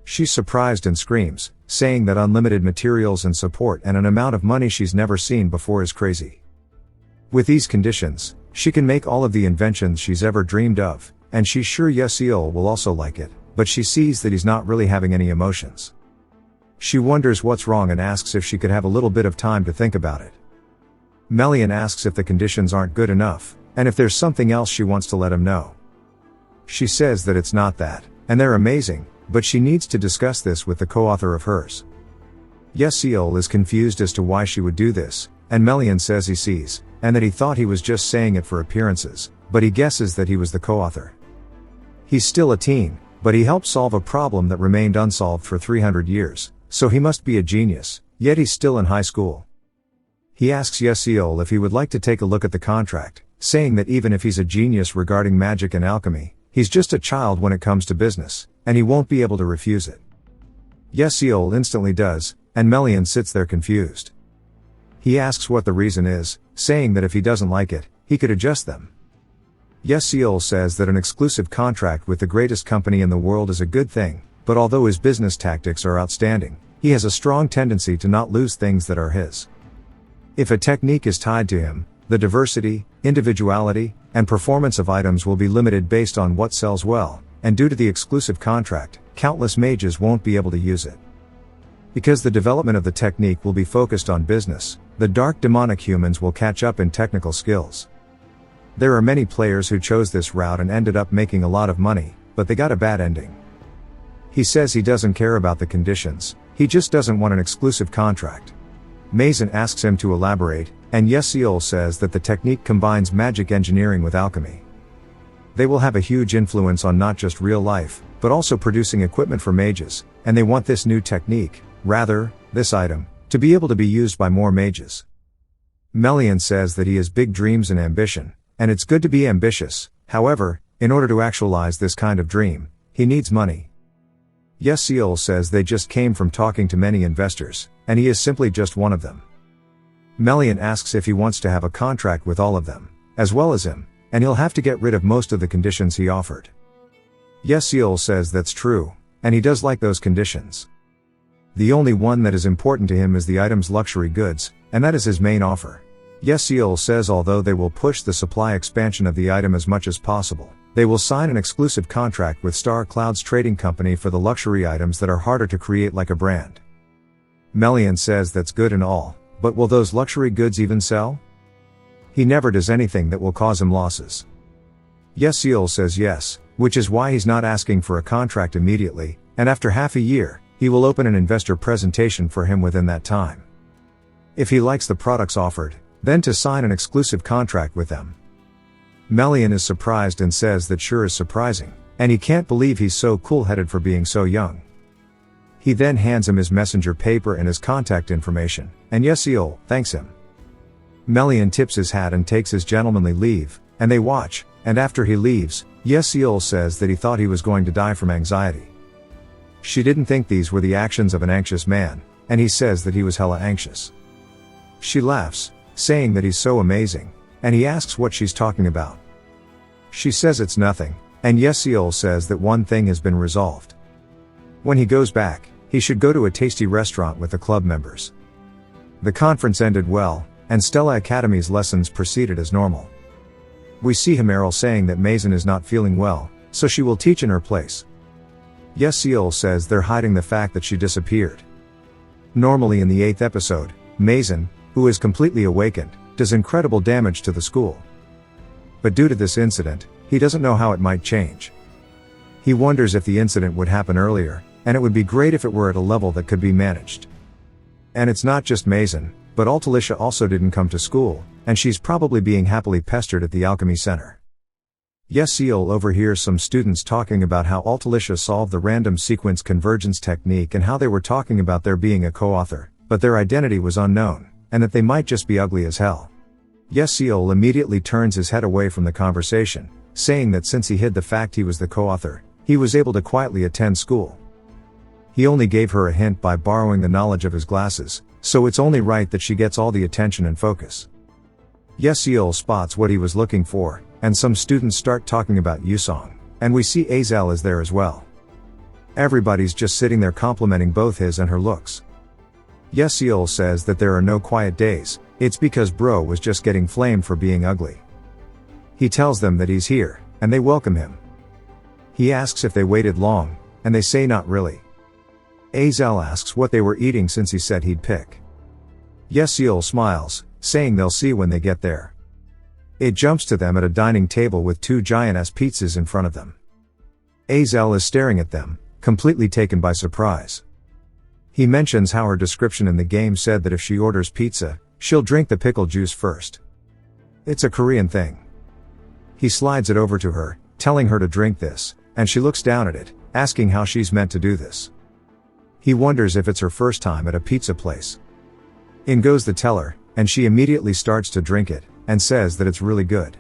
[SPEAKER 1] She's surprised and screams, saying that unlimited materials and support and an amount of money she's never seen before is crazy. With these conditions, she can make all of the inventions she's ever dreamed of, and she's sure Yesiel will also like it, but she sees that he's not really having any emotions. She wonders what's wrong and asks if she could have a little bit of time to think about it. Melian asks if the conditions aren't good enough, and if there's something else she wants to let him know. She says that it's not that, and they're amazing, but she needs to discuss this with the co-author of hers. Yesiel is confused as to why she would do this, and Melian says he sees, and that he thought he was just saying it for appearances, but he guesses that he was the co-author. He's still a teen, but he helped solve a problem that remained unsolved for 300 years, so he must be a genius, yet he's still in high school. He asks Yesiel if he would like to take a look at the contract, saying that even if he's a genius regarding magic and alchemy, he's just a child when it comes to business, and he won't be able to refuse it. Yesiel instantly does, and Melian sits there confused. He asks what the reason is, saying that if he doesn't like it, he could adjust them. Yesiel says that an exclusive contract with the greatest company in the world is a good thing, but although his business tactics are outstanding, he has a strong tendency to not lose things that are his. If a technique is tied to him, the diversity, individuality, and performance of items will be limited based on what sells well, and due to the exclusive contract, countless mages won't be able to use it. Because the development of the technique will be focused on business, the dark demonic humans will catch up in technical skills. There are many players who chose this route and ended up making a lot of money, but they got a bad ending. He says he doesn't care about the conditions, he just doesn't want an exclusive contract. Mason asks him to elaborate, and Yesiel says that the technique combines magic engineering with alchemy. They will have a huge influence on not just real life, but also producing equipment for mages, and they want this new technique, rather, this item, to be able to be used by more mages. Melian says that he has big dreams and ambition, and it's good to be ambitious, however, in order to actualize this kind of dream, he needs money. Yesiel says they just came from talking to many investors, and he is simply just one of them. Melian asks if he wants to have a contract with all of them, as well as him, and he'll have to get rid of most of the conditions he offered. Yeseol says that's true, and he does like those conditions. The only one that is important to him is the item's luxury goods, and that is his main offer. Yeseol says although they will push the supply expansion of the item as much as possible, they will sign an exclusive contract with Star Cloud's trading company for the luxury items that are harder to create like a brand. Melian says that's good and all, but will those luxury goods even sell? He never does anything that will cause him losses. Yeseol says yes, which is why he's not asking for a contract immediately, and after half a year, he will open an investor presentation for him within that time. If he likes the products offered, then to sign an exclusive contract with them. Melian is surprised and says that sure is surprising, and he can't believe he's so cool-headed for being so young. He then hands him his messenger paper and his contact information, and Yeseol thanks him. Melian tips his hat and takes his gentlemanly leave, and they watch, and after he leaves, Yeseol says that he thought he was going to die from anxiety. She didn't think these were the actions of an anxious man, and he says that he was hella anxious. She laughs, saying that he's so amazing, and he asks what she's talking about. She says it's nothing, and Yeseol says that one thing has been resolved. When he goes back, he should go to a tasty restaurant with the club members. The conference ended well, and Stella Academy's lessons proceeded as normal. We see Himeral saying that Mason is not feeling well, so she will teach in her place. Yeseol says they're hiding the fact that she disappeared. Normally in the 8th episode, Mason, who is completely awakened, does incredible damage to the school. But due to this incident, he doesn't know how it might change. He wonders if the incident would happen earlier, and it would be great if it were at a level that could be managed. And it's not just Mason, but Altalicia also didn't come to school, and she's probably being happily pestered at the Alchemy Center. Yeseol overhears some students talking about how Altalicia solved the random sequence convergence technique and how they were talking about there being a co-author, but their identity was unknown, and that they might just be ugly as hell. Yeseol immediately turns his head away from the conversation, saying that since he hid the fact he was the co-author, he was able to quietly attend school. He only gave her a hint by borrowing the knowledge of his glasses, so it's only right that she gets all the attention and focus. Yeseol spots what he was looking for, and some students start talking about Yusong, and we see Azel is there as well. Everybody's just sitting there complimenting both his and her looks. Yeseol says that there are no quiet days, it's because bro was just getting flamed for being ugly. He tells them that he's here, and they welcome him. He asks if they waited long, and they say not really. Azel asks what they were eating since he said he'd pick. Yeseol smiles, saying they'll see when they get there. It jumps to them at a dining table with 2 giant-ass pizzas in front of them. Azel is staring at them, completely taken by surprise. He mentions how her description in the game said that if she orders pizza, she'll drink the pickle juice first. It's a Korean thing. He slides it over to her, telling her to drink this, and she looks down at it, asking how she's meant to do this. He wonders if it's her first time at a pizza place. In goes the teller, and she immediately starts to drink it, and says that it's really good.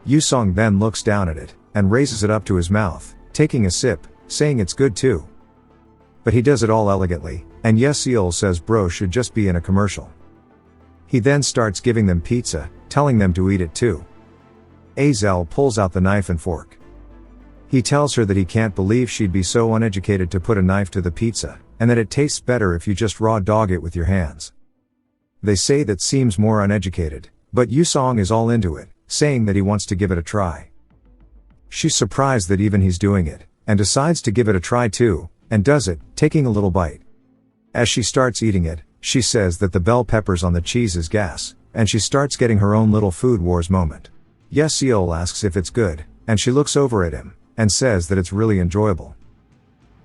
[SPEAKER 1] Yusong then looks down at it, and raises it up to his mouth, taking a sip, saying it's good too. But he does it all elegantly, and Yeseol says bro should just be in a commercial. He then starts giving them pizza, telling them to eat it too. Azel pulls out the knife and fork. He tells her that he can't believe she'd be so uneducated to put a knife to the pizza, and that it tastes better if you just raw dog it with your hands. They say that seems more uneducated, but Yusong is all into it, saying that he wants to give it a try. She's surprised that even he's doing it, and decides to give it a try too, and does it, taking a little bite. As she starts eating it, she says that the bell peppers on the cheese is gas, and she starts getting her own little food wars moment. Yeseol asks if it's good, and she looks over at him, and says that it's really enjoyable.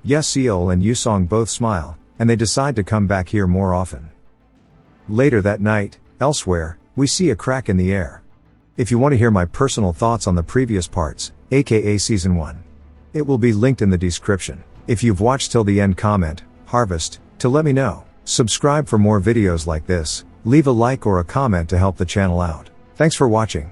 [SPEAKER 1] Yeseol and Yusong both smile, and they decide to come back here more often. Later that night, elsewhere, we see a crack in the air. If you want to hear my personal thoughts on the previous parts, aka Season 1, it will be linked in the description. If you've watched till the end, comment, Harvest, to let me know. Subscribe for more videos like this, leave a like or a comment to help the channel out. Thanks for watching.